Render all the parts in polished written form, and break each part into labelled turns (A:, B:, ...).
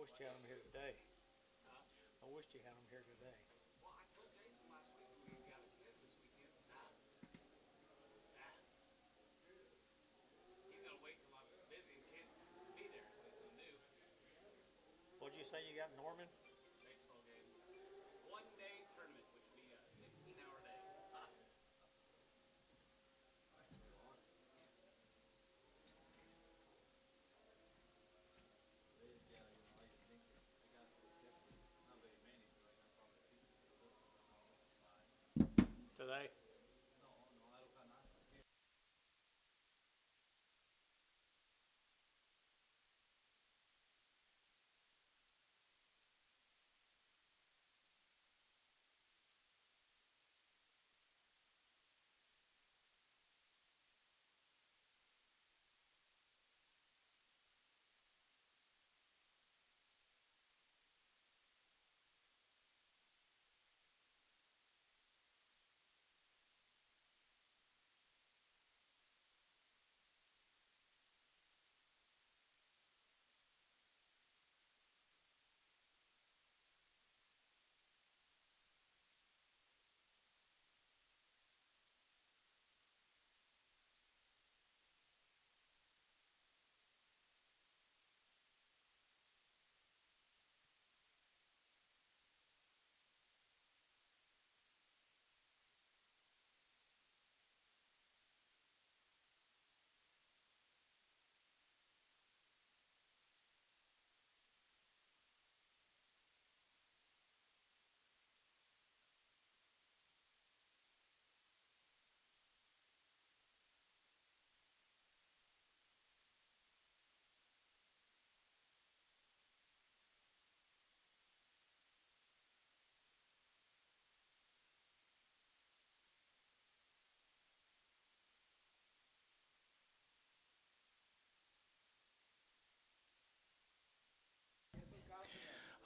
A: wish you had them here today. I wish you had them here today.
B: Well, I told Jason last week we got a kid this weekend. He's gonna wait till I'm busy and can't be there. Unrew.
A: What'd you say you got, Norman?
B: Baseball game. 1-day tournament, which would be a 15-hour day.
A: Today?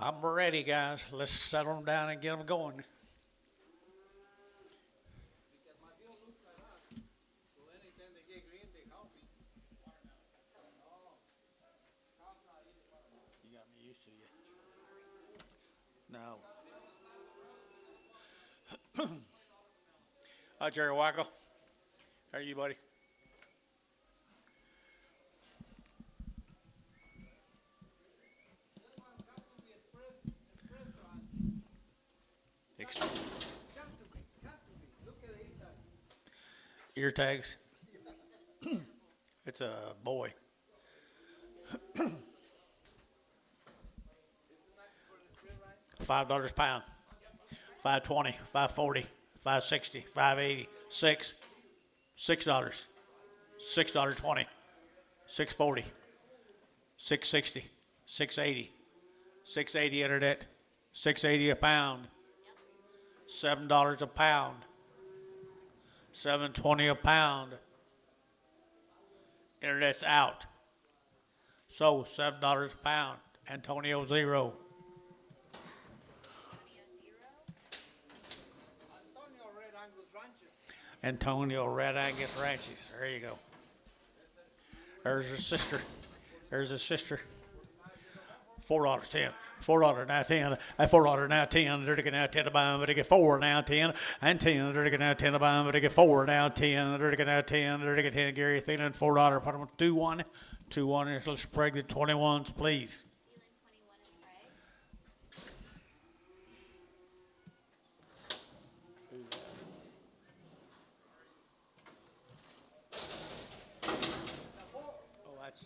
A: I'm ready, guys. Let's settle them down and get them going. You got me used to you. No. Hi, Jerry Wacko. How are you, buddy? Ear tags. It's a boy. $5 a pound. $5.20, $5.40, $5.60, $5.80, $6, $6.20, $6.40, $6.60, $6.80, $6.80 internet, $6.80 a pound, $7 a pound, $7.20 a pound. Internet's out. So $7 a pound. Antonio 0. Antonio Red Angus Ranches. There you go. There's his sister. There's his sister. $4.10. $4 now 10. $4 now 10. They're taking now 10 to buy them, but they get 4 now 10 and 10. They're taking now 10 to buy them, but they get 4 now 10. They're taking now 10. They're taking 10. Gary Thielen $4. Put them on 2-1. 2-1. Let's break the 21s, please. Oh, that's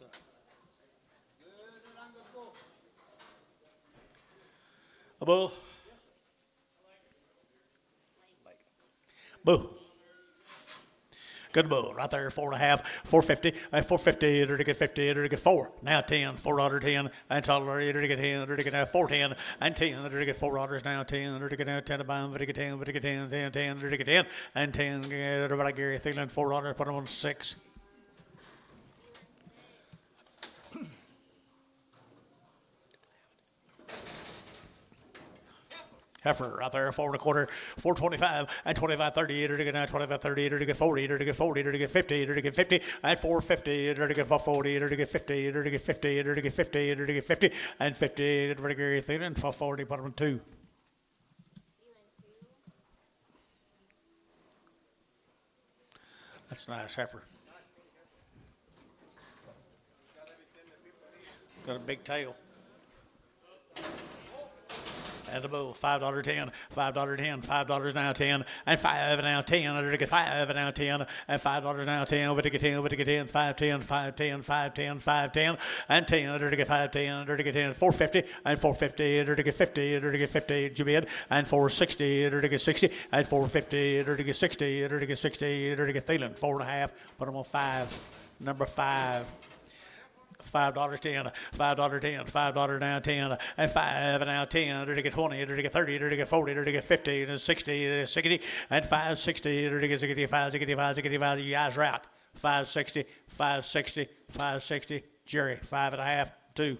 A: a bull. Bull. Good bull. Right there, 4.5, 450. 450, they're to get 50, they're to get 4. Now 10, $4.10. And taller, they're to get 10, they're to get 4.10. And 10, they're to get $4 now 10, they're to get now 10 to buy them, they're to get 10, they're to get 10, 10, 10, they're to get 10. And 10, everybody Gary Thielen $4, put them on 6. Heifer out there, 4 1/4, 425, and 25.30, to get 25.30, to get 40, to get 40, to get 50, to get 50, and 450, to get 40, to get 50, to get 50, to get 50, to get 50, and 50, to get everything, and 440, put them 2. That's nice, heifer. Got a big tail. And the bull, $5.10, $5.10, $5 now 10, and 5 now 10, to get 5 now 10, and $5 now 10, over to get 10, over to get 10, 5.10, 5.10, 5.10, 5.10, and 10, to get 5.10, to get 10, 4.50, and 4.50, to get 50, to get 50, Jabid, and 4.60, to get 60, and 4.50, to get 60, to get 60, to get Thielen, 4.5, put them on 5, number 5. $5.10, $5.10, $5 now 10, and 5 now 10, to get 20, to get 30, to get 40, to get 50, to 60, to 60, and 560, to get 65, 65, 65, you guys are out. 560, 560, 560, Jerry, 5.5, 2.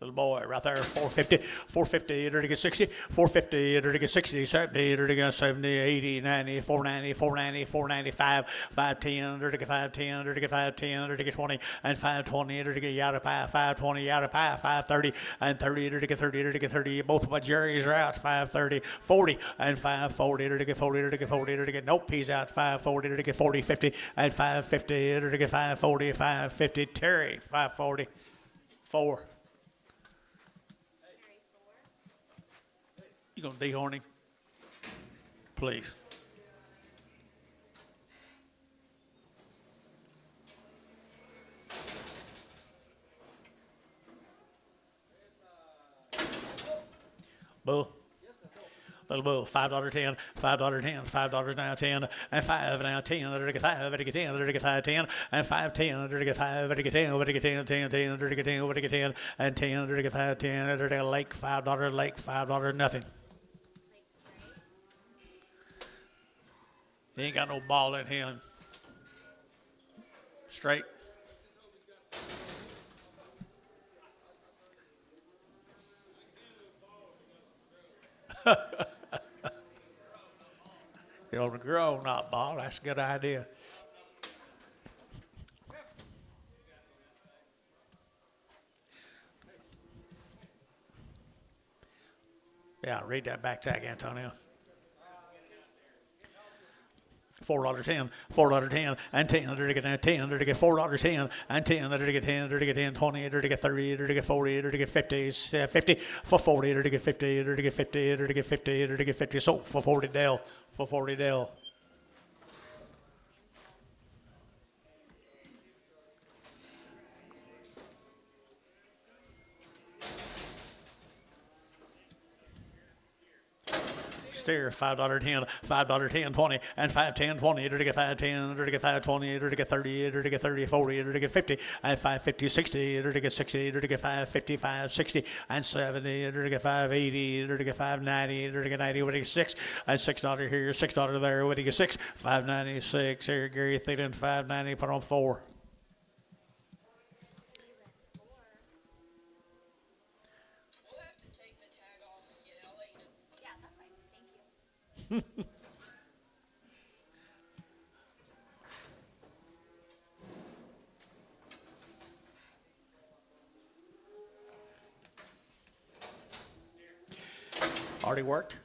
A: Little boy right there, 450, 450, to get 60, 450, to get 60, 70, to get 70, 80, 90, 490, 490, 495, 510, to get 510, to get 510, to get 20, and 520, to get out of pie, 520, out of pie, 530, and 30, to get 30, to get 30. Both of my Jerry's are out, 530, 40, and 540, to get 40, to get 40, to get, nope, he's out, 540, to get 40, 50, and 550, to get 540, 550, Terry, 540, 4. You gonna dehorn him? Please. Bull. Little bull, $5.10, $5.10, $5 now 10, and 5 now 10, to get 5, to get 10, to get 5, 10, and 5.10, to get 5, to get 10, over to get 10, 10, 10, to get 10, over to get 10, and 10, to get 5, 10, to get lake, $5 lake, $5 nothing. He ain't got no ball in him. Straight. You ought to grow, not ball. That's a good idea. Yeah, read that back tag, Antonio. $4.10, $4.10, and 10, to get 10, to get $4.10, and 10, to get 10, to get 10, 20, to get 30, to get 40, to get 50, 50 for 40, to get 50, to get 50, to get 50, to get 50. So for 40 Dell, for 40 Dell. Steer, $5.10, $5.10, 20, and 5.10, 20, to get 5.10, to get 5.20, to get 30, to get 30, 40, to get 50, and 5.50, 60, to get 60, to get 5.50, 5.60, and 70, to get 5.80, to get 5.90, to get 90, what do you get 6, and $6 here, $6 there, what do you get 6, 5.96, here, Gary Thielen, 5.90, put on 4. Already worked?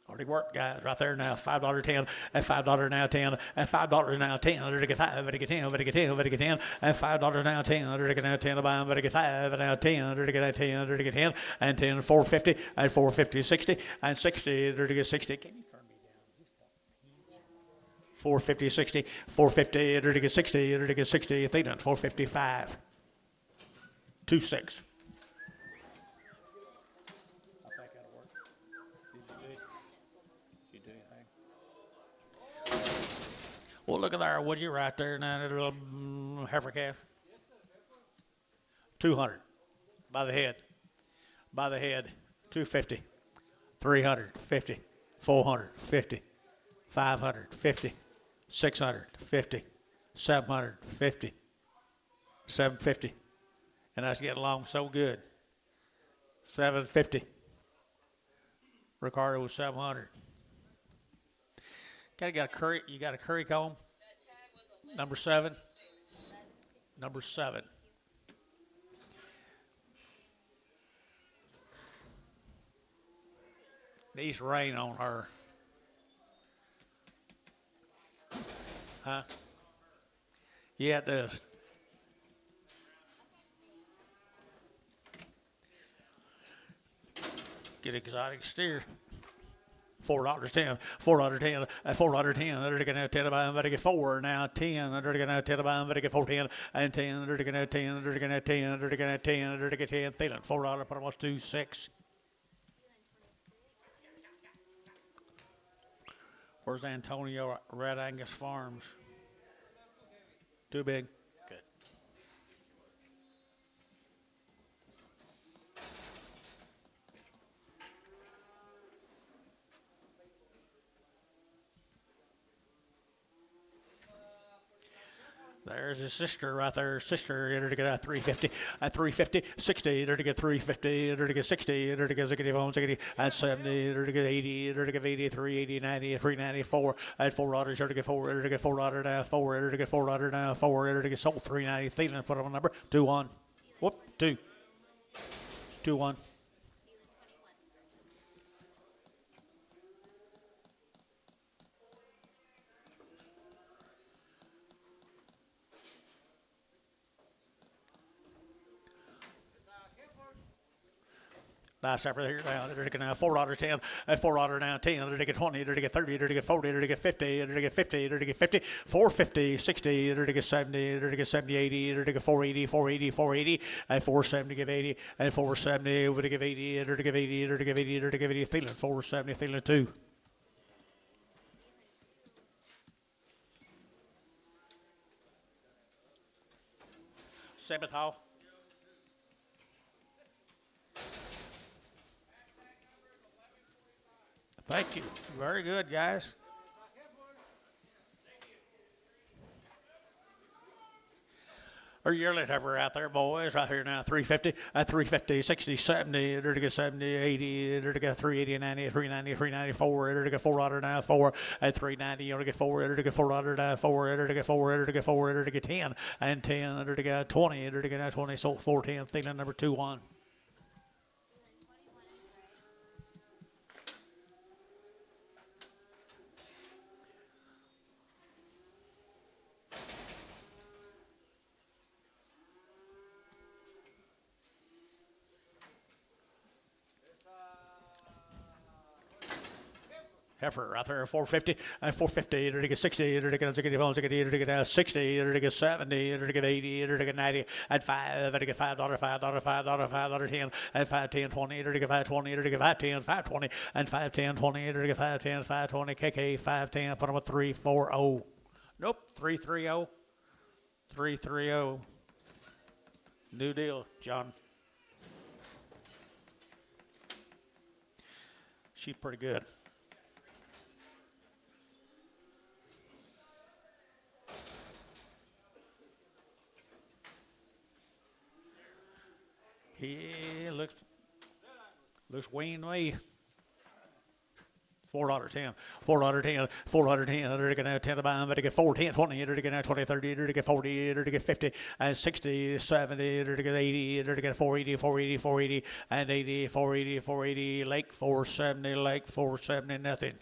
A: Already worked, guys, right there now. $5.10, and $5 now 10, and $5 now 10, to get 5, to get 10, to get 10, to get 10, and $5 now 10, to get now 10 to buy, to get 5, now 10, to get 10, to get 10, and 10, 4.50, and 4.50, 60, and 60, to get 60. Can you turn me down? 4.50, 60, 4.50, to get 60, to get 60, Thielen, 4.55, 2.6. Well, look at there, would you, right there, now that little heifer calf. 200 by the head. by the head, 250, 350, 450, 550, 650, 750, 750. And that's getting along so good. 750. Ricardo was 700. You got a curry comb? Number 7. Number 7. Needs rain on her. Huh? Yeah, it does. Get exotic steer. $4.10, $4.10, $4.10. They're going to tell about them. They get 4 now. 10. They're going to tell about them. They get 4.10 and 10. They're going to 10. They're going to 10. They're going to 10. They're going to 10. Feeling $4. Put them on 2.6. Where's Antonio Red Angus Farms? Too big. Good. There's his sister right there. Sister, they're to get a 350, a 350, 60, they're to get 350, they're to get 60, they're to get 60, and 70, they're to get 80, they're to get 83, 80, 90, 394, and $4, they're to get 4, they're to get $4 now, 4, they're to get $4 now, 4, they're to get sold 390, feeling put on a number, 2-1. Whoop, 2. 2-1. Last effort here now. They're taking $4.10, $4 now, 10. They're taking 20. They're taking 30. They're taking 40. They're taking 50. They're taking 50. They're taking 50. 450, 60. They're taking 70. They're taking 70, 80. They're taking 480, 480, 480, and 470 give 80, and 470 would give 80. They're to give 80. They're to give 80. They're to give 80. Feeling 470, feeling 2. Sabathal. Thank you. Very good, guys. Our yearling heifer out there, boys, right here now, 350, 350, 60, 70, they're to get 70, 80, they're to get 380, 90, 390, 394, they're to get $4 now, 4, and 390, you're to get 4, they're to get $4 now, 4, they're to get 4, they're to get 4, they're to get 10, and 10, they're to get 20, they're to get 20, sold 410, feeling number 2-1. Heifer out there, 450, and 450, they're to get 60, they're to get 60, they're to get 60, they're to get 70, they're to get 80, they're to get 90, and 5, they're to get $5, $5, $10, and 5, 10, 20, they're to get 520, they're to get 5, 10, 520, and 5, 10, 20, they're to get 5, 10, 520, KK, 5, 10, put them with 3, 4, 0. Nope, 3, 3, 0. 3, 3, 0. New deal, John. She's pretty good. He looks weaned me. $4.10, $4.10, $410. They're going to 10 to buy, but they get 4, 10, 20. They're going to 20, 30. They're going to get 40. They're going to get 50 and 60, 70. They're going to get 80. They're going to get 480, 480, 480, and 80, 480, 480. Lake 470, Lake 470, nothing.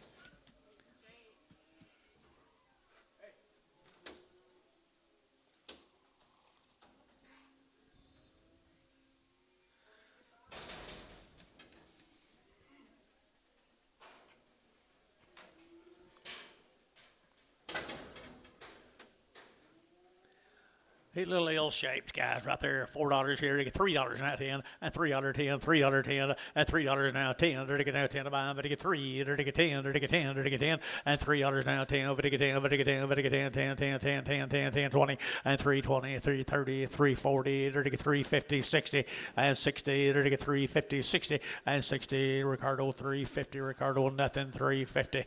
A: He's a little ill-shaped, guys, right there. $4 here to get $3 now 10, and $3.10, $3.10, and $3 now 10. There to get now 10 to buy, but to get 3, there to get 10, there to get 10, there to get 10, and $3 now 10, but to get 10, but to get 10, but to get 10, 10, 10, 10, 10, 10, 10, 20, and 320, 330, 340, there to get 350, 60, and 60, there to get 350, 60, and 60. Ricardo 350, Ricardo nothing 350.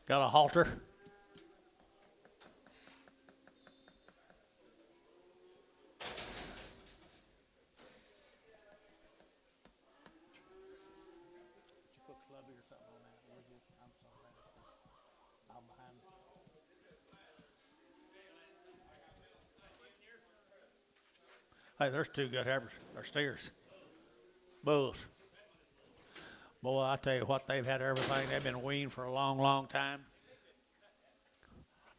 A: Got a halter. Hey, there's two good heifers. They're steers. Bulls. Boy, I tell you what, they've had everything. They've been weaned for a long, long time.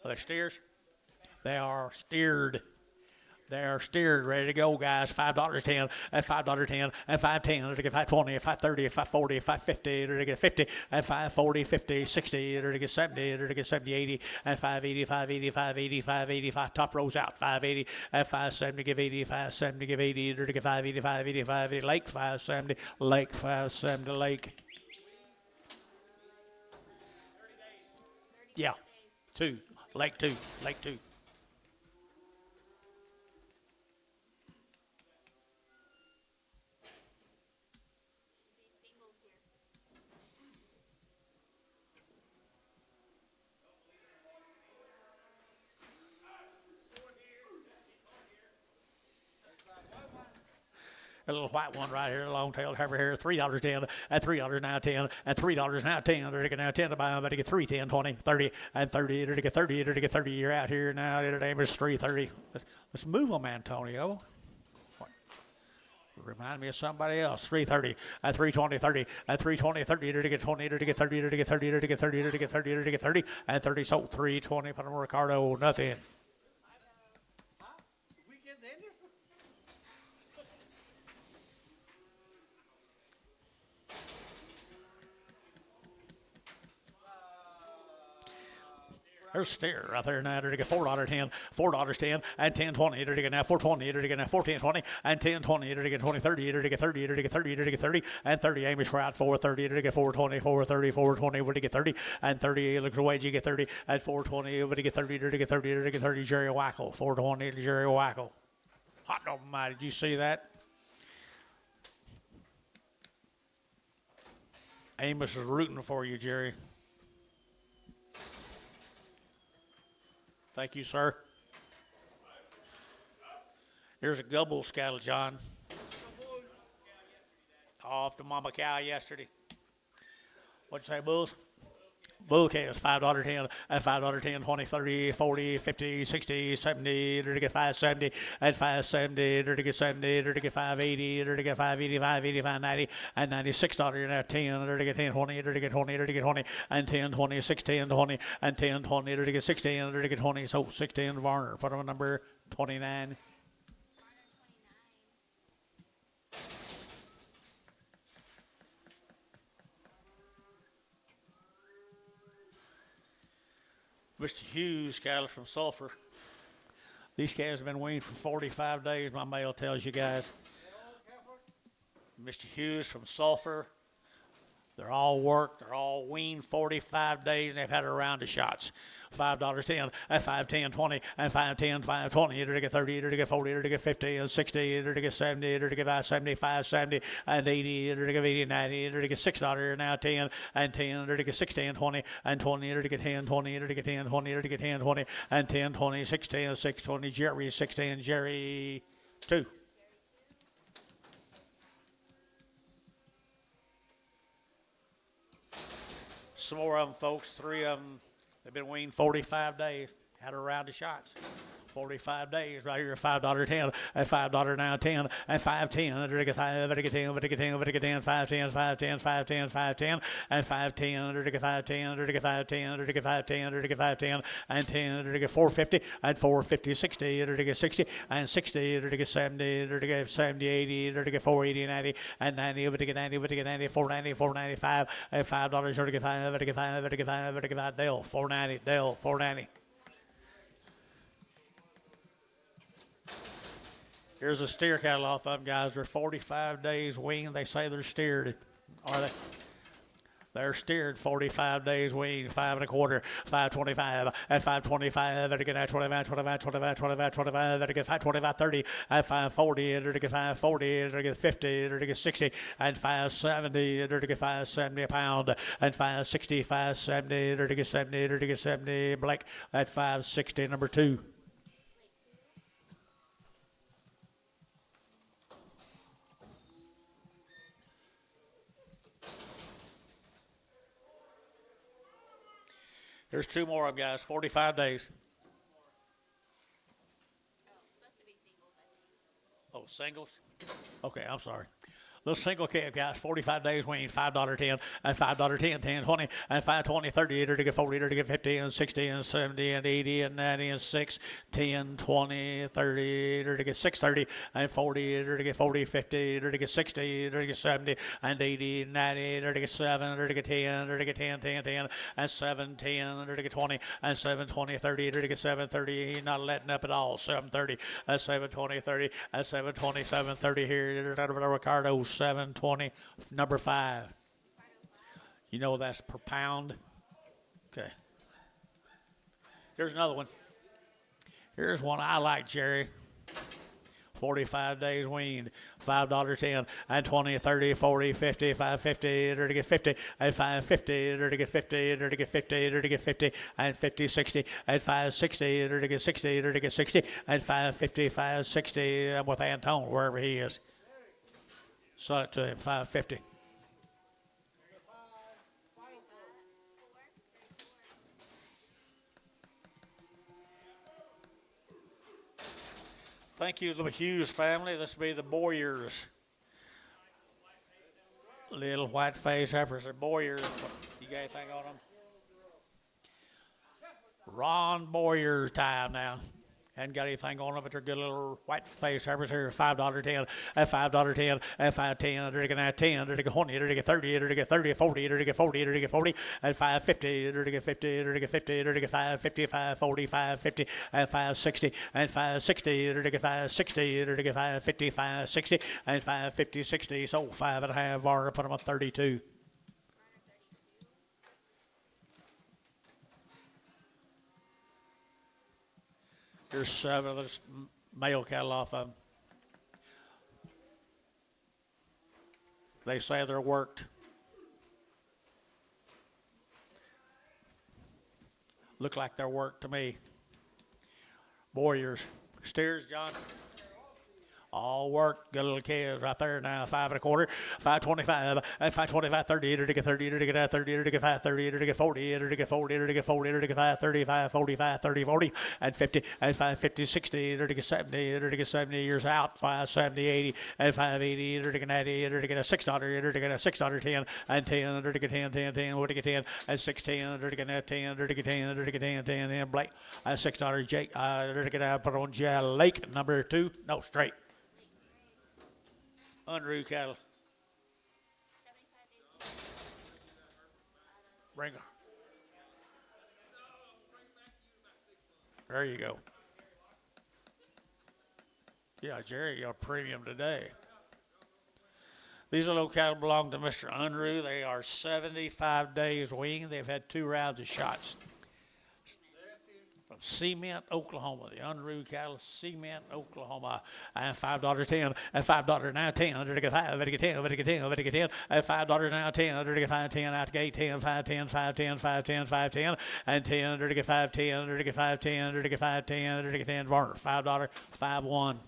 A: Are they steers? They are steered. They are steered, ready to go, guys. $5.10, and $5.10, and $5.10, to get $5.20, $5.30, $5.40, $5.50, to get 50, and $5.40, $50, $60, to get 70, to get 70, 80, and $5.80, $5.80, $5.80, $5.80, top rows out, $5.80, and $5.70, give 80, $5.70, give 80, to get $5.80, $5.80, $5.80, Lake, $5.70, Lake, $5.70, Lake. Yeah, 2, Lake 2, Lake 2. A little white one right here, long-tailed heifer here, $3.10, and $3 now 10, and $3 now 10. They're now 10 to buy, but to get 3, 10, 20, 30, and 30. They're to get 30, they're to get 30. You're out here now. Their name is 330. Let's move them, Antonio. Remind me of somebody else. 330, and 320, 30, and 320, 30. They're to get 20, they're to get 30, they're to get 30, they're to get 30, they're to get 30, they're to get 30, and 30 sold. 320, Panama Ricardo, nothing. There's steer right there now. They're to get $4.10, $4.10, and $10.20. They're to get now $4.20. They're to get now $14.20, and $10.20. They're to get $20.30. They're to get 30. They're to get 30. They're to get 30, and 30. Amish Route $4.30. They're to get $4.20, $4.30, $4.20. We're to get 30, and 30. Look at Wedgie get 30, and $4.20. We're to get 30. They're to get 30. They're to get 30. Jerry Wackel $4.20. Jerry Wackel. Hot dog my! Did you see that? Amos is rooting for you, Jerry. Thank you, sir. Here's a gobble scattle, John. Off to Mama Cow yesterday. What'd you say, Bulls? Bull cows, $5.10, and $5.10, 20, 30, 40, 50, 60, 70, they're to get 570, and 570, they're to get 70, they're to get 580, they're to get 580, 580, 590, and $96 now 10, they're to get 10, 20, they're to get 20, they're to get 20, and 10, 20, 16, 20, and 10, 20, they're to get 16, they're to get 20, so 16, Varner, put on number 29. Mr. Hughes cattle from Sulphur. These calves have been weaned for 45 days, my mail tells you guys. Mr. Hughes from Sulphur. They're all worked. They're all weaned 45 days, and they've had a round of shots. $5.10, and $5.10, 20, and $5.10, $5.20. Either to get 30, either to get 40, either to get 50, and 60, either to get 70, either to get 570, 570, and 80, either to get 80, 90, either to get $6 now 10, and 10, either to get 16, 20, and 20, either to get 10, 20, either to get 10, 20, either to get 10, 20, and 10, 20, 16, 620, Jerry, 16, Jerry, 2. Some more of them, folks. 3 of them. They've been weaned 45 days. Had a round of shots. 45 days right here. $5.10, and $5 now 10, and $5.10. They're to get 5, they're to get 10, they're to get 10, they're to get 10, $5.10, $5.10, $5.10, $5.10, and $5.10. They're to get 5.10, they're to get 5.10, they're to get 5.10, they're to get 5.10, and 10. They're to get 450, and 450, 60. They're to get 60, and 60. They're to get 70. They're to get 70, 80. They're to get 480, 90, and 90. Over to get 90, over to get 90, 490, 495, and $5. They're to get 5, they're to get 5, they're to get 5, they're to get 5. Dale, 490, Dale, 490. Here's a steer cattle off of them, guys. They're 45 days weaned. They say they're steered. Are they? They're steered 45 days weaned, 5 1/4, 525, at 525, they're to get at 25, 25, 25, 25, 25, they're to get 525, 30, at 540, they're to get 540, they're to get 50, they're to get 60, and 570, they're to get 570 a pound, and 560, 570, they're to get 70, they're to get 70, Blake at 560, number 2. There's 2 more of them, guys. 45 days. Oh, singles? Okay, I'm sorry. Little single calf, guys, 45 days weaned, $5.10, and $5.10, 10, 20, and 5, 20, 30, to get 40, to get 50, and 60, and 70, and 80, and 90, and 6, 10, 20, 30, to get 630, and 40, to get 40, 50, to get 60, to get 70, and 80, 90, to get 7, to get 10, to get 10, 10, 10, and 7, 10, to get 20, and 7, 20, 30, to get 7, 30. He's not letting up at all. 7, 30, and 7, 20, 30, and 7, 20, 7, 30 here. Ricardo. 720, number 5. You know that's per pound. Okay. Here's another one. Here's one I like, Jerry. 45 days weaned, $5.10, and 20, 30, 40, 50, 550, to get 50, and 550, to get 50, to get 50, to get 50, and 50, 60, and 560, to get 60, to get 60, and 550, 560. I'm with Antone, wherever he is. Saw it to him, 550. Thank you to the Hughes family. This will be the Boyers. Little white-faced heifers are Boyers. You got anything on them? Ron Boyer's time now. Hadn't got anything on them, but they're good little white-faced heifers here. $5.10, at $5.10, at $5.10, they're going to 10, they're going to 20, they're going to 30, they're going to get 30, 40, they're going to get 40, they're going to get 40, at $5.50, they're going to get 50, they're going to get 50, they're going to get 5.50, 5.40, 5.50, at $5.60, and 5.60, they're going to get 5.60, they're going to get 5.50, 5.60, and 5.50, 60. So 5.5 bar, put them on 32. Here's 7 of this male cattle off of them. They say they're worked. Look like they're worked to me. Boyers. Steers, John. All work, good little calves right there now. 5 1/4, 525, and 525, 30, to get 30, to get 30, to get 530, to get 40, to get 40, to get 40, to get 530, 545, 30, 40, and 50, and 550, 60, to get 70, to get 70 years out, 570, 80, and 580, to get 90, to get a $6, to get a $6.10, and 10, to get 10, 10, 10, to get 10, and 610, to get 10, to get 10, to get 10, 10, and Blake, $6, Jake, to get put on Lake, number 2, no, straight. Unrew cattle. Bring her. There you go. Yeah, Jerry, you got a premium today. These little cattle belong to Mr. Unrew. They are 75 days weaned. They've had 2 rounds of shots. From Cement, Oklahoma. The Unrew cattle, Cement, Oklahoma. And $5.10, and $5 now 10, to get 5, to get 10, to get 10, to get 10, and $5 now 10, to get 5, 10, out to gate 10, 5, 10, 5, 10, 5, 10, 5, 10, and 10, to get 5, 10, to get 5, 10, to get 5, 10, to get 10, Varner, $5, 5, 1.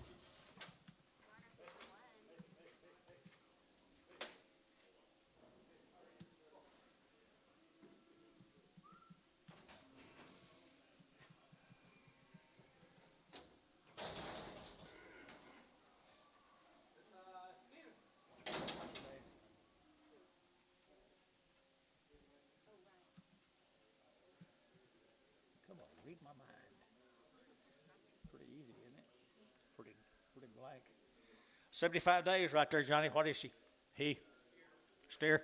A: Read my mind. Pretty easy, isn't it? Pretty blank. 75 days right there, Johnny. What is she? He? Steer?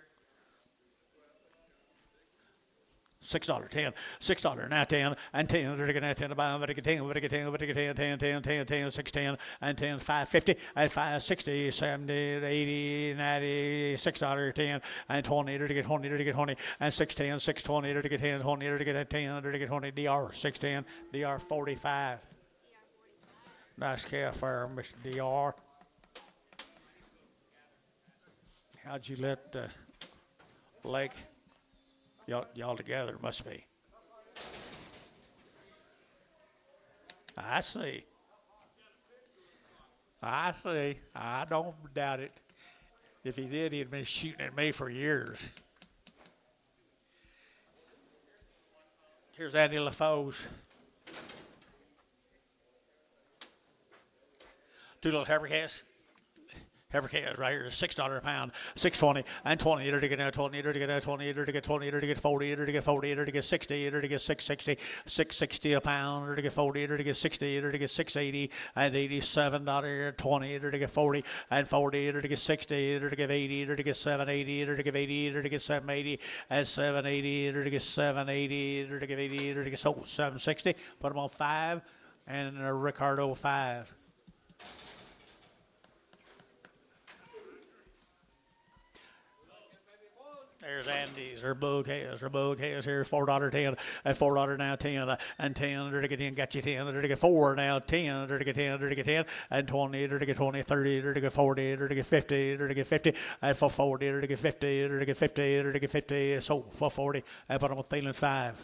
A: $10, $6 now 10 and 10, now 10 about 10, 10, 6, 10 and 10, 5.50 and 5.60, 70, 80, 90, $6, 10 and 20, 20 and 6.10, 6.20, 10, 20, 10, 20, DR 6.10, DR 45. Nice calf there, Mr. DR. How'd you let Lake? Y'all together must be. I see. I don't doubt it. If he did, he'd been shooting at me for years. Here's Andy LaFoe's. Two little heifer calves. Heifer calves right here, $6 a pound, 6.20 and 20. Either to get now 20, either to get now 20, either to get 20, either to get 40, either to get 40, either to get 60, either to get 6.60, 6.60 a pound, either to get 40, either to get 60, either to get 6.80 and $87, 20, either to get 40 and 40, either to get 60, either to get 80, either to get 7.80, either to get 80, either to get 7.80 and 7.80, either to get 7.80, either to get 80, either to get 7.60. Put them on 5 and Ricardo 5. There's Andy's, her bouquets here, $4.10, and $4 now 10, and 10, to get 10, got you 10, to get 4 now 10, to get 10, to get 10, and 20, to get 20, 30, to get 40, to get 50, to get 50, and for 40, to get 50, to get 50, to get 50, so for 40, and put them on Thielen 5.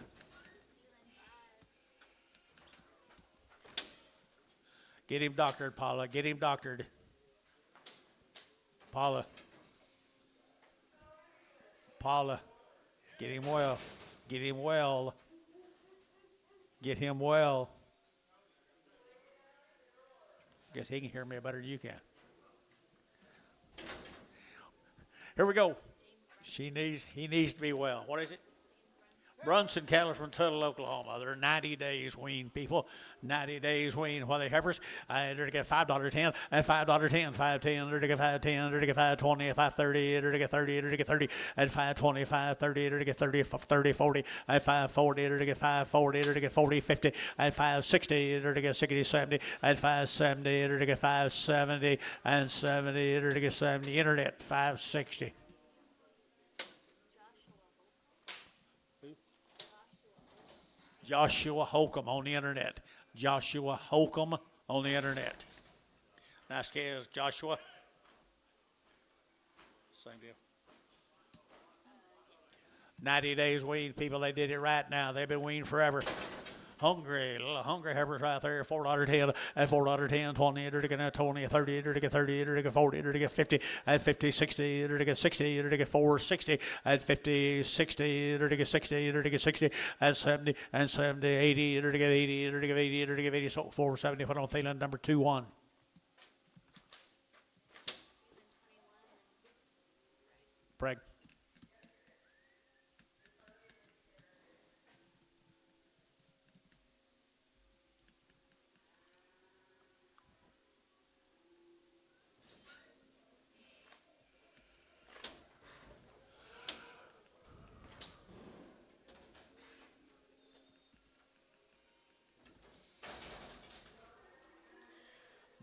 A: Get him doctored, Paula, get him doctored. Paula, get him well. Get him well. Get him well. Guess he can hear me better than you can. Here we go. He needs to be well. What is it? Brunson cattle from Tuttle, Oklahoma. They're 90 days weaned, people. 90 days weaned. While they heifers, they're to get $5.10 and $5.10, $5.10, they're to get $5.10, they're to get $5.20, $5.30, they're to get 30, they're to get 30, and $5.20, $5.30, they're to get 30, 30, 40, and $5.40, they're to get $5.40, they're to get 40, 50, and $5.60, they're to get 60, 70, and $5.70, they're to get $5.70, and 70, they're to get 70. Internet, $5.60. Joshua Holcomb on the internet. Joshua Holcomb on the internet. Nice calves, Joshua. Same deal. 90 days weaned, people. They did it right now. They've been weaned forever. Hungry, little hungry heifers right there. $4.10 and $4.10, 20, to get 20, 30, to get 30, to get 40, to get 50, and 50, 60, to get 60, to get 460, and 50, 60, to get 60, to get 60, and 70, and 70, 80, to get 80, to get 80, to get 80, so 470. Put on Thielen number 2-1. Preg.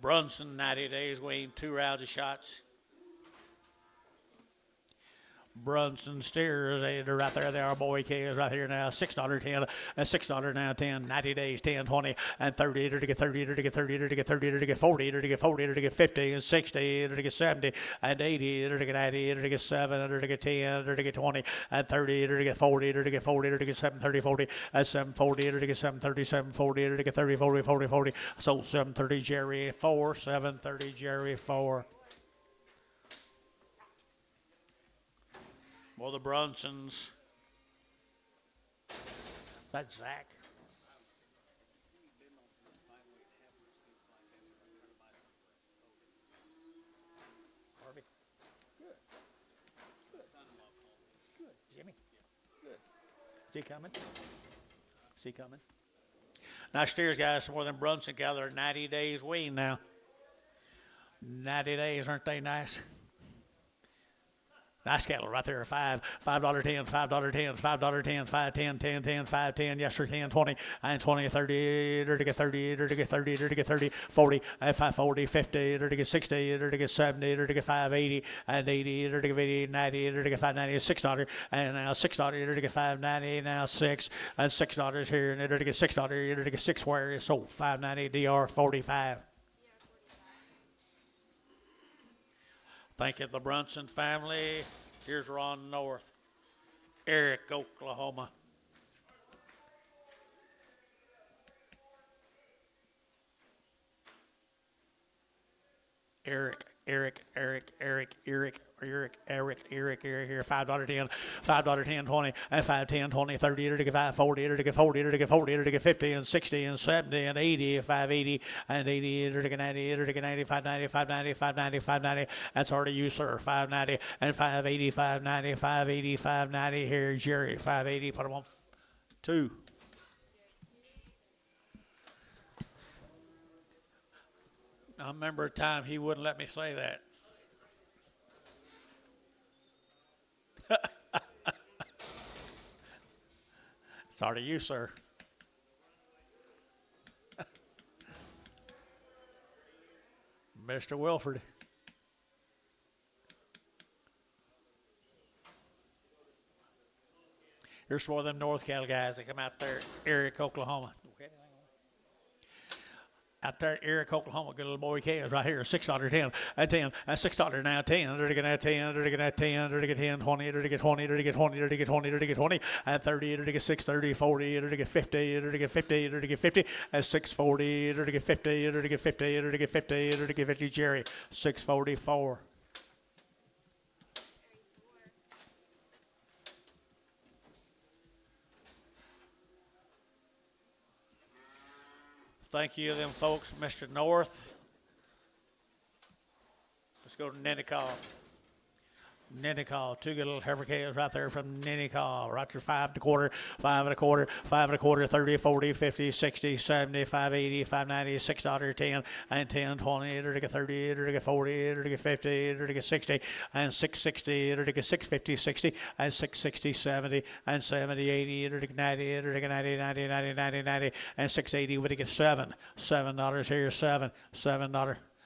A: Brunson, 90 days, weaned 2 rounds of shots. Brunson steers, they're right there. They are boy calves right here now. $6.10 and $6 now 10, 90 days, 10, 20, and 30, to get 30, to get 30, to get 30, to get 40, to get 40, to get 50, and 60, to get 70, and 80, to get 80, to get 7, to get 10, to get 20, and 30, to get 40, to get 40, to get 7, 30, 40, and 740, to get 730, 740, to get 30, 40, 40, 40. So 730 Jerry 4, 730 Jerry 4. Well, the Brunsons. That's Zach. Harvey. Good. Good. Jimmy. Good. Is he coming? Is he coming? Nice steers, guys. Some more than Brunson cattle. They're 90 days weaned now. 90 days, aren't they nice? Nice cattle right there. $5.10, $5.10, $5.10, $5.10, $10.10, $5.10, yes sir, 10, 20, and 20, 30, 30, 30, 30, 30, 30, 30, 40, and 540, 50, 30, 60, 30, 70, 30, 580, and 80, 30, 80, 90, 30, 590, $6, and now $6, 30, 590, now 6, and $6 here, and 30, $6, 30, 6 where, so 590, DR 45. Thank you, the Brunson family. Here's Ron North, Eric, Oklahoma. Eric, here, $5.10, $5.10, 20, and 5.10, 20, 30, 30, 5, 40, 30, 40, 30, 40, 30, 50, and 60, and 70, and 80, 580, and 80, 30, 90, 30, 90, 590, 590, 590, 590. That's already you, sir. 590, and 580, 590, 580, 590. Here's Jerry, 580. Put him on 2. I remember a time he wouldn't let me say that. Sorry to you, sir. Mr. Wilford. Here's some of them North Cattle guys that come out there, Eric, Oklahoma. Out there at Eric, Oklahoma, good little boy calves right here, $6, 10, and 10, and $6 now, 10, they're going to 10, they're going to 10, they're going to 10, 20, they're going to get 20, they're going to get 20, they're going to get 20, they're going to get 20, and 30, they're going to get 6, 30, 40, they're going to get 50, they're going to get 50, they're going to get 50, and 640, they're going to get 50, they're going to get 50, they're going to get 50, they're going to get 50, Jerry, 644. Thank you, them folks, Mr. North. Let's go to Nico. Nico, 2 good little heifer calves right there from Nico. Right there, 5 1/4, 5 1/4, 5 1/4, 30, 40, 50, 60, 70, 580, 590, $6, 10, and 10, 20, 30, 40, 50, 60, and 660, 650, 60, and 660, 70, and 70, 80, 90, 90, 90, 90, 90, and 680, we get $7 here, $7,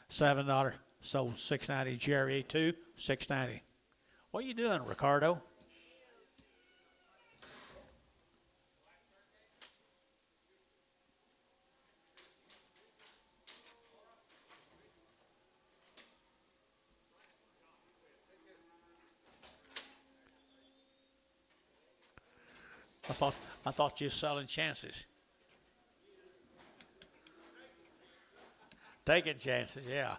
A: $7, so 690, Jerry, 2, 690. What are you doing, Ricardo? I thought you were selling chances. Taking chances, yeah.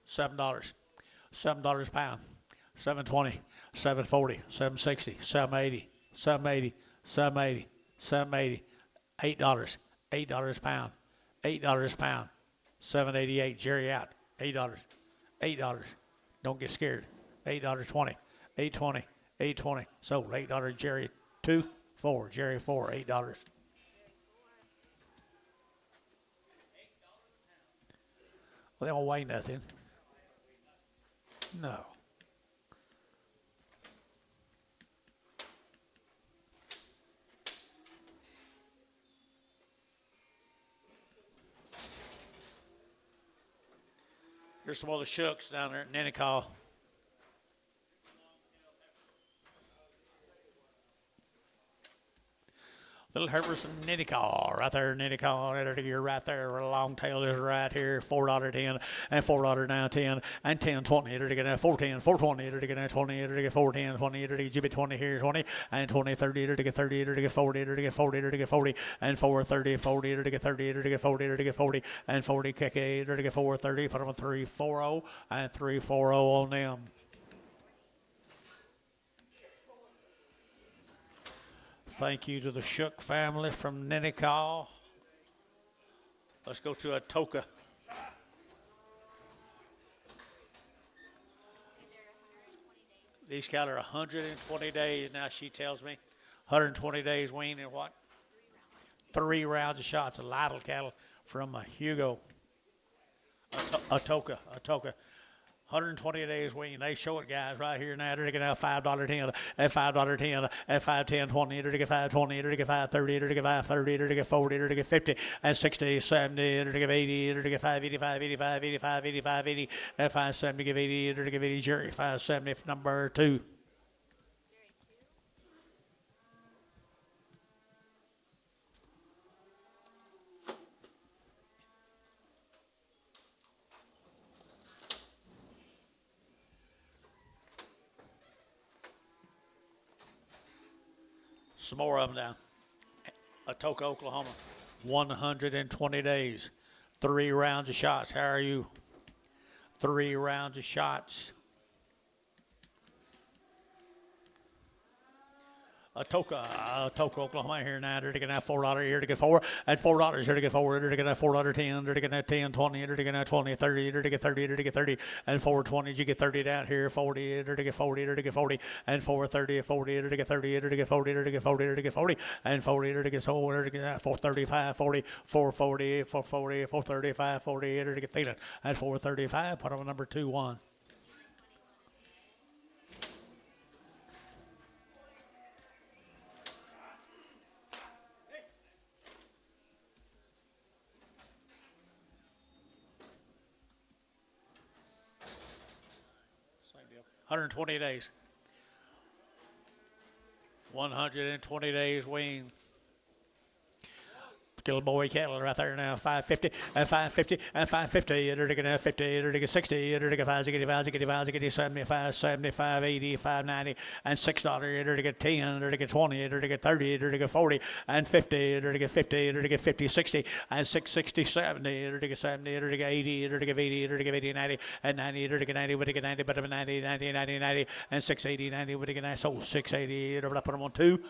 A: $7, $7 a pound, 720, 740, 760, 780, 780, 780, 780, $8, $8 a pound, $8 a pound, 788. Jerry out, $8, $8. Don't get scared. $8.20, $8.20, $8.20. So $8, Jerry 2, 4, Jerry 4, $8. Well, they don't weigh nothing. No. Here's some of the shooks down there at Nico. Little heifers in Nico, right there, Nico, you're right there, long tail is right here, $4.10, and $4 now, 10, and 10, 20, to get 410, 420, to get 20, to get 410, 20, to get 20 here, 20, and 20, 30, to get 30, to get 40, to get 40, to get 40, and 430, 40, to get 30, to get 40, to get 40, and 40, kick 8, to get 430, put them on 340, and 340 on them. Thank you to the Shook family from Nico. Let's go to Atoka. These cattle are 120 days now, she tells me. 120 days weaned in what? 3 rounds of shots. A Lytle cattle from Hugo. Atoka. 120 days wean. They show it, guys, right here now. They're going to have $5.10 at $5.10 at $5.10.20. They're going to get $5.20. They're going to get $5.30. They're going to get $5.30. They're going to get $40. They're going to get $50 and $60, $70. They're going to get $80. They're going to get $5.85, $85, $85, $85, $80 at $5.70. Give $80. They're going to give $80. Jerry $5.70 number 2. Some more of them down. Atoka, Oklahoma. 120 days. 3 rounds of shots. How are you? 3 rounds of shots. Atoka, Oklahoma here now. They're going to have $4 here to get 4 and $4 here to get 4. They're going to have $4.10. They're going to have 10, 20. They're going to have 20, 30. They're going to get 30. They're going to get 30 and 4.20. You get 30 down here. 40. They're going to get 40. They're going to get 40 and 4.30. 40. They're going to get 30. They're going to get 40. They're going to get 40. They're going to get 40 and 40. They're going to get 4. They're going to get 4.35, 40, 4.40, 4.40, 4.35, 40. They're going to get feeling at 4.35. Put on number 2-1. Same deal. 120 days. 120 days wean. Little boy cattle right there now. 550 and 550 and 550. They're going to have 50. They're going to get 60. They're going to get 5, 75, 75, 80, 590 and $6. They're going to get 10. They're going to get 20. They're going to get 30. They're going to get 40 and 50. They're going to get 50. They're going to get 50, 60 and 660, 70. They're going to get 70. They're going to get 80. They're going to get 80. They're going to get 80, 90 and 90. They're going to get 90. We're going to get 90, but 90, 90, 90, 90 and 680, 90. We're going to get 90. So 680. They're going to put them on 2.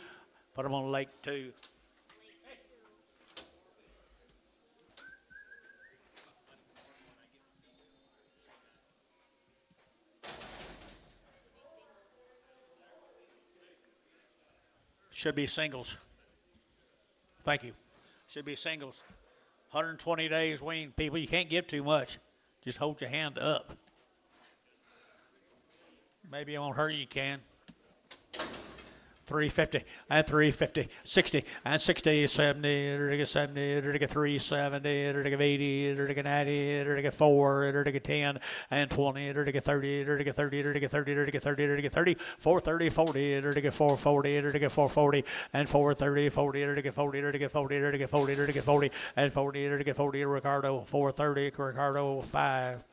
A: Put them on Lake 2. Should be singles. Thank you. Should be singles. 120 days wean. People, you can't give too much. Just hold your hand up. Maybe it won't hurt you, you can. 350 and 350, 60 and 60, 70, they're to get 70, they're to get 370, they're to get 80, they're to get 90, they're to get 4, they're to get 10 and 20, they're to get 30, they're to get 30, they're to get 30, they're to get 30, they're to get 30, 430, 40, they're to get 440, they're to get 440 and 430, 40, they're to get 40, they're to get 40, they're to get 40, they're to get 40 and 40, they're to get 40, Ricardo 430, Ricardo 5.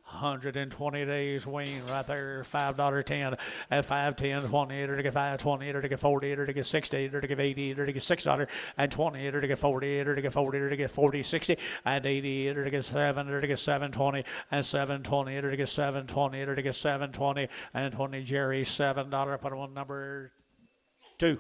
A: 120 days wean right there, $5.10 at 5.10, 20, to get 5.20, to get 40, to get 60, to get 80, to get $6 and 20, to get 40, to get 40, to get 40, 60 and 80, to get 7, to get 7.20 and 7.20, to get 7.20, to get 7.20 and 20. Jerry $7. Put him on number 2.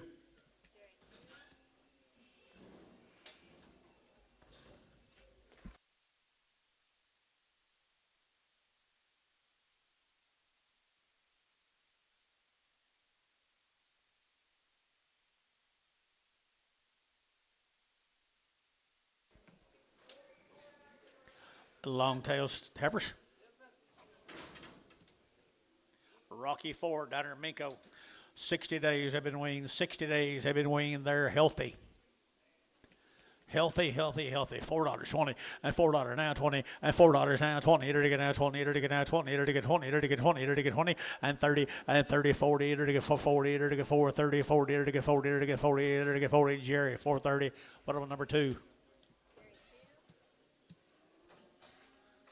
A: Long-tailed heifers. Rocky Ford down there in Minko. 60 days have been weaned. 60 days have been weaned. They're healthy. Healthy. $4.20 and $4 now 20 and $4 now 20. To get now 20. To get now 20. To get 20. To get 20. To get 20 and 30 and 30 40. To get 40. To get 4 30 40. To get 40. To get 40. To get 40. Jerry 430. What about number 2?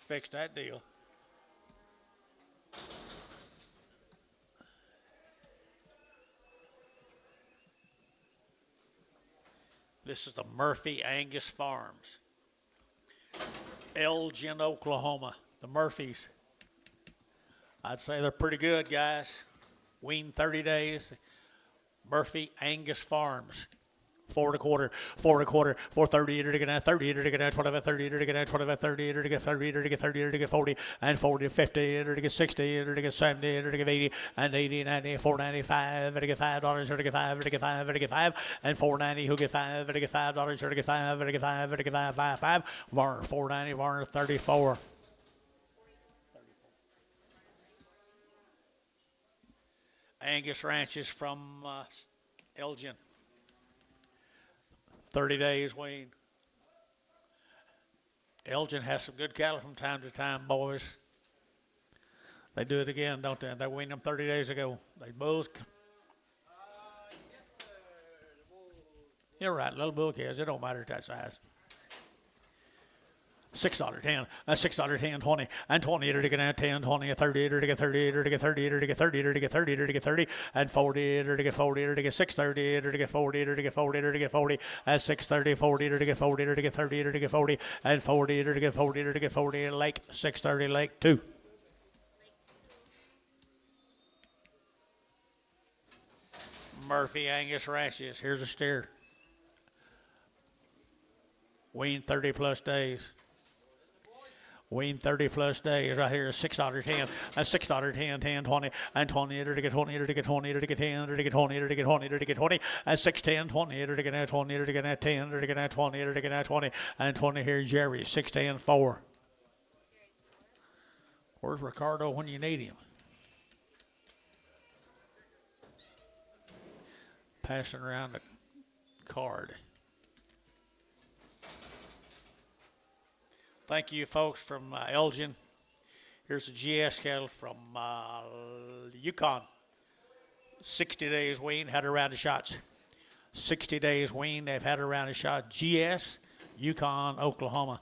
A: Fix that deal. This is the Murphy Angus Farms. Elgin, Oklahoma. The Murphys. I'd say they're pretty good, guys. Weaned 30 days. Murphy Angus Farms. 4 and a quarter, 4 and a quarter, 430, to get 30, to get 25, 30, to get 25, 30, to get 30, to get 30, to get 40, and 40 to 50, to get 60, to get 70, to get 80, and 80, 90, 495, to get $5, to get 5, to get 5, to get 5, and 490, who get 5, to get $5, to get 5, to get 5, to get 5, 5, 5, Varner 490, Varner 34. Angus ranches from Elgin. 30 days weaned. Elgin has some good cattle from time to time, boys. They do it again, don't they? They weaned them 30 days ago. They bulls.
B: Yes, sir. The bulls.
A: You're right, little bull kids. It don't matter at that size. $6, 10, $6, 10, 20, and 20, to get 10, 20, 30, to get 30, to get 30, to get 30, to get 30, to get 30, and 40, to get 40, to get 630, to get 40, to get 40, to get 40, and 630, 40, to get 40, to get 30, to get 40, and 40, to get 40, to get 40, Lake 630, Lake 2. Murphy Angus ranches. Here's a steer. Weaned 30 plus days. Weaned 30 plus days right here. $6, 10, $6, 10, 10, 20, and 20, to get 20, to get 20, to get 10, to get 20, to get 20, to get 20, and 6, 10, 20, to get 20, to get 10, to get 20, to get 20, and 20 here, Jerry, 6, 10, 4. Where's Ricardo when you need him? Passing around the card. Thank you, folks, from Elgin. Here's a GS cattle from Yukon. 60 days weaned, had a round of shots. 60 days weaned, they've had a round of shots. GS, Yukon, Oklahoma.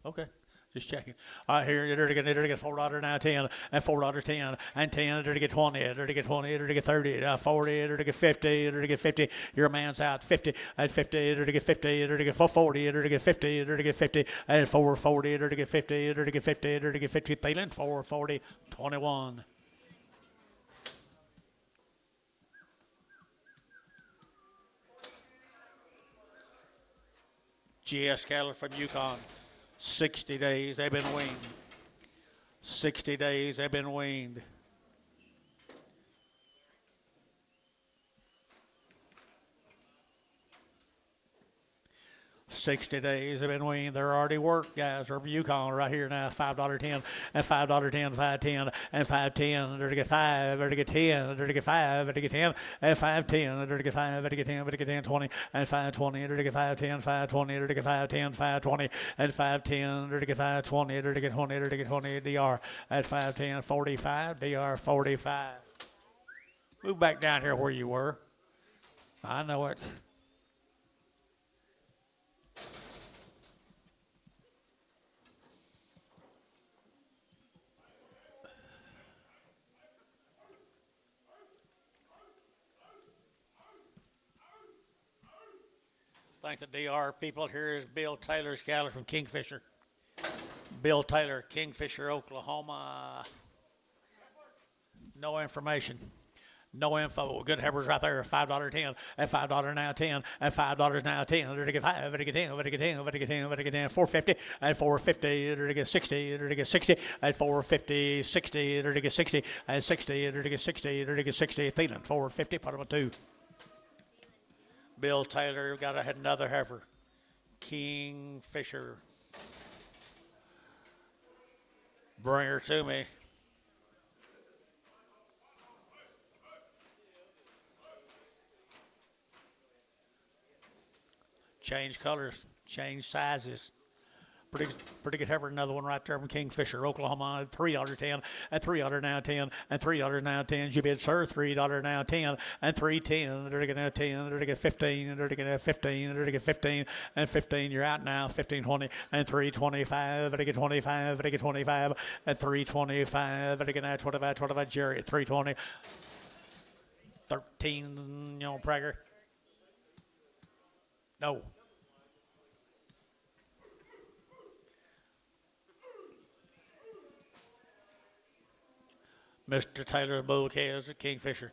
A: Okay. Just checking. Here, to get $4 now, 10, and $4, 10, and 10, to get 20, to get 20, to get 30, 40, to get 50, to get 50. Your man's out, 50, and 50, to get 50, to get 440, to get 50, to get 50, and 440, to get 50, to get 50, to get 50. Thielen, 440, 21. GS cattle from Yukon. 60 days they've been weaned. 60 days they've been weaned. $60 days they've been weaned. They're already worked, guys. Over Yukon right here now. $5, 10, and $5, 10, 5, 10, and 5, 10. They're to get 5, they're to get 10, they're to get 5, they're to get 10, and 5, 10, they're to get 5, they're to get 10, they're to get 10, 20, and 5, 20, they're to get 5, 10, 5, 20, they're to get 5, 10, 5, 20, and 5, 10, they're to get 5, 20, they're to get 20, they're to get 20, DR at 5, 10, 45, DR 45. Move back down here where you were. I know it. Thank the DR people. Here is Bill Taylor's cattle from Kingfisher. Bill Taylor, Kingfisher, Oklahoma. No information. No info. Good heifers right there. $5, 10, and $5 now 10, and $5 now 10. They're to get 5, to get 10, to get 10, to get 10, to get 10, 450, and 450, they're to get 60, they're to get 60, and 450, 60, they're to get 60, and 60, they're to get 60, they're to get 60. Thielen, 450, put them on 2. Bill Taylor got another heifer. Kingfisher. Bring her to me. Change colors, change sizes. Pretty good heifer. Another one right there from Kingfisher, Oklahoma. $3, 10, and $3 now 10, and $3 now 10. You bid, sir. $3 now 10, and $3.10. They're to get now 10. They're to get 15. They're to get 15. They're to get 15, and 15. You're out now. 15.20, and $3.25. They're to get 25. They're to get 25, and $3.25. They're to get now 25. 25. Jerry at $3.20. 13. You know, Prager. No. Mr. Taylor bull calves at Kingfisher.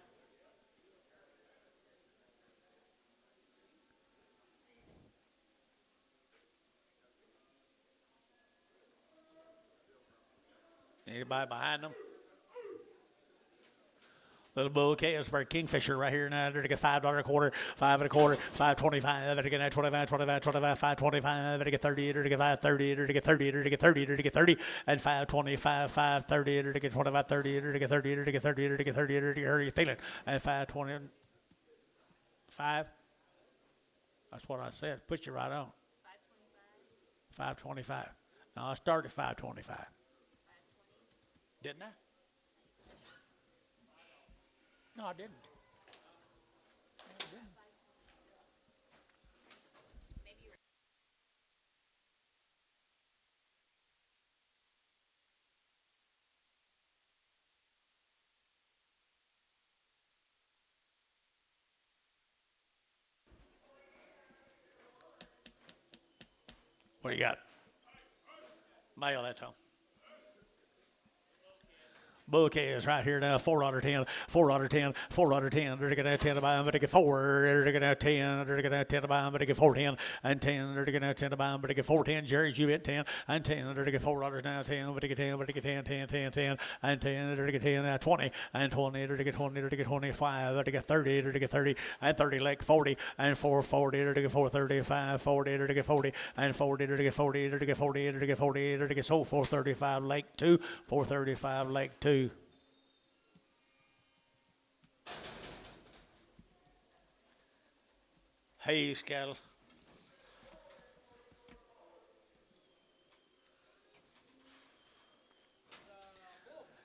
A: Anybody behind them? Little bull calves for Kingfisher right here now. They're to get $5 a quarter, 5 and a quarter, 5.25. They're to get 25, 5.25. They're to get 30. They're to get 5.30. They're to get 30. They're to get 30. They're to get 30. And 5.25, 5.30. They're to get 25, 30. They're to get 30. They're to get 30. They're to get 30. They're to get 30. Feeling. And 5.25. That's what I said. Put you right on. 5.25. No, I started 5.25. Didn't I? No, I didn't. What do you got? Mail that home. Bull calves right here now, $4.10, $4.10, $4.10. They're gonna 10 to buy them, but they get 4. They're gonna 10. They're gonna 10 to buy them, but they get 4.10 and 10. They're gonna 10 to buy them, but they get 4.10. Jerry's you at 10 and 10. They're gonna get $4 now, 10, but they get 10, but they get 10, 10, 10, 10 and 10. They're gonna get 10 now, 20 and 20. They're gonna get 20. They're gonna get 25. They're gonna get 30. They're gonna get 30 and 30 like 40 and 440. They're gonna get 435, 40. They're gonna get 40 and 40. They're gonna get 40. They're gonna get 40. They're gonna get 40. They're gonna get sold 435 like 2, 435 like 2. Hayes cattle.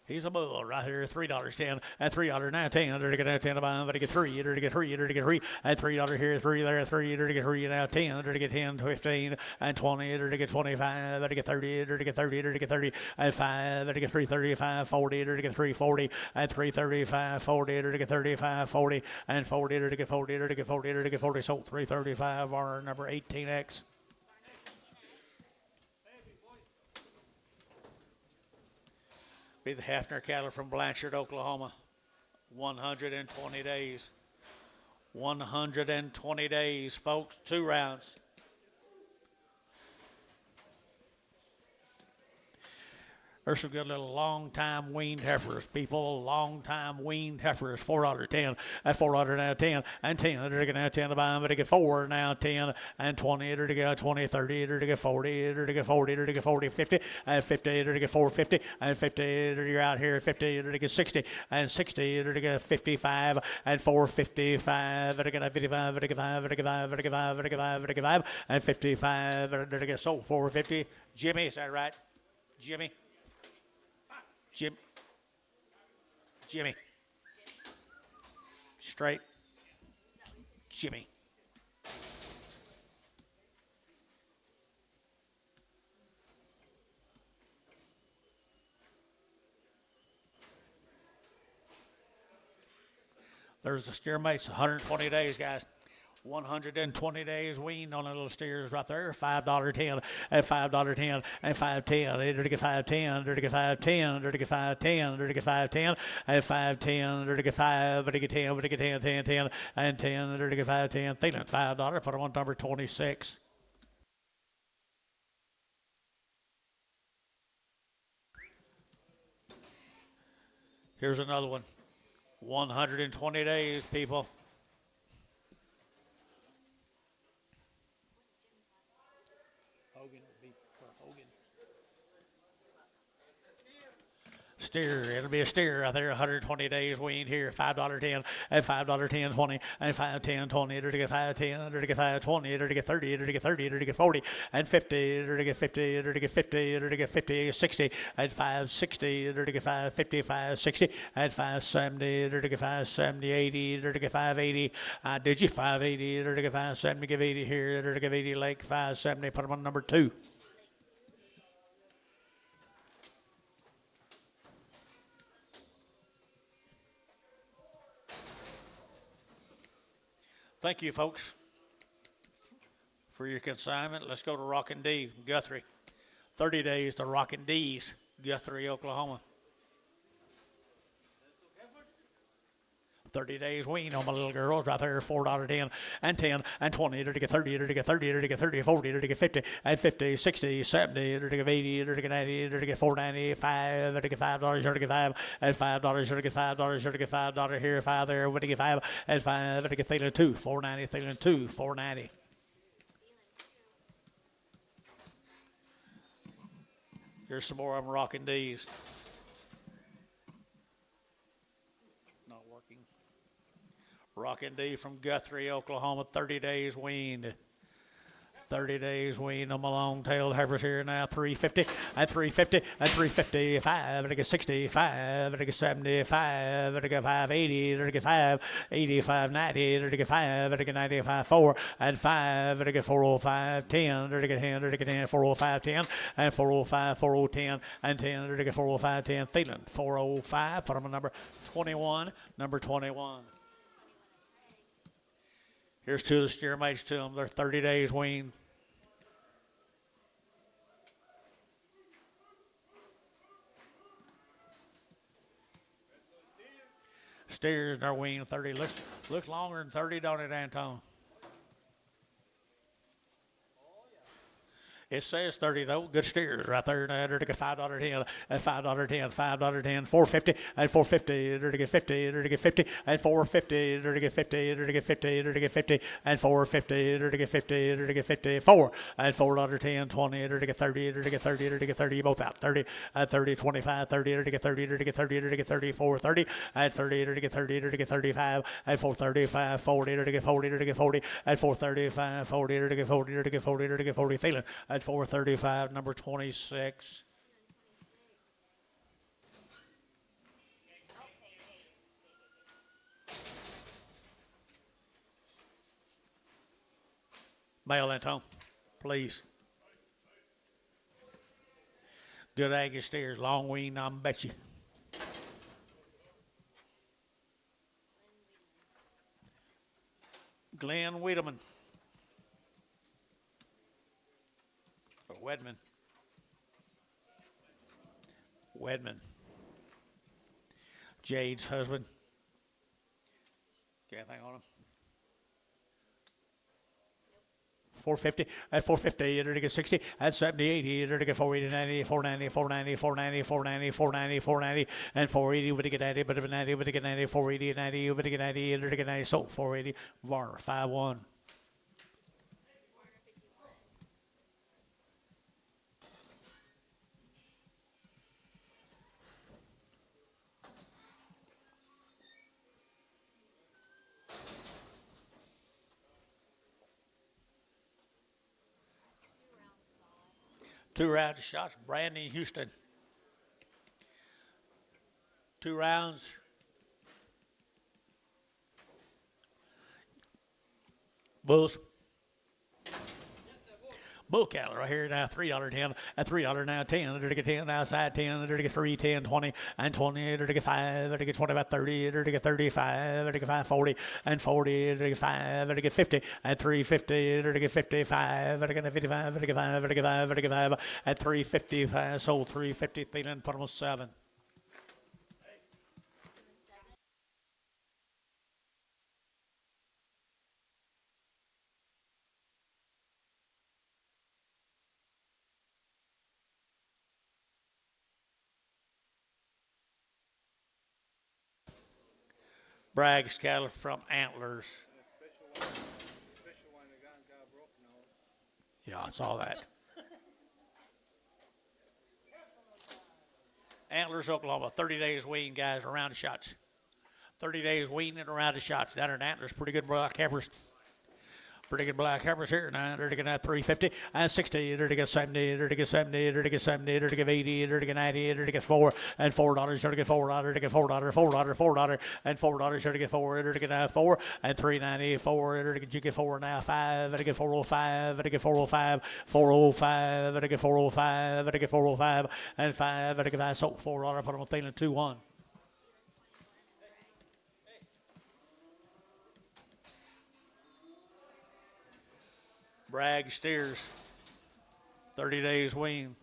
A: He's a bull right here, $3.10 and $3 now 10. They're to get 10 to buy him, but to get 3. They're to get 3. They're to get 3 and $3 here, 3 there, 3. They're to get 3 now 10. They're to get 10, 15 and 20. They're to get 25. They're to get 30. They're to get 30. They're to get 30 and 5. They're to get 335, 40. They're to get 340 and 335, 40. They're to get 35, 40 and 40. They're to get 40. They're to get 40. They're to get 40. So 335 are number 18X. Be the Hefner cattle from Blanchard, Oklahoma. 120 days. 120 days, folks. 2 rounds. There's some good little long-time weaned heifers, people. Long-time weaned heifers, $4.10 and $4 now 10 and 10. They're going to 10 to buy them, but they get 4 now 10 and 20. They're to get 20, 30. They're to get 40. They're to get 40. They're to get 40, 50 and 50. They're to get 450 and 50. You're out here 50. They're to get 60 and 60. They're to get 55 and 455. They're to get 55. They're to get 5. They're to get 5. They're to get 5. They're to get 5. They're to get 5 and 55. They're to get sold 450. Jimmy, is that right? Jimmy. Jimmy. Straight. Jimmy. There's the steer mates, 120 days, guys. 120 days weaned on the little steers right there. $5.10 and $5.10 and $5.10. They're to get 5.10. They're to get 5.10. They're to get 5.10. They're to get 5.10 and 5.10. They're to get 5. They're to get 10. They're to get 10, 10, 10 and 10. They're to get 5.10. Feeling $5. Put them on number 26. Here's another one. 120 days, people. Steer, it'll be a steer out there, 120 days weaned here, $5.10 and $5.10, 20 and 5.10, 20. They're to get 5.10, they're to get 5.20, they're to get 30, they're to get 30, they're to get 40 and 50, they're to get 50, they're to get 50, they're to get 50, 60 and 560, they're to get 550, 560 and 570, they're to get 570, 80, they're to get 580. Did you 580? They're to get 570, give 80 here, they're to give 80 Lake 570. Put them on number 2. Thank you, folks, for your consignment. Let's go to Rockin' D, Guthrie. 30 days to Rockin' D's, Guthrie, Oklahoma. 30 days wean on my little girls right there, $4.10 and 10 and 20, to get 30, to get 30, to get 30, 40, to get 50 and 50, 60, 70, to get 80, to get 90, to get 4.95, to get $5, to get 5 and $5, to get $5, to get $5 here, 5 there, to get 5 and 5, to get Thielen 2, 4.90, Thielen 2, 4.90. Here's some more of them rocking D's. Not working. Rocking D from Guthrie, Oklahoma, 30 days weaned. 30 days weaned on my long-tailed heifers here now, 350 and 350 and 355, and I get 65, and I get 75, and I get 580, and I get 580, 590, and I get 5, and I get 95, 4 and 5, and I get 405, 10, and I get 10, and I get 10, 405, 10, and 405, 4010, and 10, and I get 405, 10, Thielen, 405, put on my number 21, number 21. Here's two of the steer mates to them. They're 30 days weaned. Steers are weaned 30. Looks longer than 30, don't it, Anton? It says 30 though. Good steers right there. They're to get $5.10 and $5.10, $5.10, 450 and 450. They're to get 50. They're to get 50 and 450. They're to get 50. They're to get 50. They're to get 50 and 450. They're to get 50. They're to get 50. 4 and $4.10, 20. They're to get 30. They're to get 30. They're to get 30. Both out. 30 and 30, 25, 30. They're to get 30. They're to get 30. They're to get 30. 430 and 30. They're to get 30. They're to get 35 and 435, 40. They're to get 40. They're to get 40 and 435, 40. They're to get 40. They're to get 40. They're to get 40. Thielen at 435, number 26. Mail that home, please. Good Angus steers, long-weaned, I bet you. Glenn Wiedemann. Wedman. Jade's husband. Got anything on him? 450 at 450, to get 60 at 70, 80, to get 480, 90, 490, 490, 490, 490, 490, 490, and 480, to get 90, but 90, to get 90, 480, 90, to get 90, to get 90, so 480, Varner, 5-1. Two rounds of shots, Brandy Houston. 2 rounds. Bulls. Bull cattle right here now, $3.10 at $3 now, 10, to get 10 outside, 10, to get 3, 10, 20, and 20, to get 5, to get 25, 30, to get 35, to get 5, 40, and 40, to get 5, to get 50, and 350, to get 55, to get 55, to get 5, to get 5, to get 5, at 355, sold 350, Thielen, put them on 7. Bragg's cattle from Antlers. Yeah, I saw that. Antlers, Oklahoma, 30 days wean, guys, around the shots. 30 days wean and around the shots. Down in Antlers, pretty good black heifers. Pretty good black heifers here now. They're to get 350 and 60. They're to get 70. They're to get 70. They're to get 70. They're to get 80. They're to get 90. They're to get 4 and $4. They're to get $4. To get $4. $4 and $4. They're to get 4. They're to get 4 and $3.94. They're to get you get 4 now 5. They're to get 405. They're to get 405. 405. They're to get 405. They're to get 405 and 5. They're to get 5. So $4. Put them on Thielen 2-1. Bragg steers, 30 days wean,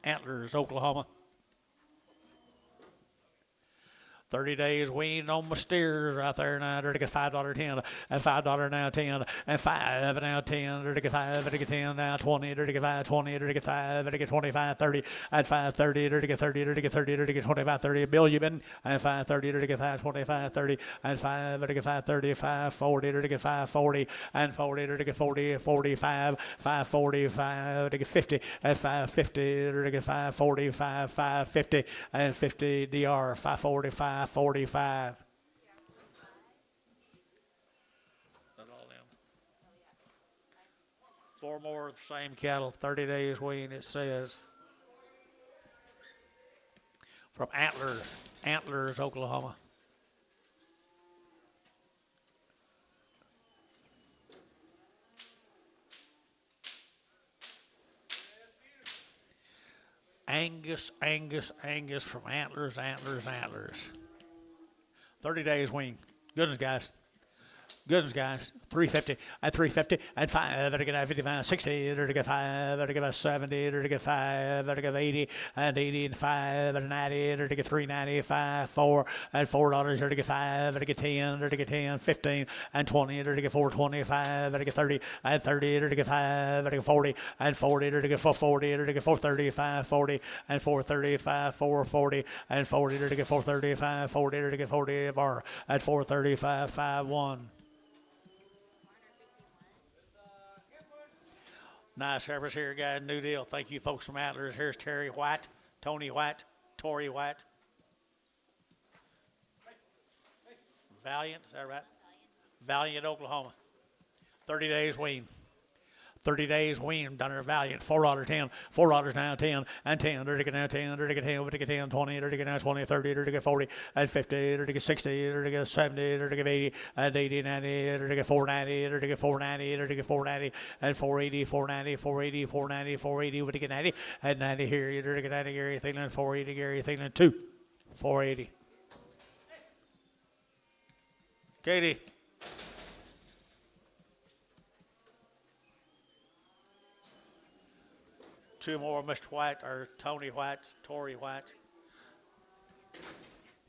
A: Antlers, Oklahoma. 30 days weaned on my steers right there now. They're to get $5.10 and $5 now 10 and 5 now 10. They're to get 5, they're to get 10 now 20. They're to get 5, 20. They're to get 5, they're to get 25, 30 and 5.30. They're to get 30. They're to get 30. They're to get 25, 30. Bill, you been and 5.30. They're to get 5, 25, 30 and 5. They're to get 5.30, 5.40. They're to get 5.40 and 40. They're to get 40, 45, 5.45. They're to get 50 and 5.50. They're to get 5.40, 5.50 and 50 DR 5.45. 45. That all them. 4 more of the same cattle, 30 days wean, it says. From Antlers, Oklahoma. Angus from Antlers. 30 days wean. Goodness, guys. 350 and 350 and 5. Better get 55, 60. Better get 5. Better get 70. Better get 5. Better get 80 and 80 and 5. Better 90. Better get 395, 4 and $4. Better get 5. Better get 10. Better get 10, 15 and 20. Better get 425. Better get 30 and 30. Better get 5. Better get 40 and 40. Better get 440. Better get 430, 540 and 435, 440 and 40. Better get 435, 40. Better get 40 bar at 435, 51. Nice service here, guys. New deal. Thank you, folks from Antlers. Here's Terry White, Tony White, Tory White. Valiant, is that right? Valiant, Oklahoma. 30 days wean. 30 days wean down there, Valiant. $4.10, $4 now 10 and 10. They're to get now 10. They're to get 10. They're to get 10, 20. They're to get now 20, 30. They're to get 40 and 50. They're to get 60. They're to get 70. They're to get 80 and 80, 90. They're to get 490. They're to get 490. They're to get 490 and 480, 490, 480, 490, 480. We're to get 90 and 90 here. They're to get 90 Gary Thielen, 480 Gary Thielen 2, 480. Katie. Two more, Mr. White, or Tony White, Tory White.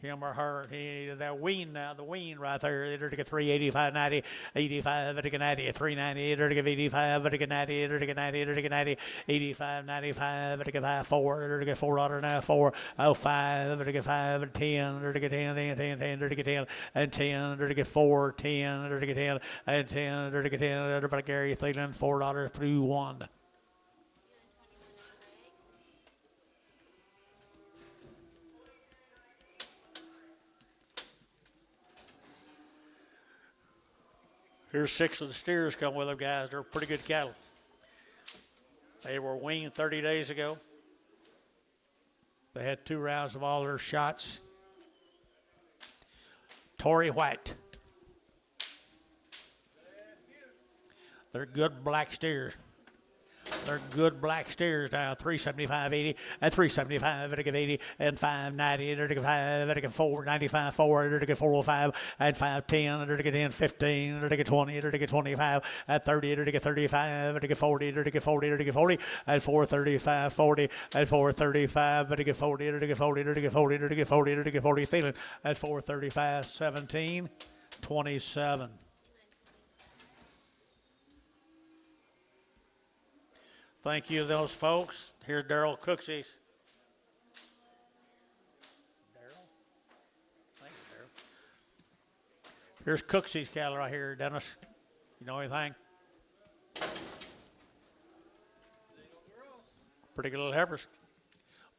A: Him or her, they're wean now, the wean right there. They're to get 385, 90, 85, they're to get 90, 390, they're to get 85, they're to get 90, they're to get 90, they're to get 90, 85, 95, they're to get 5, 4, they're to get $4 now, 4, 5, they're to get 5, and 10, they're to get 10, 10, 10, 10, they're to get 10, and 10, they're to get 4, 10, they're to get 10, and 10, they're to get 10, everybody Gary Thielen, $4 through 1. Here's 6 of the steers come with them, guys. They're pretty good cattle. They were weaned 30 days ago. They had 2 rounds of all their shots. Tory White. They're good black steers. They're good black steers now. 375.80 and 375. They're to get 80 and 590. They're to get 5. They're to get 495. 4. They're to get 405 and 510. They're to get 10. 15. They're to get 20. They're to get 25 at 30. They're to get 35. They're to get 40. They're to get 40. They're to get 40 at 435. 40 at 435. They're to get 40. They're to get 40. They're to get 40. They're to get 40. They're to get 40. Thielen at 435. 17. 27. Thank you, those folks. Here's Daryl Cookie. Daryl? Thank you, Daryl. Here's Cookie's cattle right here, Dennis. You know anything? Pretty good little heifers.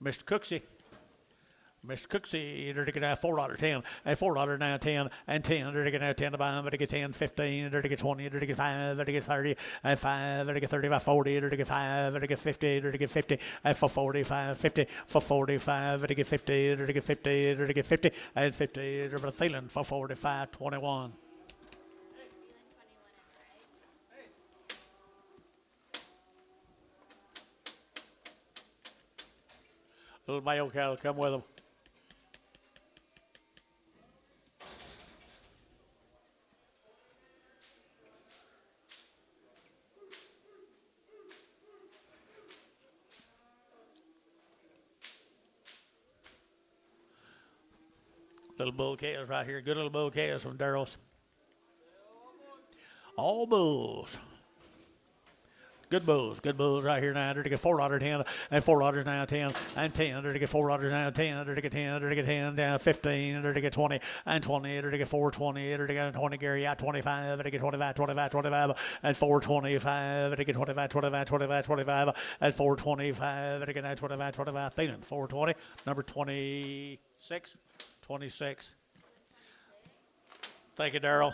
A: Mr. Cookie. Mr. Cooksey, they're to get $4.10 and $4 now 10 and 10. They're to get 10 to buy them. They're to get 10, 15. They're to get 20. They're to get 5. They're to get 30 and 5. They're to get 35, 40. They're to get 5. They're to get 50. They're to get 50 and for 45, 50 for 45. They're to get 50. They're to get 50. They're to get 50 and 50. They're for Thielen for 45, 21. Little male cattle come with them. Little bull calves right here. Good little bull calves from Daryl's. All bulls. Good bulls right here now. Under to get $4.10 and $4 now 10 and 10. Under to get $4 now 10. Under to get 10. Under to get 10 down 15. Under to get 20 and 20. Under to get 420. Under to get 20. Gary out 25. Under to get 25 and 425. Under to get 25 and 425. Under to get 25. Feeling 420. Number 26. Thank you, Daryl.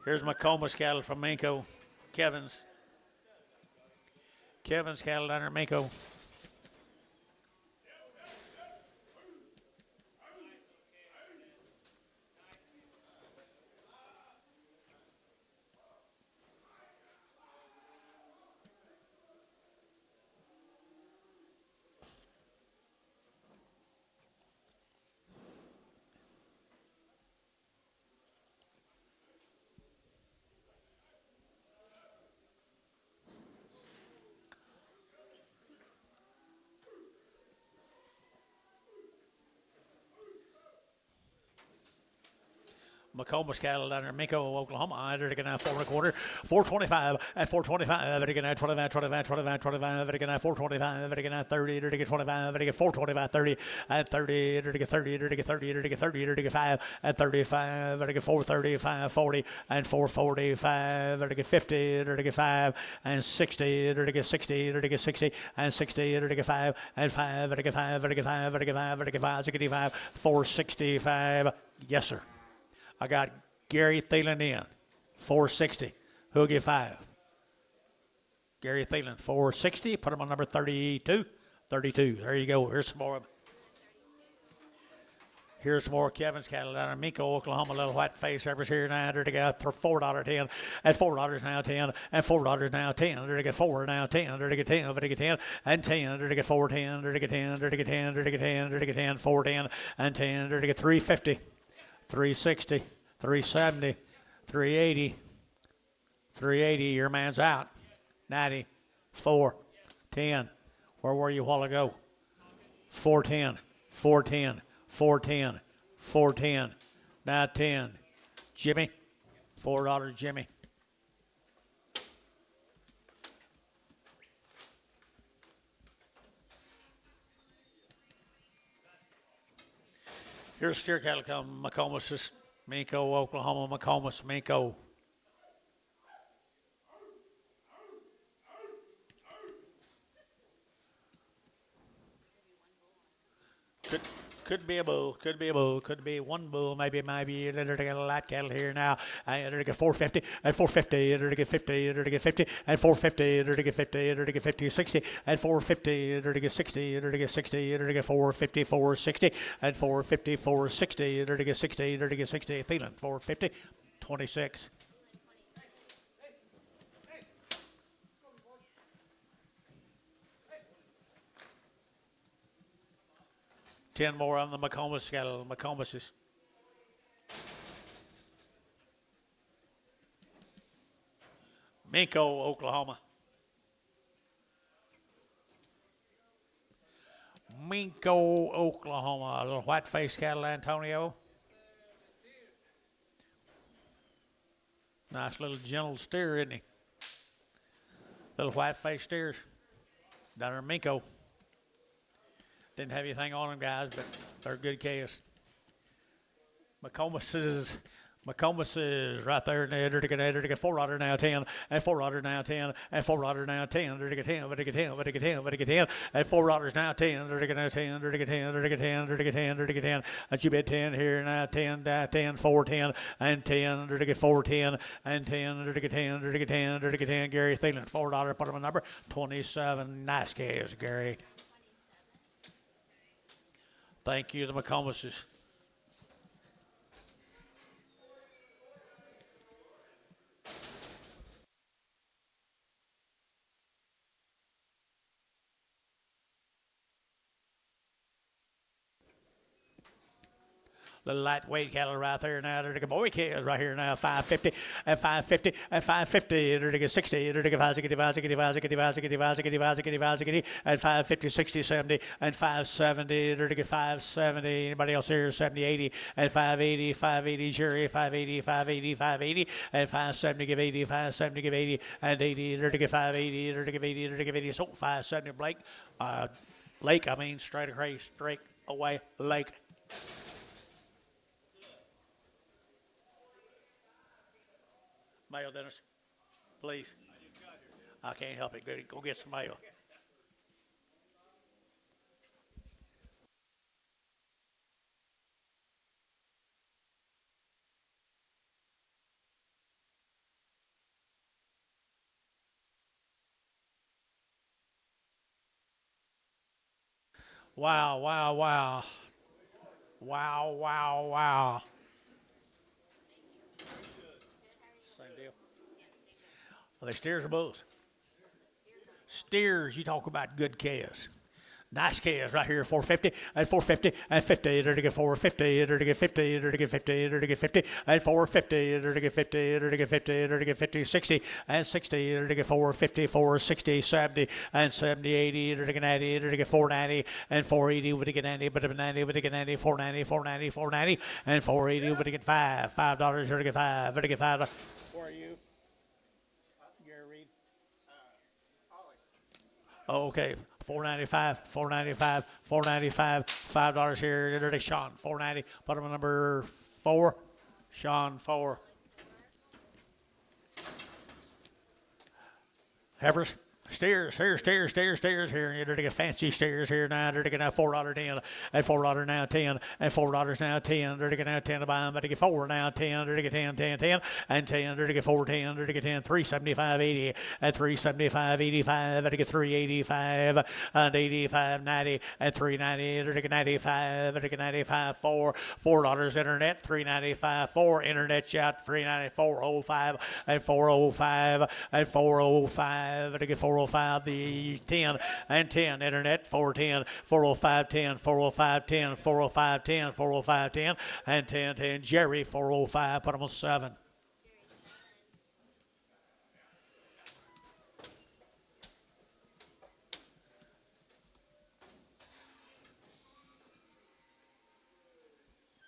A: Here's Makomaus cattle from Minko. Kevin's cattle down there, Minko. Makomaus cattle down there, Minko, Oklahoma. Under to get now 4 1/4, 425 and 425. Under to get now 25, 25. Under to get now 425. Under to get now 30. Under to get 25. Under to get 425, 30 and 30. Under to get 30. Under to get 30. Under to get 30. Under to get 5 and 35. Under to get 435, 40 and 445. Under to get 50. Under to get 5 and 60. Under to get 60. Under to get 60 and 60. Under to get 5 and 5. Under to get 5. Under to get 5. Under to get 5. Under to get 5. 65, 465. Yes, sir. I got Gary Thielen in, 460. Who'll get 5? Gary Thielen, 460. Put him on number 32. 32. There you go. Here's some more. Here's some more Kevin's cattle down in Minko, Oklahoma. Little white face heifers here now. Under to get $4.10 and $4 now 10 and $4 now 10. Under to get 4 now 10. Under to get 10. Under to get 10 and 10. Under to get 410. Under to get 10. Under to get 10. Under to get 10. Under to get 10. 410 and 10. Under to get 350. 360, 370, 380, 380. Your man's out. 90, 410. Where were you a while ago? 410, 410, 410, 410. Now 10. Jimmy, $4 Jimmy. Here's steer cattle come Makomaus, Minko, Oklahoma, Makomaus, Minko. Could be a bull, could be one bull, maybe under to get a light cattle here now. Under to get 450 and 450, under to get 50, under to get 50 and 450, under to get 50, under to get 50, 60 and 450, under to get 60, under to get 60, under to get 450, 460 and 450, 460, under to get 60, under to get 60. Feeling 450, 26. Ten more on the Makomaus cattle, Makomauses. Minko, Oklahoma. Minko, Oklahoma. A little white-faced cattle, Antonio. Nice little gentle steer, isn't he? Little white-faced steers. Down there in Minko. Didn't have anything on them, guys, but they're good calves. Makomaus is right there in the under to get $4 now 10 and $4 now 10 and $4 now 10 under to get 10 under to get 10 under to get 10 under to get 10 and $4 now 10 under to get 10 under to get 10 under to get 10 under to get 10 under to get 10 and you bet 10 here now 10 10 410 and 10 under to get 410 and 10 under to get 10 under to get 10 under to get 10. Gary Thielen, $4. Put him a number 27. Nice calves, Gary. Thank you, the Makomauses. Little lightweight cattle right there now. They're the boy calves right here now. 550 and 550 and 550. They're the 60. They're the 5 and 550, 60, 70 and 570. They're the 570. Anybody else here? 70, 80 and 580, 580. Jerry 580, 580, 580 and 570. Give 80, 570. Give 80 and 80. They're the 580. They're the 80. They're the 80. So 570. Blake, Lake. I mean straight across, straight away, Lake. Mail, Dennis, please. I can't help it. Go get some mail. Wow, wow, wow. Wow, wow, wow. Same deal. Are they steers or bulls? Steers, you talk about good calves. Nice calves right here, 450 and 450 and 50. They're to get 450. They're to get 50. They're to get 50. They're to get 50 and 450. They're to get 50. They're to get 50. They're to get 50, 60 and 60. They're to get 450, 460, 70 and 70, 80. They're to get 90. They're to get 490 and 480. With to get 90, but 90, with to get 90, 490, 490, 490 and 480. With to get $5. They're to get $5. They're to get $5. Where are you? Gary Reed. Oh, okay. 495, 495, 495, $5 here. There's Sean, 490. Put him on number 4. Sean 4. Heifers. Steers here, steers here. They're to get fancy steers here now. They're to get now $4.10 and $4 now 10 and $4 now 10. They're to get now 10 to buy them. They're to get 4 now 10. They're to get 10, 10, 10 and 10. They're to get 410. They're to get 10, 375, 80 and 375, 85. They're to get 385 and 85, 90 and 390. They're to get 95. They're to get 95, $4 internet, 395, 4 internet shot, 394, 05 and 405 and 405. They're to get 405, the 10 and 10 internet, 410, 405, 10, 405, 10, 405, 10, 405, 10 and 10, 10. Jerry 405, put him on 7.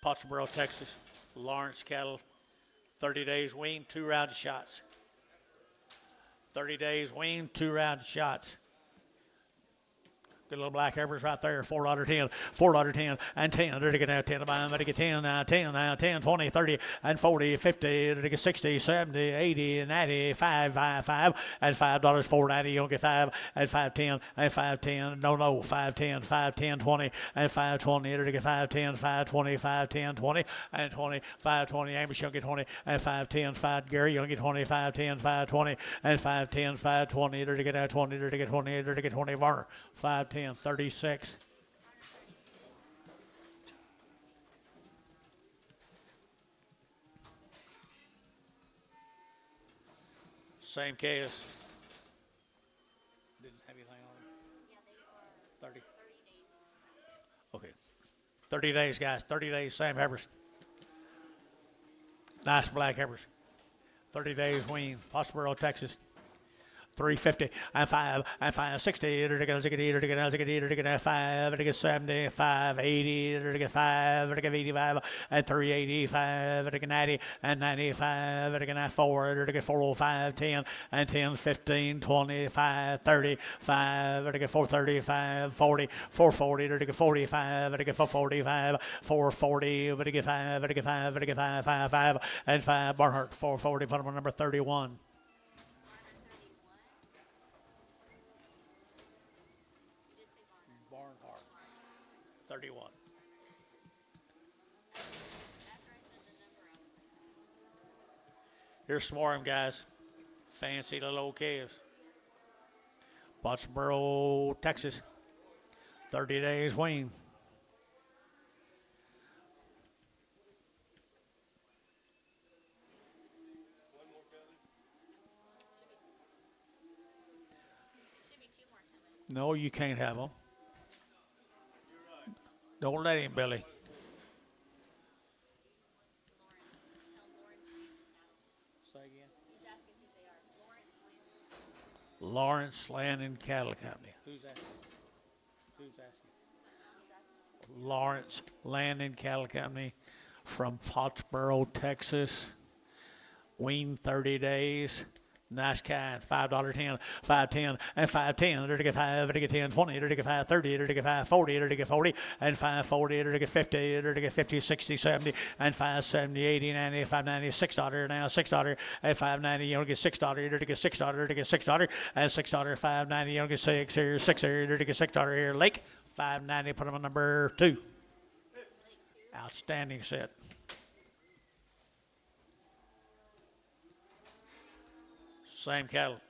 A: Pottsboro, Texas, Lawrence cattle, 30 days wean, 2 round shots. 30 days wean, 2 round shots. Good little black heifers right there, $4.10, $4.10 and 10. They're to get now 10 to buy them. They're to get 10 now, 10 now, 10, 20, 30 and 40, 50. They're to get 60, 70, 80, 90, 5 and $5, 490. You don't get 5 and 510 and 510. No, 510, 510, 20 and 520. They're to get 510, 520, 510, 20 and 20, 520. Angus, you don't get 20 and 510, 5. Gary, you don't get 20, 510, 520 and 510, 520. They're to get now 20. They're to get 20. They're to get 20. Varner, 510. 36. Same case. Didn't have anything on it.
C: Yeah, they are
A: 30.
C: 30 days.
A: Okay. 30 days, guys. 30 days, same heifers. Nice black heifers. 30 days wean, Pottsboro, Texas. 350 and 5 and 560. They're to get 60, they're to get 60, they're to get 5, they're to get 70, 580, they're to get 5, they're to get 85 and 385, they're to get 90 and 95, they're to get 4, they're to get 405, 10 and 10, 15, 25, 30, 5, they're to get 435, 40, 440, they're to get 45, they're to get 445, 440, they're to get 5, they're to get 5, they're to get 5, 5 and 5. Barnhart 440, put him on number 31. Barnhart 31. Here's some more of them, guys. Fancy little old calves. Pottsboro, Texas. 30 days wean. No, you can't have them. Don't let him, Billy. Lawrence Land and Cattle Company. Who's asking? Who's asking? Lawrence Land and Cattle Company from Pottsboro, Texas. Weaned 30 days. Nice kind. $5.10, $5.10, and $5.10. There to get 5, there to get 10, 20, there to get 5.30, there to get 5.40, there to get 40, and 5.40, there to get 50, there to get 50, 60, 70, and 5.70, 80, 90, 5.90, $6 now, $6, and 5.90. You don't get $6, there to get $6, there to get $6, and $6, 5.90. You don't get 6 here, 6 here, there to get $6 here. Lake 5.90. Put them on number 2. Outstanding set. Same cattle.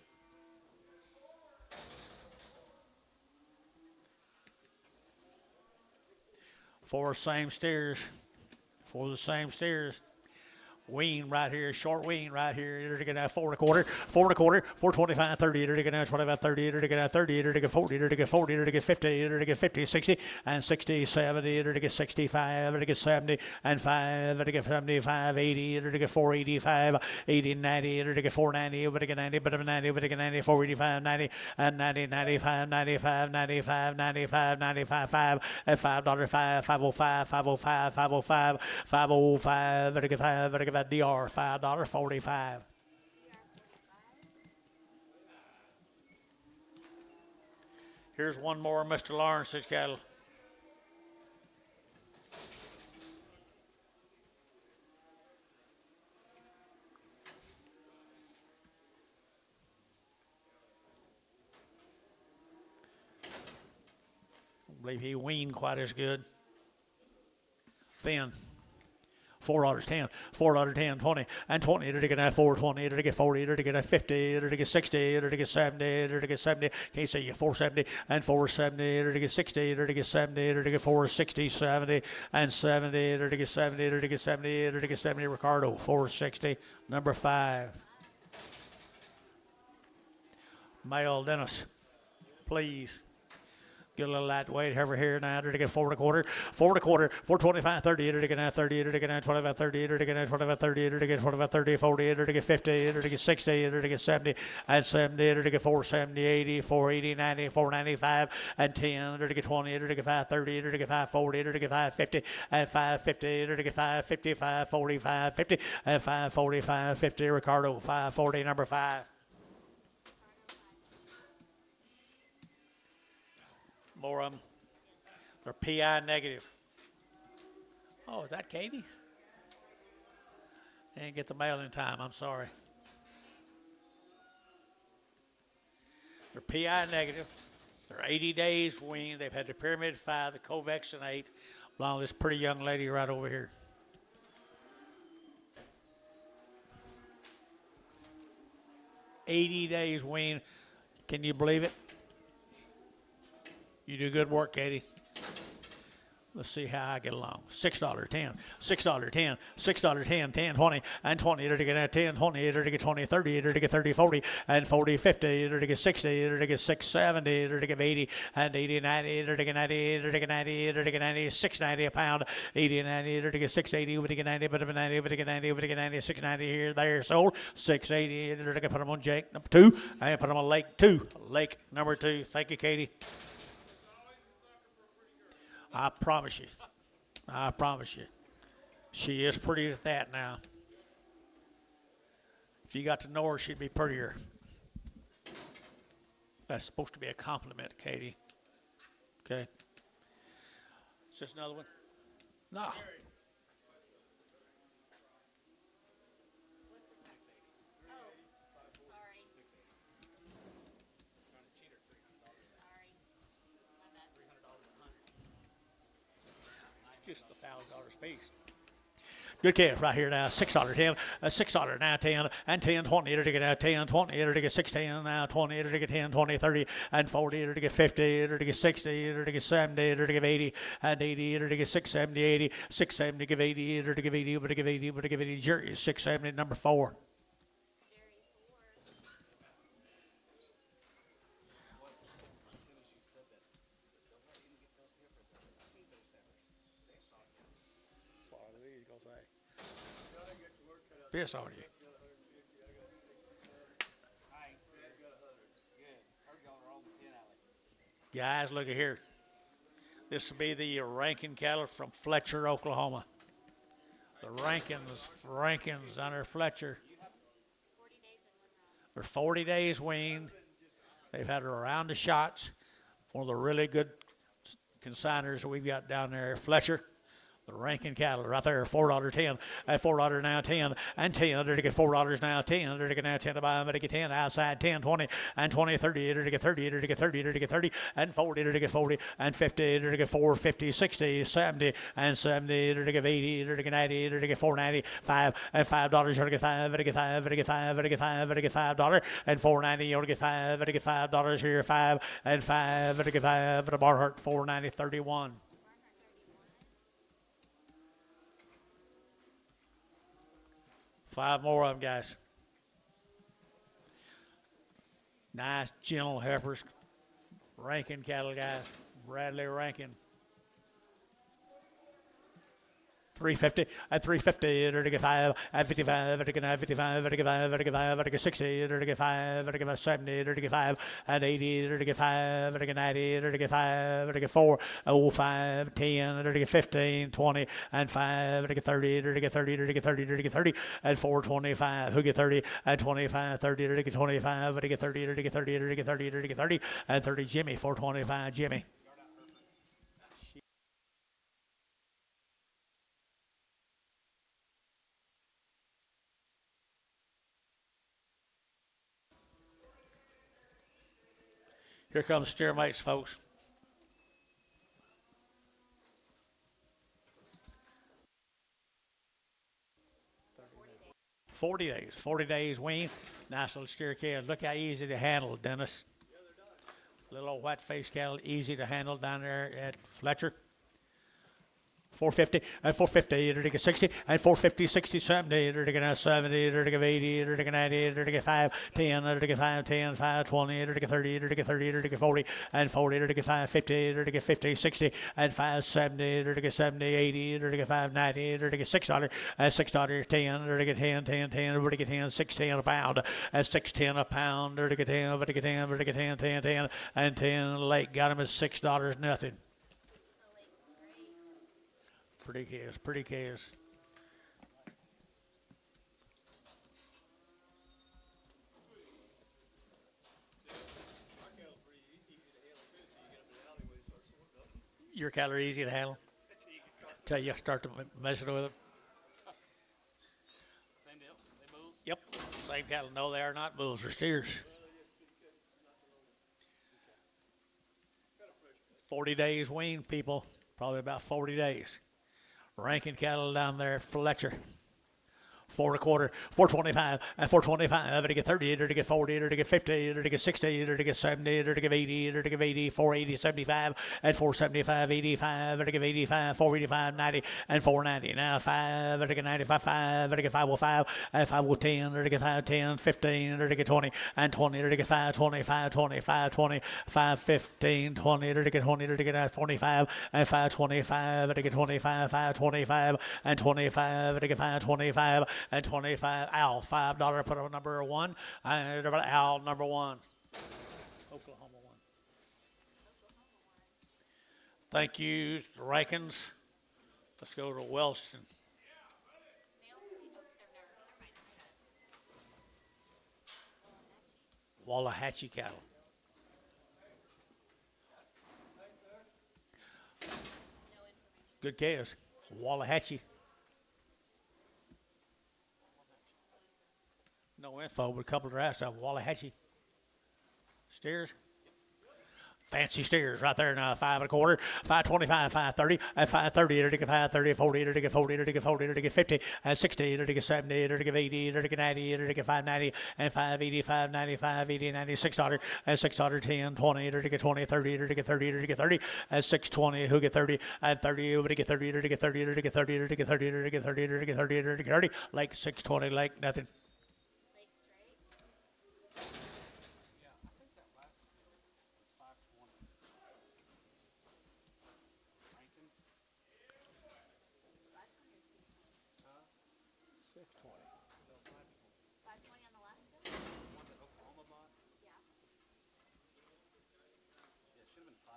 A: For same steers. For the same steers. Wean right here, short wean right here. You're going to get 4 1/4, 4 1/4, 4.25, 30. You're going to get 25, 30. You're going to get 30. You're going to get 40. You're going to get 40. You're going to get 50. You're going to get 50, 60, and 60, 70. You're going to get 65. You're going to get 70, and 5. You're going to get 75, 80. You're going to get 485, 80, 90. You're going to get 490. You're going to get 90, but 90. You're going to get 90, 485, 90, and 90, 95, 95, 95, 95, 95, 5, and $5, 5, 505, 505, 505, 505. You're going to get 5. You're going to get DR $5.45. Here's one more, Mr. Lawrence's cattle. I believe he weaned quite as good. Thin. $4.10, $4.10, 20, and 20. You're to get that 420. You're to get 40. You're to get that 50. You're to get 60. You're to get 70. You're to get 70. Can't say you 470 and 470. You're to get 60. You're to get 70. You're to get 460, 70, and 70. You're to get 70. You're to get 70. You're to get 70. Ricardo 460, number 5. Male Dennis, please. Get a little lightweight over here now. To get 4 1/4, 4 1/4, 425, 30. To get now 30. To get now 25, 30. To get now 25, 30. To get 25, 30, 40. To get 50. To get 60. To get 70 and 70. To get 470, 80, 480, 90, 495 and 10. To get 20. To get 530. To get 540. To get 550 and 550. To get 550, 545, 50 and 545, 50. Ricardo 540, number 5. More of them. They're PI negative. Oh, is that Katie's? Didn't get the mail in time. I'm sorry. They're PI negative. They're 80 days weaned. They've had the Pyramid 5, the Covexin 8, along with this pretty young lady right over here. $80 days weaned. Can you believe it? You do good work, Katie. Let's see how I get along. $6, 10, $6, 10, $6, 10, 10, 20, and 20. You're to get 10, 20, you're to get 20, 30, you're to get 30, 40, and 40, 50, you're to get 60, you're to get 670, you're to get 80, and 80, 90, you're to get 90, you're to get 90, you're to get 90, 690 a pound, 80, 90, you're to get 680, you're to get 90, but 90, you're to get 90, you're to get 90, 690 here, there, sold, 680, you're to get put them on Jake, number 2, and put them on Lake 2, Lake number 2. Thank you, Katie. I promise you. I promise you. She is pretty at that now. If you got to know her, she'd be prettier. That's supposed to be a compliment, Katie. Okay. Is this another one? No. Just $1,000 piece. Good calf right here now. $6, 10, $6 now 10, and 10, 20. You're to get 10, 20. You're to get 610 now 20. You're to get 10, 20, 30, and 40. You're to get 50. You're to get 60. You're to get 70. You're to get 80 and 80. You're to get 670, 80, 670. Give 80. You're to give 80. You're to give 80. You're to give 80. Jerry 670, number 4. Piss on you. Guys, look at here. This will be the Rankin cattle from Fletcher, Oklahoma. The Rankins under Fletcher.
C: 40 days in 1 round.
A: They're 40 days weaned. They've had a round of shots. One of the really good consigners we've got down there, Fletcher. The Rankin cattle right there, $4.10. At $4 now, 10 and 10. They're to get $4 now, 10. They're to get now 10 to buy them. They're to get 10 outside, 10, 20 and 20, 30. They're to get 30. They're to get 30. They're to get 30 and 40. They're to get 40 and 50. They're to get 4, 50, 60, 70 and 70. They're to get 80. They're to get 90. They're to get 4.90, 5 and $5. They're to get 5. They're to get 5. They're to get 5. They're to get 5. They're to get $5 and 4.90. You're to get 5. They're to get $5 here, 5 and 5. They're to get 5 at a Barhart, 4.90, 31. 5 more of them, guys. Nice, gentle heifers. Rankin cattle, guys. Bradley Rankin. 350 at 350, they're to get 5 at 55, they're to get 55, they're to get 5, they're to get 5, they're to get 60, they're to get 5, they're to get 70, they're to get 5 at 80, they're to get 5, they're to get 90, they're to get 5, they're to get 4, 5, 10, they're to get 15, 20 and 5, they're to get 30, they're to get 30, they're to get 30, they're to get 30 at 425, who get 30 at 25, 30, they're to get 25, they're to get 30, they're to get 30, they're to get 30, they're to get 30 at 30, Jimmy, 425, Jimmy. Here comes steer mates, folks. Forty days wean. Nice little steer calves. Look how easy to handle, Dennis. Little old white-faced cattle, easy to handle down there at Fletcher. 450 and 450, they're to get 60 and 450, 60, 70, they're to get 70, they're to get 80, they're to get 90, they're to get 5, 10, they're to get 5, 10, 5, 20, they're to get 30, they're to get 30, they're to get 40 and 40, they're to get 5, 50, they're to get 50, 60 and 5, 70, they're to get 70, 80, they're to get 5, 90, they're to get $6 and $6, 10, they're to get 10, 10, 10, they're to get 10, 6, 10 a pound, and 6, 10 a pound, they're to get 10, they're to get 10, they're to get 10, 10, 10 and 10. Lake got them at $6 nothing. Pretty calves, pretty calves. Your cattle are easy to handle until you start to mess with them.
B: Same deal. They bulls.
A: Yep, same cattle. No, they are not bulls or steers. 40 days wean, people. Probably about 40 days. Rankin cattle down there at Fletcher. 4.25, 425, and 425. They're to get 30, they're to get 40, they're to get 50, they're to get 60, they're to get 70, they're to get 80, they're to get 80, 480, 75, and 475, 85, they're to get 85, 485, 90, and 490. Now 5, they're to get 95, 5, they're to get 505, and 510, they're to get 510, 15, they're to get 20, and 20, they're to get 520, 520, 520, 515, 20, they're to get 20, they're to get 45, and 525, they're to get 25, 525, and 25, they're to get 525, and 25. Owl, $5. Put on number 1. And owl number 1. Oklahoma 1. Thank you, Rankins. Let's go to Wellston. Wallahatchee cattle. Good calves. Wallahatchee. No info, but a couple of drafts of Wallahatchee steers. Fancy steers right there now. 5 1/4, 525, 530, and 530. They're to get 530, 40, they're to get 40, they're to get 40, they're to get 50, and 60, they're to get 70, they're to get 80, they're to get 90, they're to get 590, and 580, 590, 580, 90, $6, and $6, 10, 20, they're to get 20, 30, they're to get 30, they're to get 30, and 620, who get 30, and 30, over to get 30, they're to get 30, they're to get 30, they're to get 30, they're to get 30, they're to get 30, they're to get 30, Lake 620, Lake nothing.
B: Yeah, I think that last was 520. Rankins.
A: 620.
B: No, 520.
C: 520 on the last two?
B: The one that Oklahoma bought?
C: Yeah.
B: Yeah, it should have been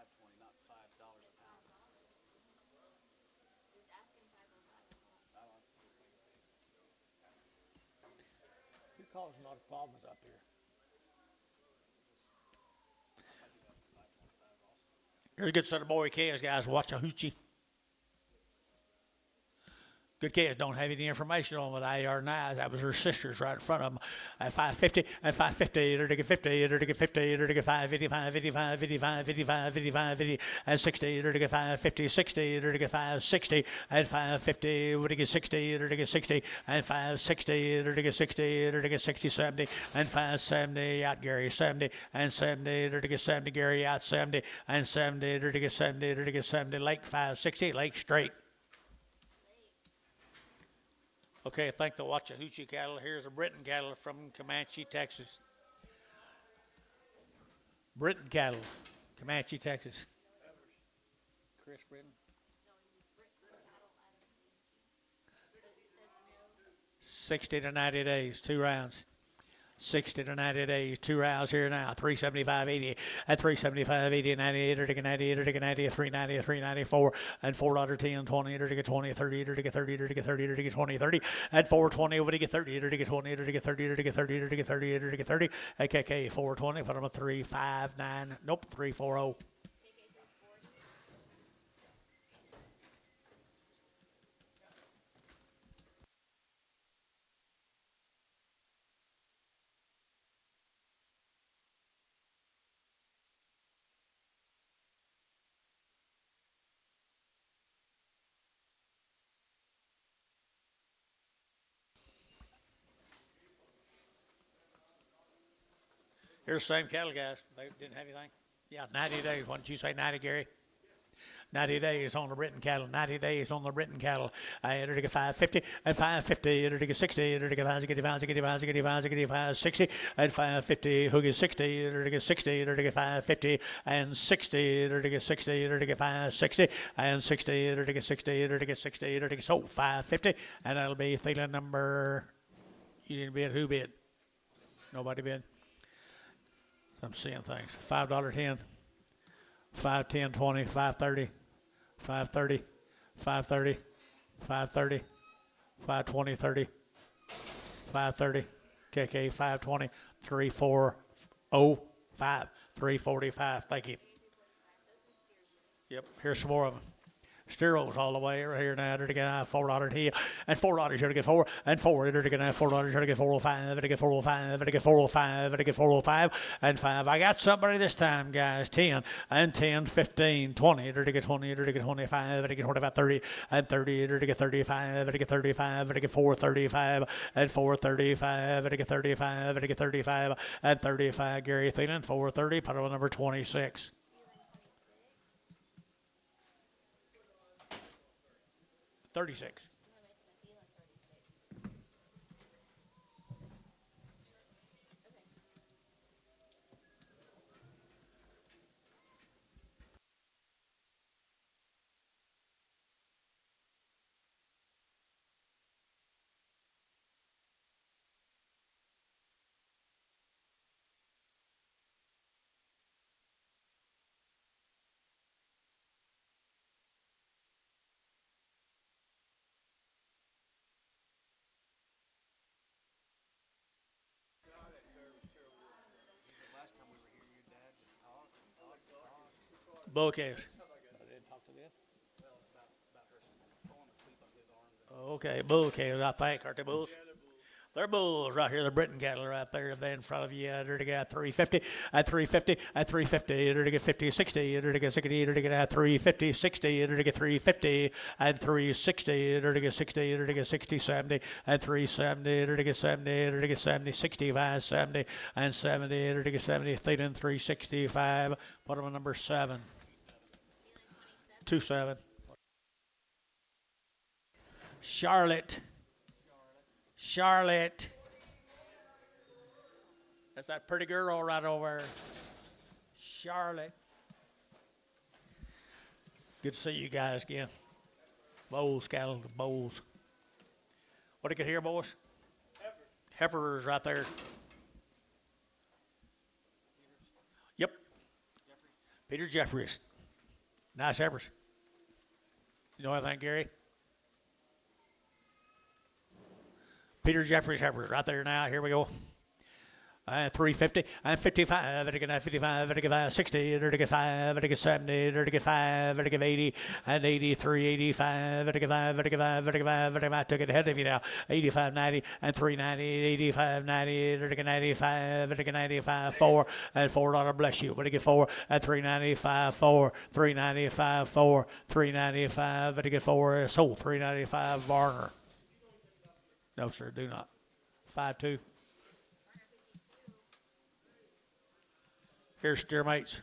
A: causing a lot of problems up here. Here's a good set of boy calves, guys. Wallahatchee. Good calves don't have any information on what they are now. That was her sisters right in front of them. At 550, at 550, or to get 50, or to get 50, or to get 555, 55, 55, 55, 55, 50, and 60, or to get 550, 60, or to get 560, and 550, or to get 60, or to get 60, and 560, or to get 60, or to get 60, 70, and 570, out Gary, 70, and 70, or to get 70, Gary, out 70, and 70, or to get 70, or to get 70, Lake 560, Lake straight. Okay, thank the Wallahatchee cattle. Here's the Britain cattle from Comanche, Texas. Britain cattle, Comanche, Texas. Chris Britain. 60 to 90 days, 2 rounds. 60 to 90 days, 2 rounds here now. 375.80 at 375.80, 98 or to get 98 or to get 90, 390, 394, and $4.10, 20 or to get 20, 30 or to get 30 or to get 30 or to get 20, 30, at 420 over to get 30 or to get 20 or to get 30 or to get 30 or to get 30 or to get 30. AKK 420, put them at 359, nope, 340. Here's the same cattle, guys. They didn't have anything. Yeah, 90 days. Why didn't you say 90, Gary? 90 days on the Britain cattle, 90 days on the Britain cattle. I entered to get 550, and 550, entered to get 60, entered to get 5, 60, and 550, who gets 60, entered to get 60, entered to get 550, and 60, entered to get 60, entered to get 560, and 60, entered to get 60, entered to get 60, entered to get, so 550, and that'll be feeling number, you didn't bid, who bid? Nobody bid? So I'm seeing things. $5.10, 510, 20, 530, 530, 530, 530, 520, 30, 530, KK 520, 3405, 345. Thank you. Yep, here's some more of them. Steros all the way right here now. To get $4 here and $4 here to get 4 and 4 here to get $4 here to get 405 to get 405 to get 405 to get 405 and 5. I got somebody this time, guys. 10 and 10, 15, 20 to get 20 to get 25 to get 25, 30 and 30 to get 35 to get 35 to get 435 and 435 to get 35 to get 35 and 35. Gary Thielen 430. Put on number 26. 36. Bull calves. Okay, bull calves, I think, aren't they bulls? They're bulls right here. The Britain cattle right there, then in front of you. They're to get 350, at 350, at 350. They're to get 50, 60. They're to get 60. They're to get 350, 60. They're to get 350, and 360. They're to get 60. They're to get 60, 70, and 370. They're to get 70. They're to get 70, 65, 70, and 70. They're to get 70. Thielen 365. Put them on number 7. 27. Charlotte. Charlotte. That's that pretty girl right over there. Charlotte. Good to see you guys again. Bowls, cattle, bowls. What do you get here, boys? Heifers right there. Yep. Peter Jeffries. Nice heifers. You know anything, Gary? Peter Jeffries heifers right there now. Here we go. 350 and 55, and 55, 60, and 5, and 70, and 5, and 80, and 83, 85, and 5, and 5, and 5, and I took it ahead of you now. 85, 90, and 390, 85, 90, and 95, and 95, 4, and $4, bless you. But get 4, and 395, 4, 395, 4, 395, and get 4, sold 395, Varner. No, sir, do not. 5-2. Here's steer mates.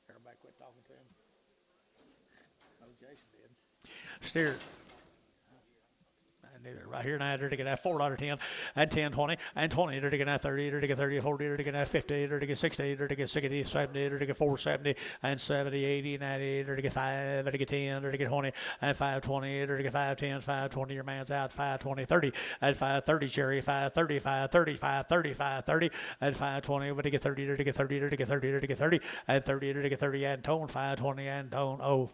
A: Everybody quit talking to him. Oh, Jason did. Steer. Neither. Right here now, they're taking that $4.10 and 10, 20, and 20. They're taking that 30, they're taking 30, 40, they're taking that 50, they're taking 60, they're taking 60, 70, they're taking 470, and 70, 80, 90, they're taking 5, they're taking 10, they're taking 20, and 520, they're taking 510, 520, your man's out, 520, 30, and 530, Jerry, 530, 530, 530, 530, and 520, but they get 30, they're taking 30, they're taking 30, they're taking 30, and 30, they're taking 30, and tone, 520, and tone, oh.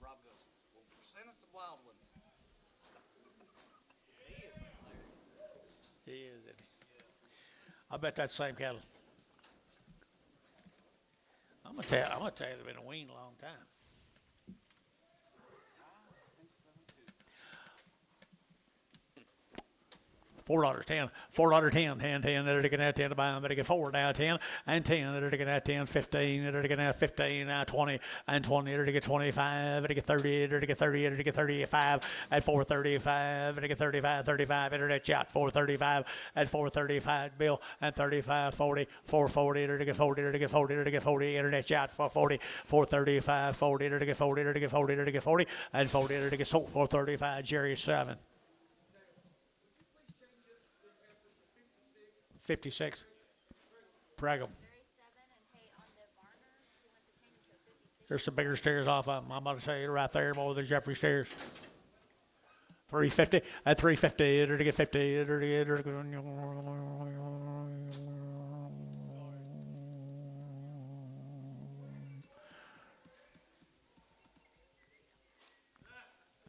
B: Rob goes, well, send us some wild ones.
A: He is, isn't he? I bet that's the same cattle. I'm gonna tell you they've been a wean a long time. $4.10, $4.10, 10, they're taking that 10 to buy them, they're taking 4 now, 10, and 10, they're taking that 10, 15, they're taking that 15, now 20, and 20, they're taking 25, they're taking 30, they're taking 30, they're taking 35, at 435, they're taking 35, 35, internet chat, 435, at 435, Bill, and 35, 40, 440, they're taking 40, they're taking 40, they're taking 40, internet chat, 440, 435, 40, they're taking 40, they're taking 40, they're taking 40, and 40, they're taking 435, Jerry 7. 56. Prag 'em. There's some bigger stairs off of them. I'm about to say right there, more than Jeffrey stairs. 350 at 350. They're to get 50. They're to get.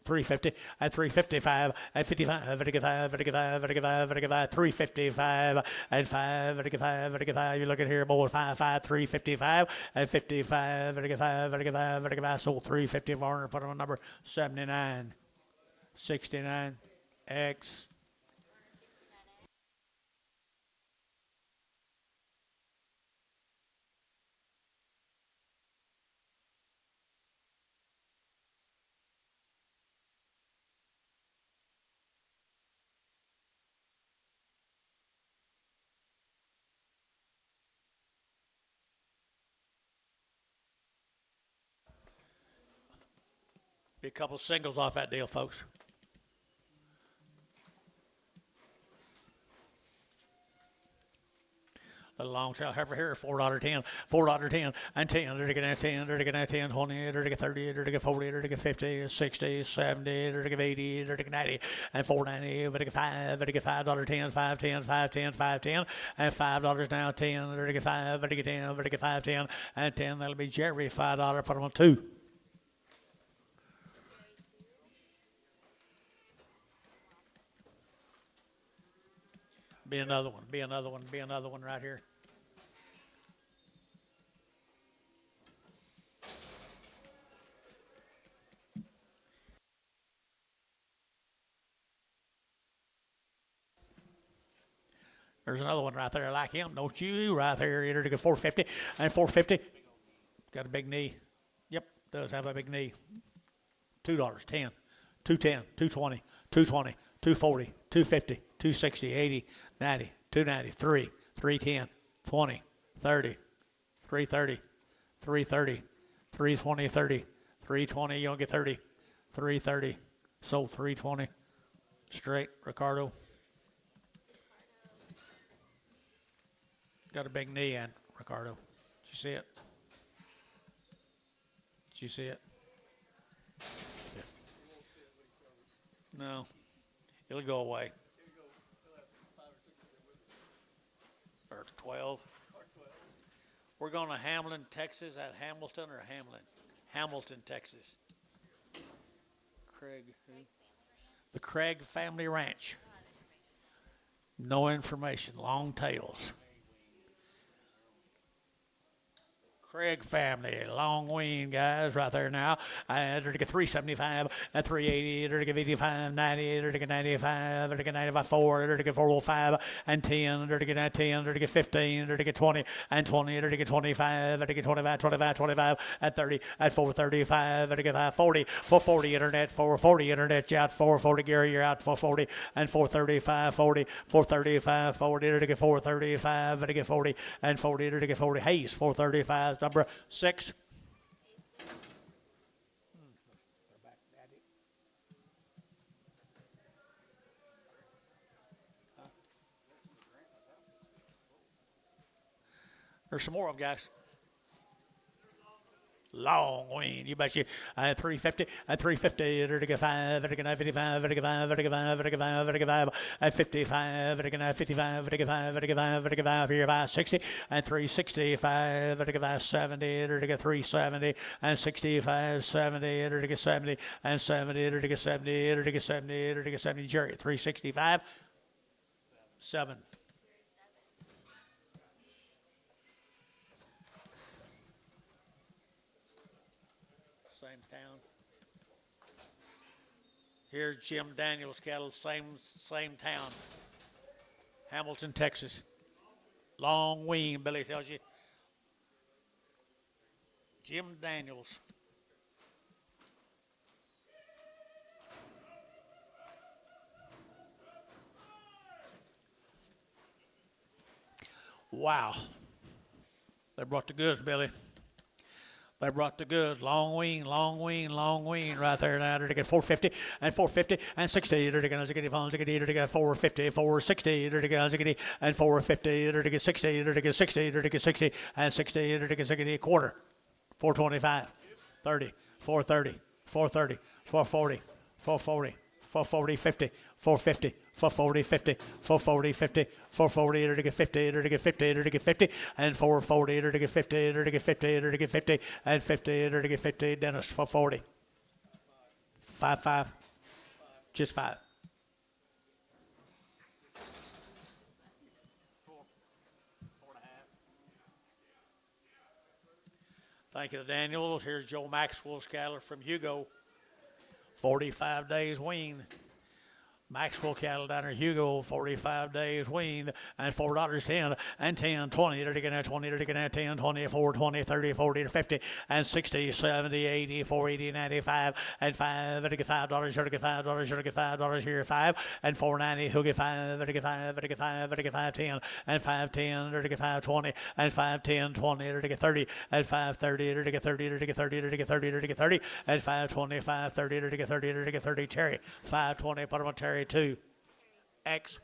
A: 350 at 355 at 55 at 55 at 55 at 55 at 55 355 at 5 at 55 at 55. You look at here, boy, 55 355 at 55 at 55 at 55 at 55. So 350 Varner put on number 79 69 X. Be a couple singles off that deal, folks. A long tail heifer here, $4.10, $4.10, and 10. They're taking that 10, they're taking that 10, 20, they're taking 30, they're taking 40, they're taking 50, 60, 70, they're taking 80, they're taking 90, and 490, they're taking 5, they're taking $5.10, 510, 510, 510, and $5 now, 10, they're taking 5, they're taking 10, they're taking 510, and 10. That'll be Jerry, $5, put them on 2. Be another one, be another one, be another one right here. There's another one right there like him, don't you? Right there, you're to get 450 and 450. Got a big knee. Yep, does have a big knee. $2, 10, 210, 220, 220, 240, 250, 260, 80, 90, 290, 3, 310, 20, 30, 330, 330, 320, 30, 320, you don't get 30, 330, sold 320, straight, Ricardo. Got a big knee in, Ricardo. Did you see it? Did you see it? Yeah. No. It'll go away. Or 12. We're going to Hamlin, Texas, at Hamilton or Hamlin? Hamilton, Texas. Craig, who? The Craig Family Ranch. No information. Long tails. Craig family, long-weaned guys right there now. They're to get 375, 380, they're to get 85, 90, they're to get 95, they're to get 95, 4, they're to get 405, and 10, they're to get 10, they're to get 15, they're to get 20, and 20, they're to get 25, they're to get 25, 25, 25, at 30, at 435, they're to get 540, 440 internet, 440 internet, out 440, Gary, you're out 440, and 435, 40, 435, 40, they're to get 435, they're to get 40, and 40, they're to get 40, Hayes, 435, number 6. There's some more of them, guys. Long-weaned, you bet you. 350, 350, they're to get 5, they're to get 55, they're to get 5, they're to get 5, they're to get 5, they're to get 5, at 55, they're to get 55, they're to get 5, they're to get 5, they're to get 5, here 560, and 365, they're to get 570, they're to get 370, and 65, 70, they're to get 70, and 70, they're to get 70, they're to get 70, they're to get 70, Jerry, 365, 7. Same town. Here's Jim Daniels cattle, same town. Hamilton, Texas. Long wean, Billy tells you. Jim Daniels. Wow. They brought the goods, Billy. They brought the goods. Long wean right there now. They're to get 450 and 450 and 60. They're to get 450, 460. They're to get and 450. They're to get 60. They're to get 60. They're to get 60 and 60. They're to get 60 a quarter. 425, 30, 430, 430, 440, 440, 440, 50, 450. 440, 50, 440, 50, 440, they're to get 50, they're to get 50, they're to get 50, and 440, they're to get 50, they're to get 50, they're to get 50, and 50, they're to get 50, Dennis, 440. 5, just 5. 4.5. Thank you, Daniels. Here's Joe Maxwell's cattle from Hugo. 45 days wean. Maxwell cattle down there, Hugo, 45 days weaned, and $4.10, and 10, 20, they're taking out 20, they're taking out 10, 24, 20, 30, 40, 50, and 60, 70, 80, 480, 95, and 5, they're taking $5, you're taking $5, you're taking $5, here 5, and 490, who'll get 5, they're taking 5, they're taking 5, they're taking 510, and 510, they're taking 520, and 510, 20, they're taking 30, and 530, they're taking 30, they're taking 30, they're taking 30, they're taking 30, and 520, 530, they're taking 30, they're taking 30, Terry, 520, put them on Terry. 2 X.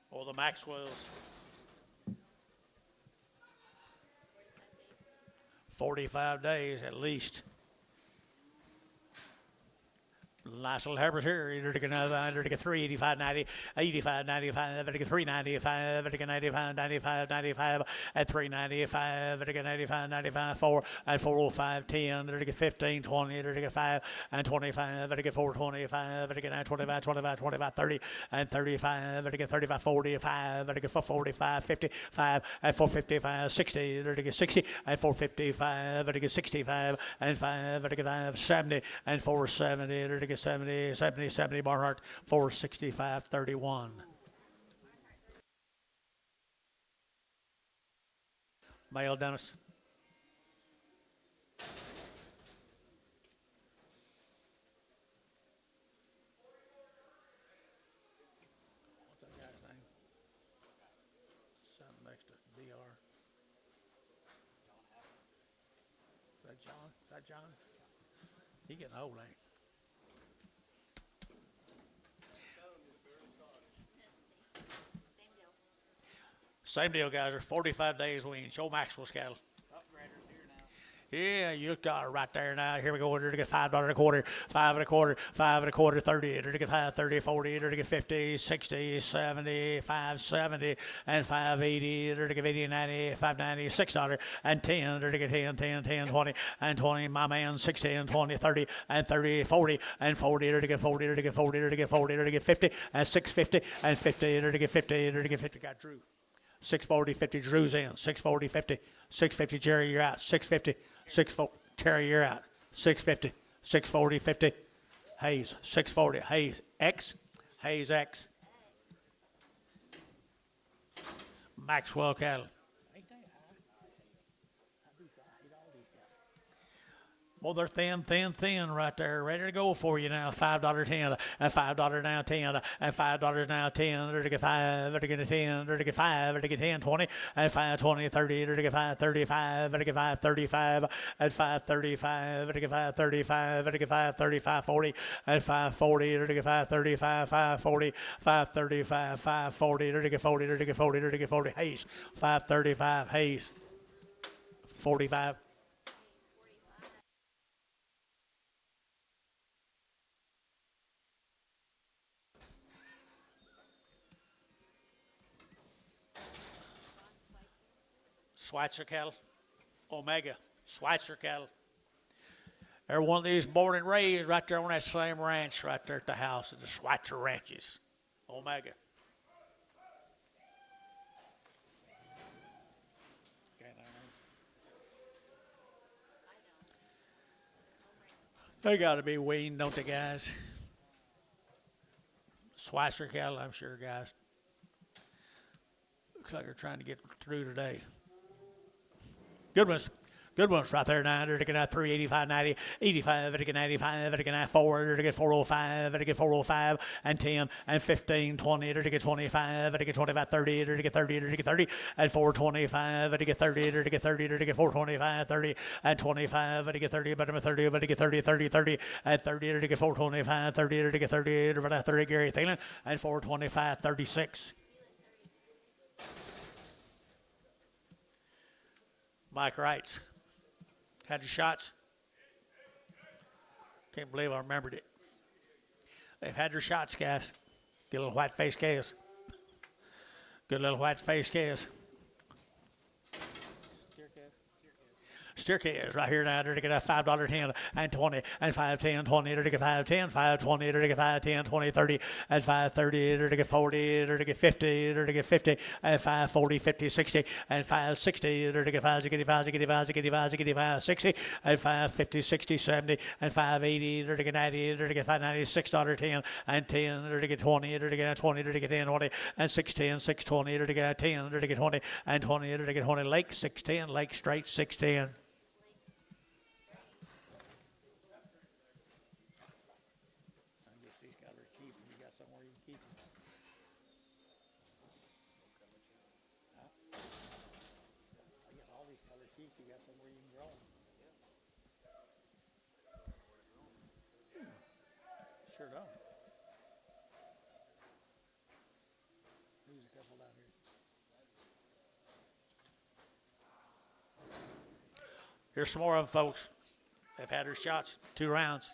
A: Or the Maxwells. 45 days at least. Nice little heifers here. They're to get 385, 90, 85, 95, they're to get 395, they're to get 95, 95, 95, at 395, they're to get 95, 95, 4, at 405, 10, they're to get 15, 20, they're to get 5, and 25, they're to get 425, they're to get 25, 25, 25, 30, and 35, they're to get 35, 45, they're to get 445, 55, at 455, 60, they're to get 60, and 455, they're to get 65, and 5, they're to get 570, and 470, they're to get 70, 70, 70, Barnhart, 465, 31. Male, Dennis. What's that guy's name? Something next to DR. Is that John? Is that John? He getting old, ain't he? Same deal, guys. They're 45 days weaned. Show Maxwell's cattle.
B: Upgraders here now.
A: Yeah, you got it right there now. Here we go. Here to get $5.25, $5.25, 30. Here to get 5, 30, 40. Here to get 50, 60, 70, 570, and 580. Here to get 80, 90, 590, $6 and 10. Here to get 10, 10, 10, 20, and 20. My man, 16, 20, 30, and 30, 40, and 40. Here to get 40. Here to get 40. Here to get 40. Here to get 50, and 650, and 50. Here to get 50. Here to get 50. Got Drew. 640, 50. Drew's in. 640, 50. 650. Jerry, you're out. 650. 640. Terry, you're out. 650. 640, 50. Hayes. 640. Hayes X. Hayes X. Maxwell cattle. Well, they're thin right there, ready to go for you now. $5.10 and $5 now 10 and $5 now 10. They're to get 5, they're to get 10, they're to get 5, they're to get 10, 20 and 5, 20, 30. They're to get 5, 35, they're to get 5, 35 and 5, 35. They're to get 5, 35, they're to get 5, 35, 40 and 5, 40. They're to get 5, 35, 5, 40, 5, 35, 5, 40. They're to get 40, they're to get 40, they're to get 40. Hayes, 5, 35. Hayes, 45. Schweitzer cattle, Omega, Schweitzer cattle. They're one of these born and raised right there on that same ranch right there at the house at the Schweitzer ranches, Omega. They got to be weaned, don't they, guys? Schweitzer cattle, I'm sure, guys. Looks like they're trying to get through today. Good ones. Good ones right there now. They're to get 385, 90, 85, they're to get 95, they're to get 4, they're to get 405, they're to get 405, and 10, and 15, 20, they're to get 25, they're to get 25, 30, they're to get 30, they're to get 30, and 425, they're to get 30, they're to get 30, they're to get 425, 30, and 25, they're to get 30, but 30, but to get 30, 30, 30, and 30, they're to get 425, 30, they're to get 30, but 30, Gary Thielen, and 425, 36. Mike writes, had your shots? Can't believe I remembered it. They've had their shots, guys. Get a little white face calves. Good little white face calves. Steer calves right here now. They're to get a $5.10 and 20 and 5.10, 20. They're to get 5.10, 5.20. They're to get 5.10, 20, 30 and 5.30. They're to get 40. They're to get 50. They're to get 50 and 5.40, 50, 60 and 5.60. They're to get 5, 65, 65, 65, 65, 60 and 5.50, 60, 70 and 5.80. They're to get 90. They're to get 5.90, $6.10 and 10. They're to get 20. They're to get 20. They're to get 10, 20 and 6.10, 6.20. They're to get 10. They're to get 20 and 20. They're to get 20. Lake 6.10. Lake straight 6.10. Sure don't. There's a couple down here. Here's some more of them, folks. They've had their shots, 2 rounds.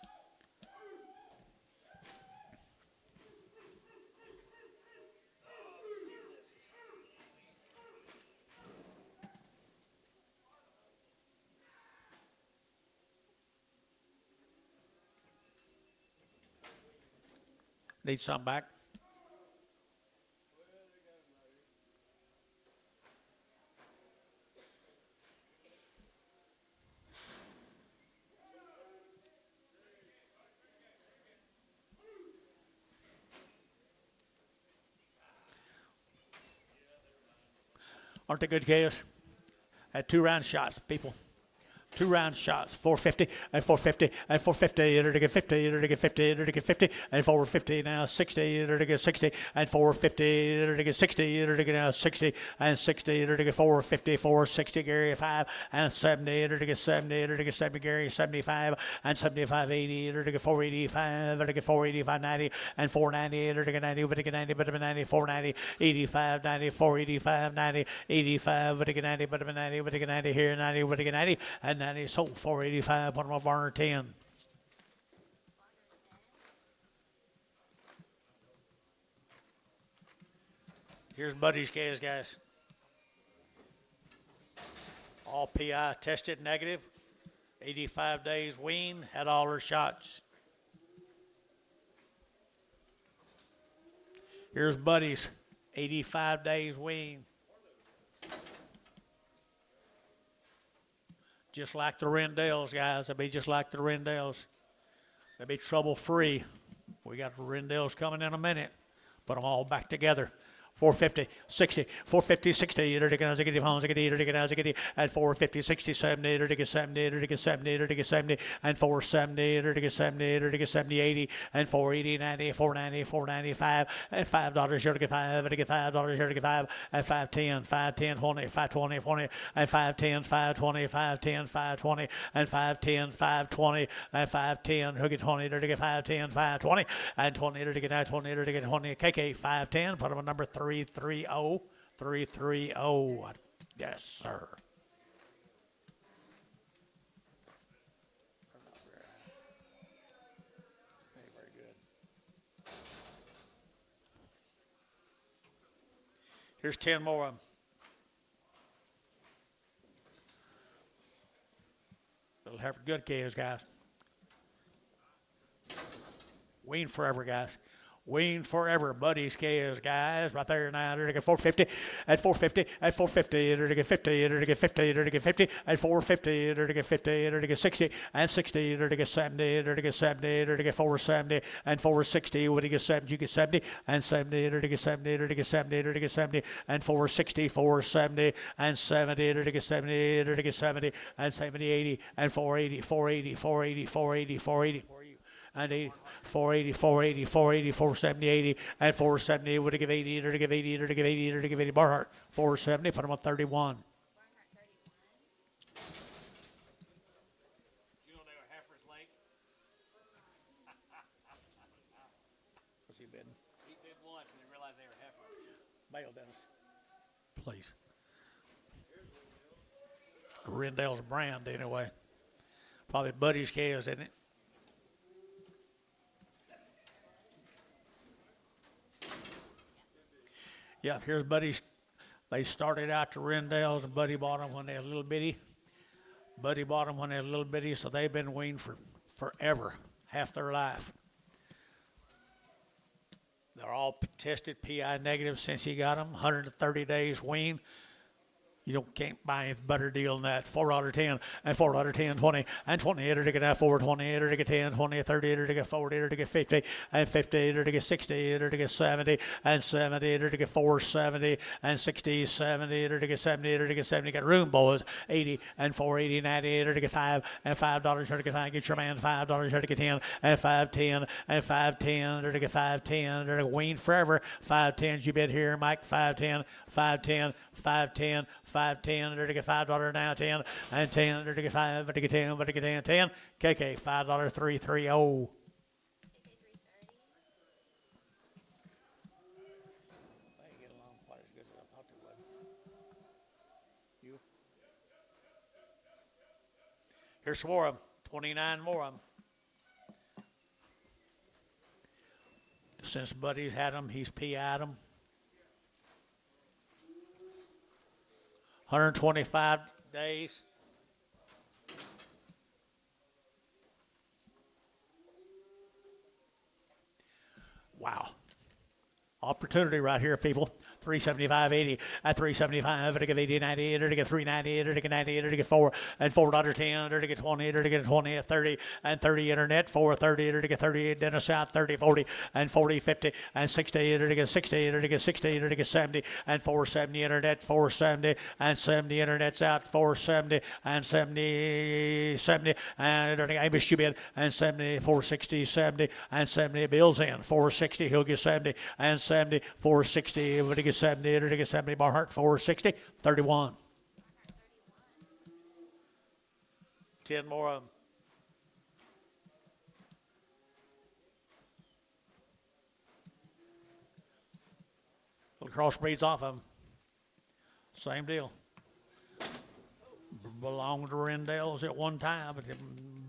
A: Need some back. Aren't they good calves? Had 2 round shots, people. 2 round shots, 450 and 450 and 450, enter to get 50, enter to get 50, enter to get 50, and 450 now 60, enter to get 60, and 450, enter to get 60, enter to get now 60, and 60, enter to get 450, 460, Gary 5, and 70, enter to get 70, enter to get 70, Gary 75, and 75, 80, enter to get 485, enter to get 485, 90, and 490, enter to get 90, but to get 90, but to get 90, 490, 85, 90, 485, 90, 85, but to get 90, but to get 90, but to get 90 here, 90, but to get 90, and 90 sold 485, put them up on 10. Here's Buddy's calves, guys. All PI tested negative. 85 days wean, had all her shots. Here's Buddy's 85 days wean. Just like the Rendells, guys. They'll be just like the Rendells. They'll be trouble-free. We got the Rendells coming in a minute. Put them all back together. 450, 60, 450, 60, enter to get 70, and 450, 60, 70, enter to get 70, enter to get 70, enter to get 70, and 470, enter to get 70, enter to get 70, 80, and 480, 90, 490, 495, and $5, here to get 5, enter to get $5, here to get 5, and 510, 510, 20, 520, 20, and 510, 520, 510, 520, and 510, 520, and 510, who get 20, enter to get 510, 520, and 20, enter to get 20, enter to get 20, KK 510, put them on number 330, 330. Yes, sir. Very good. Here's 10 more of them. Little heifer good calves, guys. Wean forever, guys. Wean forever, Buddy's calves, guys. Right there now, enter to get 450, at 450, at 450, enter to get 50, enter to get 50, enter to get 50, at 450, enter to get 50, enter to get 60, and 60, enter to get 70, enter to get 70, enter to get 470, and 460, when you get 70, you get 70, and 70, enter to get 70, enter to get 70, enter to get 70, and 460, 470, and 70, enter to get 70, enter to get 70, and 70, 80, and 480, 480, 480, 480, 480, and 80, 480, 480, 480, 470, 80, and 470 would give 80, to give 80, to give 80, to give 80. Barhart, 470, put him on 31.
B: You know they were heifers late?
A: What's he bidding?
B: He bid once and they realized they were heifers.
A: Bail, Dennis. Please. Rendell's brand, anyway. Probably Buddy's calves, isn't it? Yeah, here's Buddy's. They started out to Rendells, and Buddy bought them when they were little bitty. Buddy bought them when they were little bitty, so they've been weaned for forever, half their life. They're all tested PI negative since he got them. 130 days wean. You can't buy any better deal than that. $4.10 and $4.10, 20 and 20. Enter to get that 420. Enter to get 10, 20, 30. Enter to get 40. Enter to get 50 and 50. Enter to get 60. Enter to get 70 and 70. Enter to get 470 and 60, 70. Enter to get 70. Enter to get 70. Got room, boys. 80 and 480, 90. Enter to get 5 and $5. Enter to get 5. Get your man $5. Enter to get 10 and 510 and 510. Enter to get 510. Enter to wean forever. 510s you bid here, Mike. 510, 510, 510, 510, enter to get $5 now, 10, and 10, enter to get 5, enter to get 10, enter to get 10, 10, KK, $5, 330. I ain't getting along quite as good as I thought they would. You? Here's some more of them, 29 more of them. Since Buddy's had them, he's PI'd them. 125 days. Wow. Opportunity right here, people. 375, 80, at 375, to get 80, 90, to get 390, to get 90, to get 4, and $4.10, to get 20, to get 20, at 30, and 30 internet, 430, to get 38, then a south, 30, 40, and 40, 50, and 60, to get 60, to get 60, to get 70, and 470 internet, 470, and 70 internet's out, 470, and 70, 70, and Angus bid, and 70, 460, 70, and 70 bills in, 460, he'll get 70, and 70, 460, to get 70, to get 70, Barhart, 460, 31. 10 more of them. Little crossbreeds off of them. Same deal. Belonged to Rendell's at one time, but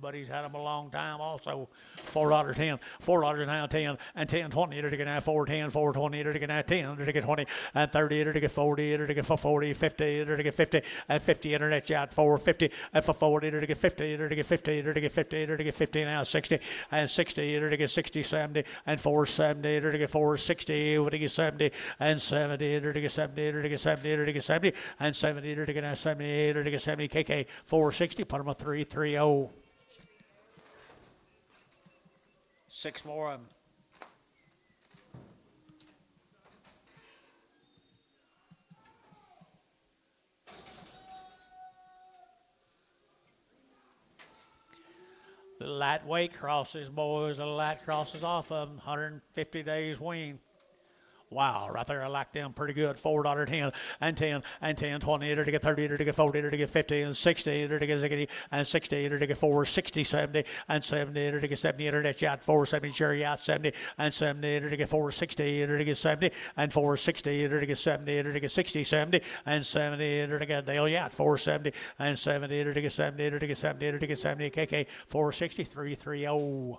A: buddies had them a long time also. $4.10, $4 now 10, and 10, 20, to get now 410, 420, to get now 10, to get 20, and 30, to get 40, to get 40, 50, to get 50, and 50 internet out, 450, and for 40, to get 50, to get 50, to get 50, to get 50 now 60, and 60, to get 60, 70, and 470, to get 460, to get 70, and 70, to get 70, to get 70, to get 70, and 70, to get now 78, to get 70, KK 460, put them a 330. 6 more of them. The lightweight crosses, boys. The light crosses off of them. 150 days wean. Wow, right there, I like them pretty good. $4.10, and 10, and 10, 20, to get 30, to get 40, to get 50, and 60, to get 60, and 60, to get 460, 70, and 70, to get 70, internet yacht, 470, cherry out, 70, and 70, to get 460, to get 70, and 460, to get 70, to get 60, 70, and 70, to get Dale yacht, 470, and 70, to get 70, to get 70, to get 70, KK 460, 330.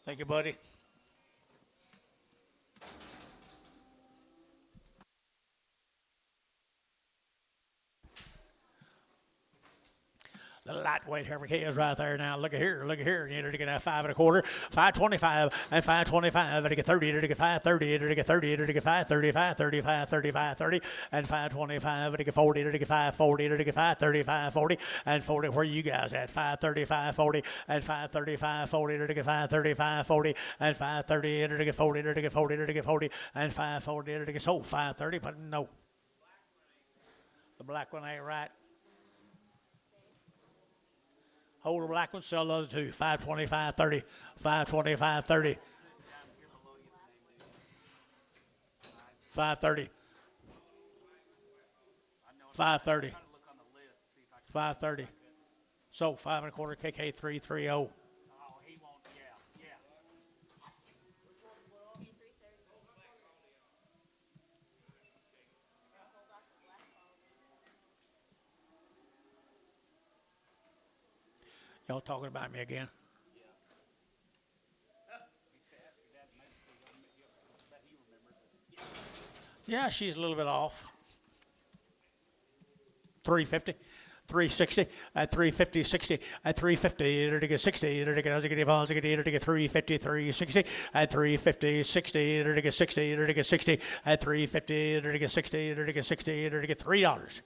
A: Thank you, buddy. The lightweight Heifer is right there now. Look at here, look at here. You know, to get that 5 1/4, 525, and 525, to get 30, to get 530, to get 30, to get 535, 35, 35, 30, and 525, to get 40, to get 540, to get 535, 40, and 40. Where you guys at? 535, 40, and 535, 40, to get 535, 40, and 530, to get 40, to get 40, to get 40, and 540, to get sold 530, but no. The black one ain't right. Hold the black one, sell the other two. 525, 30, 525, 30. 530. 530. 530. So 5 1/4, KK 330.
B: Oh, he won't, yeah.
A: Y'all talking about me again? Yeah, she's a little bit off. 350, 360, at 350, 60, at 350, to get 60, to get 350, 360, at 350, 60, to get 60, to get 60, at 350, to get 60, to get 60, to get $3.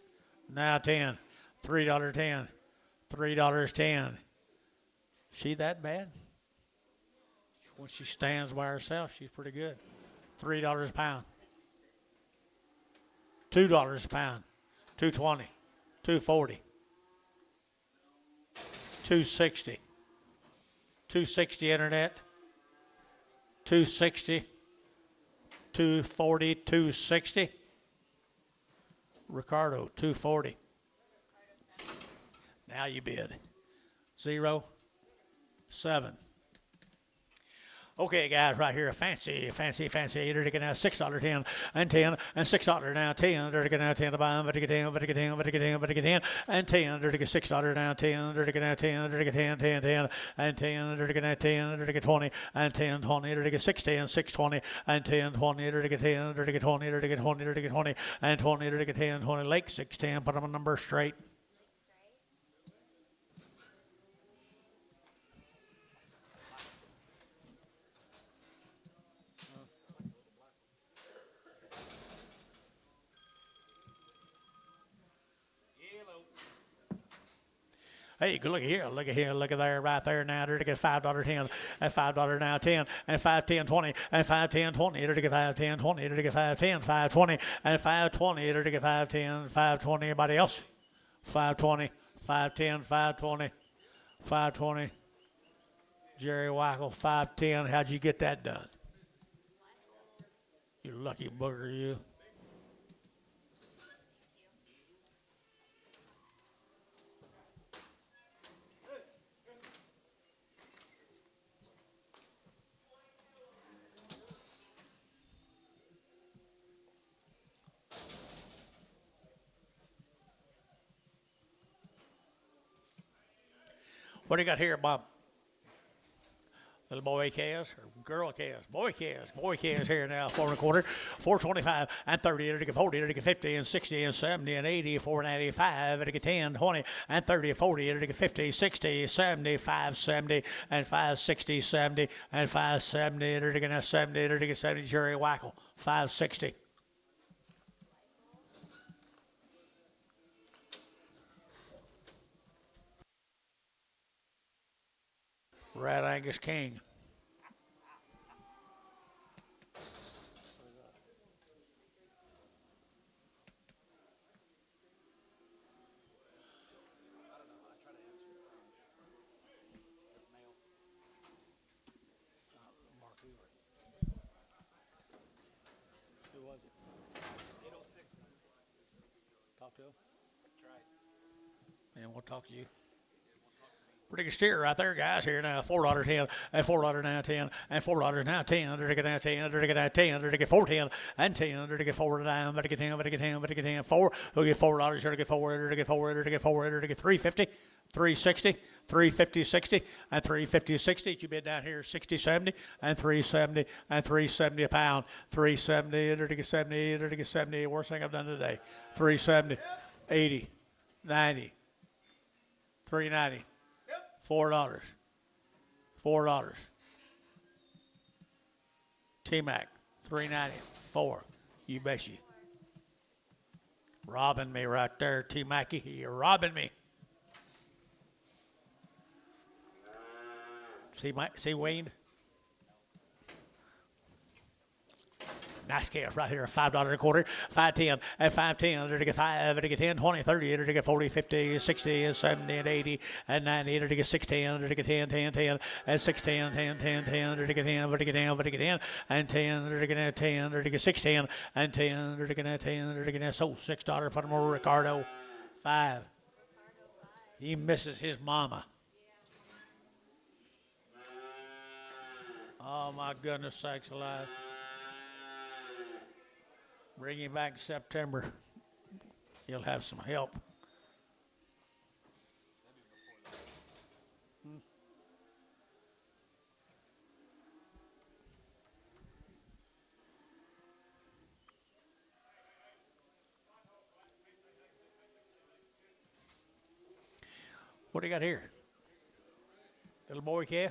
A: Now 10, $3.10, $3.10. She that bad? When she stands by herself, she's pretty good. $3 a pound. $2 a pound. $2.20. $2.40. $2.60. $2.60 internet. $2.60. $2.40. $2.60. Ricardo, $2.40. Now you bid. 0, 7. Okay, guys, right here, fancy, they're taking now $6.10 and 10 and $6 now 10. They're taking now 10 to buy them, but to get 10, but to get 10, but to get 10, but to get 10 and 10. They're taking $6 now 10. They're taking now 10. They're taking 10, 10, 10 and 10. They're taking now 10. They're taking 20 and 10, 20. They're taking 6, 10, 6, 20 and 10, 20. They're taking 10. They're taking 20. They're taking 20. They're taking 20 and 20. They're taking 10, 20. Lake 6, 10. Put them a number straight. Hey, look at here, look at here, look at there, right there now. There to get $5.10, and $5 now 10, and 5.10 20, and 5.10 20. There to get 5.10 20. There to get 5.10 5.20, and 5.20. There to get 5.10 5.20. Anybody else? 5.20, 5.10 5.20, 5.20. Jerry Wackel, 5.10. How'd you get that done? You lucky bugger, you. What do you got here, Bob? Little boy calves or girl calves? Boy calves here now, 4.25, 4.25, and 30, to get 40, to get 50, and 60, and 70, and 80, 4.95, to get 10, 20, and 30, 40, to get 50, 60, 70, 5.70, and 5.60, 70, and 5.70, to get 70, to get 70, Jerry Wackel, 5.60. Red Angus King. Who was it?
B: 806.
A: Talk to him.
B: Tried.
A: And we'll talk to you. Pretty good steer right there, guys. Here now, $4.10, and $4 now 10, and $4 now 10. Under to get now 10, under to get now 10, under to get 4.10, and 10, under to get 4 down, better get 10, better get 10, better get 10, 4. Who get $4? Under to get 4, under to get 4, under to get 4, under to get 3.50, 3.60, 3.50, 60, and 3.50, 60. You bid down here 60, 70, and 3.70, and 3.70 a pound, 3.70, under to get 70, under to get 70. Worst thing I've done today. 3.70, 80, 90, 3.90. $4. $4. T-Mac, $3.90. 4. You bet you. Robbing me right there, T-Mackie. You're robbing me. See Wayne? Nice calf right here, $5.25, 5.10, and 5.10, under to get 5, to get 10, 20, 30, under to get 40, 50, 60, and 70, and 80, and 90, under to get 6.10, under to get 10, 10, 10, and 6.10, 10, 10, 10, under to get 10, under to get 10, under to get 10, and 10, under to get 10, under to get 6.10, and 10, under to get 10, under to get 10. So $6 for more Ricardo, 5. He misses his mama. Oh my goodness sakes alive. Bring him back in September. He'll have some help. What do you got here? Little boy calf?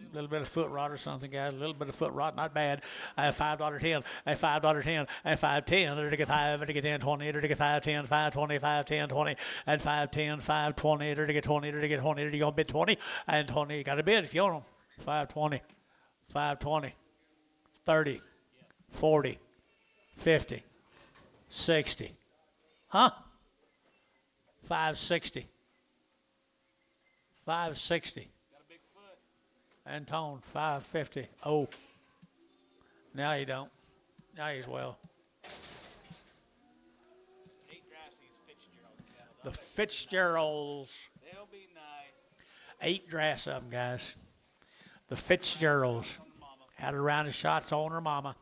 A: A little bit of foot rot or something, guys. A little bit of foot rot, not bad. $5.10, and $5.10, and 5.10. Under to get 5, under to get 10, 20, under to get 5.10, 5.20, 5.10, 20, and 5.10, 5.20, under to get 20, under to get 20, under you gonna bid 20, and 20. You got to bid if you want them. 5.20, 5.20, 30, 40, 50, 60. Huh? 5.60. 5.60. And Tone, 5.50. Oh, now you don't. Now he's well.
B: 8 drafts these Fitzgerald.
A: The Fitzgeralds.
B: They'll be nice.
A: 8 drafts of them, guys. The Fitzgeralds. Had a round of shots on her mama.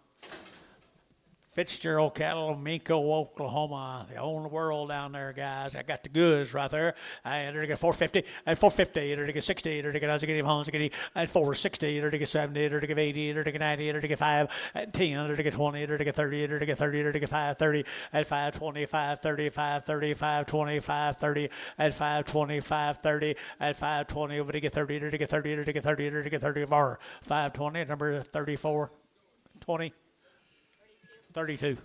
A: Fitzgerald cattle of Minko, Oklahoma. They own the world down there, guys. I got the goods right there. And they're to get 450, and 450, they're to get 60, they're to get Azagati Homes, and 460, they're to get 70, they're to get 80, they're to get 90, they're to get 5, and 10, they're to get 20, they're to get 30, they're to get 30, they're to get 530, and 520, 530, 530, 520, 530, and 520, 530, and 520, over to get 30, they're to get 30, they're to get 30, they're to get 30 more. 520, number 34, 20. 32.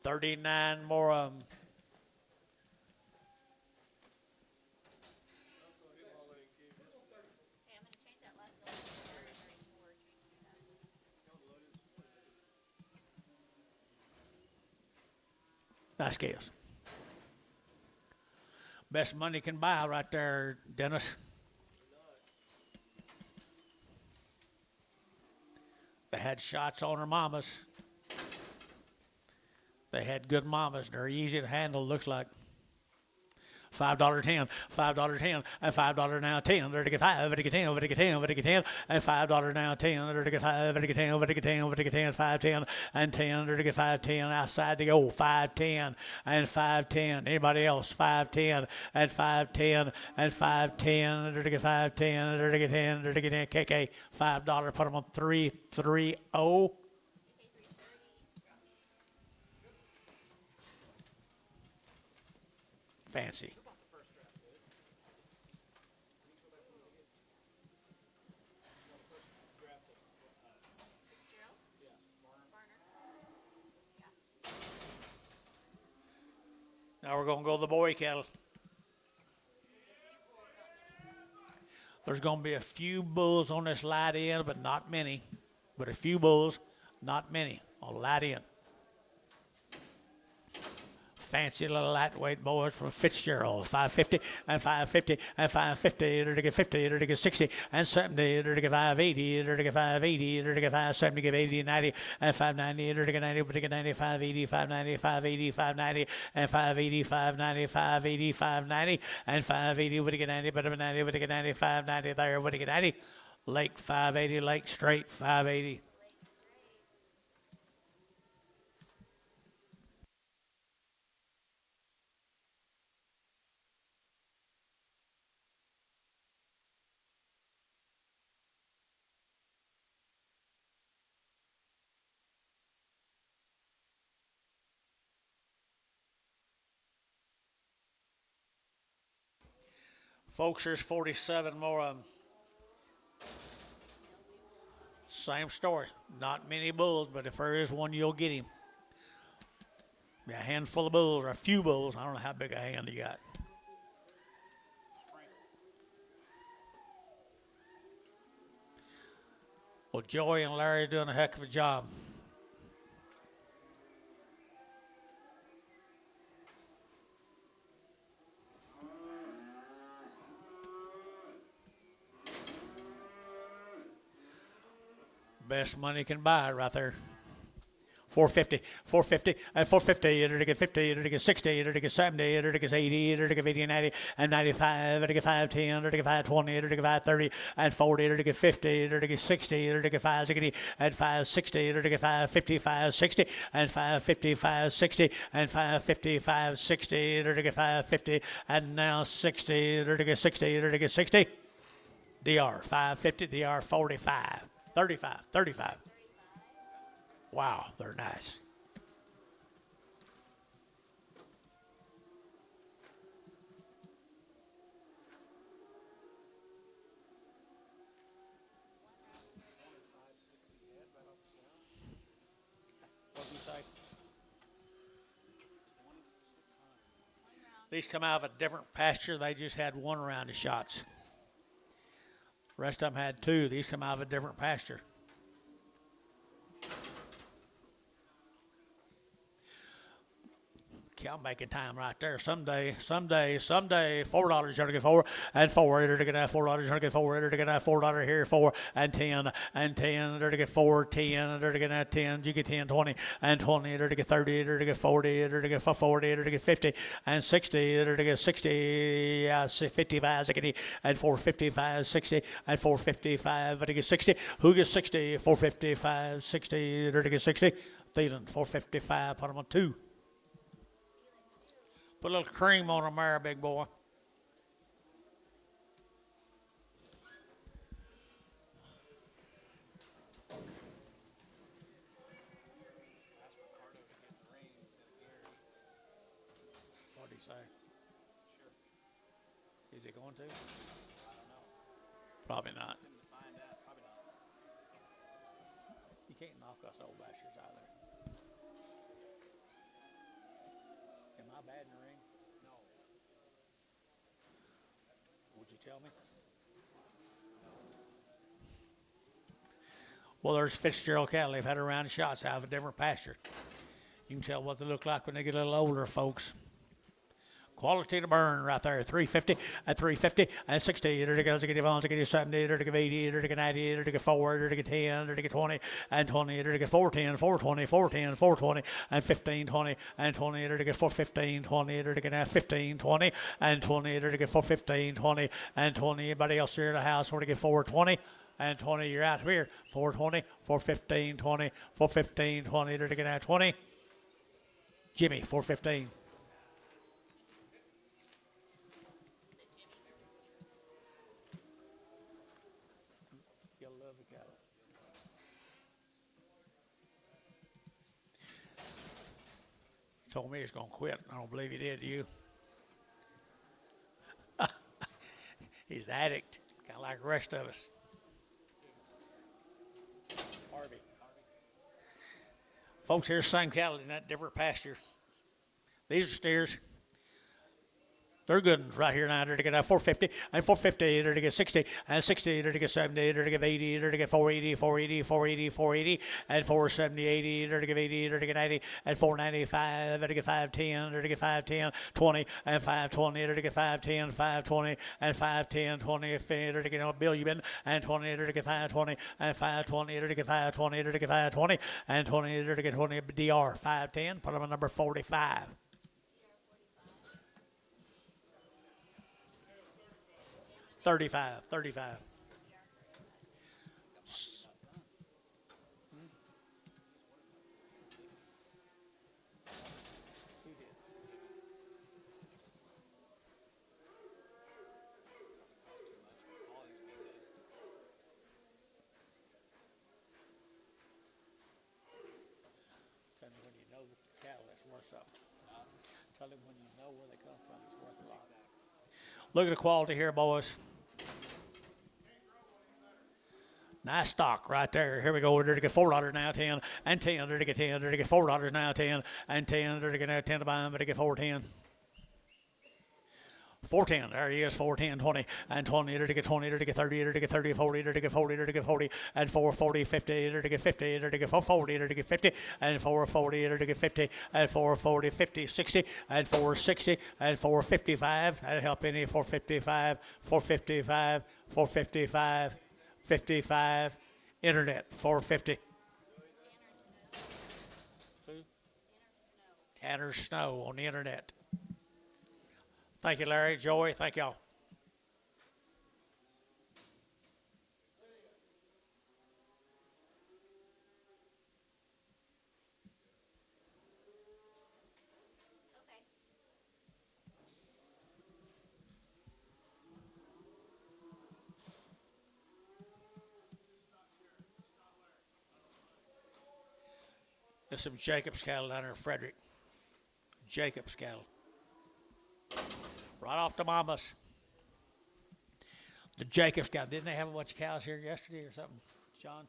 A: 39 more of them.
C: Okay, I'm gonna change that last bill to 34.
A: Nice calves. Best money can buy right there, Dennis. They had shots on their mamas. They had good mamas. They're easy to handle, looks like. $5.10, $5.10, and $5 now 10. There to get 5, there to get 10, there to get 10, there to get 10, and $5 now 10. There to get 5, there to get 10, there to get 10, there to get 10, 5.10, and 10. There to get 5.10 outside to go. 5.10 and 5.10. Anybody else? 5.10 and 5.10 and 5.10. There to get 5.10. There to get 10. There to get 10. KK $5. Put them on 3.30. Fancy. Now we're going to go to the boy cattle. There's going to be a few bulls on this light end, but not many. But a few bulls, not many on light end. Fancy little lightweight boys from Fitzgerald. 550 and 550 and 550. There to get 50. There to get 60 and 70. There to get 580. There to get 580. There to get 570. Give 80 and 90 and 590. There to get 90. There to get 90. 580. 590. 580. 590 and 580. 590. 580. 590 and 580. Would he get 90? Better than 90. Would he get 90? 590 there. Would he get 90? Lake 580. Lake straight 580. Folks, there's 47 more of them. Same story. Not many bulls, but if there is one, you'll get him. A handful of bulls, or a few bulls. I don't know how big a hand you got. Well, Joey and Larry are doing a heck of a job. Best money can buy right there. 450, 450, and 450, enter to get 50, enter to get 60, enter to get 70, enter to get 80, enter to get 80 and 90, and 95, enter to get 510, enter to get 520, enter to get 530, and 40, enter to get 50, enter to get 60, enter to get 560, and 560, enter to get 550, 560, and 550, 560, and 550, 560, enter to get 550, and now 60, enter to get 60, enter to get 60. DR 550, DR 45, 35, 35. Wow, they're nice. What did you say? These come out of a different pasture. They just had one round of shots. The rest of them had two. These come out of a different pasture. I'm making time right there. Someday, $4 you're gonna get 4 and 4. You're gonna get $4. You're gonna get 4. You're gonna get $4 here, 4 and 10 and 10. You're gonna get 4, 10. You're gonna get 10. You get 10, 20 and 20. You're gonna get 30. You're gonna get 40. You're gonna get 40. You're gonna get 50 and 60. You're gonna get 60, 55, 60 and 455, 60 and 455. You're gonna get 60. Who gets 60? 455, 60. You're gonna get 60. Thielen 455. Put them on 2. Put a little cream on them there, big boy. What did he say? Sure. Is he going to? I don't know. Probably not. Find out. Probably not. You can't knock us old bastards out of there. Would you tell me? Well, there's Fitzgerald cattle. They've had a round of shots out of a different pasture. You can tell what they look like when they get a little older, folks. Quality to burn right there. 350 at 350 and 60. There to go. To get 70. There to get 80. There to get 90. There to get 4. There to get 10. There to get 20 and 20. There to get 410, 420, 410, 420 and 15, 20 and 20. There to get 415, 20. There to get 15, 20 and 20. There to get 415, 20 and 20. Anybody else here in the house want to get 420? And 20, you're out here. 420, 415, 20, 415, 20. There to get 20. Jimmy, 415. Told me he's going to quit. I don't believe he did, do you? He's an addict, kind of like the rest of us. Harvey. Folks, here's the same cattle in that different pasture. These are steers. They're good ones right here now. They're to get 450 and 450. They're to get 60 and 60. They're to get 70. They're to get 80. They're to get 480, 480, 480, 480 and 470, 80. They're to get 80. They're to get 90 and 495. They're to get 510. They're to get 510, 20 and 520. They're to get 510, 520 and 510, 20. They're to get a billion and 20. They're to get 520 and 520. They're to get 520. They're to get 520 and 20. They're to get 20. DR 510. Put them on number 45. 35. Tell me when you know the cattle that's worth something. Tell them when you know where they come from, it's worth a lot. Look at the quality here, boys. Nice stock right there. Here we go. They're to get $4 now, 10 and 10. They're to get 10. They're to get $4 now, 10 and 10. They're to get 10 to buy them. They're to get 410. 410. There he is. 410, 20 and 20. They're to get 20. They're to get 30. They're to get 30, 40. They're to get 40. They're to get 40 and 440, 50. They're to get 50. They're to get 440. They're to get 50 and 440. They're to get 50 and 440, 50, 60 and 460 and 455. That'll help any 455, 455, 455. 55, internet, 450. Tanner Snow on the internet. Thank you, Larry, Joey, thank y'all. There's some Jacobs cattle down there in Frederick. Jacobs cattle. Right off the mamas. The Jacobs cattle. Didn't they have a bunch of cows here yesterday or something, John?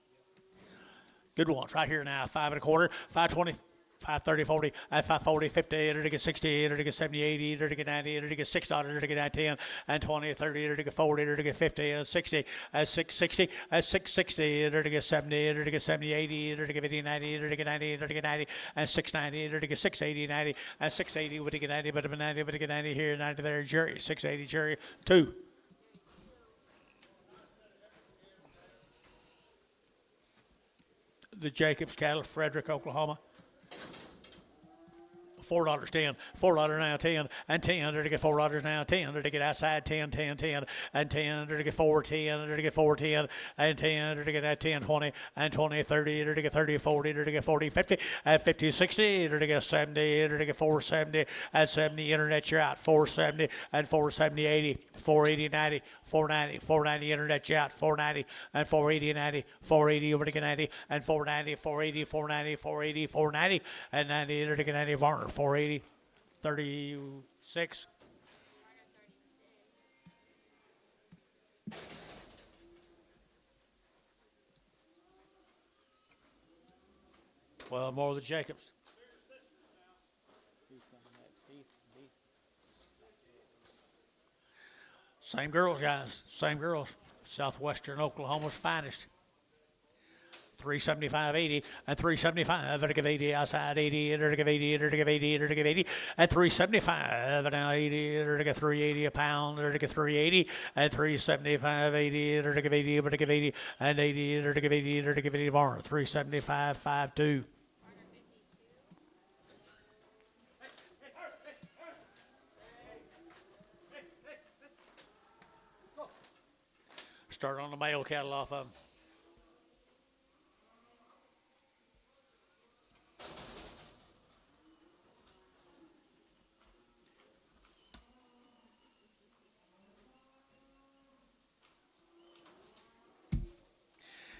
A: Good ones right here now. 5 1/4, 520, 530, 40, 540, 50, to get 60, to get 70, 80, to get 90, to get $6, to get 10 and 20, 30, to get 40, to get 50, and 60, 660, 660, to get 70, to get 70, 80, to get 50, 90, to get 90, to get 90, and 690, to get 680, 90, and 680, to get 90, but 90, to get 90 here, 90 there, Jerry, 680, Jerry, 2. The Jacobs cattle, Frederick, Oklahoma. $4, 10, $4 now, 10, and 10, to get $4 now, 10, to get outside, 10, 10, 10, and 10, to get 4, 10, to get 4, 10, and 10, to get that 10, 20, and 20, 30, to get 30, 40, to get 40, 50, and 50, 60, to get 70, to get 470, and 70, internet, you're out, 470, and 470, 80, 480, 90, 490, 490, internet, you're out, 490, and 480, 90, 480, over to get 90, and 490, 480, 490, 480, 490, and 90, to get 90, Varner, 480, 36. Well, more of the Jacobs. Same girls, guys. Same girls. Southwestern Oklahoma's finest. 375.80 and 375 and give 80 outside 80 and give 80 and give 80 and give 80 and 375 and now 80 and give 380 a pound and give 380 and 375 80 and give 80 but give 80 and 80 and give 80 and give 80 more 375 52. Start on the male cattle off of them.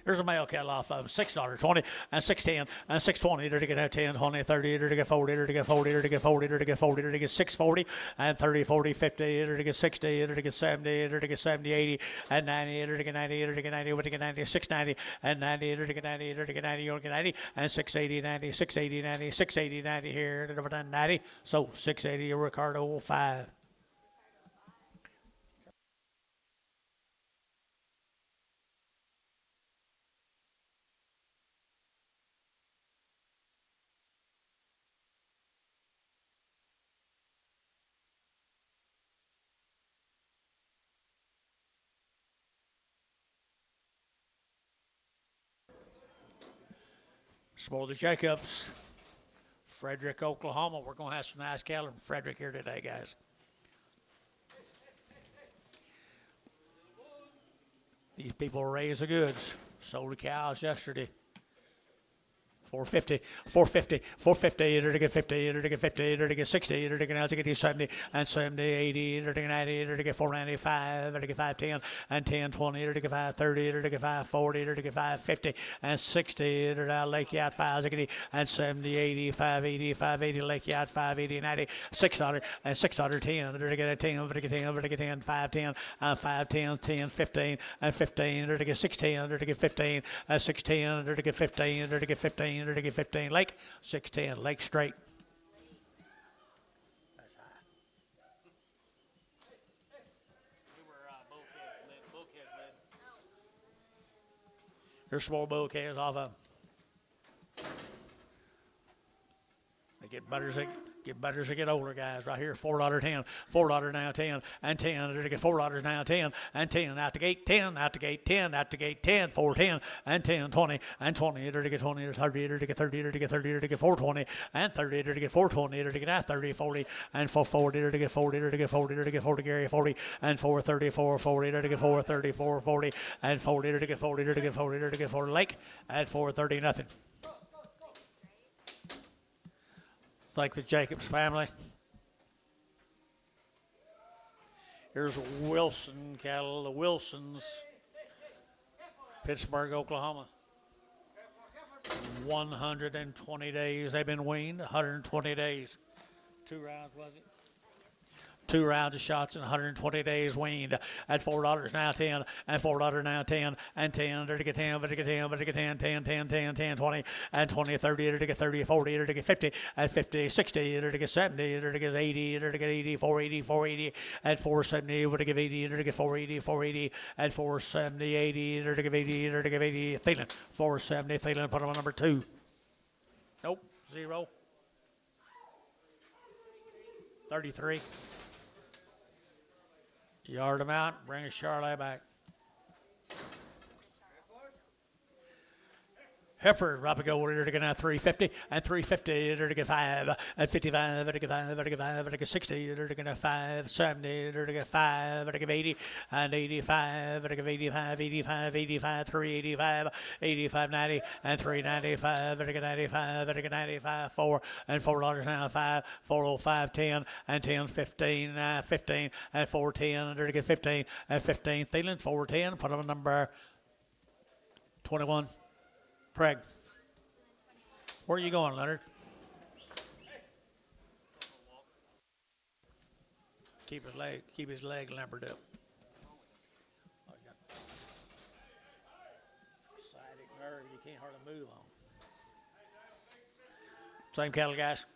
A: Here's a male cattle off of $6.20 and $6.10 and $6.20 to get 10, 20, 30 to get 40 to get 40 to get 40 to get 40 to get 640 and 30, 40, 50 to get 60 to get 70 to get 70, 80 and 90 to get 90 to get 90 to get 90, 690 and 90 to get 90 to get 90 to get 90 and 680, 90, 680, 90, 680, 90 here and over 90. So 680 Ricardo 5. Smolder Jacobs, Frederick, Oklahoma. We're going to have some nice cattle from Frederick here today, guys. These people raise the goods. Sold the cows yesterday. 450, 450, 450, to get 50, to get 50, to get 60, to get now to get 70, and 70, 80, to get 90, to get 495, to get 510, and 10, 20, to get 530, to get 540, to get 550, and 60, to now Lake Yacht 560, and 70, 80, 580, 580, Lake Yacht 580, 90, 600, and 610, to get a 10, to get 10, to get 10, 510, and 510, 10, 15, and 15, to get 610, to get 15, and 610, to get 15, to get 15, to get 15 Lake, 610 Lake straight. That's high. Here's small bull calves off of them. They get better as they get older, guys. Right here, $4.10, $4 now 10, and 10. To get $4 now 10, and 10 out the gate, 10 out the gate, 10 out the gate, 10, 410, and 10, 20, and 20. To get 20, to 30, to get 30, to get 30, to get 420, and 30 to get 420, to get 30, 40, and 440 to get 40, to get 40, to get 40, Gary 40, and 430, 440 to get 430, 440, and 40 to get 40, to get 40, to get 40 Lake, at 430 nothing. Like the Jacobs family. Here's Wilson cattle, the Wilsons, Pittsburgh, Oklahoma. 120 days they've been weaned, 120 days. 2 rounds, was it? 2 rounds of shots in 120 days weaned at $4 now 10 and $4 now 10 and 10 to get 10 to get 10 to get 10 10 10 10 10 20 and 20 30 to get 30 40 to get 50 at 50 60 to get 70 to get 80 to get 80 480 480 at 470 to get 80 to get 480 480 at 470 80 to get 80 to get 80 Thielen 470 Thielen put him on number 2. Nope, 0. 33. Yard them out, bring a Charlotte back. Heifer, Rapigo, we're to get now 350 and 350 to get 5 and 55 to get 5 to get 5 to get 60 to get 5 70 to get 5 to get 80 and 85 to get 85 85 85 385 85 90 and 395 to get 95 to get 95 4 and $4 now 5 405 10 and 10 15 15 and 410 to get 15 and 15 Thielen 410 put them on number 21. Craig, where are you going, Leonard? Keep his leg limbered up. Sciatic nerve, you can't hardly move on. Same cattle, guys.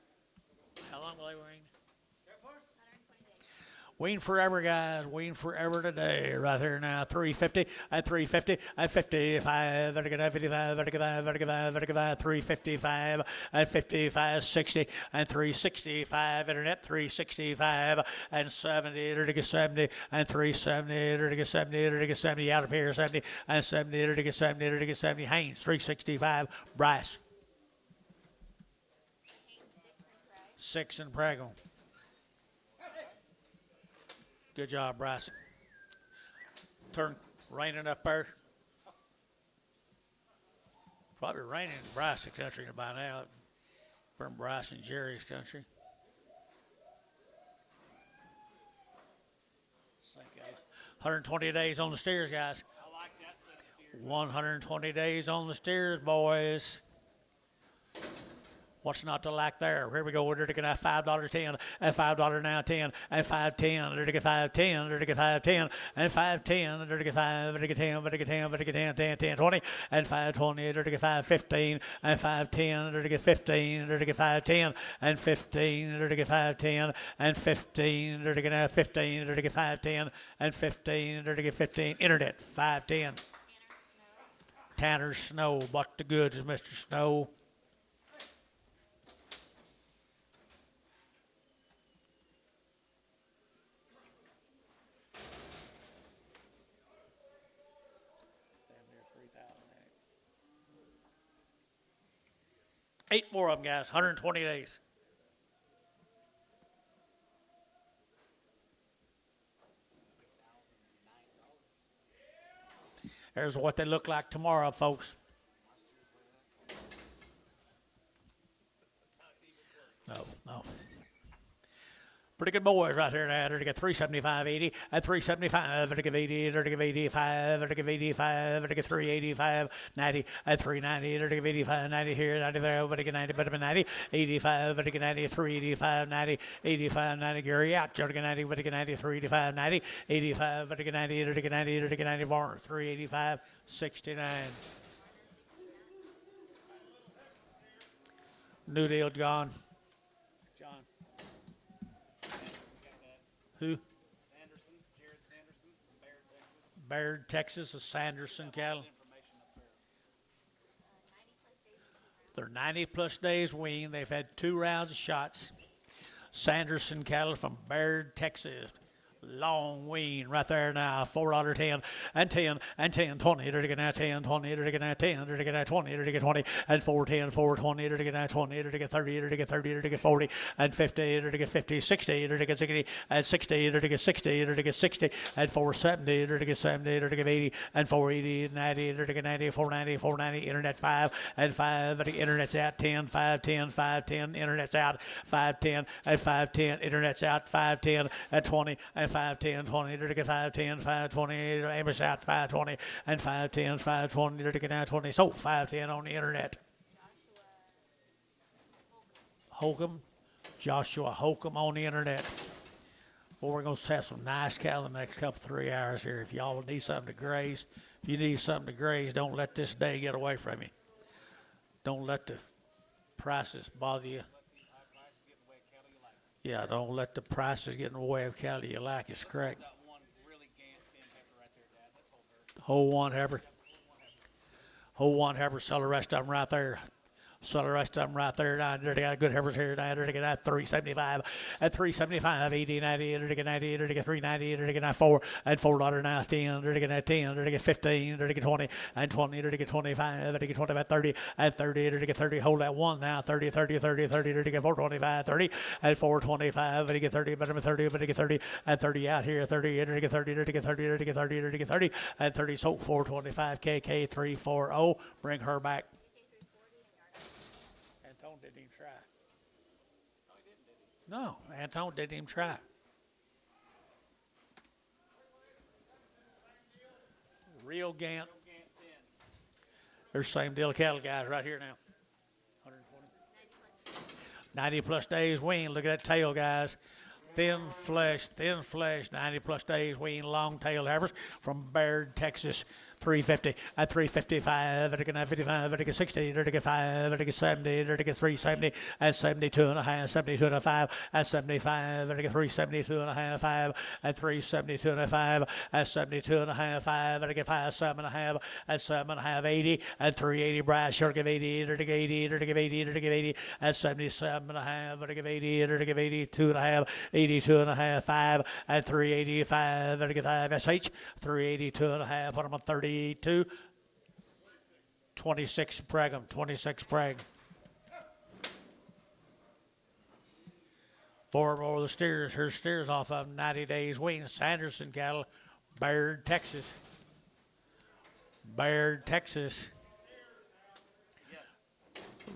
A: How long will they wean? Wean forever, guys. Wean forever today. Right here now. 350 at 350 at 55. 55, 55, 55, 55, 355 at 55, 60 and 365. Internet 365 and 70. 70 and 370. 70. 70 out of here. 70 and 70. 70. 70. Haynes 365. Bryce. 6 and Praggle. Good job, Bryce. Turn raining up there. Probably raining in Bryce country by now. From Bryce and Jerry's country. 120 days on the steers, guys.
B: I like that set of steers.
A: 120 days on the steers, boys. What's not to like there? Here we go. We're going to get $5.10 and $5 now 10 and $5.10. We're going to get $5.10. We're going to get $5.10 and $5.10. We're going to get $5. We're going to get 10. We're going to get 10. We're going to get 10, 10, 10, 20 and $5.20. We're going to get $5.15 and $5.10. We're going to get 15. We're going to get $5.10 and 15. We're going to get $5.10 and 15. We're going to get 15. We're going to get $5.10 and 15. We're going to get 15. Internet $5.10. Tanner Snow. What the goods is Mr. Snow? Eight more of them, guys. 120 days. There's what they look like tomorrow, folks. No. Pretty good boys right here now. They're to get 375, 80, at 375, they're to give 80, they're to give 85, they're to give 85, they're to get 385, 90, at 390, they're to give 85, 90 here, 90 there, but to get 90, better than 90, 85, but to get 90, 385, 90, 85, 90, Gary out, they're to get 90, but to get 90, 385, 90, 85, but to get 90, they're to get 90, they're to get 90 more, 385, 69. New deal gone. Who?
B: Sanderson, Jared Sanderson, Baird, Texas.
A: Baird, Texas, a Sanderson cattle. They're 90 plus days weaned. They've had 2 rounds of shots. Sanderson cattle from Baird, Texas. Long-weaned right there now. $4.10 and 10 and 10, 20. They're to get now 10, 20. They're to get now 10. They're to get now 20. They're to get 20 and 4.10, 4.20. They're to get now 20. They're to get 30. They're to get 30. They're to get 40 and 50. They're to get 50, 60. They're to get 60 and 60. They're to get 60. They're to get 60 and 470. They're to get 70. They're to get 80 and 480 and 90. They're to get 90, 490, 490. Internet 5 and 5. The internet's out 10, 5, 10, 5, 10. Internet's out 5, 10 and 5, 10. Internet's out 5, 10 and 20 and 5, 10, 20, to get 5, 10, 5, 20, Amos out 5, 20, and 5, 10, 5, 20, to get now 20. So 5, 10 on the internet. Joshua Holcomb on the internet. Well, we're going to have some nice cattle in the next couple, 3 hours here. If y'all need something to graze, if you need something to graze, don't let this day get away from you. Don't let the prices bother you. Yeah, don't let the prices get in the way of cattle you like. It's correct. Whole one heifer. Whole one heifer. Sell the rest of them right there. Sell the rest of them right there. Down there, they got good heifers here. Down there, they get at 375. At 375, 80, 90. They get 90. They get 390. They get 4 and $4 now 10. They get 10. They get 15. They get 20 and 20. They get 25. They get 25, 30 and 30. They get 30. Hold that one now. 30, 30, 30, 30. They get 425, 30 and 425. They get 30. Better than 30. But they get 30 and 30 out here. 30. They get 30. They get 30. They get 30. They get 30 and 30. So 425. KK 340. Bring her back. Anton didn't even try. No, Anton didn't even try. Real Gant. There's the same deal cattle guys right here now. 120. 90 plus days weaned. Look at that tail, guys. Thin flesh, 90 plus days weaned, long tail heifers from Baird, Texas. 350, at 355, at 55, at 60, at 5, at 70, at 370, at 72 and a half, 72 and a 5, at 75, at 372 and a half, 5, at 372 and a 5, at 72 and a half, 5, at 5, 7 and a half, at 7 and a half, 80, at 380, brass, sure, give 80, at 80, at 80, at 80, at 77 and a half, at 80, at 82 and a half, 82 and a half, 5, at 385, at 5, SH, 382 and a half, put them on 32, 26 preg them, 26 preg. 4 more of the steers. Here's steers off of 90 days weaned. Sanderson cattle, Baird, Texas. Baird, Texas.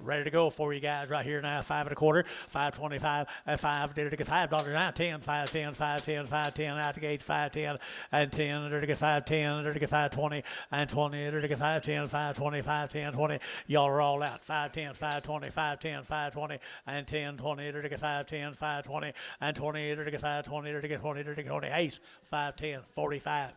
A: Ready to go for you guys right here now. 5 1/4, 5.25, at $5 now. 10, 5.10, 5.10, 5.10 out the gate. 5.10 and 10. 5.10, 5.20 and 20. 5.10, 5.20, 5.10, 20. Y'all are all out. 5.10, 5.20, 5.10, 5.20 and 10, 20. 5.10, 5.20 and 20. 5.20, 20, 20. Ace 5.10, 45.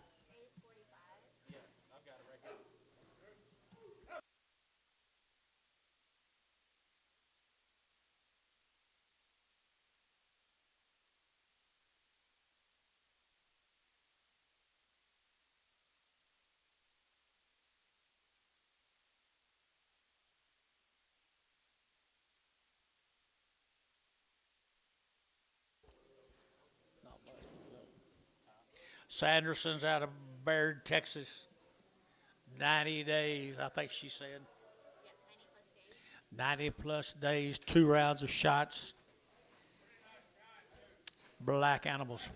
A: Sanderson's out of Baird, Texas. 90 days, I think she said.
C: Yeah,
A: 90 plus days, 2 rounds of shots. Black animals.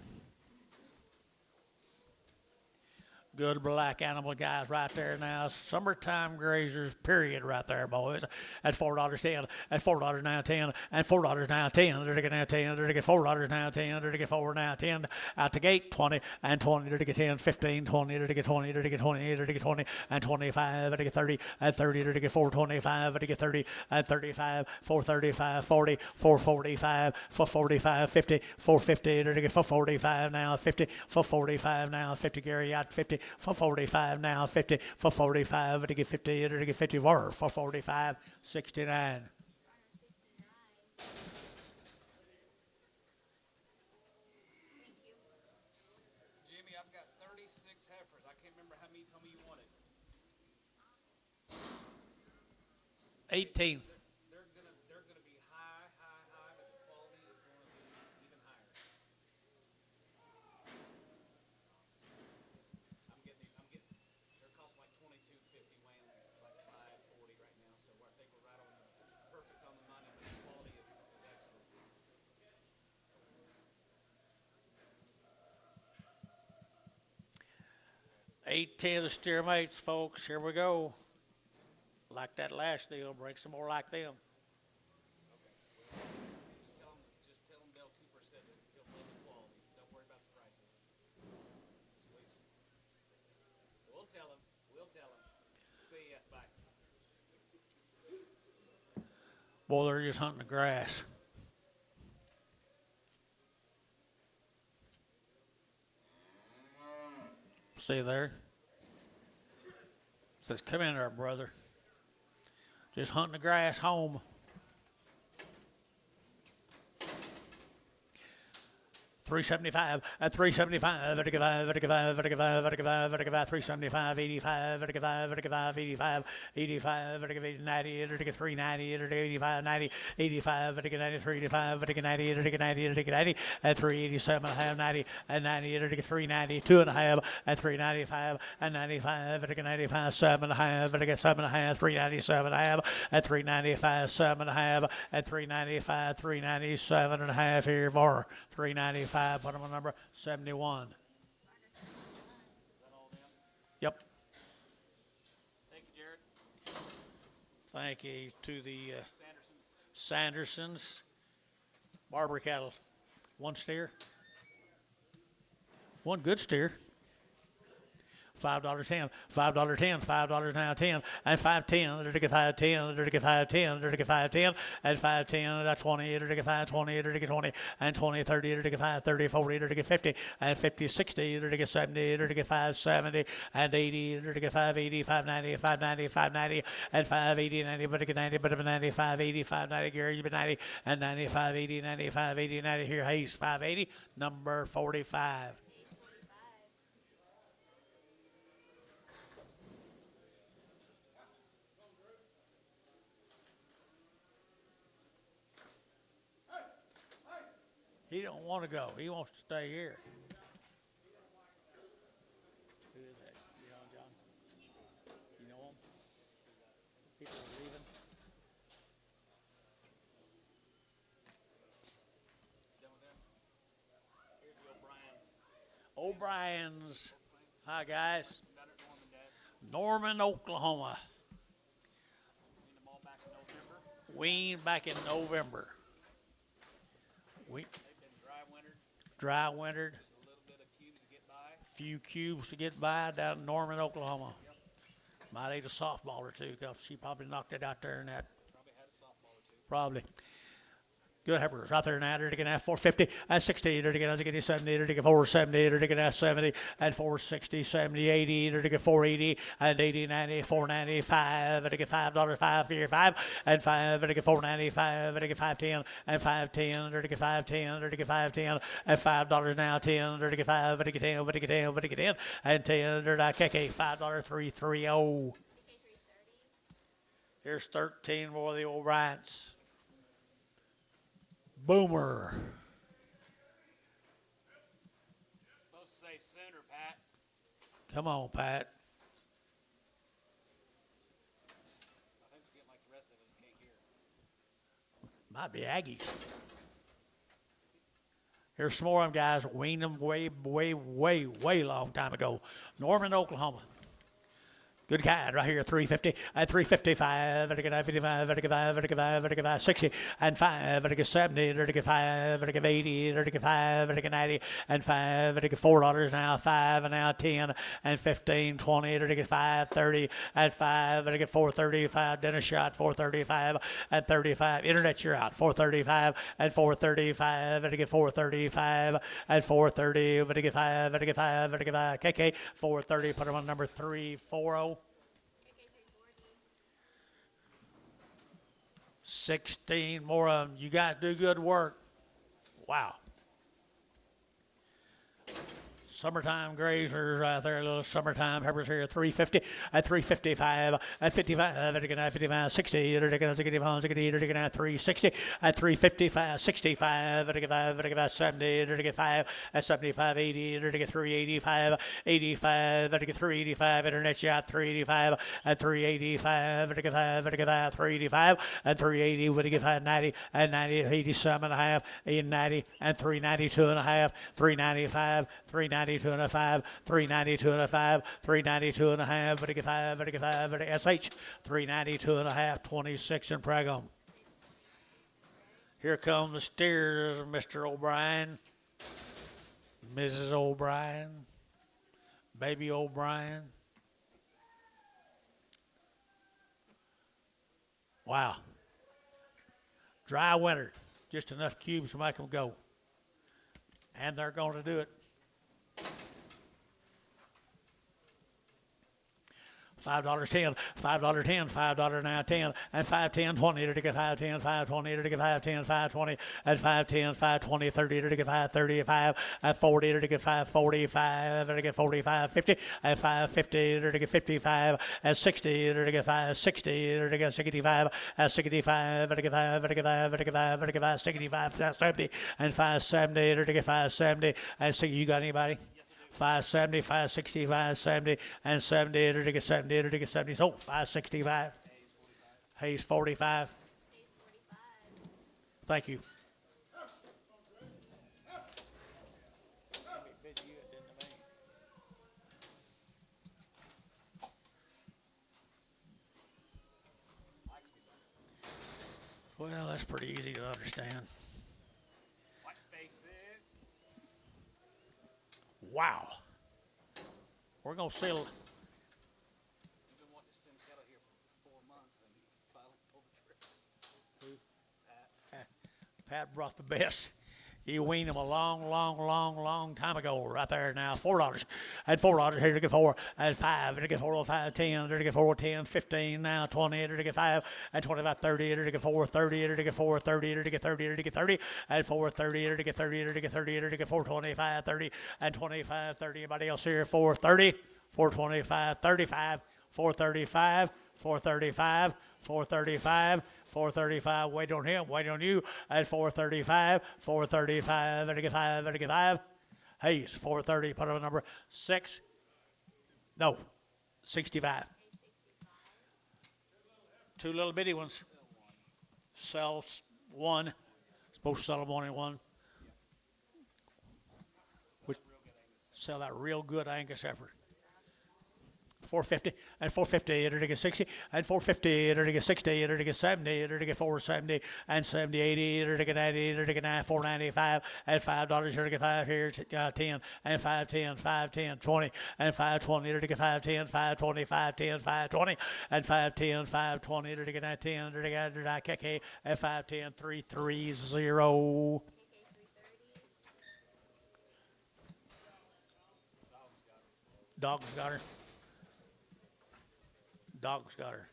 A: Good black animal guys right there now. Summertime grazers, period, right there, boys. At $4.10, at $4 now 10, at $4 now 10. They're now 10. They're $4 now 10. They're $4 now 10. Out the gate 20 and 20. They're 10, 15, 20. They're 20. They're 20. They're 20 and 25. They're 30 at 30. They're 425. They're 30 at 35. 435, 40, 445, 445, 50, 450. They're 445 now 50. 445 now 50. Gary out 50. For 45 now, 50 for 45, to get 50, to get 50 for 45, 69.
B: Jimmy, I've got 36 heifers. I can't remember how many you told me you wanted.
A: 18.
B: They're gonna be high, but the quality is going to be even higher. They're costing like $22.50 weighing like $5.40 right now. So I think we're right on perfect on the money. But the quality is excellent.
A: Eight, 10 of the steer mates, folks. Here we go. Like that last deal, bring some more like them.
B: Just tell them Daryl Cooper said that he'll love the quality. Don't worry about the prices. We'll tell him. See ya. Bye.
A: Boy, they're just hunting the grass. See there? Says, come in there, brother. Just hunting the grass home. $375 at $375 $375 $375 $85 $85 $85 $90 $390 $85 $90 $85 $93 $90 $90 at $387 $90 and $90 $390 $2.5 at $395 and $95 $95 $7.5 $7.5 $397 at $395 $7.5 at $395 $397.5 here for $395. Put them on number 71. Yep.
B: Thank you, Jared.
A: Thank you to the Sandersons. Barber cattle. One steer. One good steer. $5.10, $5.10, $5 now 10, and 5.10, to get 5.10, to get 5.10, to get 5.10, and 5.10, that's 20, to get 5.20, to get 20, and 20, 30, to get 5.30, 40, to get 50, and 50, 60, to get 70, to get 5.70, and 80, to get 5.80, 5.90, 5.90, 5.90, and 5.80, 90, but to get 90, but of 90, 5.80, 5.90, Gary, you been 90, and 95, 80, 95, 80, 90, here, Hayes, 5.80, number 45. He don't want to go. He wants to stay here. Who is that? You know, John? You know him? People are leaving.
B: Done with them? Here's the O'Briens.
A: O'Brien's. Hi, guys.
B: Down at Norman, Dad.
A: Norman, Oklahoma.
B: Weaned them all back in November.
A: Weaned back in November.
B: They've been dry wintered.
A: Dry wintered.
B: There's a little bit of cubes to get by.
A: Few cubes to get by down in Norman, Oklahoma.
B: Yep.
A: Might eat a softball or two because she probably knocked it out there in that.
B: Probably had a softball or two.
A: Probably. Good heifers out there now. They're taking that 450 and 60. They're taking 70. They're taking 470. They're taking that 70 and 460, 70, 80. They're taking 480 and 80, 90, 495. They're taking $5, 5 for your 5 and 5. They're taking 495. They're taking 510 and 510. They're taking 510. They're taking 510 and $5 now 10. They're taking 5. They're taking 10. They're taking 10. They're taking 10 and 10. They're like KK $5 330. Here's 13 more of the old Bryants. Boomer.
B: Supposed to say sooner, Pat.
A: Come on, Pat.
B: I think we're getting like the rest of us can't hear.
A: Might be Aggies. Here's some more of them guys. Weaned them way long time ago. Norman, Oklahoma. Good guide right here, 350 and 355, and 55, and 55, and 55, and 55, 60 and 5, and 70, and 5, and 80, and 5, and 90, and 5, and $4 now, 5, and now 10, and 15, 20, and 5, 30, and 5, and 435, Dennis shot, 435, and 35, internet you're out, 435, and 435, and 435, and 430, and 5, and 5, and 5, KK, 430, put them on number 340. 16 more of them. You guys do good work. Wow. Summertime grazers right there, little summertime heifers here, 350 at 355 at 55 at 55, 60 at 65, 60 at 360 at 355, 65 at 55, 70 at 5 at 75, 80 at 385, 85 at 385, internet shot 385 at 385 at 5 at 385 and 380 would get 590 and 90, 87 and a half, 890 and 392 and a half, 395, 392 and a 5, 392 and a 5, 392 and a half, 5, 5, SH, 392 and a half, 26 in Pregum. Here come the steers, Mr. O'Brien, Mrs. O'Brien, Baby O'Brien. Wow. Dry winter, just enough cubes to make them go. And they're going to do it. $5.10, $5.10, $5 now 10, and 5.10, 20 to get 5.10, 5.20 to get 5.10, 5.20, and 5.10, 5.20, 30 to get 5.35, and 40 to get 5.45, to get 45, 50, and 5.50 to get 55, and 60 to get 5.60 to get 65, and 65 to get 5, to get 5, to get 5, to get 5, 65, 70, and 5.70 to get 5.70, and so you got anybody? 570, 560, 570, and 70 to get 70 to get 70. So 565. Hayes 45. Thank you. Well, that's pretty easy to understand.
B: White faces.
A: Wow. We're going to sell.
B: You've been wanting to send cattle here for 4 months, and you finally pulled the trigger.
A: Pat brought the best. He weaned them a long time ago, right there now. $4. At $4, here to get 4. At 5, to get 4, 5, 10, to get 4, 10, 15, now 20, to get 5. At 25, 30, to get 4, 30, to get 4, 30, to get 30, to get 30. At 4, 30, to get 30, to get 30, to get 4, 25, 30. At 25, 30. Anybody else here? 4, 30, 4, 25, 35, 4, 35, 4, 35, 4, 35. 435, wait on him, wait on you at 435, 435, and to get 5, and to get 5. Hayes, 430, put on number 6. No, 65. 2 little bitty ones. Sell one. Supposed to sell them 1 and 1. Sell that real good Angus heifer. 450 and 450 to get 60 and 450 to get 60 to get 70 to get 470 and 70 80 to get 80 to get 495 and $5 here to get 5 here 10 and 510 510 20 and 520 to get 510 520 510 520 and 510 520 to get 10 to get KK and 510 330. Dog's got her. Dog's got her.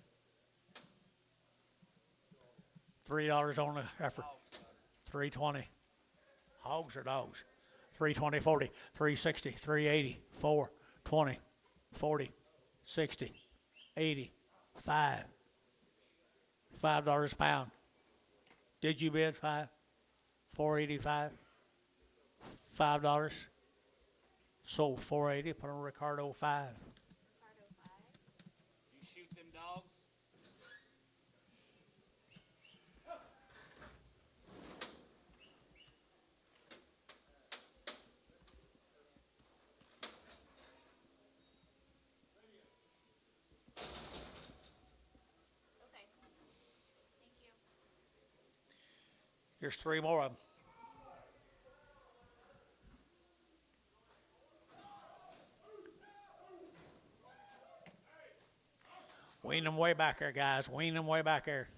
A: $3 on the heifer. 320. Hogs or dogs? 320, 40, 360, 380, 4, 20, 40, 60, 80, 5. $5 a pound. Did you bid 5? 485. $5. Sold 480. Put on Ricardo 5.
B: You shoot them dogs?
C: Okay. Thank you.
A: Here's 3 more of them. Wean them way back there, guys. Wean them way back there.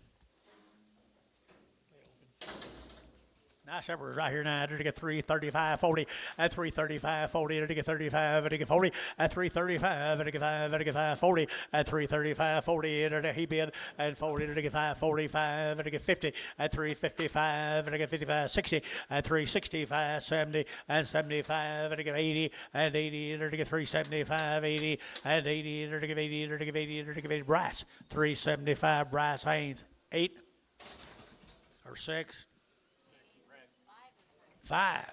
A: Nice heifers right here now. To get 335, 40, at 335, 40, to get 35, to get 40, at 335, to get 5, to get 5, 40, at 335, 40, to he bid, and 40, to get 5, 45, to get 50, at 355, to get 55, 60, at 365, 70, and 75, to get 80, and 80, to get 375, 80, and 80, to get 80, to get 80, to get 80, Bryce, 375, Bryce Haynes, 8 or 6. 5.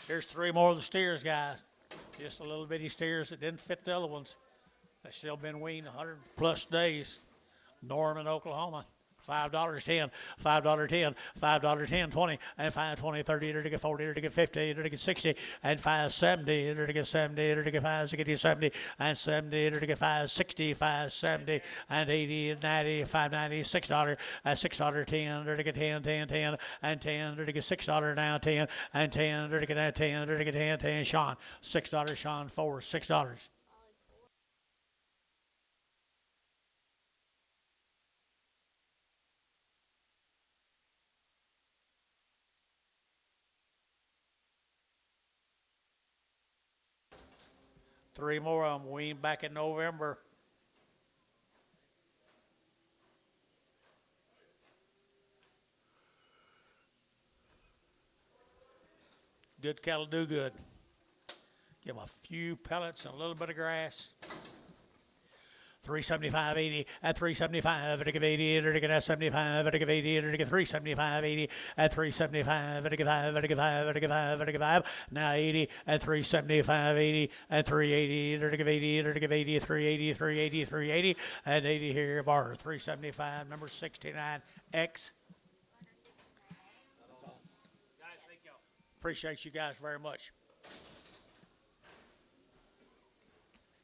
A: Here's 3 more of the steers, guys. Just a little bitty steers that didn't fit the other ones. They've still been weaned 100 plus days. Norman, Oklahoma. $5 10, $5 10, $5 10, 20, and 520, 30, to get 40, to get 50, to get 60, and 570, to get 70, to get 560, 70, and 70, to get 560, 570, and 80, 90, 590, $6, and $6 10, to get 10, 10, 10, and 10, to get $6 now 10, and 10, to get 10, to get 10, 10, Sean, $6, Sean, 4, $6. 3 more of them weaned back in November. Good cattle do good. Give them a few pellets and a little bit of grass. 375, 80, at 375, to give 80, to get 75, to give 80, to get 375, 80, at 375, to give 5, to give 5, to give 5, to give 5, now 80, at 375, 80, at 380, to give 80, to give 80, 380, 380, 380, and 80 here, bar 375, number 69, X.
B: Guys, thank y'all.
A: Appreciate you guys very much.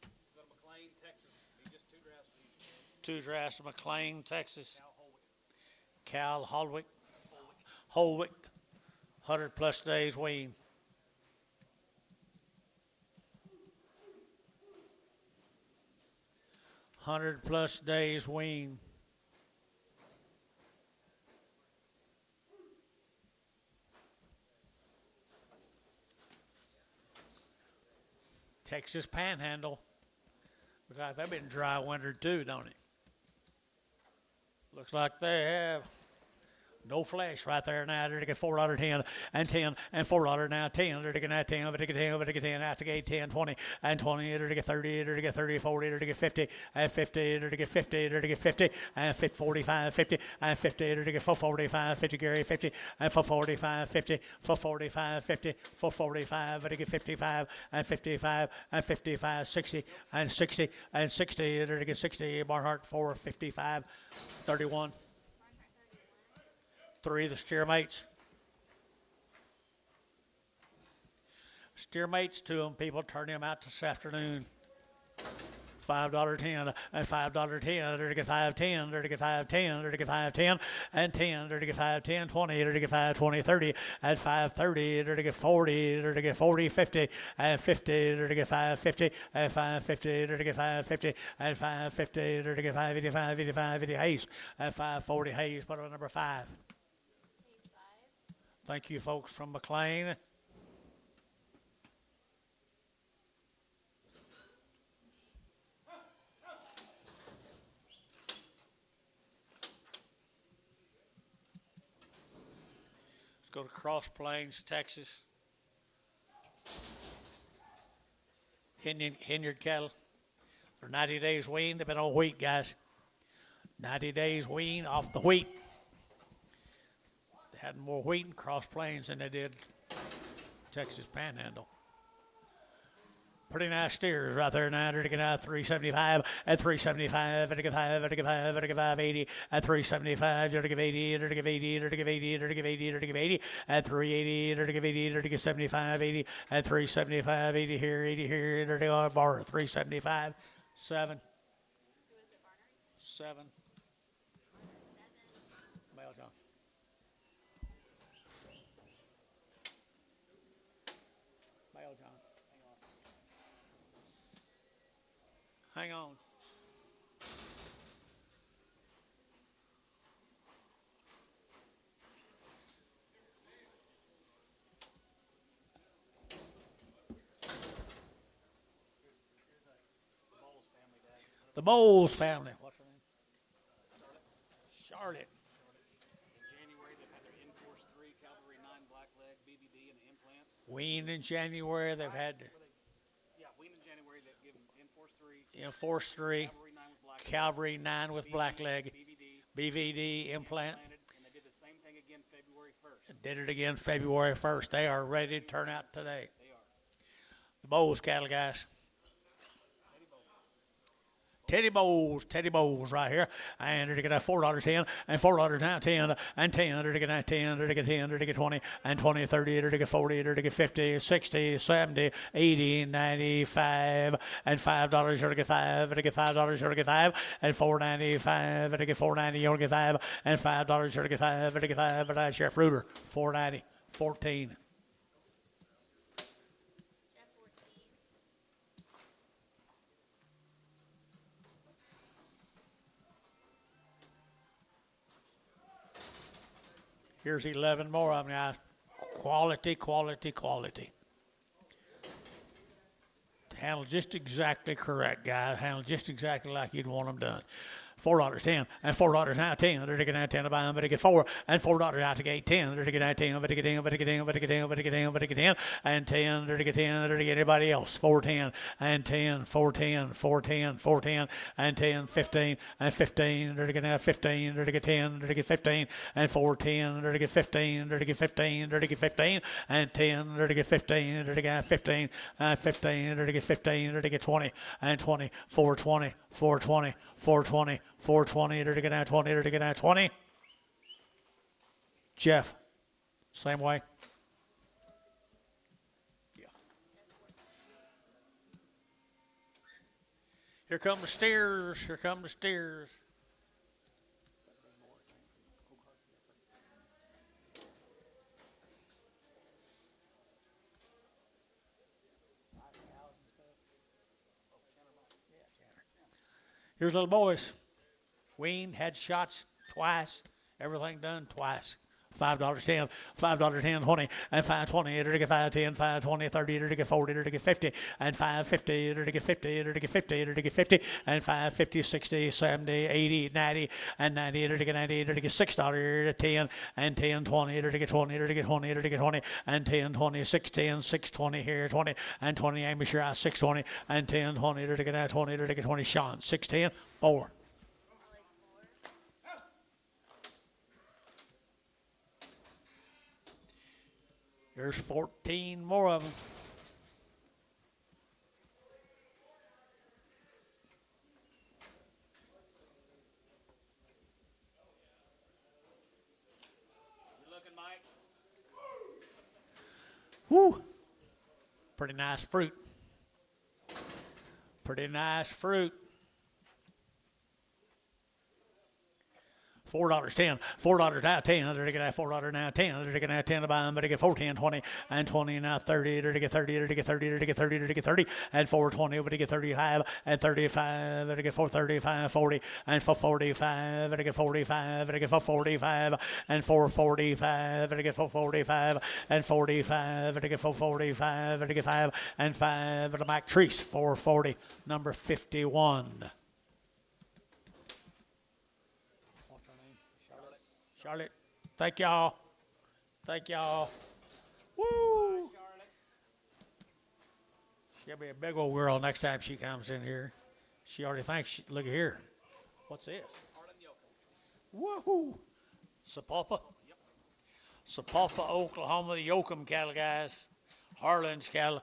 B: Go to McLean, Texas. He just 2 drafts of these.
A: 2 drafts to McLean, Texas.
B: Cal Holwick.
A: Holwick, 100 plus days wean. 100+ days wean. Texas Panhandle. Looks like they've been dry winter too, don't it? Looks like they have. No flesh right there now. They're to get $4.10 and 10 and $4 now 10. They're to get 10. They're to get 10. They're to get 10. Out to get 10, 20 and 20. They're to get 30. They're to get 30, 40. They're to get 50 and 50. They're to get 50. They're to get 50 and 50, 45, 50 and 50. They're to get 445, 50 Gary 50 and 445, 50, 445, 50, 445. They're to get 55 and 55 and 55, 60 and 60 and 60. They're to get 60. Barnhart 455, 31. 3 the steer mates. Steer mates to them, people. Turn them out this afternoon. $5.10 and $5.10. They're to get 5.10. They're to get 5.10. They're to get 5.10 and 10. They're to get 5.10, 20. They're to get 5.20, 30 and 5.30. They're to get 40. They're to get 40, 50 and 50. They're to get 5.50 and 5.50. They're to get 5.50 and 5.50. They're to get 5.85, 85, 50 Hayes and 5.40 Hayes. Put on number 5. Thank you, folks from McLean. Let's go to Cross Plains, Texas. Hinyard cattle. They're 90 days wean. They've been on wheat, guys. 90 days wean off the wheat. Had more wheat in Cross Plains than they did Texas Panhandle. Pretty nice steers right there now. They're to get out 375 and 375. They're to get 5. They're to get 5. They're to get 580 and 375. They're to give 80. They're to give 80. They're to give 80. They're to give 80. They're to give 80 and 380. They're to give 80. They're to give 75, 80 and 375. 80 here, 80 here. They're to go bar 375. 7. 7. Male John. Hang on. The Bowles family. What's her name? Charlotte.
B: In January, they've had their Enforce 3 Cavalry 9 blackleg BBD and implant.
A: Weaned in January. They've had
B: Yeah, weaned in January. They've given Enforce 3.
A: Enforce 3.
B: Cavalry 9 with blackleg.
A: Cavalry 9 with blackleg. BVD implant.
B: And they did the same thing again February 1st.
A: Did it again February 1st. They are ready to turn out today.
B: They are.
A: The Bowles cattle, guys. Teddy Bowles right here. And they're to get that $4.10 and $4 now 10 and 10. They're to get that 10. They're to get 10. They're to get 20 and 20, 30. They're to get 40. They're to get 50, 60, 70, 80, 95 and $5. You're to get 5. They're to get $5. You're to get 5 and $4.95. They're to get $4.90. You're to get 5 and $5. You're to get 5. They're to get 5. But that's Chef Reuter. $4.90. 14. Here's 11 more of them now. Quality. Handled just exactly correct, guys. Handled just exactly like you'd want them done. $4.10 and $4 now 10. They're to get out 10 to buy them, but they get 4 and $4 out to get 10. They're to get out 10, but they get 10, but they get 10, but they get 10, but they get 10, but they get 10 and 10. They're to get 10. They're to get anybody else. 410 and 10, 410, 410, 410 and 10, 15 and 15. They're to get out 15. They're to get 10. They're to get 15 and 410. They're to get 15. They're to get 15. They're to get 15 and 10. They're to get 15. They're to get 15 and 15. They're to get 15. They're to get 20 and 20. 420, 420, 420. 420, they're to get out 20, they're to get out 20. Jeff, same way. Yeah. Here come the steers, here come the steers. Here's little boys. Weaned, had shots twice. Everything done twice. $5.10, $5.10, 20, and $5.20, to get $5.10, $5.20, 30, to get 40, to get 50, and $5.50, to get 50, to get 50, to get 50, and $5.50, 60, 70, 80, 90, and 90, to get 90, to get $6, 10, and 10, 20, to get 20, to get 20, to get 20, and 10, 20, 610, 620 here, 20, and 20, Amos, your eye, 620, and 10, 20, to get 20, to get 20, Sean, 610, 4. There's 14 more of them.
B: You looking, Mike?
A: Woo! Pretty nice fruit. Pretty nice fruit. $4.10, $4 now 10, to get $4 now 10, to get 10 to buy them, but to get 4, 10, 20, and 20 now 30, to get 30, to get 30, to get 30, to get 30, and 420, but to get 35, and 35, to get 435, 40, and 445, to get 45, to get 445, and 445, to get 445, and 45, to get 445, to get 5, and 5, to Mike Treese, 440, number 51. Charlotte, thank y'all. Thank y'all. Woo! She'll be a big old girl next time she comes in here. She already thinks, look at here. What's this? Woohoo! Sapulpa?
B: Yep.
A: Sapulpa, Oklahoma, the Yukon cattle, guys. Harlan's cattle.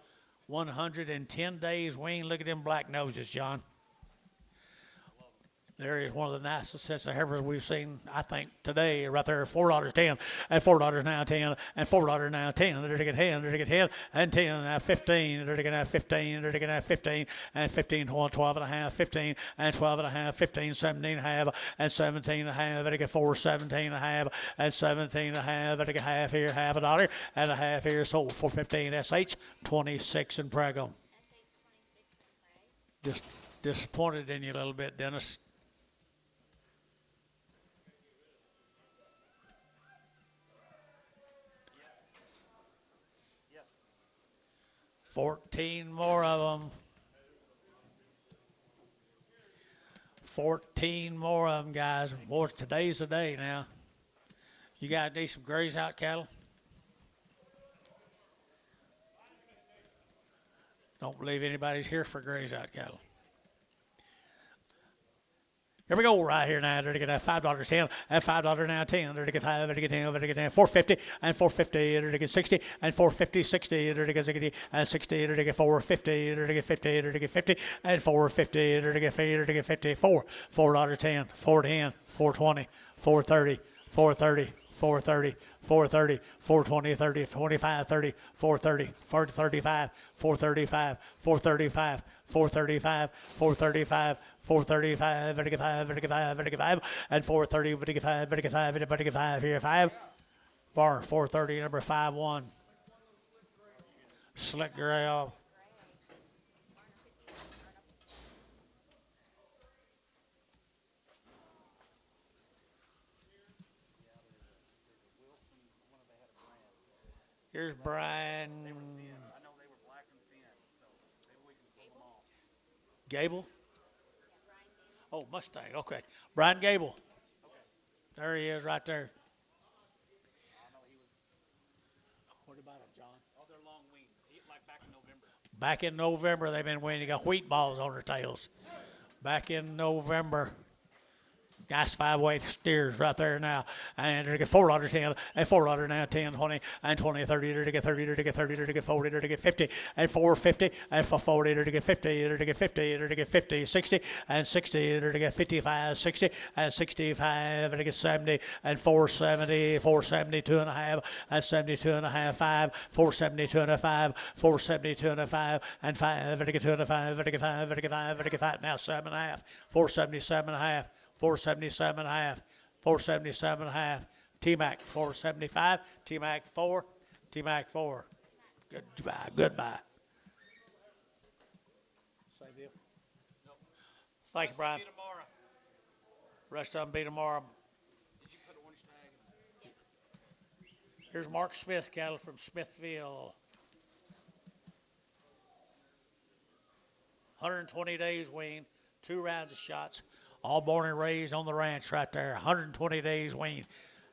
A: 110 days weaned. Look at them black noses, John. There is one of the nicest sets of heifers we've seen, I think, today, right there, $4.10, and $4 now 10, and $4 now 10, to get 10, to get 10, and 10, now 15, to get 15, to get 15, and 15, 12 and a half, 15, and 12 and a half, 15, 17 and a half, and 17 and a half, to get 4, 17 and a half, and 17 and a half, to get half here, half a dollar, and a half here, sold for 15 SH, 26 in Prego. Just disappointed in you a little bit, Dennis.
B: Yes.
A: 14 more of them. 14 more of them, guys. Boy, today's the day now. You guys need some graze out cattle? Don't believe anybody's here for graze out cattle. Here we go right here now. To get that $5.10, and $5 now 10. To get 5, to get 10, to get 10, 450, and 450, to get 60, and 450, 60, to get 60, and 60, to get 450, to get 50, to get 50, and 450, to get 50, to get 54, $4.10, 410, 420, 430, 430. 430, 430, 420, 30, 25, 30, 430, 435, 435, 435, 435, 435, 435, vertical 5, vertical 5, vertical 5, and 430, vertical 5, vertical 5, vertical 5, here 5. Bar 430, number 5-1. Slick Grail. Here's Brian.
B: I know they were black and thin, so maybe we can pull them off.
A: Gable? Oh, Mustang. Okay. Brian Gable.
B: Okay.
A: There he is right there.
B: I know he was.
A: What about him, John?
B: Oh, they're long-weaned. Like back in November.
A: Back in November, they've been winning. They got wheat balls on their tails. Back in November. Nice 5-weight steers right there now. And to get $4.10, and $4 now 10, 20, and 20, 30, to get 30, to get 30, to get 40, to get 50, and 450, and 440, to get 50, to get 50, to get 50, 60, and 60, to get 55, 60, and 65, to get 70, and 470, 472 and a half, and 72 and a half, 5, 472 and a 5, 472 and a 5, and 5, to get 2 and a 5, to get 5, to get 5, to get 5, now 7 and a half, 477 and a half. 477 and a half, 477 and a half, T-Mac 475, T-Mac 4, T-Mac 4. Goodbye, goodbye. Same deal. Thank you, Brian.
B: Be tomorrow.
A: Rest of them be tomorrow.
B: Did you put orange tag in?
A: Here's Mark Smith cattle from Smithville. 120 days weaned, 2 rounds of shots, all born and raised on the ranch right there. 120 days weaned.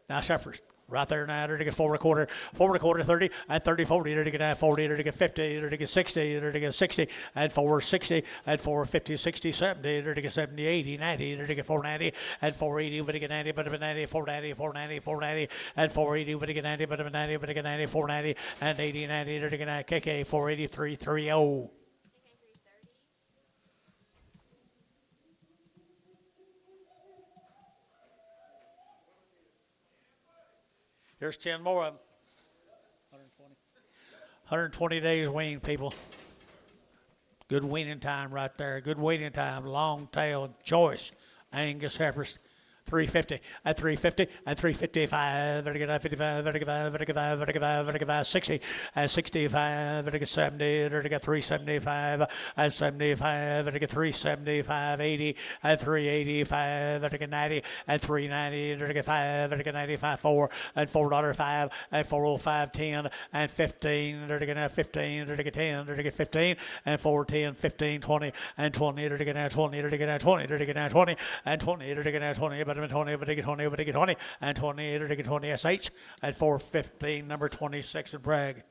A: Nice heifers. Right there now, they're to get 4 1/4, 4 1/4, 30, and 30, 40, they're to get 40, they're to get 50, they're to get 60, they're to get 60, and 4 60, and 4 50, 60, 70, they're to get 70, 80, 90, they're to get 490, and 480, but to get 90, but to get 90, 490, 490, 490, and 480, but to get 90, but to get 90, but to get 90, 490, and 80, 90, they're to get 90, KK, 483, 30. Here's 10 more of them. 120. 120 days wean, people. Good weaning time right there. Good weaning time. Long tail choice. Angus heifers. 350 and 350 and 355, vertical 55, vertical 5, vertical 5, vertical 5, vertical 5, 60 and 65, vertical 70, vertical 375 and 75, vertical 375, 80 and 385, vertical 90 and 390, vertical 5, vertical 95, 4 and $4.5 and 405, 10 and 15, vertical 15, vertical 10, vertical 15 and 410, 15, 20 and 20, vertical 20, vertical 20, vertical 20 and 20, vertical 20, but 20, but 20, but 20, and 20, or 20 SH, and 415, number 26 at Bragg.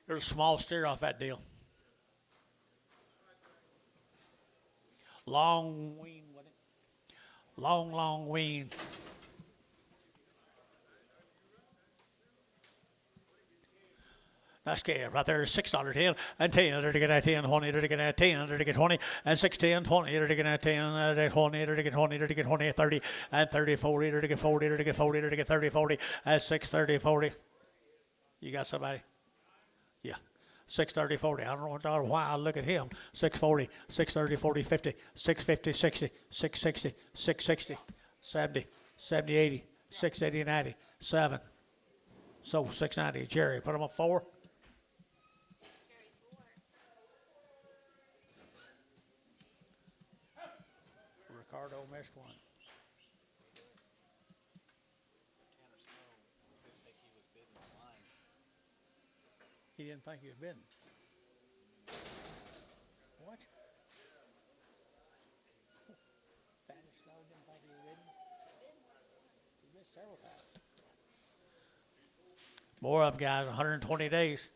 A: There's a small steer off that deal. Long wean, wasn't it? Long wean. Nice calf right there, $6, 10 and 10, they're to get 10, 20, they're to get 10, they're to get 20, and 6, 10, 20, they're to get 10, they're 20, they're to get 20, they're to get 20, 30, and 30, 40, they're to get 40, they're to get 40, they're to get 30, 40, and 6, 30, 40. You got somebody? Yeah. 630, 40. I don't know why. Look at him. 640, 630, 40, 50, 650, 60, 660, 660, 70, 70, 80, 680, 90, 7. So 690. Jerry, put him up 4. Ricardo missed one.
B: Tanner Snow didn't think he was bidding online.
A: He didn't think he was bidding. What? Tanner Snow didn't think he was bidding? He bid several times. More of them, guys. 120 days.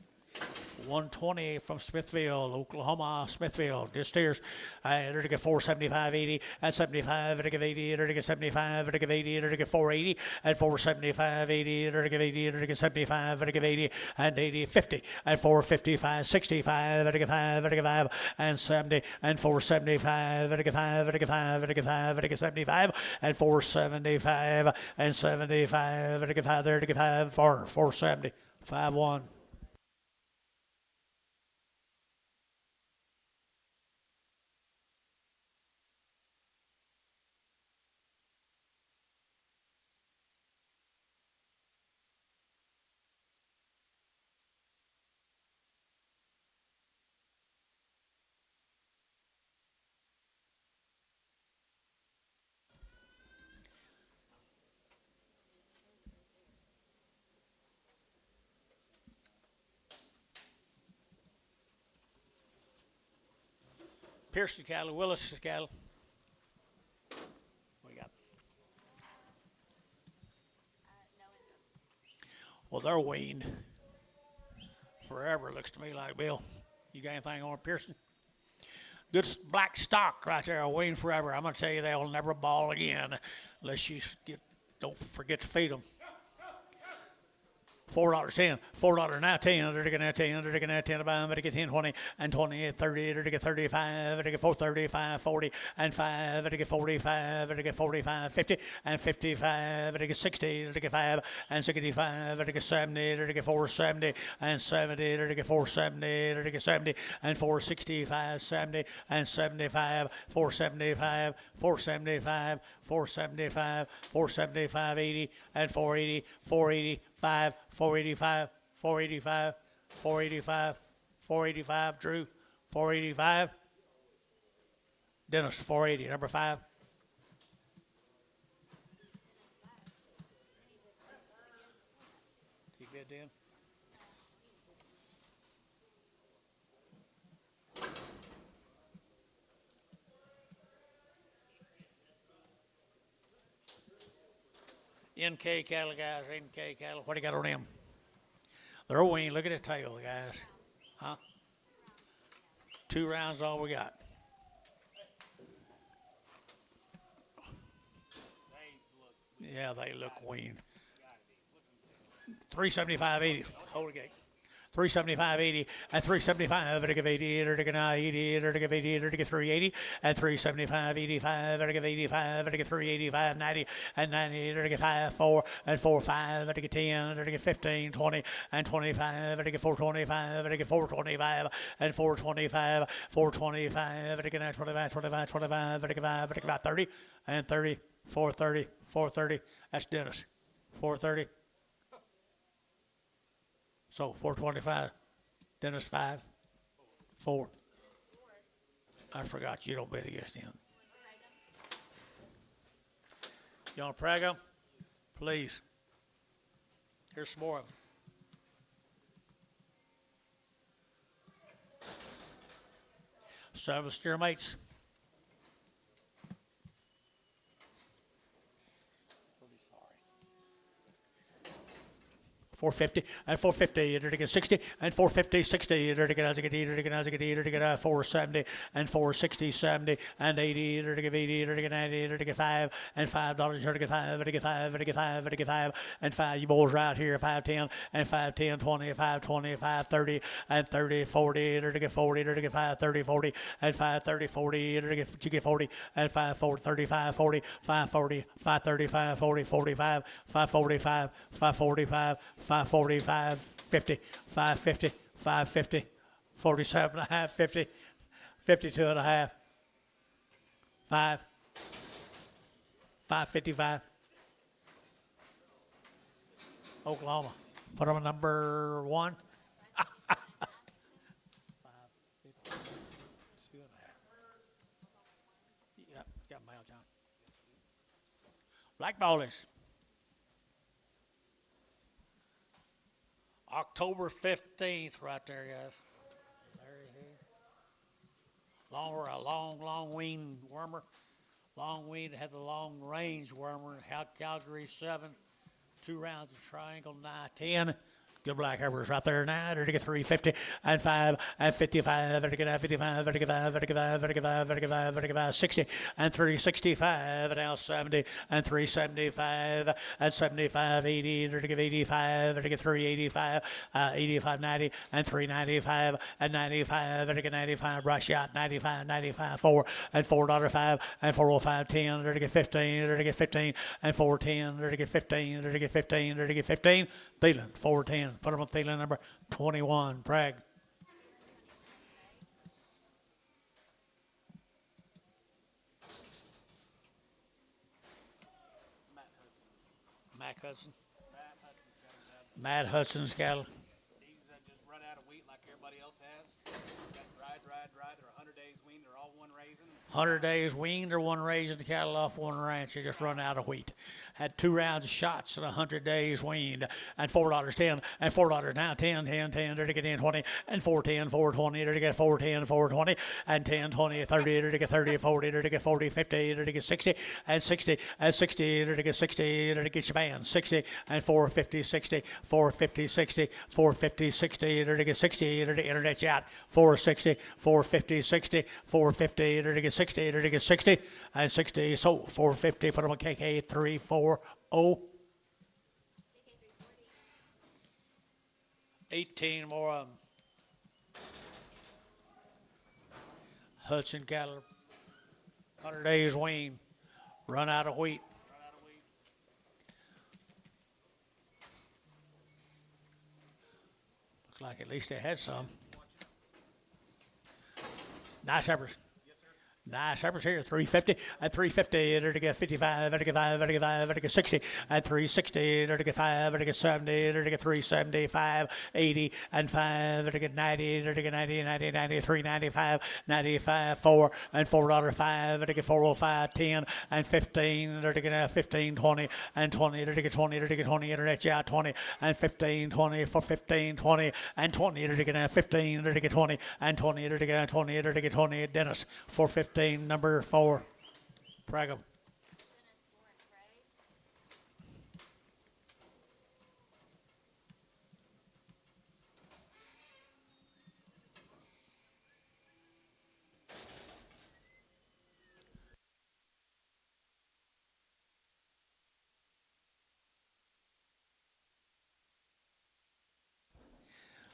A: 120 from Smithville, Oklahoma, Smithville. Just steers. They're to get 475, 80, and 75, they're to get 80, they're to get 75, they're to get 80, they're to get 480, and 475, 80, they're to get 80, they're to get 75, they're to get 80, and 80, 50, and 455, 65, they're to get 5, they're to get 5, and 70, and 475, they're to get 5, they're to get 5, they're to get 5, they're to get 75, and 475, and 75, they're to get 5, they're to get 5, 470, 5-1. Pearson cattle, Willis cattle. We got. Well, they're weaned forever. Looks to me like Bill. You got anything on Pearson? Good black stock right there. Weaned forever. I'm gonna tell you they'll never ball again unless you don't forget to feed them. $4.10, $4 now 10, now 10, now 10, about get 10, 20, and 20, 30, get 35, get 435, 40, and 5, get 45, get 45, 50, and 55, get 60, get 5, and 65, get 70, get 470, and 70, get 470, get 70, and 465, 70, and 75, 475, 475, 475, 475, 80, and 480, 485, 485, 485, 485, 485, Drew, 485, Dennis, 480, number 5. Take that down. NK cattle, guys, NK cattle. What do you got on them? They're weaned. Look at the tail, guys. Huh? 2 rounds, all we got. Yeah, they look weaned. 375.80. Hold the gate. 375.80 and 375 at 80 or 80 or 80 or 380 and 375.85 at 85 at 385 90 and 90 or 5 4 and 4 5 at 10 or 15 20 and 25 at 425 at 425 and 425 425 at 25 25 25 at about 30 and 30 430 430. That's Dennis. 430. So 425, Dennis 5, 4. I forgot you don't bet against him. You want to prag him? Please. Here's some more of them. Seven steer mates. 450 and 450 to get 60 and 450 60 to get as a get 470 and 460 70 and 80 to get 80 to get 90 to get 5 and $5 to get 5 to get 5 to get 5 to get 5 and 5 you boys right here 510 and 510 20 520 530 and 30 40 to get 40 to get 5 30 40 and 530 40 to get 40 and 5 40 35 40 540 535 40 45 545 545 545, 50, 550, 550, 47 and a half, 50, 52 and a half, 5, 555. Oklahoma. Put them at number 1. 552 and a half. Yep, got mail, John. Black Ballies. October 15th, right there, guys. There he is. Long-weaned wormer. Long-weaned had the long-range wormer. Calgary 7. 2 rounds of triangle, 9, 10. Good black heifers right there now. To get 350 and 5 and 55. To get 55. To get 5. To get 5. To get 5. To get 5. To get 5. 60 and 365. Now 70 and 375 and 75. 80. To get 85. To get 385. 85 90 and 395 and 95. To get 95. Brush out 95 95 4 and $4.05 and 405 10. To get 15. To get 15 and 410. To get 15. To get 15. To get 15. Thielen 410. Put them on Thielen number 21. Bragg. Matt Hudson's cattle.
B: These just run out of wheat like everybody else has. Got dry. They're 100 days weaned. They're all one raising.
A: 100 days weaned or one raising the cattle off one ranch. They just run out of wheat. Had 2 rounds of shots at 100 days weaned and $4.10 and $4 now 10 to get 10 20 and 410 420 to get 410 420 and 10 20 30 to get 30 40 to get 40 50 to get 60 and 60 and 60 to get 60 to get your band 60 and 450 60 450 60 450 60 to get 60 to the internet out 460 450 60 450 to get 60 to get 60 and 60 so 450 for them KK 340. 18 more of them. Hudson cattle, 100 days wean, run out of wheat. Looks like at least they had some. Nice heifers. Nice heifers here, 350 at 350, there to get 55, there to get 5, there to get 5, there to get 60 at 360, there to get 5, there to get 70, there to get 375, 80 and 5, there to get 90, there to get 90, 90, 93, 95, 95, 4 and $4.05, there to get 405, 10 and 15, there to get 15, 20 and 20, there to get 20, there to get 20, internet yeah 20 and 15, 20 for 15, 20 and 20, there to get 15, there to get 20 and 20, there to get 20, there to get 20, Dennis for 15. Number 4, Pragum.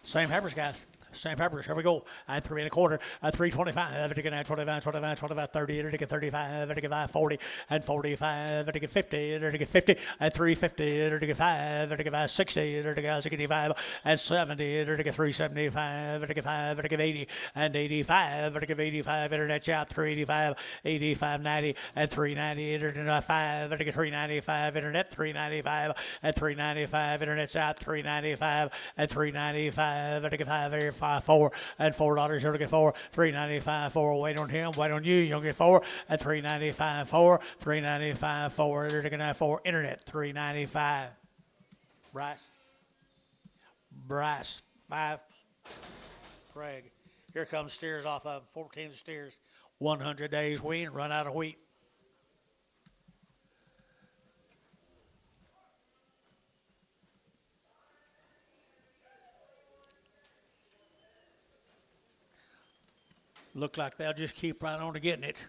A: Same heifers, guys. Same heifers. Here we go. At 3 1/4. At 325. To get 25, 25, 25, 30. To get 35. To get 5, 40. And 45. To get 50. To get 50. At 350. To get 5. To get 5, 60. To get 65. And 70. To get 375. To get 5. To get 80. And 85. To get 85. Internet chat 385. 85, 90. And 390. To get 5. To get 395. Internet 395. At 395. Internet chat 395. At 395. To get 5. 5, 4 and $4. You'll get 4. 395. 4. Wait on him. Wait on you. You'll get 4 at 395. 4. 395. 4. You're going to have 4. Internet 395. Bryce 5. Craig. Here comes steers off of 14 steers. 100 days wean. Run out of wheat. Look like they'll just keep right on to getting it.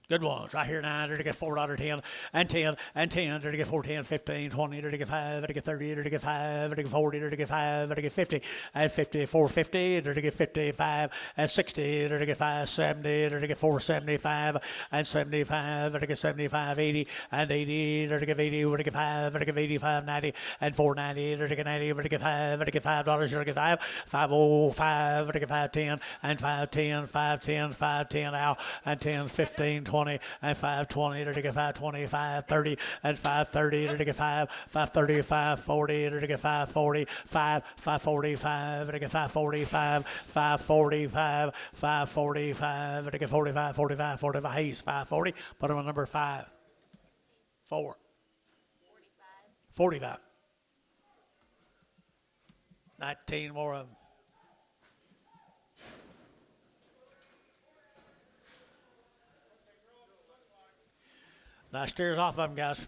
A: Good ones. Right here, 9. There to get $4.10 and 10 and 10. There to get 4, 10, 15, 20. There to get 5. There to get 30. There to get 5. There to get 40. There to get 5. There to get 50 and 50. 450. There to get 55 and 60. There to get 5, 70. There to get 475 and 75. There to get 75, 80 and 80. There to get 80. There to get 5. There to get 85, 90 and 490. There to get 90. There to get 5. There to get $5. There to get 5. 505. There to get 510 and 510. 510. 510 out and 10, 15, 20 and 520. There to get 525, 30 and 530. There to get 5, 530, 540. There to get 540, 545. There to get 545, 545, 545. There to get 45, 45, 45. Hayes 540. Put him on number 5. 4. 45. 19 more of them. Now steers off of them, guys.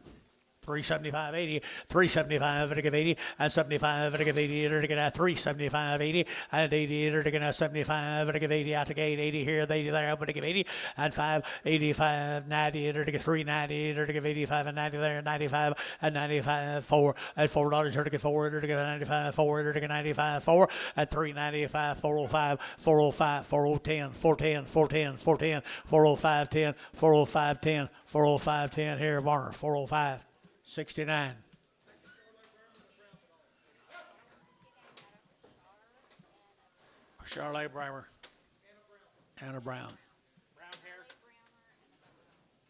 A: 375, 80, 375, to give 80, and 75, to give 80, to get 375, 80, and 80, to get 75, to give 80 out to gate, 80 here, 80 there, but to give 80, and 5, 85, 90, to get 390, to give 85 and 90 there, 95, and 95, 4, and $4, to get 4, to get 95, 4, to get 95, 4, and 395, 405, 405, 4010, 410, 410, 410, 405, 10, 405, 10, 405, 10 here, Varner, 405. 69. Charlotte Brimer. Anna Brown.
B: Brown hair.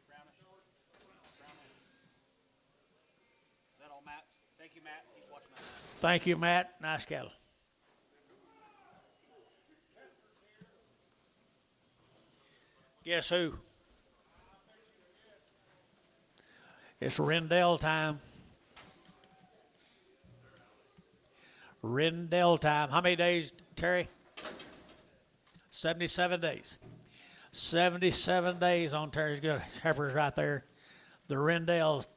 B: Brownish. Brown hair. Is that all Matt's? Thank you, Matt. He's watching that.
A: Thank you, Matt. Nice cattle. Guess who? It's Rendell time. Rendell time. How many days, Terry? 77 days. 77 days on Terry's good heifers right there. The Rendells.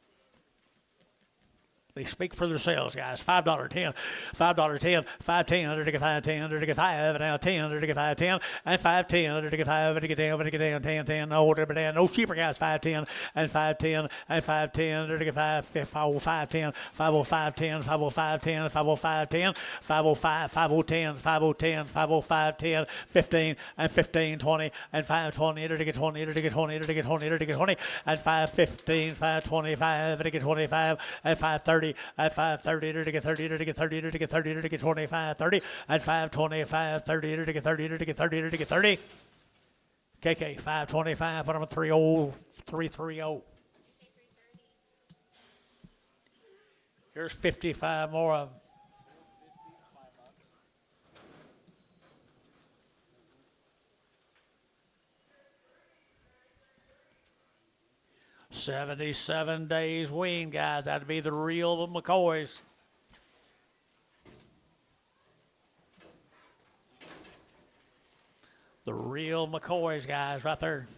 A: They speak for themselves, guys. $5.10, $5.10, $5.10, under to get 5.10, under to get 5, now 10, under to get 5.10, and 5.10, under to get 5, under to get down, under to get down, 10, 10, no, whatever, down, no cheaper, guys. 5.10, and 5.10, and 5.10, under to get 5, 505.10, 505.10, 505.10, 505.10, 505, 510, 510, 505.10, 15, and 15, 20, and 520, under to get 20, under to get 20, under to get 20, under to get 20, and 515, 525, under to get 25, and 530. At 5:30, to get 30, to get 30, to get 30, to get 25, 30. At 525, 30, to get 30, to get 30, to get 30. KK 525, put them at 30330. Here's 55 more of them. $77 days wean, guys. That'd be the real McCoys. The real McCoys, guys, right there.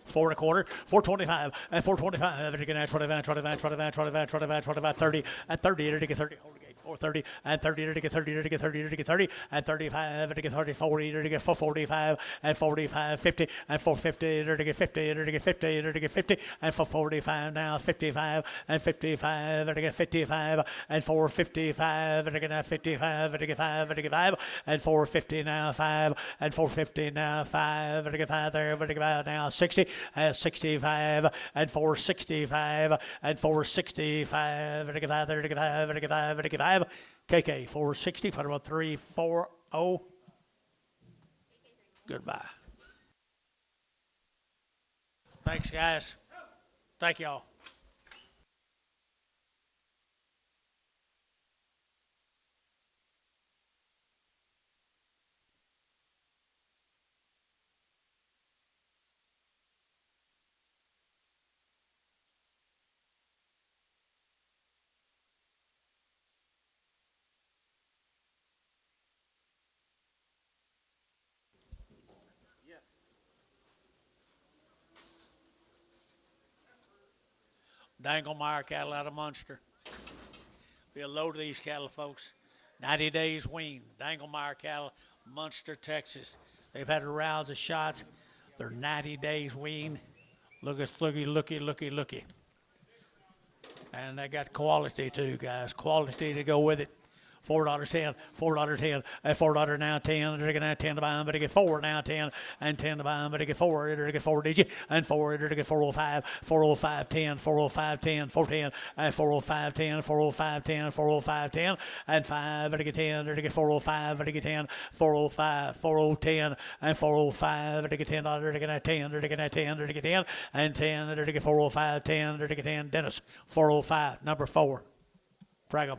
A: 4 1/4, 425, and 425, and again, 25, 25, 25, 25, 25, 25, 30, and 30, to get 30, hold the gate, 430, and 30, to get 30, to get 30, to get 30, and 35, to get 30, 40, to get 445, and 45, 50, and 450, to get 50, to get 50, to get 50, and 445 now, 55, and 55, to get 55, and 455, to get 55, to get 5, to get 5, and 450 now, 5, and 450 now, 5, to get 5 there, but to get 5 now, 60, and 65, and 465, and 465, to get 5 there, to get 5, to get 5, to get 5. KK 460, put about 340. Goodbye. Thanks, guys. Thank y'all. Danglemire cattle out of Munster. Be a load of these cattle, folks. 90 days wean. Danglemire cattle, Munster, Texas. They've had a rouse of shots. They're 90 days wean. Look at looky. And they got quality too, guys. Quality to go with it. $4.10, $4.10, and $4 now 10, to get 10 to buy them, but to get 4 now 10, and 10 to buy them, but to get 4, to get 4 digit, and 4, to get 405, 405, 10, 405, 10, 410, and 405, 10, 405, 10, 405, 10, and 5, to get 10, to get 405, to get 10, 405, 4010, and 405, to get $10, to get 10, to get 10, to get 10, and 10, to get 405, 10, to get 10, Dennis, 405, number 4, frag 'em.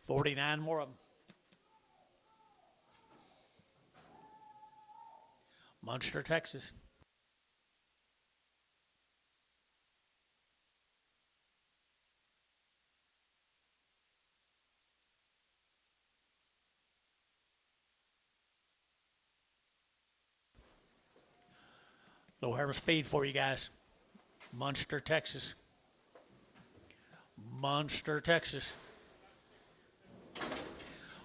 A: $49 more of them. Munster, Texas. Little harvest feed for you guys. Munster, Texas. Munster, Texas.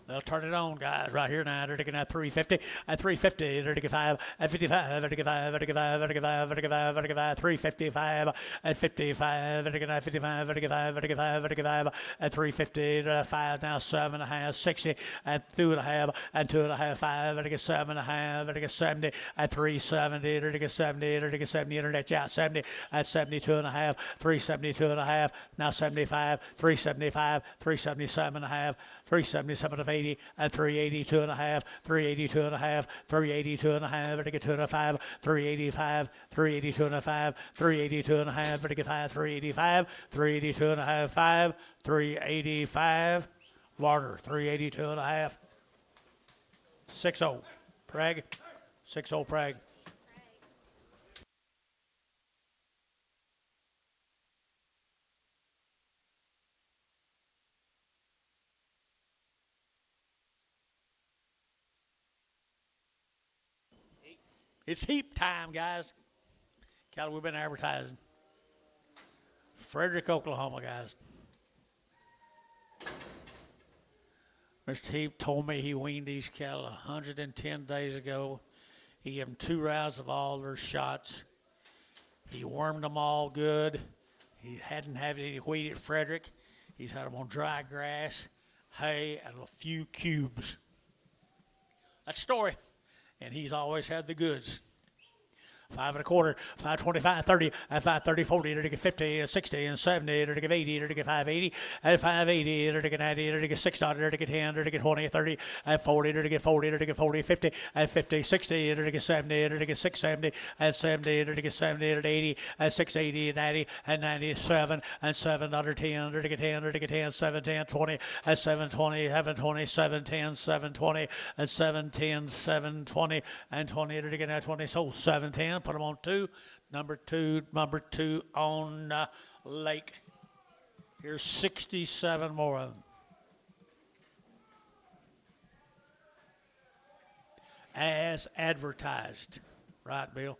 A: They'll turn it on, guys, right here now. They're taking at 350, at 350, they're taking 5, at 55, they're taking 5, they're taking 5, they're taking 5, they're taking 5, they're taking 5, 355, at 55, they're taking at 55, they're taking 5, they're taking 5, they're taking 5, at 350, they're at 5 now, 7.5, 60, at 2.5, and 2.5, 5, they're taking 7.5, they're taking 70, at 370, they're taking 70, they're taking 70, internet, yeah, 70, at 72.5, 372.5, now 75, 375, 377.5, 377 of 80, and 382.5, 382.5, 382.5, to get 205, 385, 382.5, 382.5, to get 5, 385, 382.5, 5, 385, Varner, 382.5, 6-0, Prague, 6-0 Prague. It's heap time, guys. Cattle we've been advertising. Frederick, Oklahoma, guys. Mr. Heap told me he weaned these cattle 110 days ago. He gave them 2 rounds of all their shots. He wormed them all good. He hadn't had any wheat at Frederick. He's had them on dry grass, hay, and a few cubes. That's the story. And he's always had the goods. 5 1/4, 5.25, 30, at 5.30, 40, to get 50, 60, and 70, to get 80, to get 5.80, at 5.80, to get 90, to get 6, to get 10, to get 20, 30, at 40, to get 40, to get 40, 50, at 50, 60, to get 70, to get 670, at 70, to get 70, to 80, at 680, 90, and 97, and 7, under 10, to get 10, to get 10, 7, 10, 20, at 720, 720, 710, 720, at 710, 720, and 20, to get 20, so 710. Put them on 2, number two on Lake. Here's 67 more of them. As advertised. Right, Bill?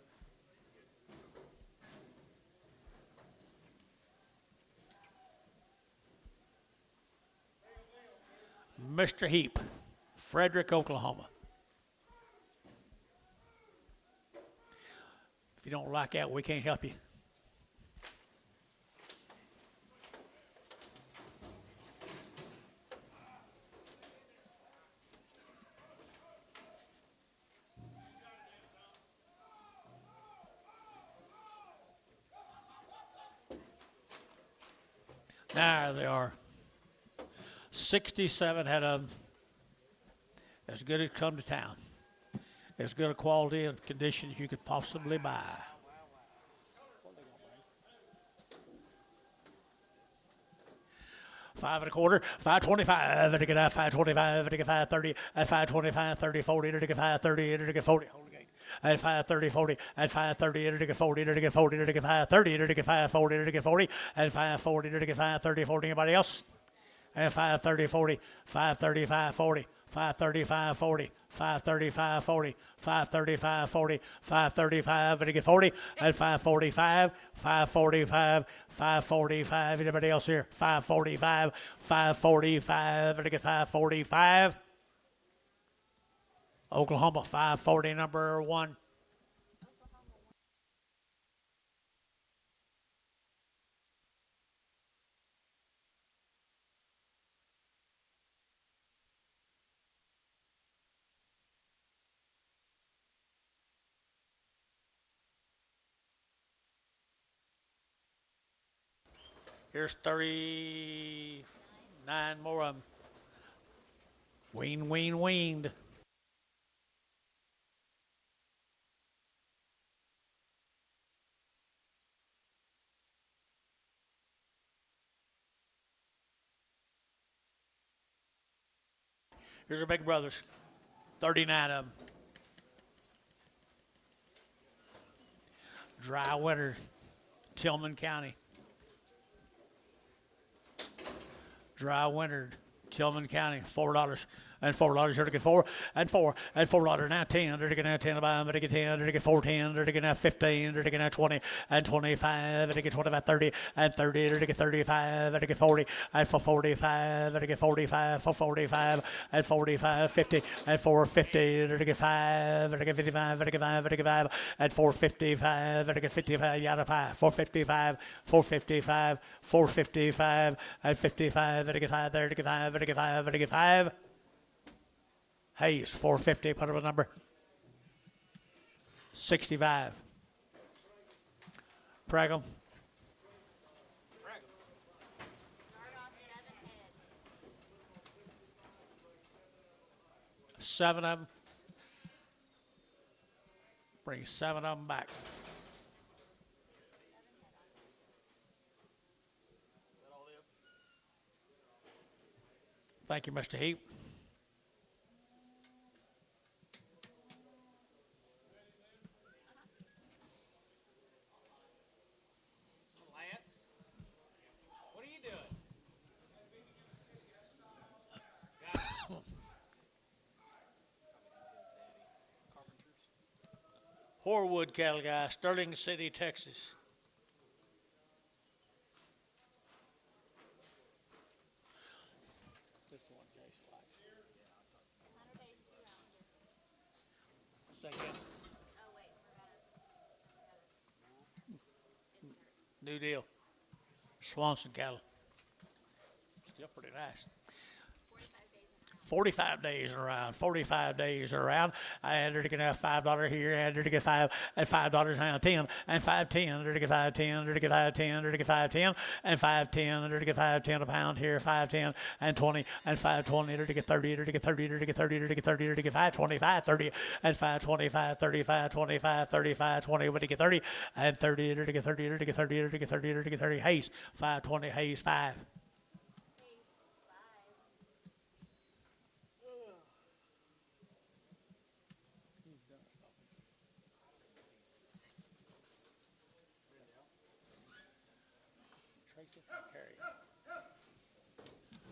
A: Mr. Heap, Frederick, Oklahoma. If you don't like that, we can't help you. There they are. 67 had as good as come to town. As good a quality and condition as you could possibly buy. Five and a quarter, 5.25, to get 5.25, to get 5.30, at 5.25, 30, 40, to get 5.30, to get 40. Hold the gate. At 5.30, 40, at 5.30, to get 40, to get 40, to get 5.30, to get 5.40, to get 40, at 5.40, to get 5.30, 40. Anybody else? At 5.30, 40, 5.35, 40. 535 40, 535 40, 535 40, 535 to get 40, at 545, 545, 545. Anybody else here? 545, 545 to get 545. Oklahoma 540, number 1. Here's 39 more of them. Weaned. Here's our big brothers. 39 of them. Dry winter, Tillman County. Dry winter, Tillman County, $4. And $4 here to get 4, and 4, and $4 now 10, to get now 10 about, to get 10, to get 410, to get now 15, to get now 20, and 25, to get 25, 30, and 30, to get 35, to get 40, and for 45, to get 45, for 45, and 45, 50, and 450, to get 5, to get 55, to get 5, to get 5, and 455, to get 55, yada 5, 455, 455, 455, and 55, to get 5, there, to get 5, to get 5, to get 5. Hayes, 450, put up a number. 65. Pragum. 7 of them. Bring 7 of them back. Thank you, Mr. Heap. Horwood cattle guy, Sterling City, Texas. This one, Jason likes.
C: 100 days, 2 rounds.
A: Second,
C: Oh, wait, forgot insert.
A: new deal. Swanson cattle. Still pretty nice.
C: 45 days in a round.
A: 45 days around. I had her to get $5 here, I had her to get $5 and $5 now 10 and 5.10, her to get 5.10, her to get 5.10, her to get 5.10 and 5.10, her to get 5.10 a pound here, 5.10 and 20 and 5.20, her to get 30, her to get 30, her to get 30, her to get 30, her to get 5.25, 30 and 5.25, 35, 25, 35, 20, her to get 30 and 30, her to get 30, her to get 30, her to get 30, her to get 30. Hayes, 5.20, Hayes 5.
C: Days, 5.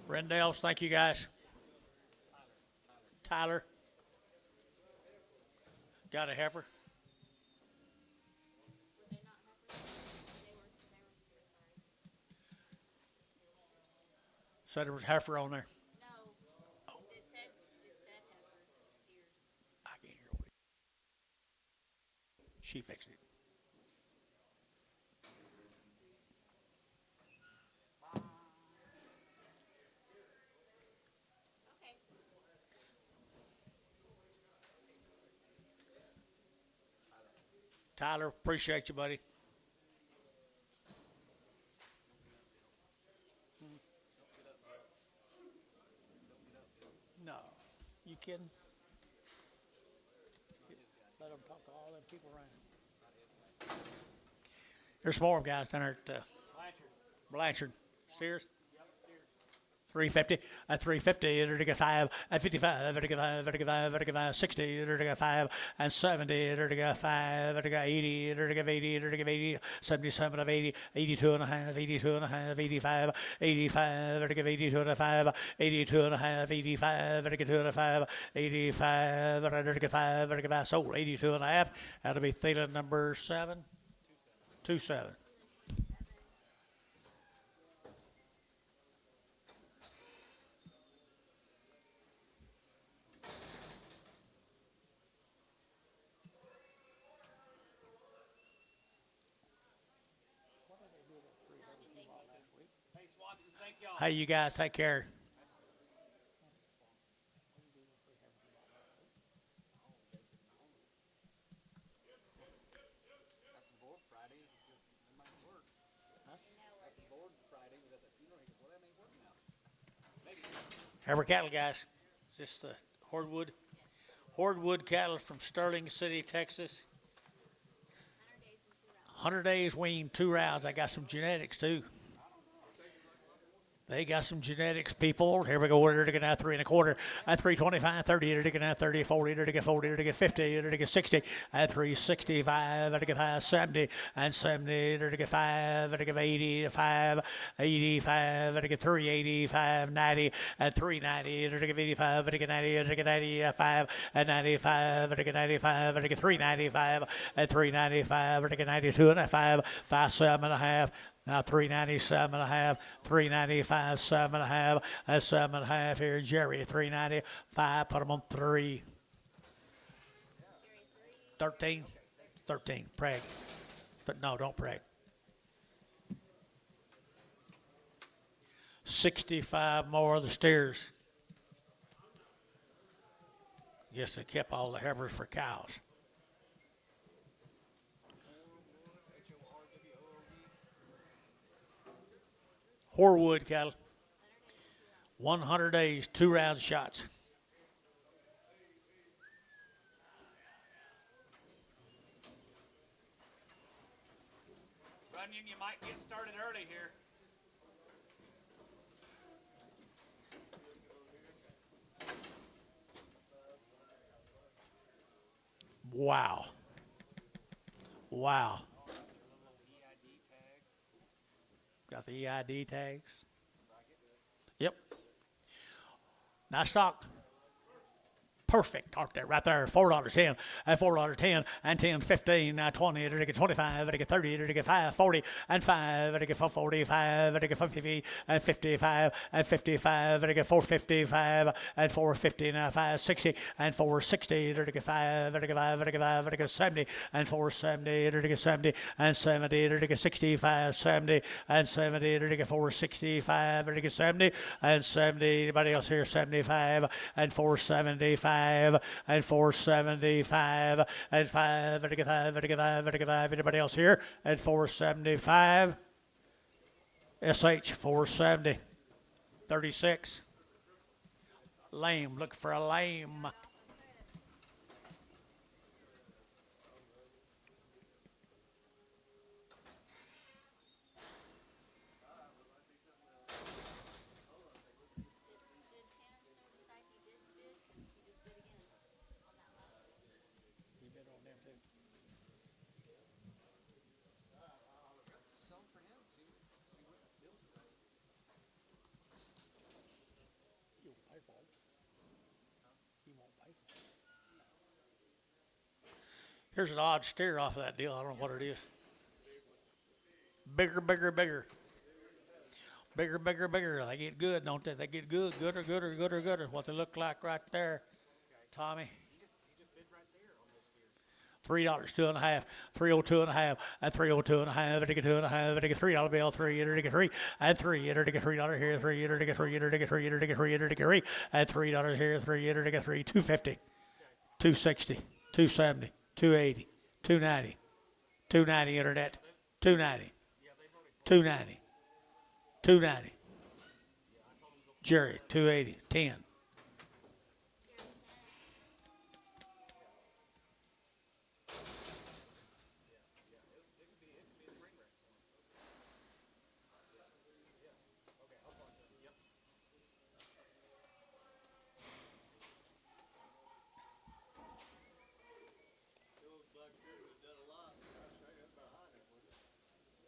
A: Rendell's, thank you guys. Tyler. Got a heifer.
C: Were they not heifers? They were steers, sorry.
A: Said there was heifer on there.
C: No. It said heifers, steers.
A: I can't hear what she fixed it.
C: Okay.
A: Tyler, appreciate you, buddy. No. You kidding? Let them talk to all them people around. There's more guys down there at Blanchard. Steers? 350, at 350, it'll get 5, at 55, it'll get 5, it'll get 5, it'll get 5, 60, it'll get 5, and 70, it'll get 5, it'll get 80, it'll get 80, it'll get 80, 77 of 80, 82 and a half, 82 and a half, 85, 85, it'll get 82 and a 5, 82 and a half, 85, it'll get 2 and a 5, 85, it'll get 5, it'll get 5, sold, 82 and a half, that'll be theta number 7, 27.
B: Hey, Swanson, thank y'all.
A: Hey, you guys, take care.
B: After board Friday, it's just, it might work. After board Friday was at the funeral, he goes, well, that ain't working now. Maybe.
A: Heifer cattle, guys. Is this the Hordwood cattle from Sterling City, Texas?
C: 100 days and 2 rounds.
A: 100 days weaned, 2 rounds. I got some genetics too. They got some genetics, people. Here we go. We're to get now 3 1/4. At 325, 30. They're to get now 30, 40. They're to get 40. They're to get 50. They're to get 60. At 365. They're to get 5, 70. And 70. They're to get 5. They're to get 80. 5, 85. They're to get 3, 85, 90. At 390. They're to get 85. They're to get 90. They're to get 95. At 95. They're to get 95. They're to get 395. At 395. They're to get 92 and a 5. 5, 7 and a half. Now 397 and a half, 395, 7 and a half, that's 7 and a half here. Jerry, 395, put them on 3. 13, 13, preg. No, don't preg. 65 more of the steers. Guess they kept all the heifers for cows. Horwood cattle. 100 days, 2 round shots.
B: Runyon, you might get started early here.
A: Wow. Wow.
B: EID tags.
A: Got the EID tags. Yep. Nice stock. Perfect. Talk there, right there. $4.10 and $4.10 and 10.15. Now 20. It'll get 25. It'll get 30. It'll get 5.40 and 5. It'll get 4.45. It'll get 50 and 55 and 55. It'll get 4.55 and 4.50. Now 5.60 and 4.60. It'll get 5. It'll get 5. It'll get 5. It'll get 70 and 4.70. It'll get 70 and 70. It'll get 65, 70 and 70. It'll get 4.65. It'll get 70 and 70. Anybody else here? 75 and 4.75. And 4.75 and 5 and 5 and 5 and 5. Anybody else here? And 4.75. SH 4.70. 36. Lame. Look for a lame. Here's an odd steer off of that deal. I don't know what it is. Bigger, bigger, bigger. Bigger, bigger, bigger. They get good, don't they? They get good, gooder, gooder, gooder, gooder. What they look like right there, Tommy. $3, 2.5, 302.5, and 302.5, it'll get 2.5, it'll get $3 bill, 3, it'll get 3, and 3, it'll get $3 here, 3, it'll get 3, it'll get 3, it'll get 3, it'll get 3, and $3 here, 3, it'll get 3, 250, 260, 270, 280, 290, 290 internet, 290, 290, 290, Jerry, 280, 10.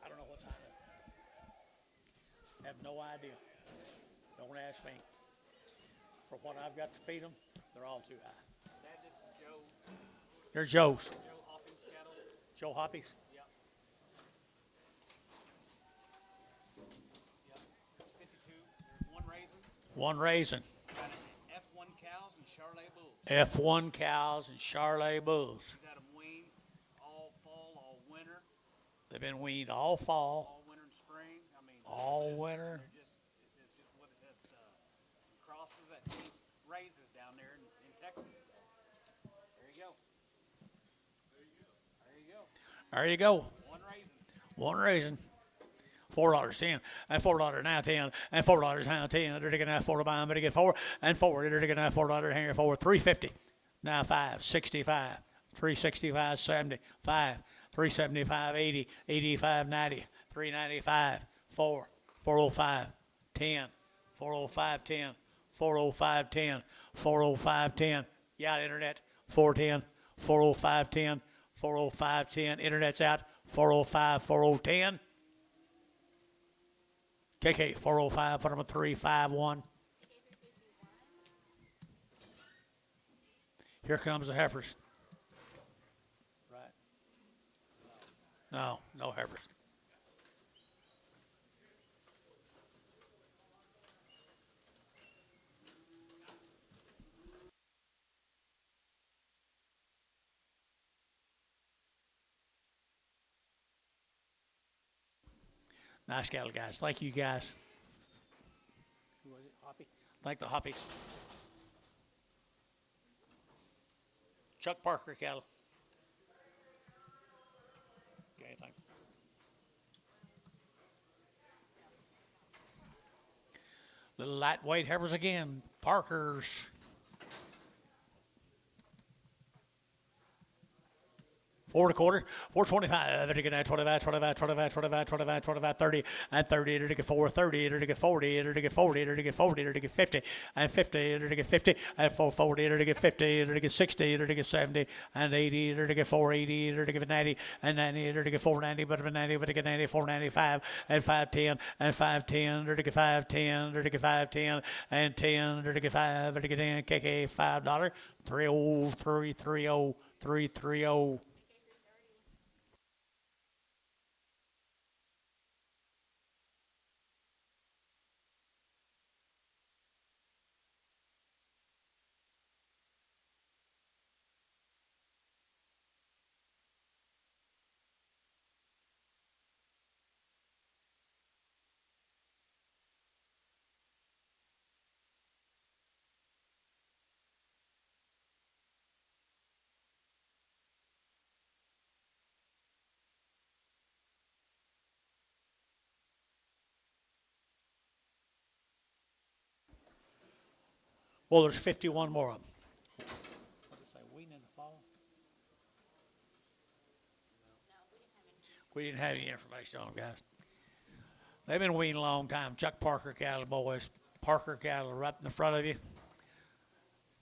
A: I don't know what's on it. Have no idea. Don't ask me. For what I've got to feed them, they're all too high.
B: Dad, this is Joe.
A: Here's Joe's.
B: Joe Hawkins cattle.
A: Joe Hoppies.
B: Yep. Yep. 52. There's one raisin.
A: One raisin.
B: Got F1 cows and Charolais bulls.
A: F1 cows and Charolais bulls.
B: We've got them weaned all fall, all winter.
A: They've been weaned all fall,
B: All winter and spring. I mean,
A: all winter.
B: it's just what some crosses that he raises down there in Texas. So there you go. There you go.
A: There you go.
B: One raisin.
A: One raisin. $4.10 and $4 now 10 and $4 now 10. They're taking now 4 to buy them, but they get 4 and 4. They're taking now $4 here 4 $3.50. Now 5 65 $3.65 70 5 $3.75 80 85 90 $3.95 4 $4.05 10 $4.05 10 $4.05 10 $4.05 10. Yeah, internet 410 $4.05 10 $4.05 10. Internet's out 4.05 4.10. KK 405, put them at 351. Here comes the heifers. Right. No, no heifers. Nice cattle, guys. Thank you, guys. Who was it? Hoppy? Thank the Hoppies. Chuck Parker cattle. Okay, thank you. Little lightweight heifers again. Parkers. 4 1/4, 425, to get 25, 25, 25, 25, 25, 25, 30, and 30, to get 4, 30, to get 40, to get 40, to get 40, to get 50, and 50, to get 50, and 440, to get 50, to get 60, to get 70, and 80, to get 480, to get 90, and 90, to get 490, but 90, but to get 90, 495, and 510, and 510, to get 510, to get 510, and 10, to get 5, to get 10, KK $5, 30330, 330. Well, there's 51 more of them. What did it say, wean in the fall? We didn't have any information on them, guys. They've been weaned a long time. Chuck Parker cattle, boys. Parker cattle right in the front of you.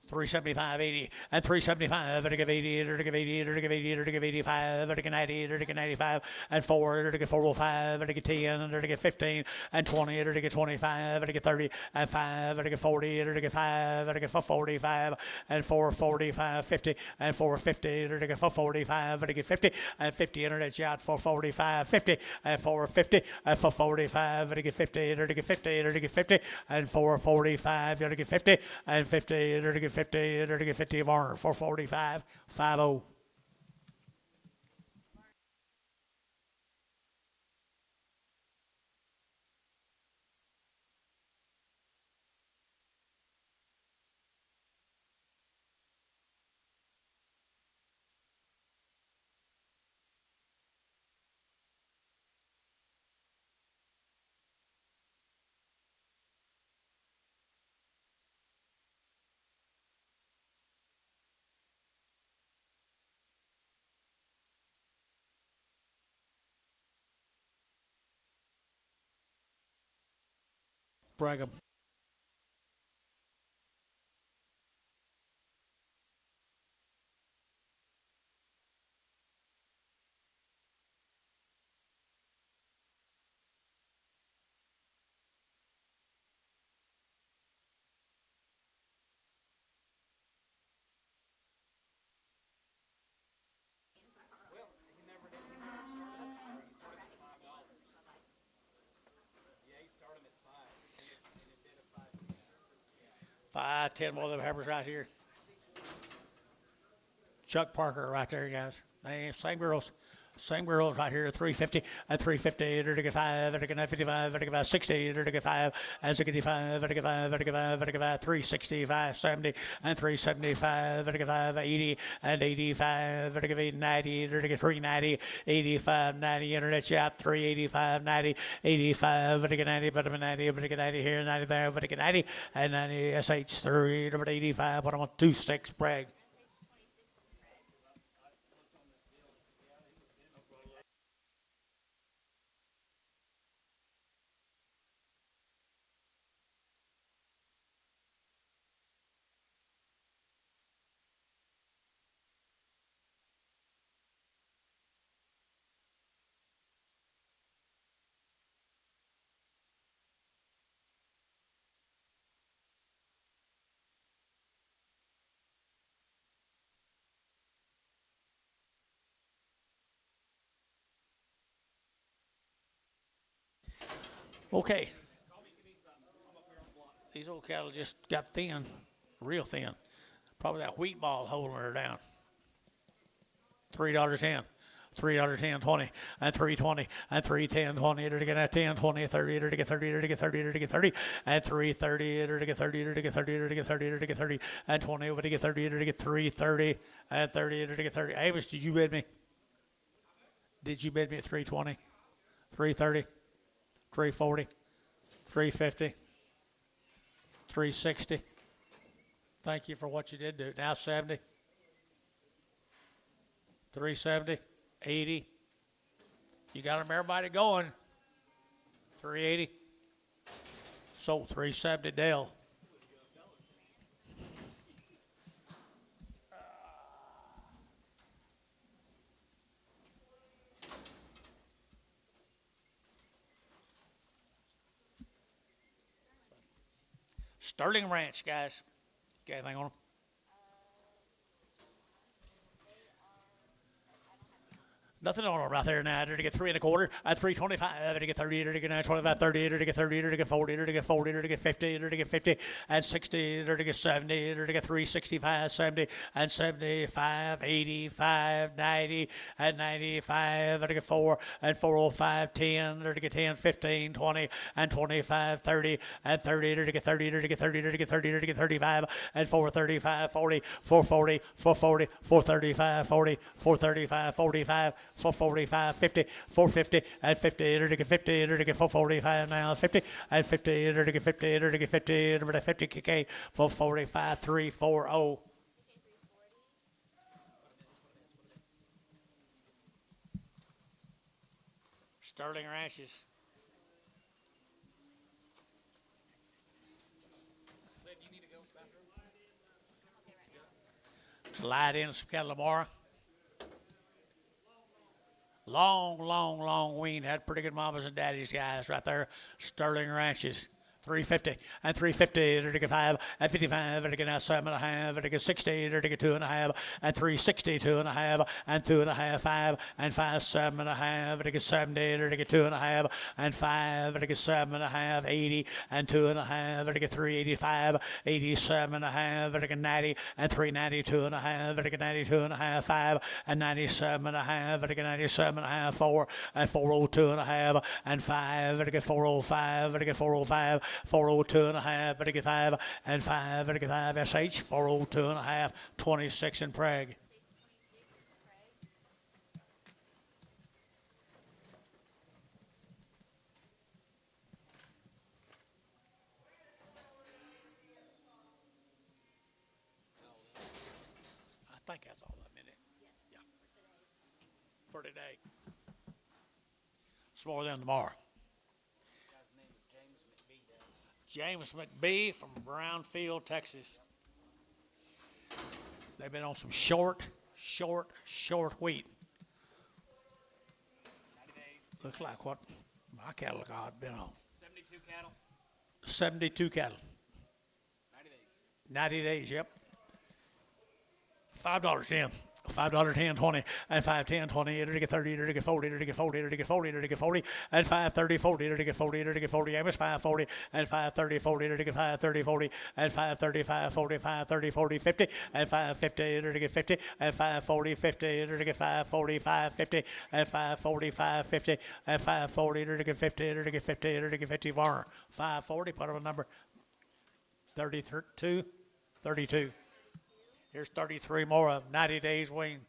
A: 375, 80, and 375, to give 80, to give 80, to give 80, to give 85, to give 90, to give 95, and 4, to give 405, to give 10, to give 15, and 20, to give 25, to give 30, and 5, to give 40, to give 5, to give 45, and 445, 50, and 450, to give 445, to give 50, and 50, internet shot 445, 50, and 450, and 445, to give 50, to give 50, to give 50, and 445, to give 50, and 50, to give 50, to get 50 of Varner, 445, 50. Brag 'em.
B: Well, he never did. He never started. He started at $5. Yeah, he started at 5, and it did a 5.10.
A: 5, 10 more of them heifers right here. Chuck Parker right there, guys. Same girls. Same girls right here, 350, and 350, to get 5, to get 55, to get 60, to get 5, and 65, to get 5, to get 5, to get 5, 365, 70, and 375, to get 5, 80, and 85, to get 90, to get 390, 85, 90, internet shop, 385, 90, 85, to get 90, but 90, but to get 90 here, 90 there, but to get 90, and 90 SH3, to 85, but I want 2-6 brag. Okay. These old cattle just got thin, real thin. Probably that wheat ball holding her down. $3.10. $3.10, 20, and 320, and 310, 20, to get 10, 20, 30, to get 30, to get 30, to get 30, and 330, to get 30, to get 30, to get 30, to get 30, and 20, over to get 30, to get 330, and 30, to get 30. Angus, did you bid me? Did you bid me at 320, 330, 340, 350, 360? Thank you for what you did do. Now 70. 370, 80. You got them everybody going. 380. Sold 370 Dale. Sterling Ranch, guys. Got anything on them? Nothing on them right there now. They're to get 3 1/4 at 325. They're to get 30. They're to get 25, 30. They're to get 30. They're to get 40. They're to get 40. They're to get 50. They're to get 50 and 60. They're to get 70. They're to get 365, 70 and 75, 85, 90 and 95. They're to get 4 and 405, 10. They're to get 10, 15, 20 and 25, 30 and 30. They're to get 30. They're to get 30. They're to get 30. They're to get 35 and 435, 40, 440, 440, 435, 40, 435, 45. 445, 50, 450, and 50, they're to get 50, they're to get 445 now, 50, and 50, they're to get 50, they're to get 50, they're to 50, KK, 445, 340. Sterling Ranches.
B: Sid, you need to go bathroom?
A: To light in some cattle tomorrow. Long-weaned. Had pretty good mamas and daddies, guys, right there. Sterling Ranches. 350 and 350. They're to get 5 and 55. They're to get now 7.5. They're to get 60. They're to get 2.5 and 360. 2.5 and 2.5. 5 and 5. 7.5. They're to get 70. They're to get 2.5 and 5. They're to get 7.5. 80 and 2.5. They're to get 385. 87.5. They're to get 90 and 390. 2.5. They're to get 92.5. 5 and 97.5. They're to get 97.5. 4 and 402.5 and 5. They're to get 405. They're to get 405. 402.5, better get 5 and 5, better get 5 SH, 402.5, 26 in Prague. I think that's all that minute. Yeah. For today. It's more than tomorrow. James McBee from Brownfield, Texas. They've been on some short wheat.
B: 90 days.
A: Looks like what my cattle have been on.
B: 72 cattle.
A: 72 cattle.
B: 90 days.
A: 90 days, yep. $5 10. $5, 10, 20, and 5, 10, 20, to get 30, to get 40, to get 40, to get 40, to get 40, and 5, 30, 40, to get 40, to get 40, Amos 5, 40, and 5, 30, 40, to get 5, 30, 40, and 5, 35, 45, 30, 40, 50, and 5, 50, to get 50, and 5, 40, 50, to get 5, 45, 50, and 5, 45, 50, and 5, 40, to get 50, to get 50, to get 50, Varner. 5, 40, put up a number 32, 32. Here's 33 more of 90 days wean.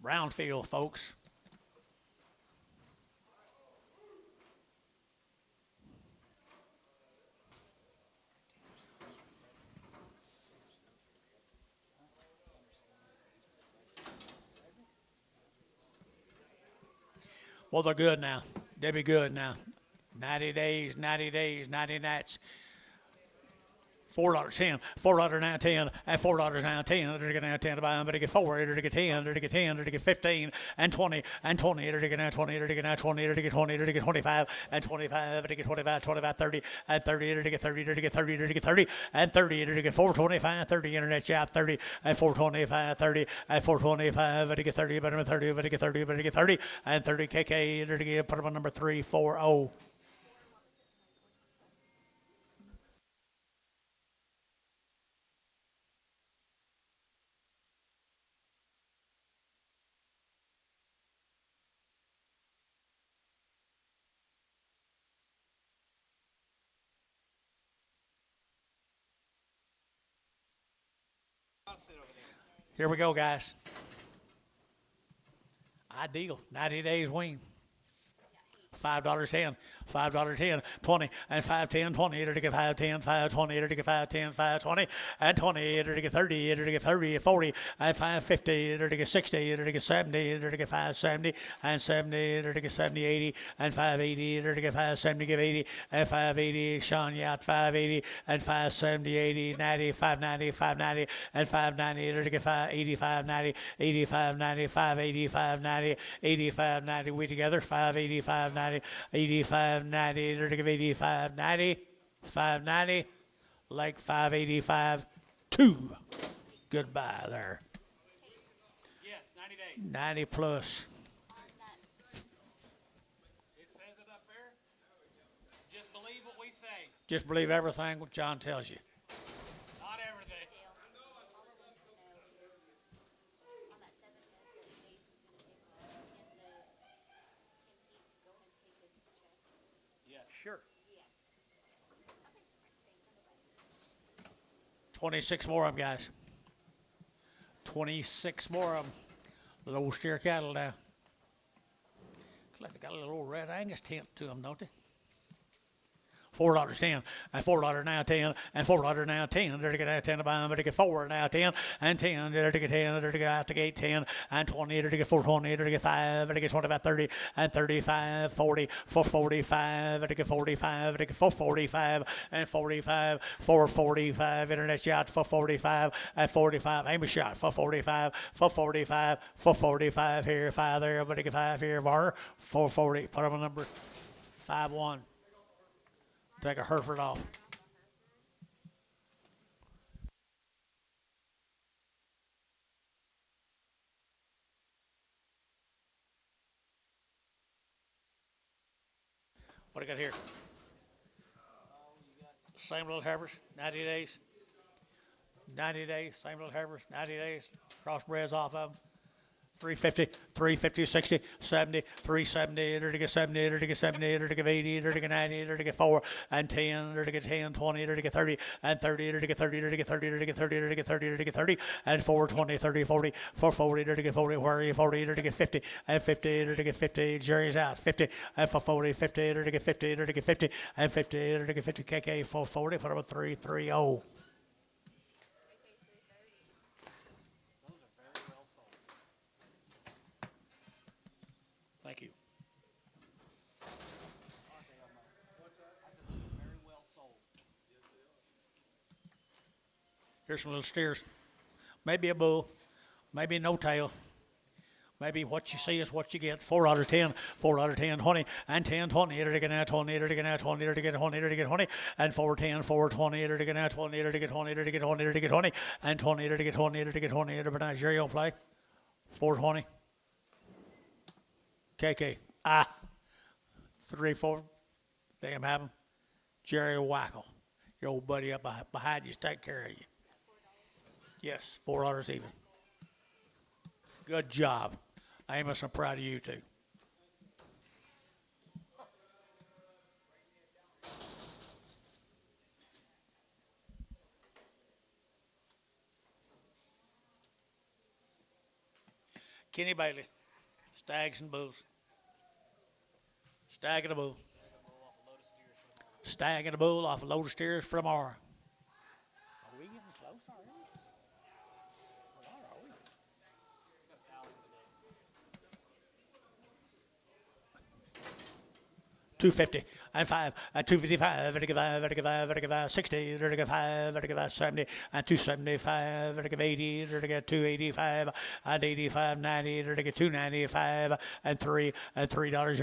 A: Brownfield, folks. Well, they're good now. They'll be good now. 90 days, 90 days, 90 nights. $4 10, $4 now 10, and $4 now 10. They're now 10 to buy them, but they get 4, they're to get 10, they're to get 10, they're to get 15, and 20, and 20, they're to get now 20, they're to get now 20, they're to get 20, they're to get 25, and 25, they're to get 25, 25, 30, and 30, they're to get 30, they're to get 30, they're to get 30, and 30, they're to get 425, 30, internet shop 30, and 425, 30, and 425, they're to get 30, better than 30, better to get 30, better to get 30, and 30 KK, they're to get, put them on number 340.
B: sit over there.
A: Here we go, guys. Ideal. 90 days wean. $5.10, $5.10, 20, and 5.10, 20, to get 5.10, 5.20, to get 5.10, 5.20, and 20, to get 30, to get 30, 40, and 5.50, to get 60, to get 70, to get 5.70, and 70, to get 70, 80, and 5.80, to get 5.70, give 80, and 5.80, Sean Yacht, 5.80, and 5.70, 80, 90, 5.90, 5.90, and 5.90, to get 5.80, 5.90, 85, 95, 85, 90, 85, 90, we together, 5.80, 5.90, 85, 90, to give 85, 90, 590, like 585, 2. Goodbye there.
B: Yes, 90 days.
A: 90 plus.
B: It says it up there. Just believe what we say.
A: Just believe everything what John tells you.
B: Not everything.
C: On that 7 head that Hayes is going to take off, can he go ahead and take his check?
B: Yes.
A: Sure.
C: Yeah. Okay. Thanks.
A: 26 more of them, guys. 26 more of them. Low steer cattle now. Looks like they got a little old red Angus tint to them, don't they? $4.10, and $4 now 10, and $4 now 10. There to get 10 to buy them, to get 4 now 10, and 10. There to get 10, there to get out to gate 10, and 20. There to get 420, there to get 5, there to get 25, 30, and 35, 40, 445, there to get 45, there to get 445, and 45, 445. Internet shot 445, and 45. Amos shot 445, 445, 445 here, 5 there, but to get 5 here, bar 440. Put up a number 5-1. Take a Hereford off. What do you got here? Same little heifers, 90 days. 90 days, same little heifers, 90 days. Crossbreds off of them. 350, 350, 60, 70, 370, to get 70, to get 70, to get 80, to get 90, to get 4, and 10, to get 10, 20, to get 30, and 30, to get 30, to get 30, to get 30, to get 30, to get 30, and 4, 20, 30, 40, 440, to get 40, where are you, 40, to get 50, and 50, to get 50, Jerry's out, 50, and 440, 50, to get 50, to get 50, and 50, to get 50, KK, 440, put up a 330. Thank you.
B: Very well sold.
A: Here's some little steers. Maybe a bull, maybe no tail. Maybe what you see is what you get. 4 out of 10, 4 out of 10, 20, and 10, 20, to get now 20, to get now 20, to get 20, to get 20, and 4, 10, 4, 20, to get now 20, to get 20, to get 20, to get 20, and 20, to get 20, to get 20, to Nigeria play. 420. KK. 3, 4. Damn have him. Jerry Wackel. Your old buddy up behind you, take care of you. Yes, $4 even. Good job. Amos, I'm proud of you too. Kenny Bailey. Stags and bulls. Stag and a bull. Stag and a bull off a load of steers for tomorrow. Are we getting close already? Are we? 250 and 5 and 255, 60, 5, 70 and 275, 80, 285 and 85, 90, 295 and 3 and $3,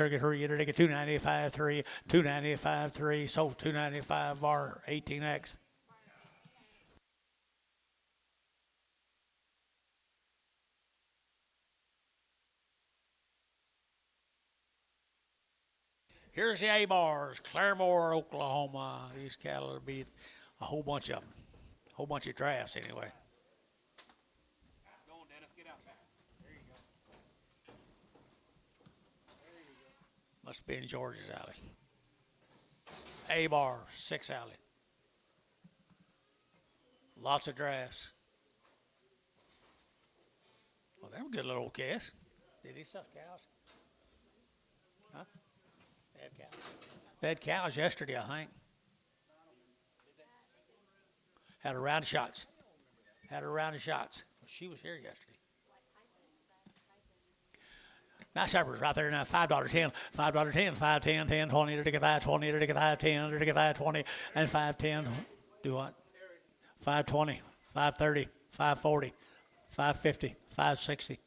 A: 295, 3, 295, 3, so 295 bar 18X. Here's the A-bars, Claremore, Oklahoma. These cattle will be a whole bunch of them. A whole bunch of drafts anyway.
B: Go on, Dennis. Get out there. There you go.
A: Must be in George's alley. A-bar, 6 alley. Lots of drafts. They were good little old calves. Did he stuff cows? Huh? They had cows. They had cows yesterday, I think. Had a round of shots. Had a round of shots. She was here yesterday. Nice heifers right there now. $5.10, $5.10, $5.10, 10, 20, 35, 20, 35, 10, 35, 20, and 5.10. Do what? 5.20, 5.30, 5.40, 5.50, 5.60,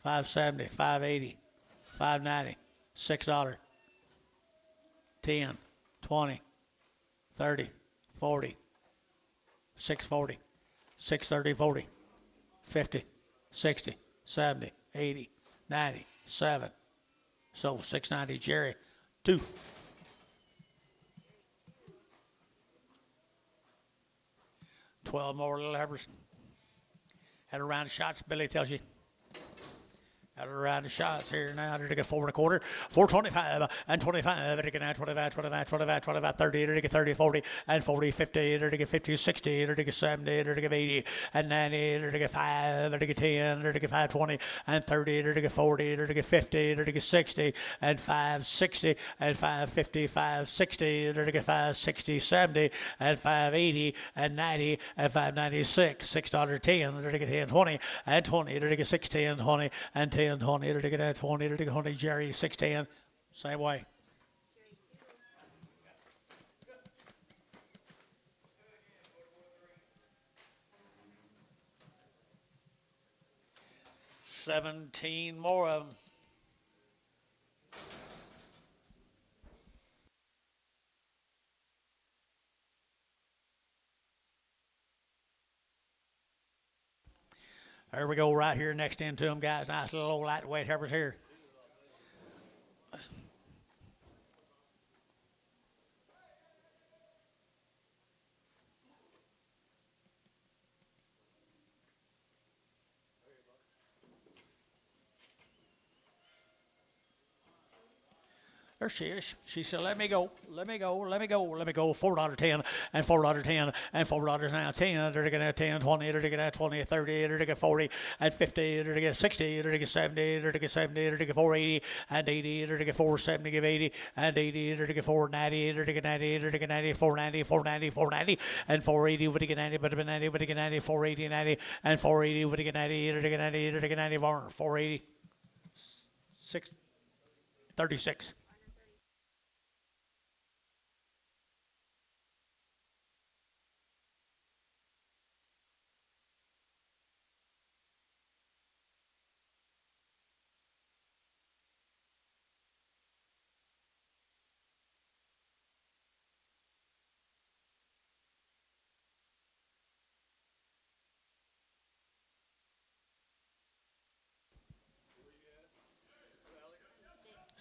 A: 5.70, 5.80, 5.90, $6, 10, 20, 30, 40, 6.40, 6.30, 40, 50, 60, 70, 80, 90, 7. So 6.90, Jerry, 2. $12 more little heifers. Had a round of shots, Billy tells you. Had a round of shots here now. They're to get 4.25, 4.25, and 25. They're to get 25, 25, 25, 25, 30. They're to get 30, 40, and 40, 50. They're to get 50, 60. They're to get 70. They're to get 80, and 90. They're to get 5. They're to get 10. They're to get 5.20, and 30. They're to get 40. They're to get 50. They're to get 60, and 5.60, and 5.50, 5.60. They're to get 5.60, 70, and 5.80, and 90, and 5.96. $6.10. They're to get 10, 20, and 20. They're to get 6, 10, 20, and 10. 20, to get 20, to get 20, Jerry, 610, same way. $17 more of them. There we go, right here next into them, guys. Nice little old lightweight heifers here. There she is. She said, let me go, let me go, let me go, let me go. $4.10 and $4.10 and $4 now 10. They're to get 10, 20, they're to get 20, 30, they're to get 40 and 50, they're to get 60, they're to get 70, they're to get 70, they're to get 480 and 80, they're to get 470, give 80 and 80, they're to get 490, they're to get 90, they're to get 90, 490, 490, 490, and 480 would get 90, but 90 would get 90, 480, 90, and 480 would get 90, they're to get 90, they're to get 90, 480, 36.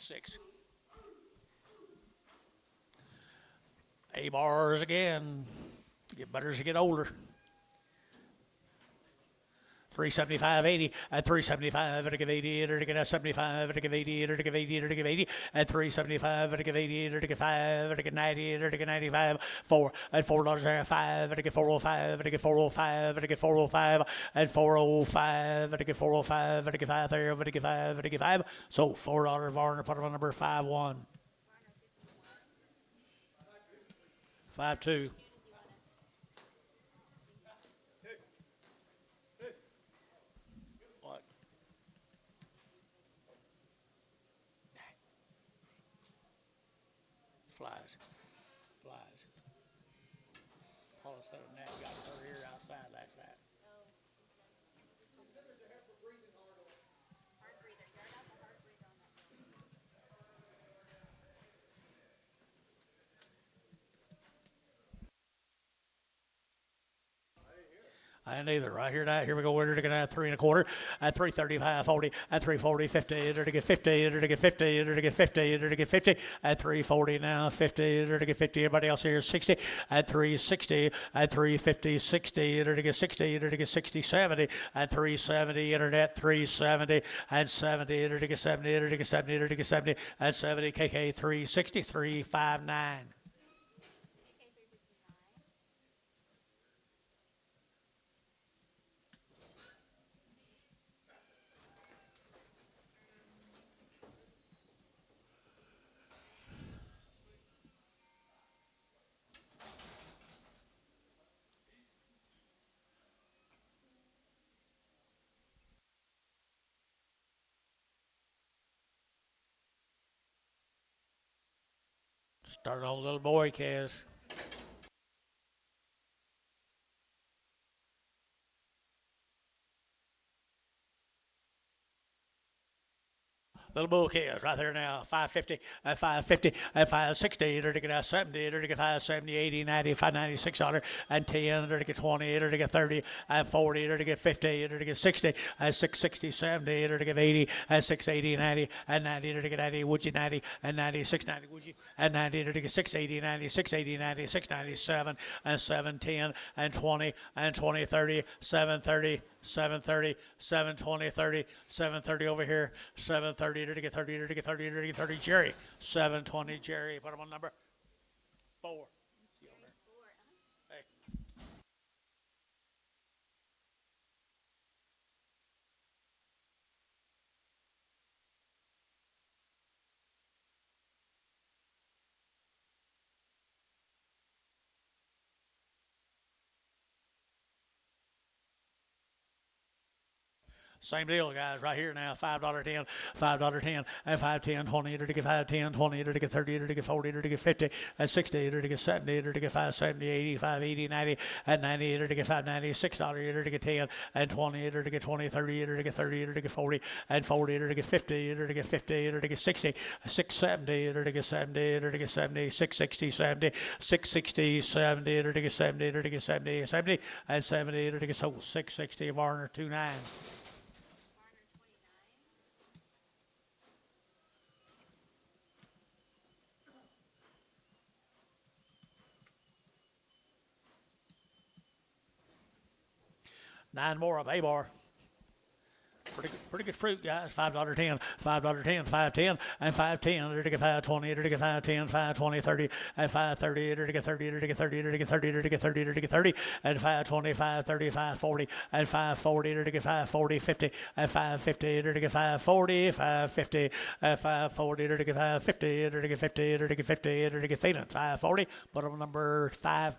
A: Six. A-bars again. Get better as you get older. 375, 80, and 375, and to give 80, or to get 75, or to give 80, or to give 80, or to give 80, and 375, or to give 80, or to give 5, or to get 90, or to get 95, 4, and $4 there, 5, or to get 405, or to get 405, or to get 405, and 405, or to get 405, or to get 5 there, or to get 5, or to get 5. So $4 Varner, put on number 5-1. 5-2. Flies. All of a sudden, that got her ear outside like that.
C: Hard breather. Yard out the hard breather on that.
A: I ain't either. Right here, now. Here we go. We're to get at 3.25, at 335, 40, at 340, 50, to get 50, to get 50, to get 50, to get 50, at 340 now, 50, to get 50. Everybody else here is 60, at 360, at 350, 60, to get 60, to get 60, 70, at 370, internet 370, and 70, to get 70, to get 70, to get 70, at 70, KK 360, 359. Start on little boy, Kaz. Little bull calves right there now. 550, at 550, at 560, to get 70, to get 570, 80, 90, 590, 600, and 10, to get 20, to get 30, and 40, to get 50, to get 60, and 660, 70, to get 80, and 680, 90, and 90, to get 90, would you 90, and 90, 690, would you, and 90, to get 680, 90, 680, 90, 697, and 710, and 20, and 20, 30, 730, 730, 720, 30, 730 over here, 730 to get 30 to get 30 to get 30. Jerry, 720 Jerry. Put him on number 4. Hey. Same deal, guys, right here now. $5.10, $5.10, and 510, 20 to get 510, 20 to get 30 to get 40 to get 50, and 60 to get 70 to get 570, 80, 580, 90, and 90 to get 590, $6 to get 10, and 20 to get 20, 30 to get 30 to get 40, and 40 to get 50 to get 50 to get 60, 670 to get 70 to get 70, 660, 70, 660, 70 to get 70 to get 70, 70, and 70 to get 660, Varner 29. 9 more of A-bar. Pretty good fruit, guys. $5.10, $5.10, 510, and 510 to get 520 to get 510, 520, 30, and 530 to get 30 to get 30 to get 30 to get 30 to get 30, and 520, 530, 540, and 540 to get 540, 50, and 550 to get 540, 550, and 540 to get 550 to get 50 to get 50 to get 540. Put on number 5.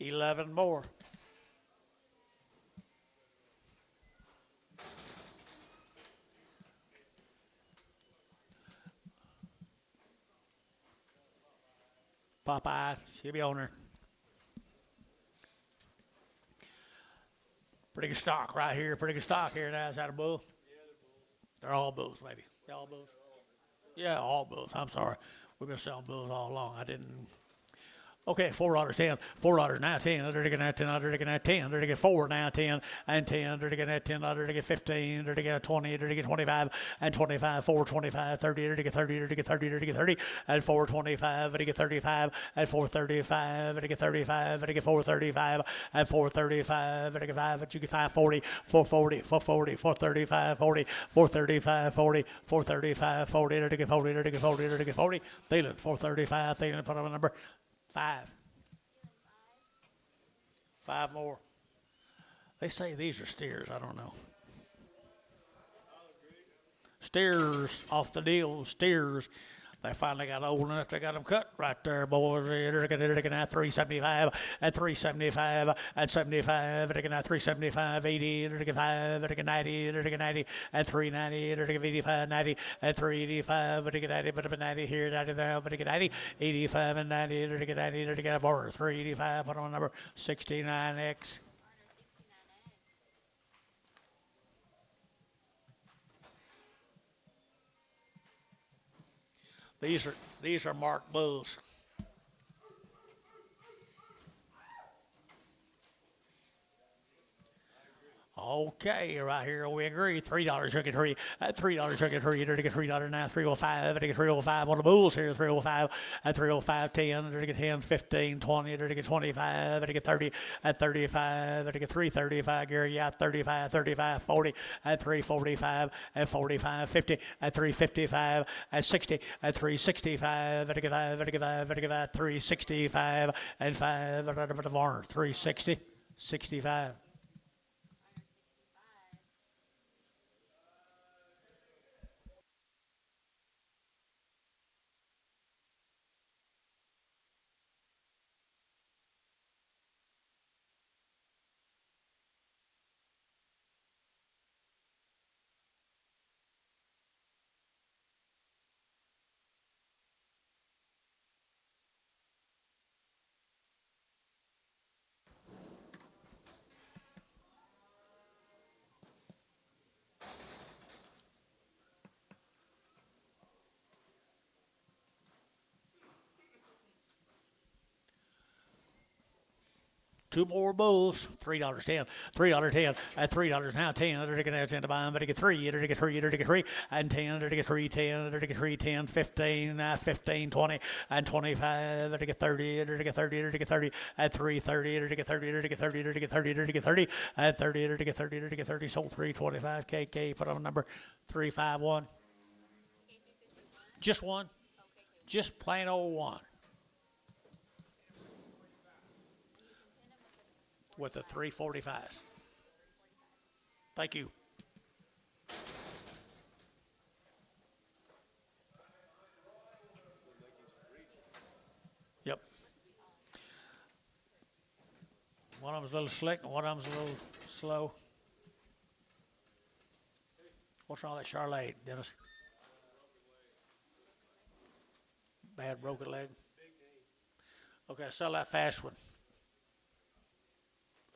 A: 11 more. Popeye, she'll be on her. Pretty good stock right here. Pretty good stock here. Now, is that a bull? They're all bulls, maybe. They all bulls? Yeah, all bulls. I'm sorry. We've been selling bulls all along. I didn't. Okay, $4.10, $4 now 10, to get that 10, to get that 10, to get 4 now 10, and 10, to get that 10, to get 15, to get 20, to get 25, and 25, 4, 25, 30, to get 30, to get 30, to get 30, and 425, to get 35, and 435, to get 35, to get 435, and 435, to get 5, but you get 540, 440, 440, 435, 40, 435, 40, 435, 40, to get 40, to get 40, to get 40, Thielen, 435, Thielen, put on a number. 5. 5 more. They say these are steers. I don't know. Steers off the deal. Steers. They finally got old enough. They got them cut right there, boys. They're looking at 375 and 375 and 75. They're looking at 375, 80. They're looking 5. They're looking 90. They're looking 90 and 390. They're looking 85, 90 and 385. They're looking 90, but 90 here, 90 there. But they get 90, 85 and 90. They're looking 90. They're looking 385. Put on number 69X. These are marked bulls. Okay, right here we agree. $3 chicken tree. $3 chicken tree. To get $3 now. 305. To get 305 on the bulls here. 305 at 305. 10. To get 10. 15. 20. To get 25. To get 30 at 35. To get 335. Gary out 35. 35. 40 at 345 at 45. 50 at 355 at 60 at 365. To get 5. To get 5. To get 5. 365 and 5 at the barn. 360. 65. Two more bulls. $3.10. $3.10. At $3 now. 10. Under get 10 to buy them. Better get 3. Under get 3. Under get 3. And 10. Under get 3. 10. Under get 3. 10. 15. 15. 20. And 25. Under get 30. Under get 30. Under get 30. At 3.30. Under get 30. Under get 30. Under get 30. Under get 30. At 30. Under get 30. Under get 30. Sold 325. KK. Put on number 351. Just one. Just plain old one. With the 345s. Thank you. Yep. One of them's a little slick and one of them's a little slow. What's wrong with that Charlotte, Dennis? Bad broken leg. Okay, sell that fast one.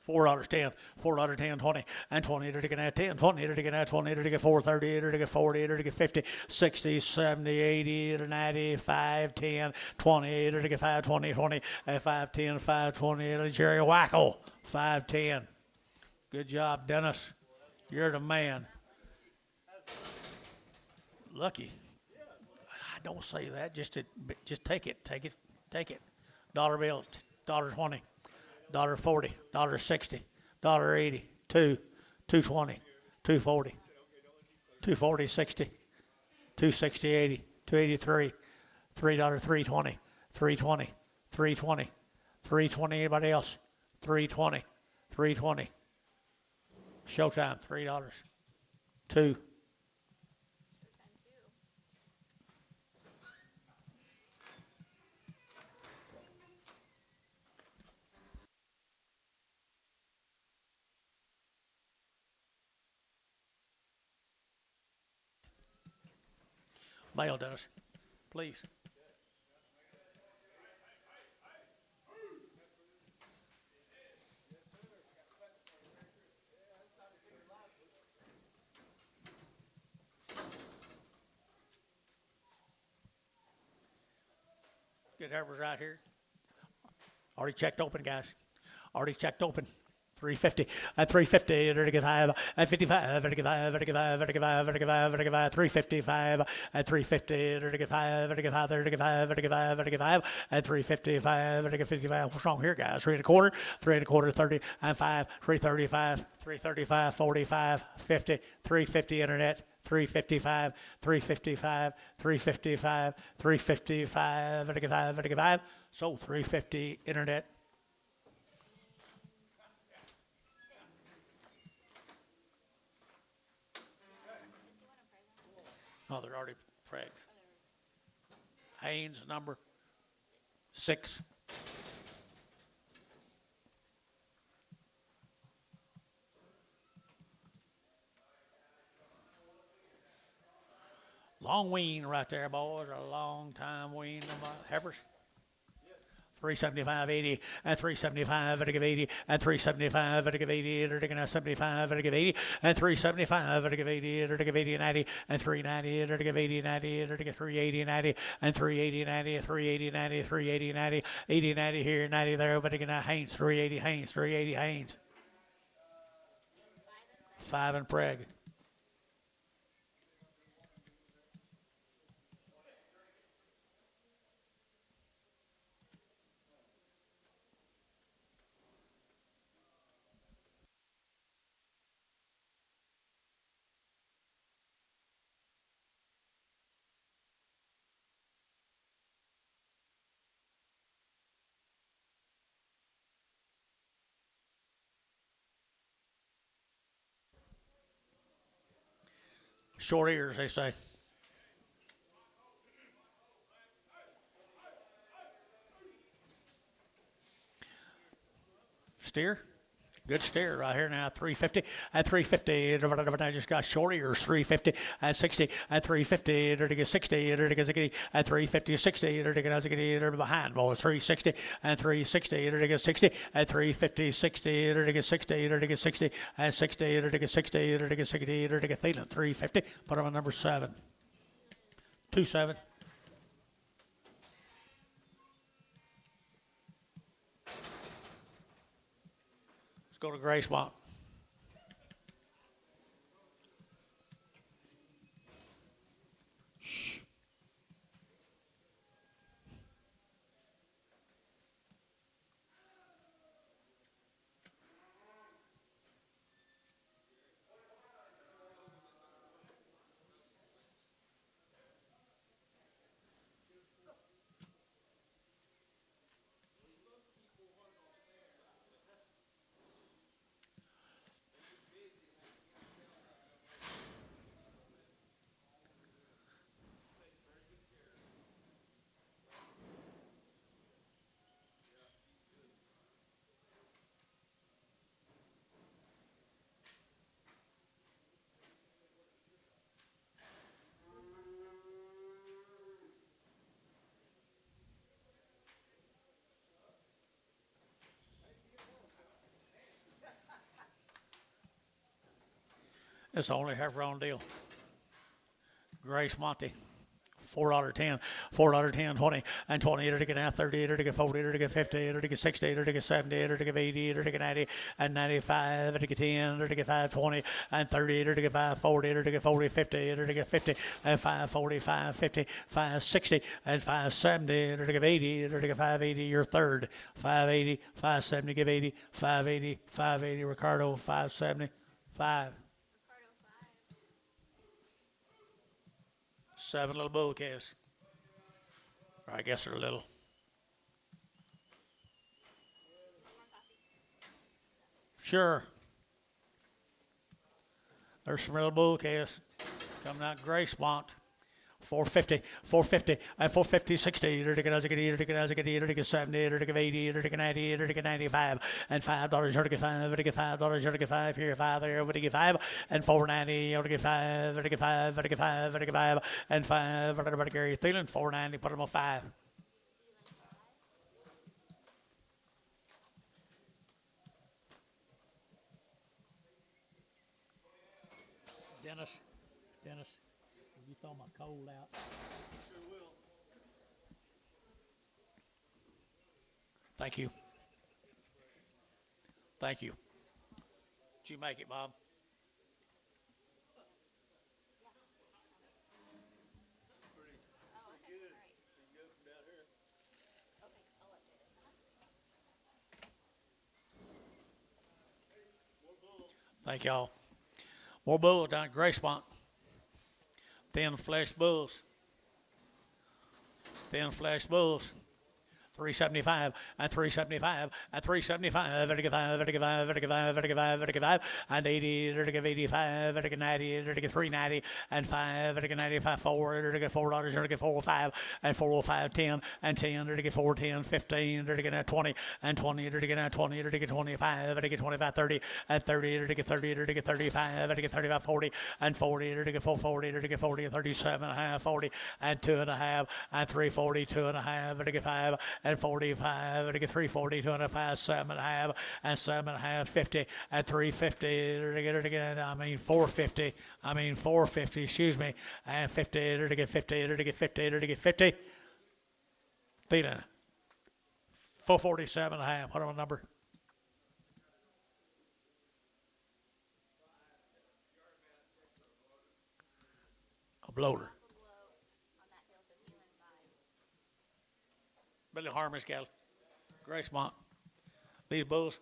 A: $4.10, $4.10, 20, and 20 to get at 10, 20 to get at 20 to get 430 to get 40 to get 50, 60, 70, 80 to 90, 5, 10, 20 to get 5, 20, 20, 5, 10, 5, 20 to Jerry Wackel, 5, 10. Good job, Dennis. You're the man. Lucky. I don't say that. Just take it. Take it. Dollar bill, $1.20. $1.40, $1.60, $1.80, $2, $2.20, $2.40, $2.40, 60, $2.60, 80, $2.83, $3.320, $3.20, $3.20, $3.20. Anybody else? $3.20, $3.20. Showtime, $3. 2. Mail, Dennis, please. Good heifers right here. Already checked open, guys. Already checked open. 350 at 350 to get 5 at 55 to get 5 to get 5 to get 5 to get 5 to get 5 355 at 350 to get 5 to get 5 to get 5 to get 5 to get 5 at 355 to get 55. What's wrong here, guys? 3 1/4, 3 1/4, 30 and 5, 335, 335, 45, 50, 350 internet. 355, 355, 355, 355 to get 5 to get 5. So 350 internet. Oh, they're already fragged. Haynes, number 6. Long-weaned right there, boys. A long time weaned heifers. 375.80 and 375 at a give 80 and 375 at a give 80 at a give 75 at a give 80 and 375 at a give 80 at a give 80 90 and 390 at a give 80 90 at a give 380 90 and 380 90 380 90 380 90 80 90 here 90 there but again Haynes 380 Haynes 380 Haynes 5 and Preg. Short ears, they say. Steer. Good steer right here now. 350 at 350. I just got short ears. 350 at 60 at 350. To get 60 at 350 60 to get behind. Boy, 360 and 360 to get 60 at 350 60 to get 60 to get 60 at 60 to get 60 to get 60 to get Thielen. 350. Put him on number 7. 2-7. Let's go to Gray Swamp. It's the only heifer on deal. Grace Monty. $4.10, $4.10, 20, and 20, to get 30, to get 40, to get 50, to get 60, to get 70, to get 80, to get 90, and 95, to get 10, to get 520, and 30, to get 540, to get 40, 50, to get 50, and 540, 550, 560, and 570, to get 80, to get 580, your third, 580, 570, give 80, 580, 580, Ricardo, 570, 5. 7 little bull calves. Or I guess they're little. Sure. There's some little bull calves coming out Gray Swamp. 450, 450, and 450, 60, to get 70, to get 80, to get 90, to get 95, and $5, to get 5, to get $5, to get 5, here, 5, there, to get 5, and 490, to get 5, to get 5, to get 5, to get 5, and 5, to Gary Thielen, 490, put them on 5. Dennis. You throw my cold out. Sure will. Thank you. Thank you. Did you make it, Bob? Thank y'all. More bulls down at Gray Swamp. Thin flesh bulls. 375 and 375 and 375 to get 5 to get 5 to get 5 to get 5 to get 5 and 80 to get 85 to get 90 to get 390 and 5 to get 95 4 to get $4 to get 405 and 405 10 and 10 to get 410 15 to get 20 and 20 to get 20 to get 25 to get 25 30 and 30 to get 30 to get 35 to get 35 40 and 40 to get 440 to get 40 and 37 and a half 40 and 2 and a half and 340 2 and a half to get 5 and 45 to get 340 2 and a half 7 and a half and 7 and a half 50 and 350 to get 450 excuse me and 50 to get 50 to get 50 to get 50 Theta 447 and a half. What on the number? A bloater. Billy Harmer's cattle. Grace Mont. These bulls.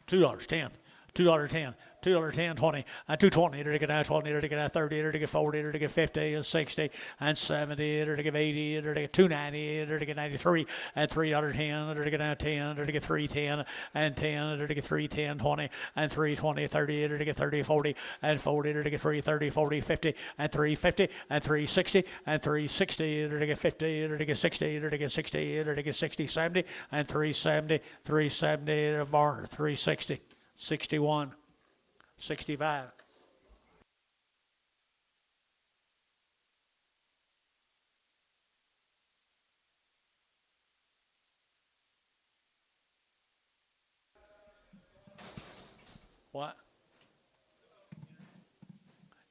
A: $2.10. $2.10. $2.10, 20, and 220 to get 20 to get 30 to get 40 to get 50 and 60 and 70 to get 80 to get 290 to get 93 and $3.10 to get 10 to get 310 and 10 to get 310 20 and 320 30 to get 30 40 and 40 to get 330 40 50 and 350 and 360 and 360 to get 50 to get 60 to get 60 to get 60 70 and 370 to Barner 360 61 65. What?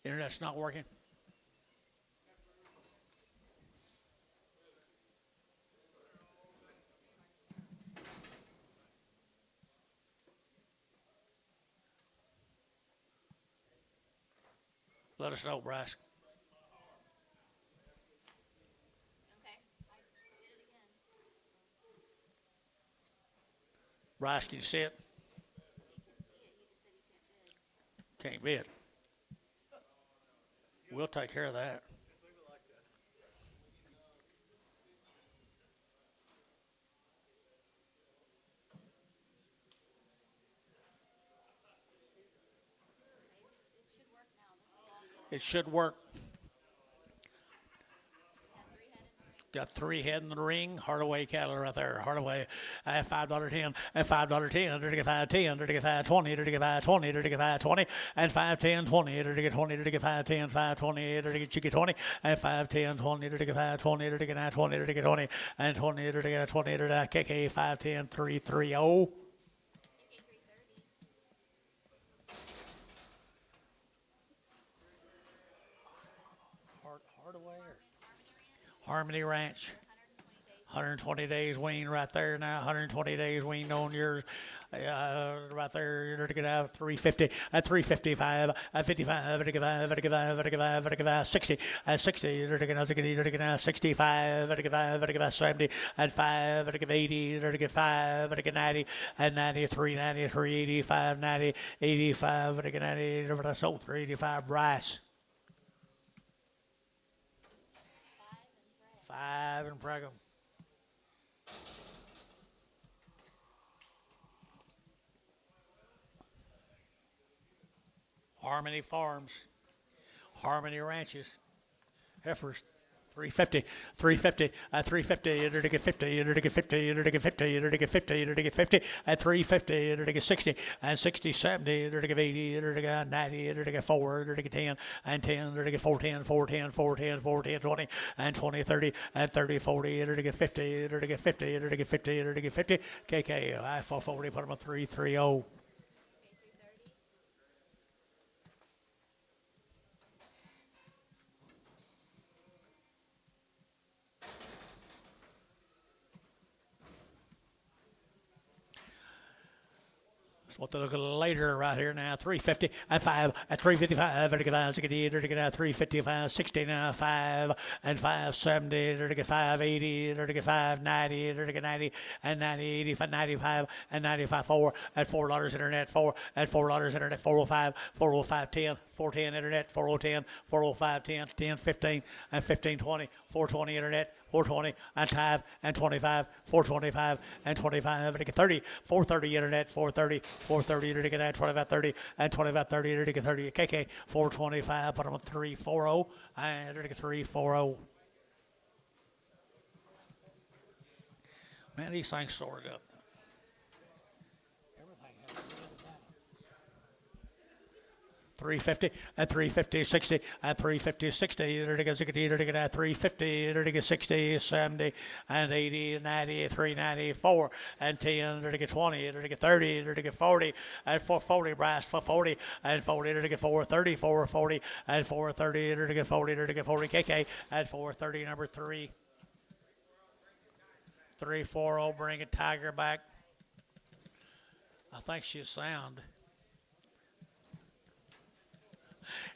A: Internet's not working? Let us know, Bryce.
C: Okay. I did it again.
A: Bryce, can you see it?
C: He can see it. He just said he can't bid.
A: Can't bid. We'll take care of that.
C: It should work now. This is all
A: It should work.
C: got 3 head in the ring.
A: Got 3 head in the ring. Hardaway cattle right there. Hardaway at $5.10. At $5.10. There to get 5.10. There to get 5.20. There to get 5.20. There to get 5.20. And 5.10. 20. There to get 20. There to get 5.10. 5.20. There to get chicky 20. And 5.10. 20. There to get 5.20. There to get 9.20. There to get 20. And 20. There to get 20. There to get KK 5.10. 3.30.
C: KK 330.
A: Hardaway or
C: Harmony Ranch.
A: Harmony Ranch.
C: 120 days.
A: 120 days wean right there now. 120 days wean on yours. Right there, you're to get out 350, at 355, at 55, at 55, at 55, at 55, at 55, 60, at 60, you're to get out 65, at 55, at 70, at 5, at 80, you're to get 5, at 90, at 93, 93, 85, 90, 85, at 90, that's sold 385 Bryce. 5 and Brigham. Harmony Farms, Harmony Ranches, heifers, 350, 350, at 350, you're to get 50, you're to get 50, you're to get 50, you're to get 50, you're to get 50, at 350, you're to get 60, and 60, 70, you're to get 80, you're to get 90, you're to get 4, you're to get 10, and 10, you're to get 410, 410, 410, 410, 20, and 20, 30, and 30, 40, you're to get 50, you're to get 50, you're to get 50, you're to get 50, KK, I 440, put them at 330. What to look at later right here now. 350 at 5 at 355 at 5 60 to get 355 60 now 5 and 570 to get 580 to get 590 to get 90 and 90 85 95 and 95 4 at $4 internet 4 at $4 internet 405 405 10 410 internet 4010 405 10 10 15 and 15 20 420 internet 420 and 5 and 25 425 and 25 to get 30 430 internet 430 430 to get 25 30 and 25 30 to get 30 KK 425 put them at 340 and to get 340. Man, these things soared up. 350 at 350 60 at 350 60 to get 350 to get 60 70 and 80 90 394 and 10 to get 20 to get 30 to get 40 and 440 brass for 40 and 40 to get 430 440 and 430 to get 40 to get 40 KK at 430 number 3 340 bring a tiger back. I think she's sound.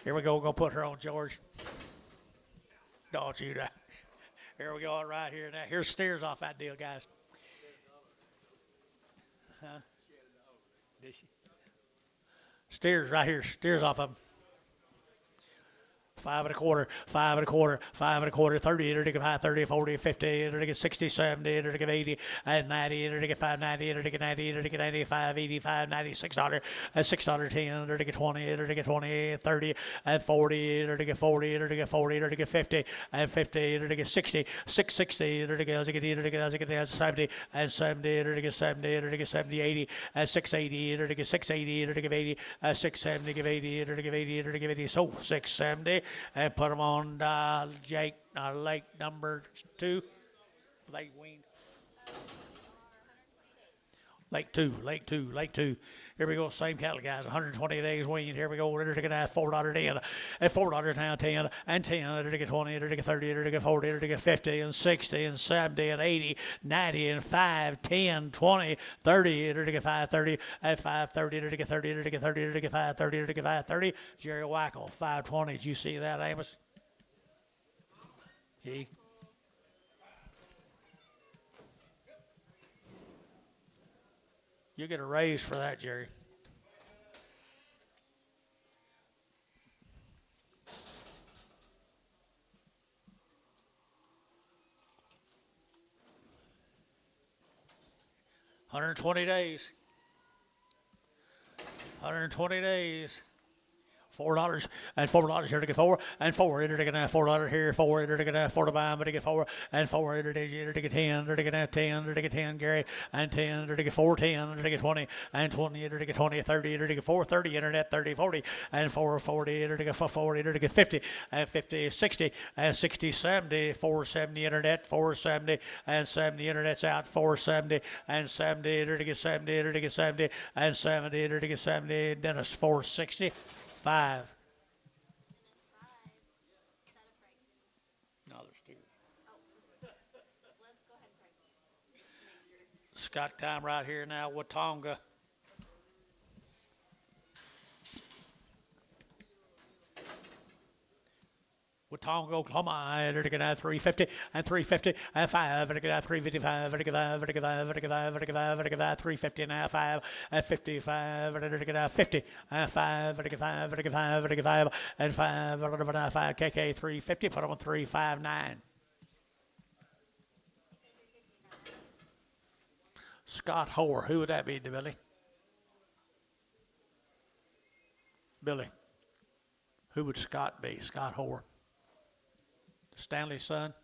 A: Here we go. We're going to put her on, George. Don't you? Here we go. Right here. Now, here's steers off that deal, guys. Huh? Did she? Steers right here. Steers off of them. 5 1/4, 5 1/4, 5 1/4, 30, to get 5, 30, 40, 50, to get 60, 70, to get 80, and 90, to get 590, to get 90, to get 95, 85, 96 $, and $6 10, to get 20, to get 20, 30, and 40, to get 40, to get 40, to get 50, and 50, to get 60, 660, to get 70, and 70, to get 70, to get 70, 80, and 680, to get 680, to get 80, and 670, to get 80, to get 80, to get 80, so 670. And put them on Jake, lake number 2. Lake weaned. Lake 2. Here we go, same cattle, guys. 120 days weaned. Here we go. We're taking that $4 in. At $4 now, 10 and 10. They're taking 20. They're taking 30. They're taking 40. They're taking 50 and 60 and 70 and 80, 90 and 5, 10, 20, 30. They're taking 530 at 530. They're taking 30. They're taking 30. They're taking 530. They're taking 530. Jerry Wackel, 520. Did you see that, Amos? He. You get a raise for that, Jerry. $120 days. 120 days. $4 and $4 here to get 4 and 4 here to get $4 here 4 here to get $4 to buy but to get 4 and 4 here to get 10 here to get 10 here to get 10 Gary and 10 here to get 4 10 here to get 20 and 20 here to get 20 30 here to get 4 30 internet 30 40 and 4 40 here to get 40 here to get 50 and 50 60 and 60 70 470 internet 470 and 70 internet's out 470 and 70 here to get 70 here to get 70 and 70 here to get 70 Dennis 460 5. No, there's 2.
C: Let's go ahead and break.
A: Scott time right here now, Watonga. Watonga, Oklahoma, they're going to have 350 and 350 and 5, they're going to have 355, they're going to have 350 and a half 5 and 55, they're going to have 50 and 5, they're going to 5, they're going to 5, they're going to 5 and 5, they're going to have 5 KK 350, put them on 359. Scott Hoare, who would that be, Billy? Billy, who would Scott be? Scott Hoare. Stanley's son.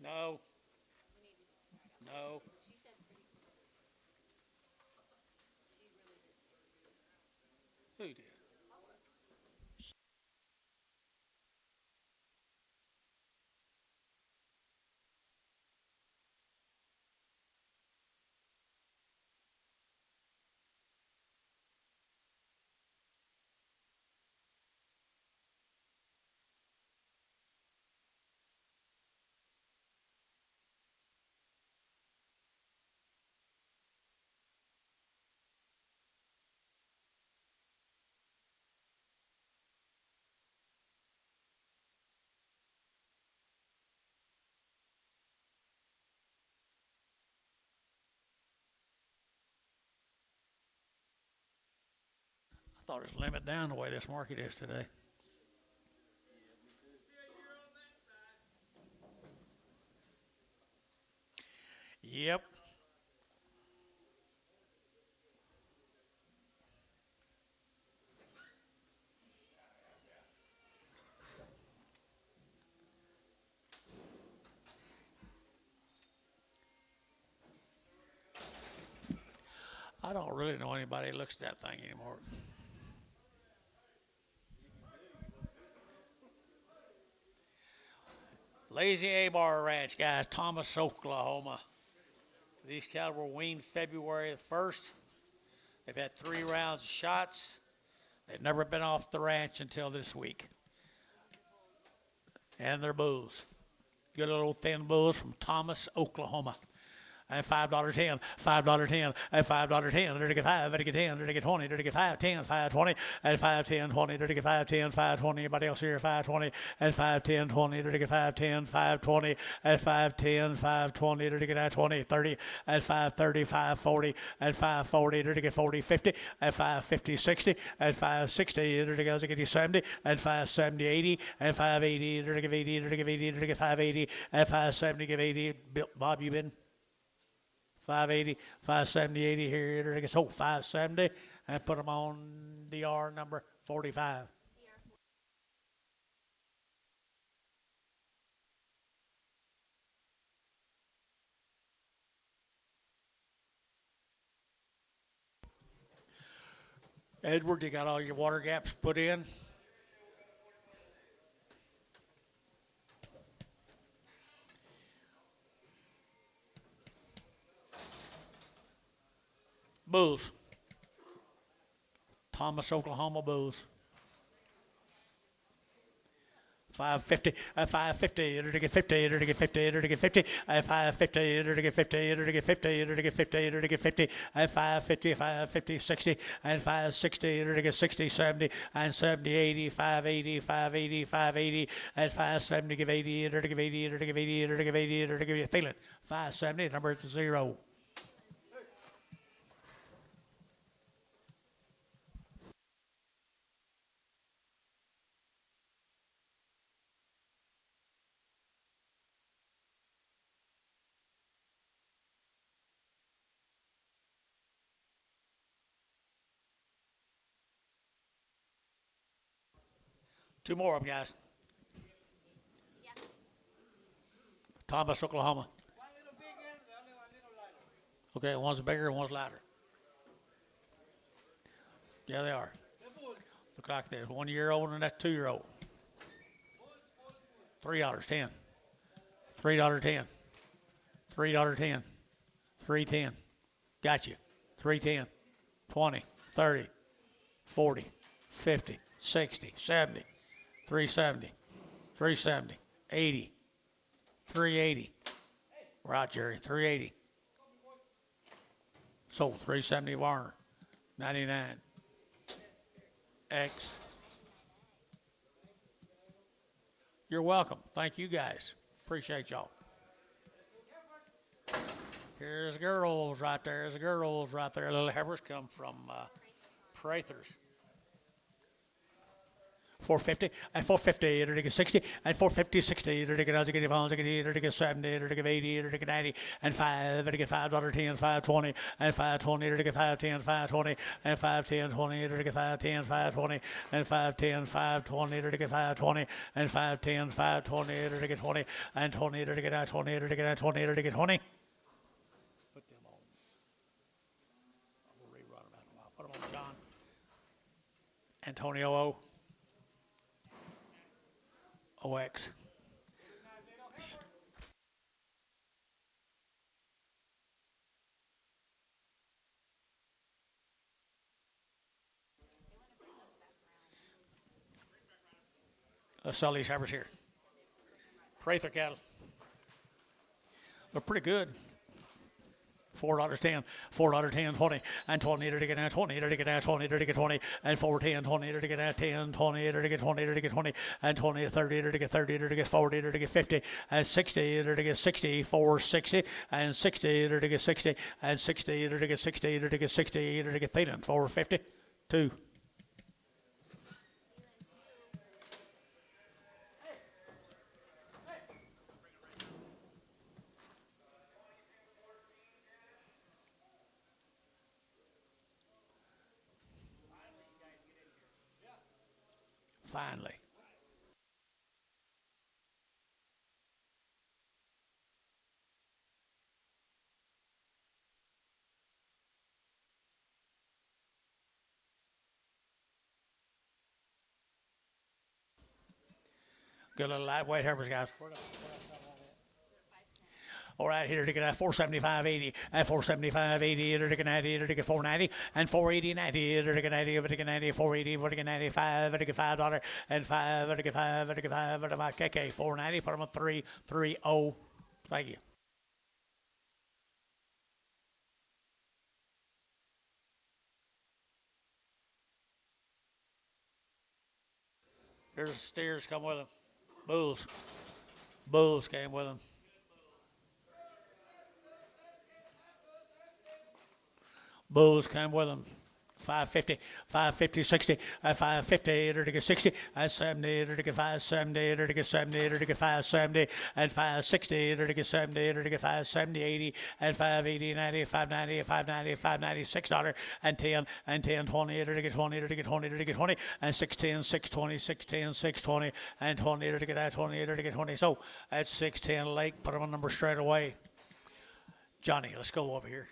A: No. No.
C: She said pretty. She really did.
A: Who did? I thought it was limit down the way this market is today. Yep. I don't really know anybody who looks at that thing anymore. Lazy A-Bar Ranch, guys, Thomas, Oklahoma. These cattle were weaned February the 1st. They've had 3 rounds of shots. They've never been off the ranch until this week. And they're bulls. Good little thin bulls from Thomas, Oklahoma. And $5.10, $5.10, and $5.10. They're to get 5, they're to get 10, they're to get 20, they're to get 5, 10, 5, 20, and 5, 10, 20, they're to get 5, 10, 5, 20. Anybody else here? 5, 20, and 5, 10, 20, they're to get 5, 10, 5, 20, and 5, 10, 5, 20, they're to get 20, 30, and 5, 30, 5, 40, and 5, 40, they're to get 40, 50, and 5, 50, 60, and 5, 60, they're to get 70, and 5, 70, 80, and 5, 80, they're to give 80, they're to give 80, they're to get 5, 80, and 5, 70, give 80. Bob, you been? 580, 570, 80 here. I guess, 570, and put them on DR number 45. Edward, you got all your water gaps put in? Bulls. Thomas, Oklahoma Bulls. 550, 550, enter to get 50, enter to get 50, enter to get 50, 550, enter to get 50, enter to get 50, enter to get 50, enter to get 50, 550, 550, 60, and 560, enter to get 60, 70, and 70, 80, 580, 580, 580, and 570, give 80, enter to give 80, enter to give 80, enter to give 80, enter to give you, feel it, 570, number 0. Two more of them, guys.
C: Yeah.
A: Thomas, Oklahoma. Okay, one's bigger and one's lighter. Yeah, they are. Look like this. 1 year old and that 2 year old. $3.10. $3.10. $3.10. $3.10. Got you. $3.10. 20, 30, 40, 50, 60, 70, 370, 370, 80, 380. Right, Jerry, 380. Sold 370 Varner, 99. X. You're welcome. Thank you guys. Appreciate y'all. Here's girls right there. There's girls right there. Little heifers come from Prathers. 450 and 450, enter to get 60 and 450, 60, enter to get enter to get 70, enter to get 80, enter to get 90 and 5, enter to get $5.10, 520 and 520, enter to get 510, 520 and 510, 20, enter to get 510, 520 and 510, 520, enter to get 520 and 510, 520, enter to get 20 and 20, enter to get 20, enter to get 20, enter to get 20. Put them on. We'll rerun them out a while. Put them on John. Antonio O. OX. Let's sell these heifers here. Prather cattle. They're pretty good. $4.10, $4.10, 20, and 20, to get 20, to get 20, to get 20, and 410, 20, to get 10, 20, to get 20, to get 20, and 20, 30, to get 30, to get 40, to get 50, and 60, to get 60, 460, and 60, to get 60, and 60, to get 60, to get 60, to get 30, 450, 2. Finally. Good little lightweight heifers, guys. All right, here to get 475.80 and 475.80, here to get 90, here to get 490 and 480.90, here to get 90, here to get 90, 480, here to get 95, here to get $5 and 5, here to get 5, here to get 5, here to my KK 490. Put them on 330. Thank you. Here's the steers come with them. Bulls. Bulls came with them. Bulls came with them. 550, 550, 60, 550, to get 60, 70, to get 570, to get 70, to get 570, and 560, to get 70, to get 570, 80, and 580, 90, 590, 590, 590, $6, and 10, and 10, 20, to get 20, to get 20, to get 20, and 610, 620, 610, 620, and 20, to get 20, to get 20. So that's 610 Lake. Put them on number straight away. Johnny, let's go over here.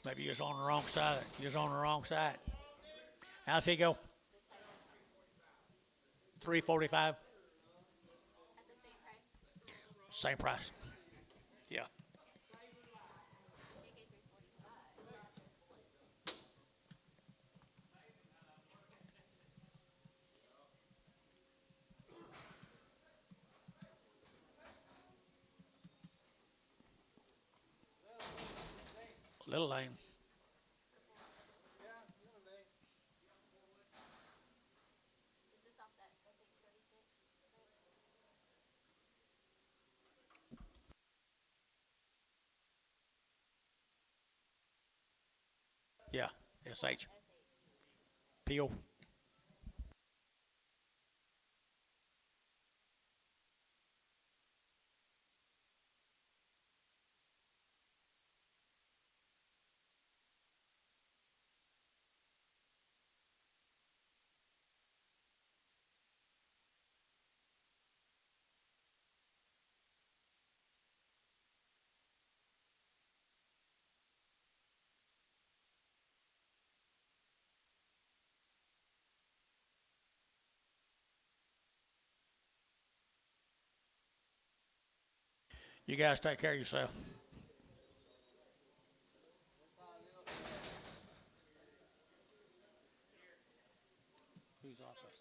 A: Maybe you're on the wrong side. You're on the wrong side. How's he go? 345.
C: At the same price.
A: Same price. Yeah.
C: KK 345.
A: Little lane.
C: Is this off that SH36?
A: Yeah. SH.
C: SH.
A: PO. You guys take care of yourself. Who's off it?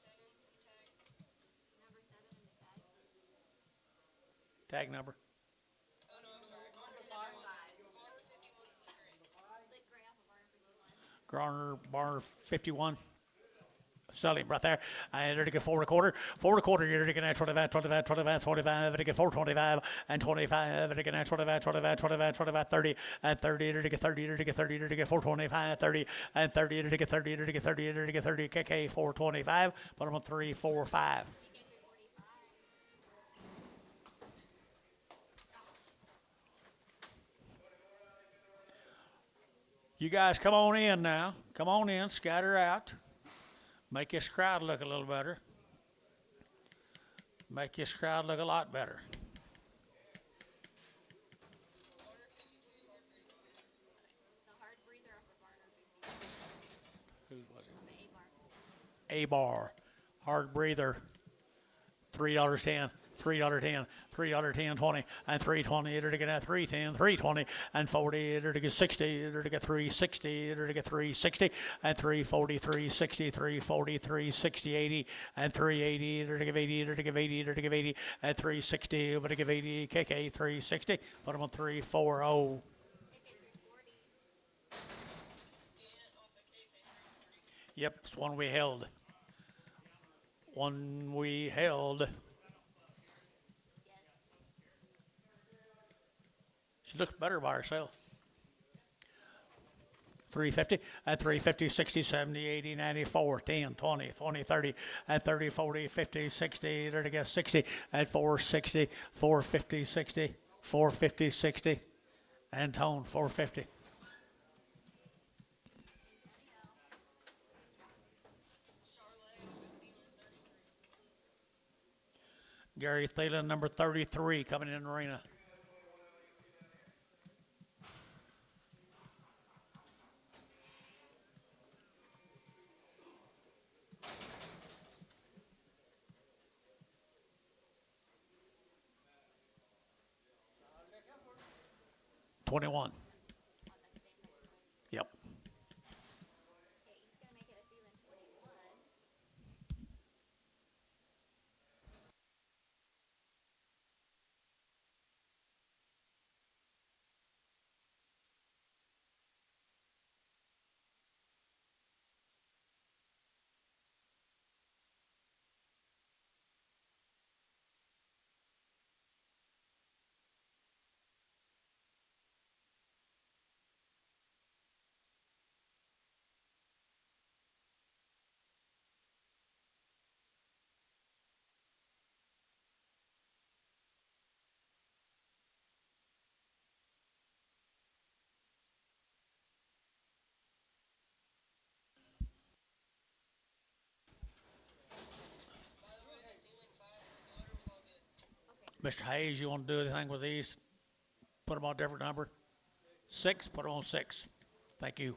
C: Number 7 in the tag.
A: Tag number.
C: Number 5. Slick gray off of R51.
A: Garner bar 51. Sell him right there. And they're to get 4 and a quarter. You're to get 25, 25, 25, 25. They're to get 425 and 25. They're to get 25, 25, 25, 25, 30 and 30. They're to get 30. They're to get 30. They're to get 425, 30 and 30. They're to get 30. They're to get 30. They're to get 30. KK 425. Put them on 3, 4, 5.
C: KK 345.
A: You guys come on in now. Come on in. Scatter out. Make this crowd look a little better. Make this crowd look a lot better.
C: The hard breather off of Barner 50.
A: Who was it?
C: On the A bar.
A: A bar. Hard breather. $3.10. $3.10, $3.10, 20, and 320. They're to get at 310, 320, and 40. They're to get 60. They're to get 360. They're to get 360, and 340, 360, 340, 360, 80, and 380. They're to give 80. They're to give 80. They're to give 80, and 360. But to give 80. KK 360. Put them on 340.
C: KK 340.
A: Yep, it's one we held. One we held.
C: Yes.
A: She looks better by herself. 350 and 350, 60, 70, 80, 94, 10, 20, 20, 30, and 30, 40, 50, 60. There to get 60 and 460, 450, 60, 450, 60, and tone 450. Gary Thielen, number 33, coming in the arena. $21.
C: On that same next one.
A: Yep.
C: Okay, he's gonna make it a Thielen 21.
A: Mr. Hayes, you want to do anything with these? Put them on a different number? 6, put them on 6. Thank you.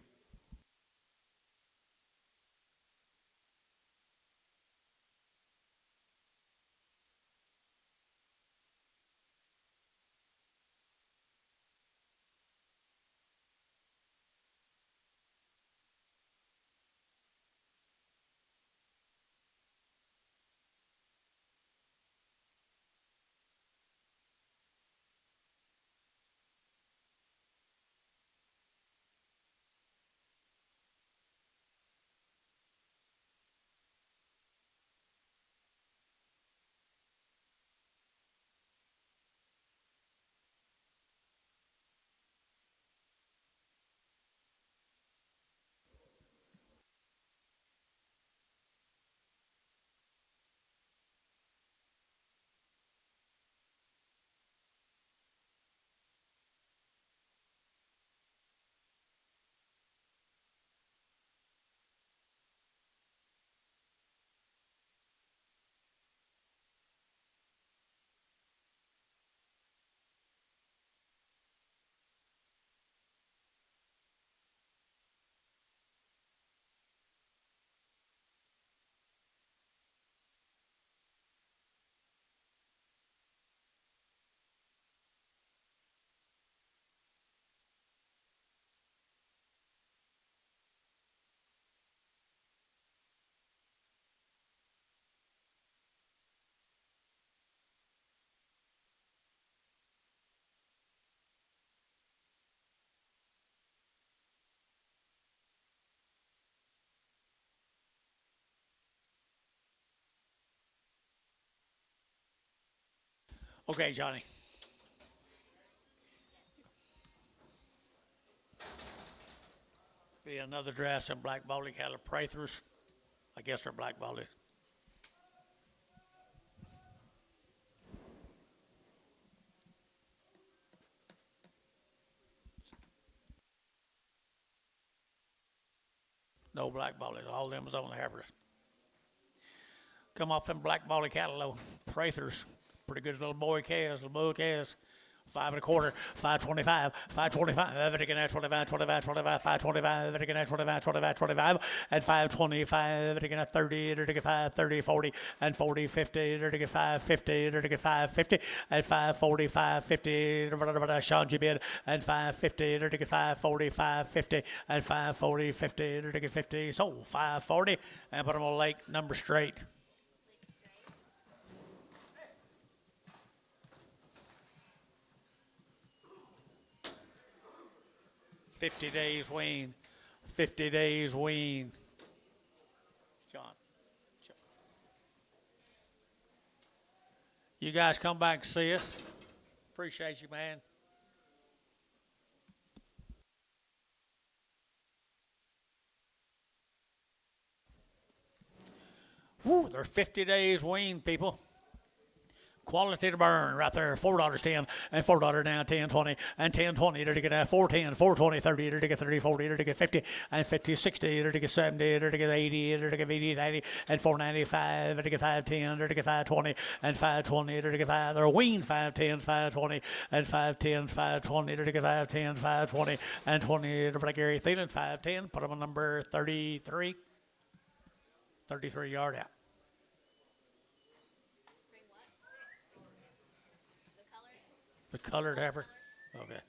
A: Okay, Johnny. Be another dress in black baldy cattle Prathers. I guess they're black baldy. No black baldies. All them was on the heifers. Come off them black baldy cattle though. Prathers. Pretty good little boy calves, little bull calves. 5 1/4, 525, 525, Vatican at 25, 25, 25, 525, Vatican at 25, 25, 25, and 525, Vatican at 30, Vatican 5, 30, 40, and 40, 50, Vatican 5, 50, Vatican 5, 50, and 545, 50, Sean G. Bid, and 550, Vatican 5, 45, 50, and 540, 50, Vatican 50, so 540, and put them on lake number straight. 50 days wean. 50 days wean. John. You guys come back and see us. Appreciate you, man. Woo, they're 50 days wean, people. Quality to burn right there. $4.10 and $4 down 10 20 and 10 20 to get 410 420 30 to get 30 40 to get 50 and 50 60 to get 70 to get 80 to get 80 90 and 495 to get 510 to get 520 and 520 to get 5. They're wean 510 520 and 510 520 to get 510 520 and 20 to break Gary Thielen 510. Put them on number 33 yard out. The colored heifer? Okay.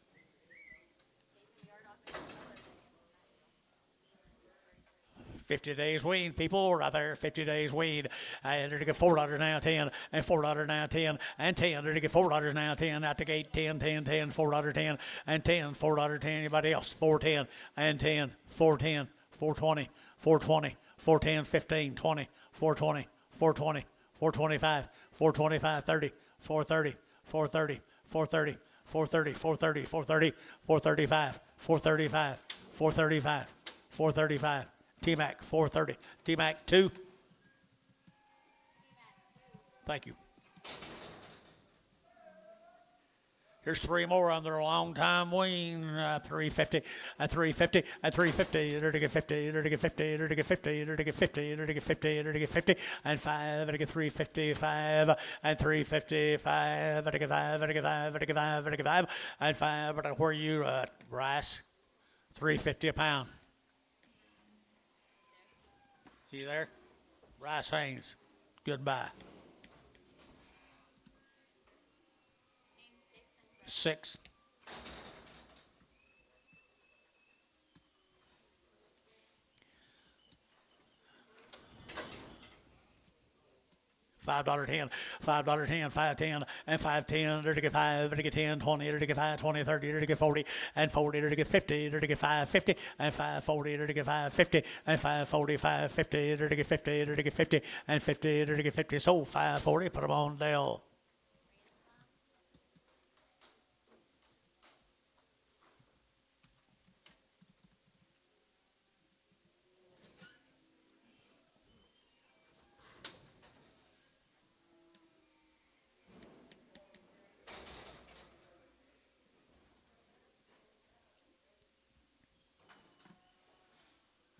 A: 50 days wean, people, right there, 50 days wean. And they're to get $4 now, 10, and $4 now, 10, and 10. They're to get $4 now, 10, out the gate, 10, 10, 10, $4, 10, and 10, $4, 10. Anybody else? 410, and 10, 410, 420, 420, 410, 15, 20, 420, 420, 425, 425, 30, 430, 430. 430, 430, 430, 430, 435, 435, 435, 435, T-Mac 430, T-Mac 2. Thank you. Here's 3 more on their long time wean. 350, 350, 350. They're to get 50, they're to get 50, they're to get 50, they're to get 50, they're to get 50, they're to get 50, and 5, they're to get 355, and 355, they're to get 5, they're to get 5, they're to get 5, they're to get 5, and 5. But where you, Bryce? $3.50 a pound. You there? Rice Haynes. Goodbye.
C: Name 6 and press.
A: 6. $5.10, $5.10, $5.10, and $5.10, to get 5, to get 10, 20, to get 5, 20, 30, to get 40, and 40, to get 50, to get 5.50, and 5.40, to get 5.50, and 5.40, 5.50, to get 50, to get 50, and 50, to get 50. So 5.40, put them on Dale.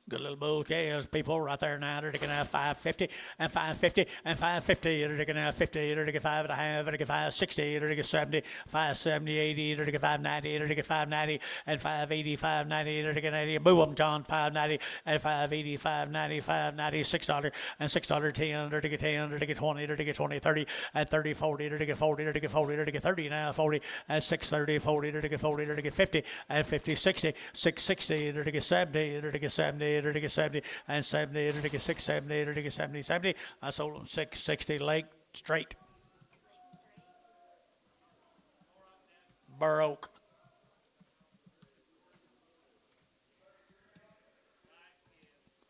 A: Good little bull calves, people right there now. They're taking out 550 and 550 and 550. They're taking out 50. They're taking 5.5. They're taking 560. They're taking 70, 570, 80. They're taking 590. They're taking 590 and 580, 590. They're taking 80. Move them, John. 590 and 580, 590, 590. $6 and $6.10. They're taking 10. They're taking 20. They're taking 20, 30 and 30, 40. They're taking 40. They're taking 40. They're taking 30 now. 40 and 630, 40. They're taking 40. They're taking 50 and 50, 60, 660. They're taking 70. They're taking 70. To get 70 and 70 to get 670 to get 70 70. I sold them 660 Lake straight. Burr Oak.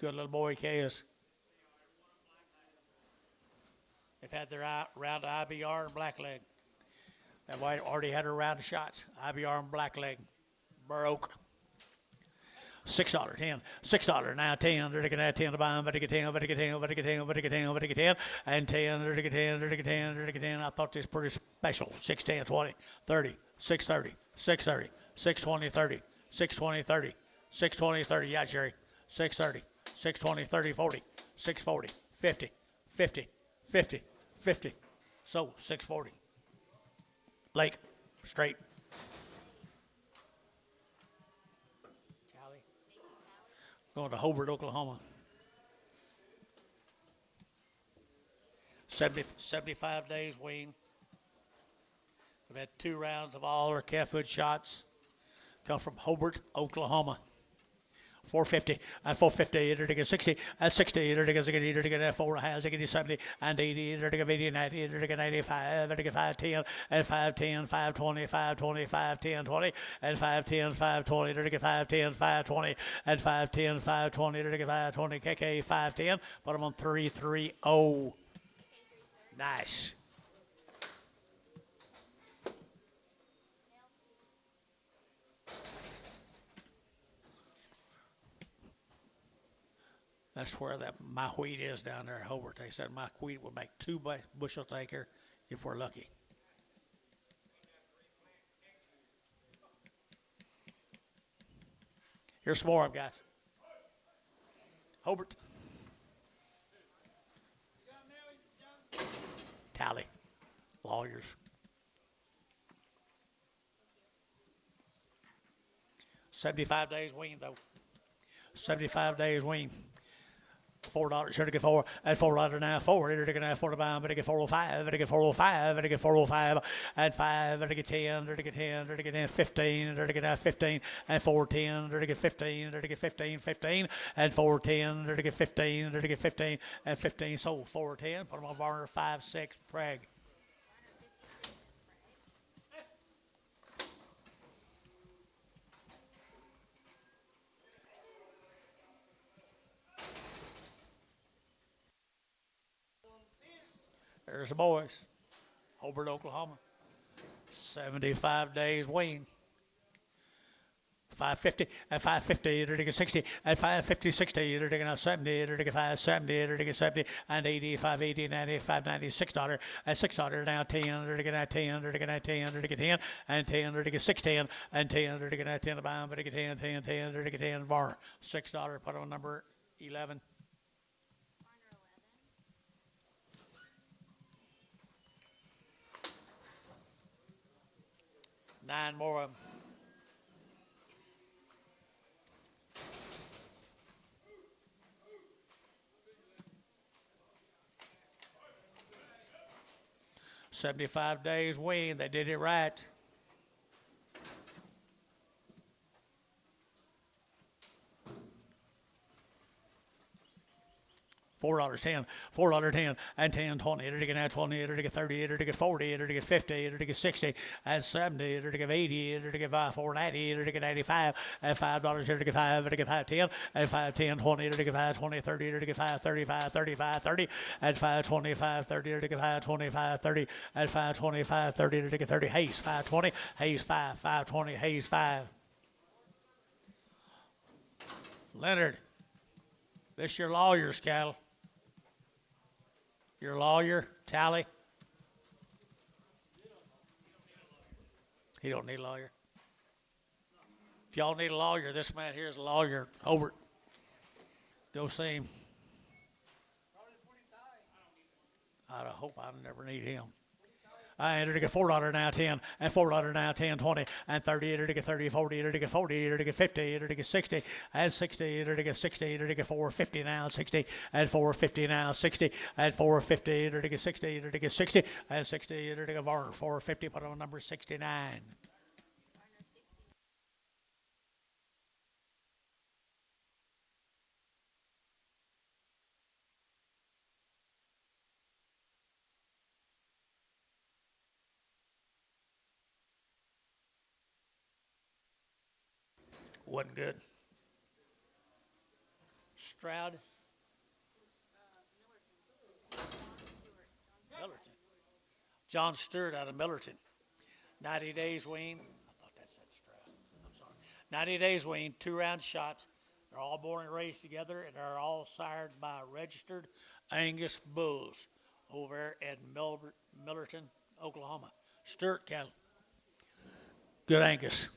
A: Good little boy calves. They've had their round of IBR and blackleg. That white already had her round of shots. IBR and blackleg. Burr Oak. $6, 10, $6 now 10. They're taking that 10 to buy them. But get 10, but get 10, but get 10, but get 10, but get 10, and 10. They're taking 10, they're taking 10, they're taking 10. I thought this was pretty special. 6, 10, 20, 30, 630, 630, 620, 30, 620, 30, 620, 30. Yeah, Jerry. 630, 620, 30, 40, 640, 50, 50, 50, 50. So 640. Lake straight. Going to Hobart, Oklahoma. 75 days wean. We've had 2 rounds of all our calf food shots. Come from Hobart, Oklahoma. 450 and 450, they're taking 60 and 60, they're taking 60, they're taking 4.5, they're taking 70 and 80, they're taking 80 and 90, they're taking 95, they're taking 510 and 510, 520, 520, 510, 20 and 510, 520, they're taking 510, 520 and 510, 520, they're taking 520, KK 510, put them on 330. Nice. That's where my wheat is down there at Hobart. They said my wheat will make 2 bushels an acre if we're lucky. Here's some more of them, guys. Hobart. Tally. Lawyers. $75 days wean, though. 75 days wean. $4 should get 4 and $4 now 4. They're taking out 45, but they get 405, but they get 405, but they get 405 and 5, but they get 10, they're taking 10, they're taking 15, they're taking out 15 and 410, they're taking 15, they're taking 15, 15 and 410, they're taking 15, they're taking 15 and 15. Sold 410. Put them on Varner 5-6 Prague. There's the boys. Hobart, Oklahoma. 75 days wean. 550 and 550, they're taking 60 and 550, 60, they're taking out 70, they're taking 570, they're taking 70 and 80, 580, 90, 590, $6 and $6 now 10, they're taking out 10, they're taking out 10, they're taking 10 and 10, they're taking 610 and 10, they're taking out 10 to buy them, but they get 10, 10, 10, they're taking 10 bar. $6, put on number 11. 9 more of them. 75 days wean. They did it right. $4.10, $4.10, and 10, 20, enter to get 20, enter to get 30, enter to get 40, enter to get 50, enter to get 60, and 70, enter to get 80, enter to get 490, enter to get 95, and $5, enter to get 5, enter to get 510, and 510, 20, enter to get 520, 30, enter to get 535, 35, 30, and 525, 30, enter to get 525, 30, and 525, 30, enter to get 30, Hayes, 520, Hayes 5, 520, Hayes 5. Leonard, this your lawyer's cattle. Your lawyer, Tally. He don't need a lawyer. If y'all need a lawyer, this man here is a lawyer. Hobart. Go see him. I hope I never need him. I entered to get $4 now 10, and $4 now 10, 20, and 30, entered to get 30, 40, entered to get 40, entered to get 50, entered to get 60, and 60, entered to get 60, entered to get 450 now 60, and 450 now 60, and 450, entered to get 60, entered to get 60, and 60, entered to get 450, put on number 69. Wasn't good. Stroud. Millerton. John Stewart out of Millerton. 90 days wean. I thought that said Stroud. I'm sorry. 90 days wean, 2-round shots. They're all born and raised together, and they're all sired by registered Angus bulls over at Millerton, Oklahoma. Stewart cattle. Good Angus.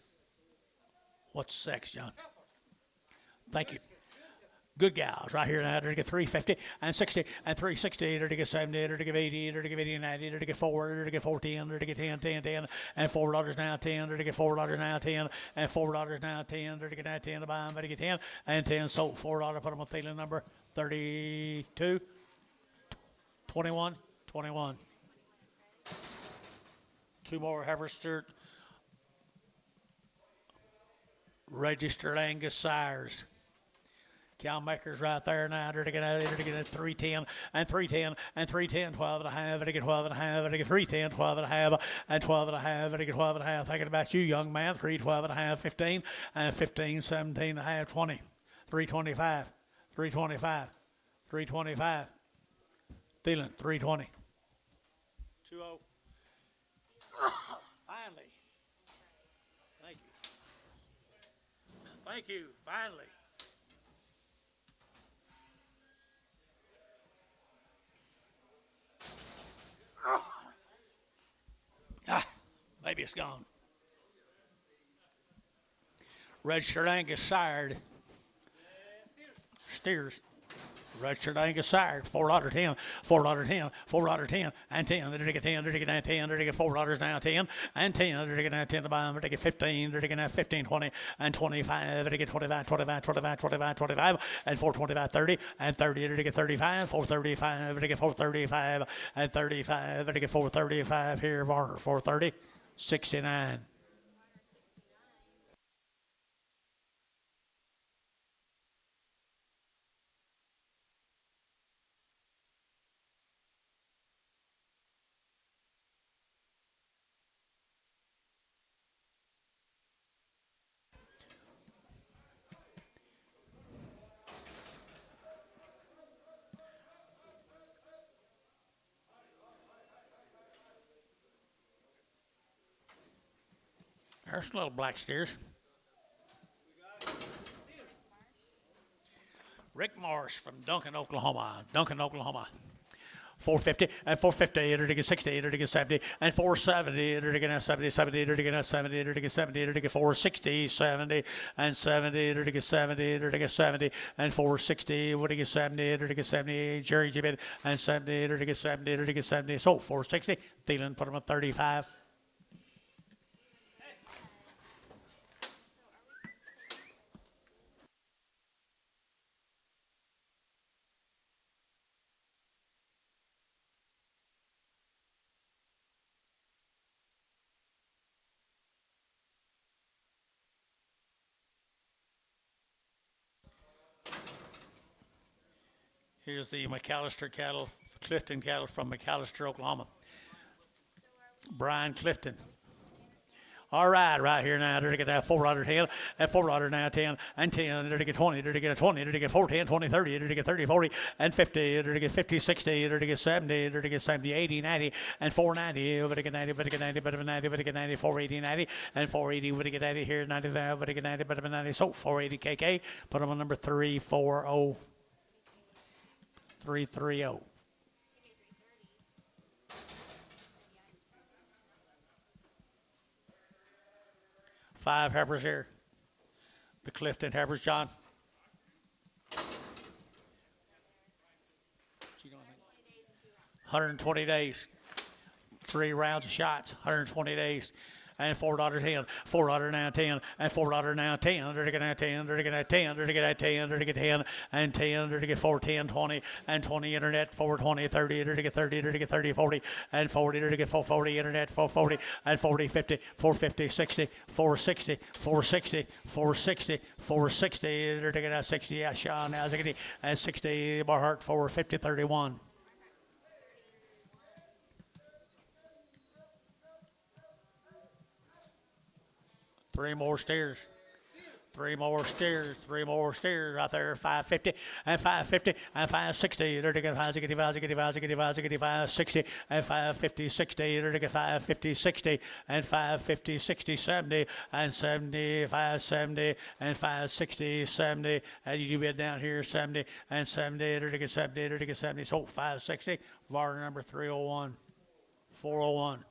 A: What's sex, John? Thank you. Good gals right here now. They're to get 350 and 60 and 360. They're to get 70. They're to get 80. They're to get 80 and 90. They're to get 4. They're to get 14. They're to get 10, 10, 10, and $4 now 10. They're to get $4 now 10 and $4 now 10. They're to get now 10 to buy them. They're to get 10 and 10 sold. $4. Put them on feeling number 32, 21, 21. 2 more Heifer Stewart. Registered Angus sires. Cow makers right there now. They're to get 310 and 310 and 310, 12 and a half, and to get 12 and a half, and to get 310, 12 and a half, and 12 and a half, and to get 12 and a half. Thinking about you, young man. 312 and a half, 15, and 15, 17 and a half, 20, 325, 325, 325. Thielen, 320. 2-0. Finally. Thank you. Thank you. Finally. Maybe it's gone. Registered Angus sired. Steers. Registered Angus sired. $4.10, $4.10, $4.10, and 10. They're to get 10. They're to get 10. They're to get $4 now 10 and 10. They're to get 10 to buy them. They're to get 15. They're to get 15, 20, and 25. They're to get 25, 25, 25, 25, 25, and 425, 30, and 30. They're to get 35, 435. They're to get 435, and 35. They're to get 435 here, Varner. 430, 69. There's some little black steers. Rick Marsh from Duncan, Oklahoma. Duncan, Oklahoma. 450 and 450, enter to get 60, enter to get 70, and 470, enter to get 70, 70, enter to get 70, enter to get 70, enter to get 460, 70, and 70, enter to get 70, enter to get 70, and 460, what to get 70, enter to get 70, Jerry Gibbon, and 70, enter to get 70, enter to get 70, so 460, Thielen, put them at 35. Here's the McAllister cattle, Clifton cattle from McAllister, Oklahoma. Brian Clifton. All right here now. There to get that 400 head, that 400 now 10 and 10. There to get 20. There to get a 20. There to get 4, 10, 20, 30. There to get 30, 40 and 50. There to get 50, 60. There to get 70. There to get 70, 80, 90 and 490. But to get 90, but to get 90, but to get 90, but to get 90, 480, 90 and 480. But to get 90 here, 95, but to get 90, but to get 90. So 480 KK. Put them on number 340. 330. 5 heifers here. The Clifton heifers, John. 120 days. 3 rounds of shots, 120 days. And $4 10, $4 now 10, and $4 now 10. There to get 10, there to get 10, there to get 10, there to get 10, and 10, there to get 4, 10, 20, and 20 internet, 420, 30, there to get 30, there to get 30, 40, and 40, there to get 440 internet, 440, and 40, 50, 450, 60, 460, 460, 460, 460, there to get 60, yeah, Sean, now 60, and 60, Barhart, 450, 31. Three more steers. 3 more steers, 3 more steers right there, 550 and 550 and 560. There to get 560, 560, 560, 560 and 550, 60. There to get 550, 60 and 550, 60, 70 and 70, 570 and 560, 70. And you get down here 70 and 70. There to get 70, there to get 70. So 560. VAR number 301, 401.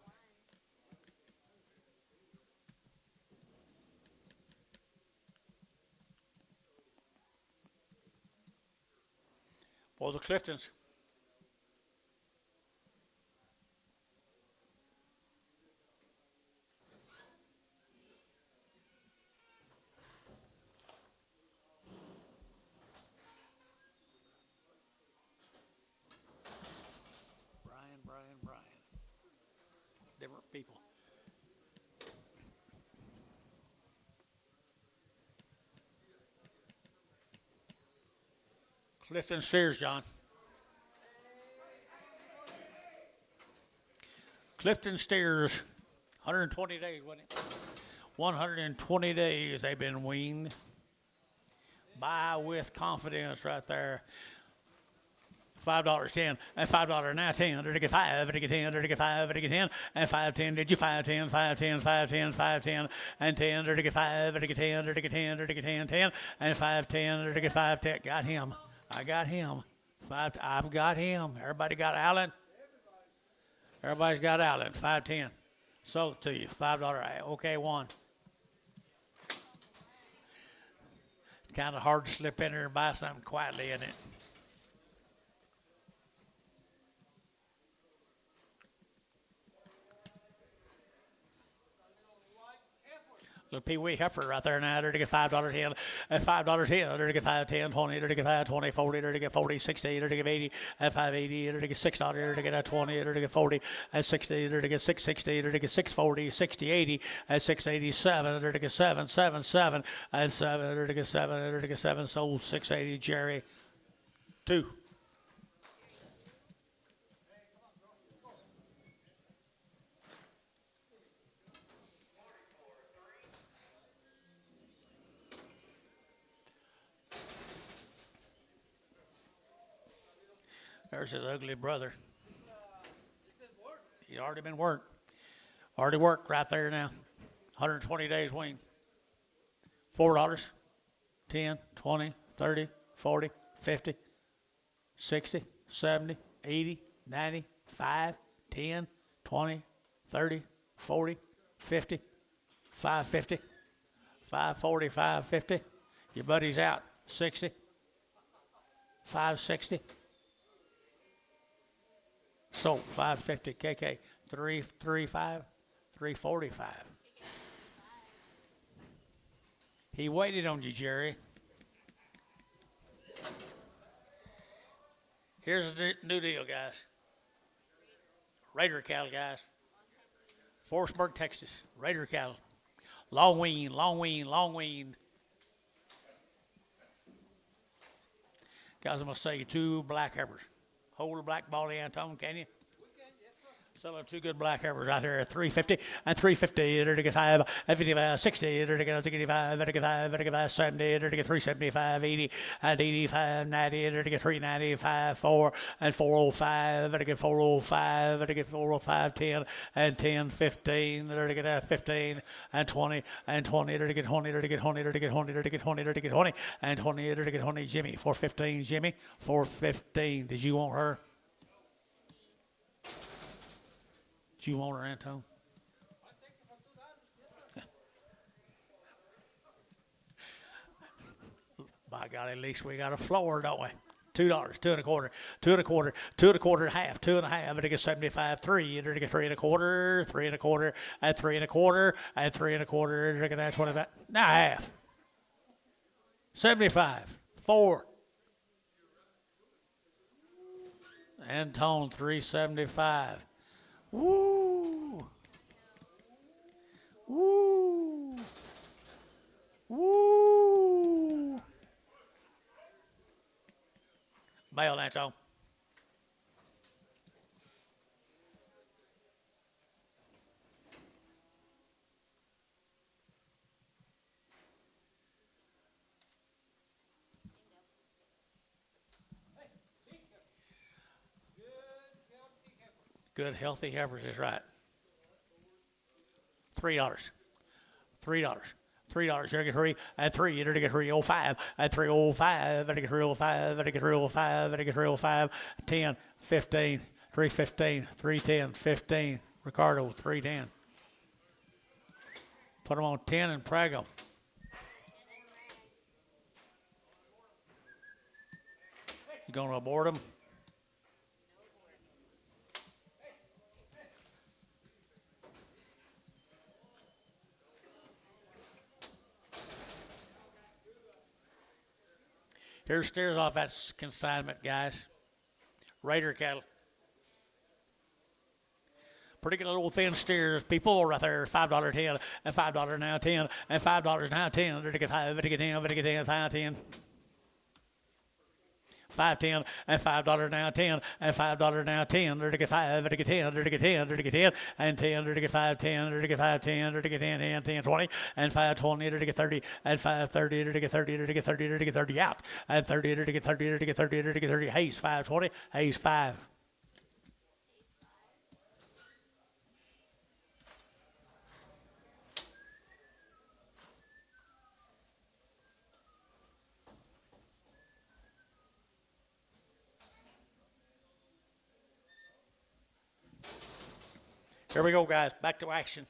A: For the Cliftons. Brian. Different people. Clifton steers, John. Clifton steers, 120 days, wasn't it? 120 days they've been weaned. Buy with confidence right there. $5 10 and $5 now 10. There to get 5, there to get 10, there to get 5, there to get 10 and 510. Did you 510, 510, 510, 510 and 10? There to get 5, there to get 10, there to get 10, there to get 10, 10 and 510. There to get 510. Got him. I got him. I've got him. Everybody got Allen? Everybody's got Allen. 510. Sold it to you. $5. Okay, 1. Kind of hard to slip in there and buy something quietly, isn't it? Little pee-wee heifer right there now. There to get $5 10, and $5 10. There to get 5, 10, 20. There to get 5, 20, 40. There to get 40, 60. There to get 80, and 580. There to get $6. There to get 20. There to get 40, and 60. There to get 660. There to get 640, 60, 80, and 687. There to get 7, 7, 7, and 7. There to get 7. There to get 7. Sold 680. Jerry 2. There's his ugly brother. He's already been worked. Already worked right there now. 120 days wean. $4, 10, 20, 30, 40, 50, 60, 70, 80, 90, 5, 10, 20, 30, 40, 50, 550, 540, 550. Your buddy's out. 60, 560. So 550 KK, 335, 345. He waited on you, Jerry. Here's the new deal, guys. Raider cattle, guys. Forestburg, Texas. Raider cattle. Long-weaned. Guys, I'm going to sell you 2 black heifers. Hold a black baldy, Anton, can you? Selling 2 good black heifers out here at 350 and 350. They're to get 5, 55, 60. They're to get 65, they're to get 5, they're to get 5, 70. They're to get 375, 80 and 85, 90. They're to get 395, 4 and 405. They're to get 405. They're to get 405, 10 and 10, 15. They're to get 15 and 20 and 20. They're to get 20. They're to get 20. They're to get 20. They're to get 20. They're to get 20 and 20. They're to get 20. Jimmy, 415. Jimmy, 415. Did you want her? Do you want her, Anton? By God, at least we got a floor, don't we? $2, 2 and a quarter, 2 and a quarter, 2 and a quarter, half, 2 and a half, and it gets 75, 3, and it gets 3 and a quarter, 3 and a quarter, and 3 and a quarter, and 3 and a quarter, and it gets 25, now half. 75, 4. Anton, 375. Woo! Woo! Woo! Bail, Anton. Good, healthy heifers is right. $3. $3. $3. You're going to get 3 and 3. You're going to get 305 and 305 and get 305 and get 305 and get 305. 10, 15, 315, 310, 15. Ricardo, 310. Put them on 10 and prag them. You going to abort them? Here's steers off that consignment, guys. Raider cattle. Pretty good little thin steers. People right there, $5 10 and $5 now 10 and $5 now 10. They're to get 5, to get 10, to get 10, 5, 10. 5, 10 and $5 now 10 and $5 now 10. They're to get 5, they're to get 10, they're to get 10, they're to get 10 and 10. They're to get 5, 10, they're to get 5, 10, they're to get 10 and 10, 20 and 5, 20. They're to get 30 and 5, 30. They're to get 30, they're to get 30, they're to get 30 out and 30. They're to get 30, they're to get 30, they're to get 30. Hayes 5, 20. Hayes 5. Here we go, guys. Back to action.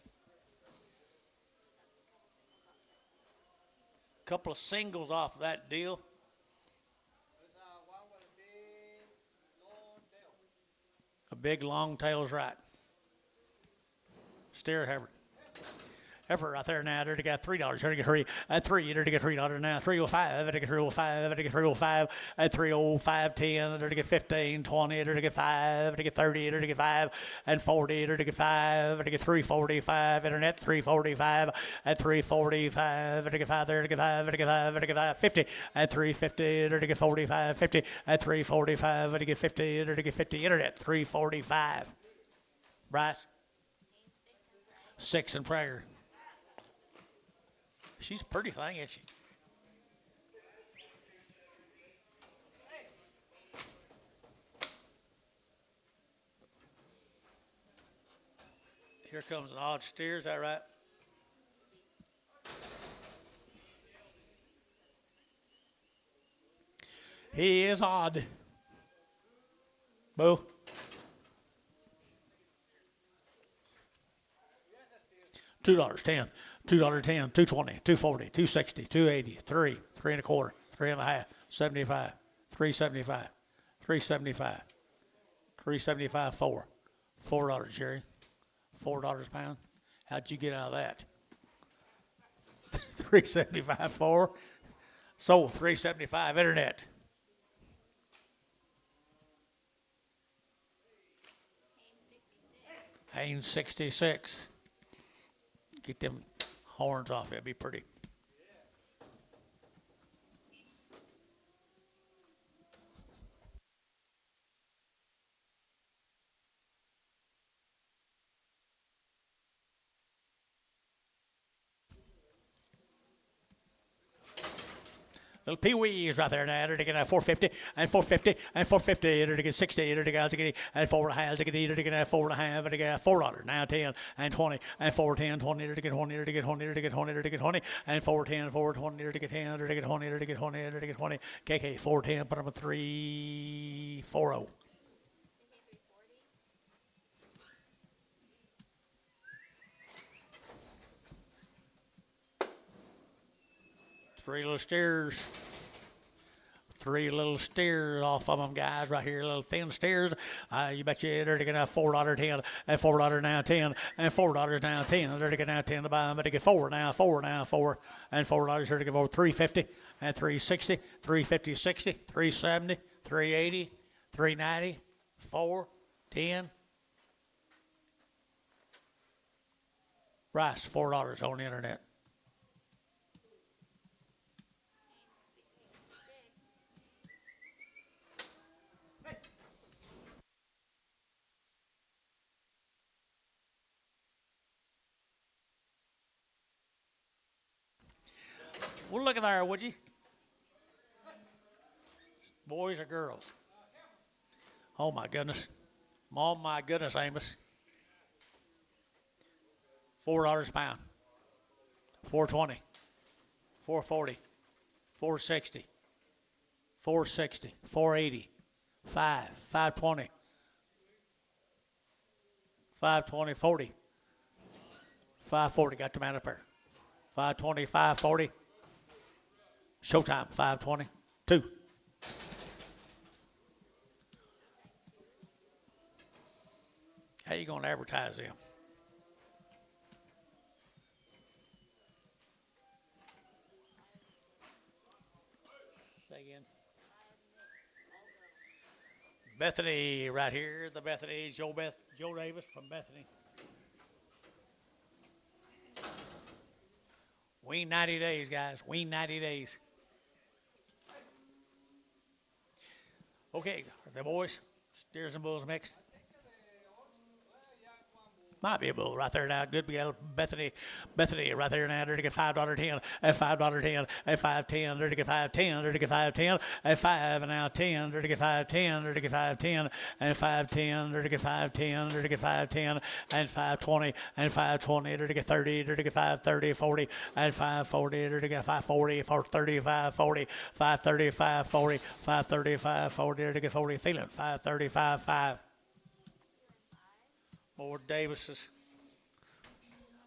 A: Couple of singles off of that deal. A big long tail's right. Steer heifer. Heifer right there now. They're to get $3. They're to get 3 at 3. They're to get $3 now. 305. They're to get 305. They're to get 305 at 305. 10. They're to get 15. 20. They're to get 5. They're to get 30. They're to get 5 and 40. They're to get 5. They're to get 345. Internet 345 at 345. They're to get 5. They're to get 5. They're to get 5. They're to get 5. 50 at 350. They're to get 45. 50 at 345. They're to get 50. They're to get 50. Internet 345. Bryce. 6 and Prager. She's a pretty thing, isn't she? Here comes an odd steer, is that right? He is odd. Boo. $2, 10, $2, 10, 220, 240, 260, 280, 3, 3 and a quarter, 3 and a half, 75, 375, 375, 375, 4, $4, Jerry, $4 a pound. How'd you get out of that? 375, 4, sold 375, internet. Haynes 66. Get them horns off. It'd be pretty. Little pee-wees right there now. They're taking 450 and 450 and 450. They're taking 60. They're taking and 4.5. They're taking 4.5. They're taking $4. Now 10 and 20 and 410 20. They're taking 20. They're taking 20. They're taking 20. They're taking 20 and 410 420. They're taking 10. They're taking 20. They're taking 20. They're taking 20. KK 410. Put them a 340. Three little steers. Three little steers off of them, guys, right here. Little thin steers. You bet you they're taking $4.10 and $4 now 10 and $4 now 10. They're taking now 10 to buy them. They get $4 now $4 and $4. They're taking over $3.50 and $3.60, $3.50, $60, $3.70, $3.80, $3.90, $4, $10. Rice $4 on the internet. Well, look at there, would you? Boys or girls? Oh, my goodness. Oh, my goodness, Amos. $4 a pound. $4.20. $4.40. $4.60. $4.60. $4.80. $5.20. $5.20. $40. $5.40. Got the man up there. $5.20. $5.40. Showtime, 5:20, 2. How you going to advertise them? Say again. Bethany right here, the Bethany, Joe Davis from Bethany. Wean 90 days, guys. Wean 90 days. Okay, are the boys, steers and bulls mixed? Might be a bull right there now. Good Bethany right there now. They're to get $5.10 and $5.10 and $5.10. They're to get $5.10. They're to get $5.10 and $5 and now 10. They're to get $5.10. They're to get $5.10 and $5.10. They're to get $5.10. They're to get $5.10 and $5.20 and $5.20. They're to get 30. They're to get $5.30, 40 and $5.40. They're to get $5.40, $4.30, $5.40, $5.30, $5.40, $5.30, $5.40. They're to get 40. Feeling $5.30, $5.5. More Davis's.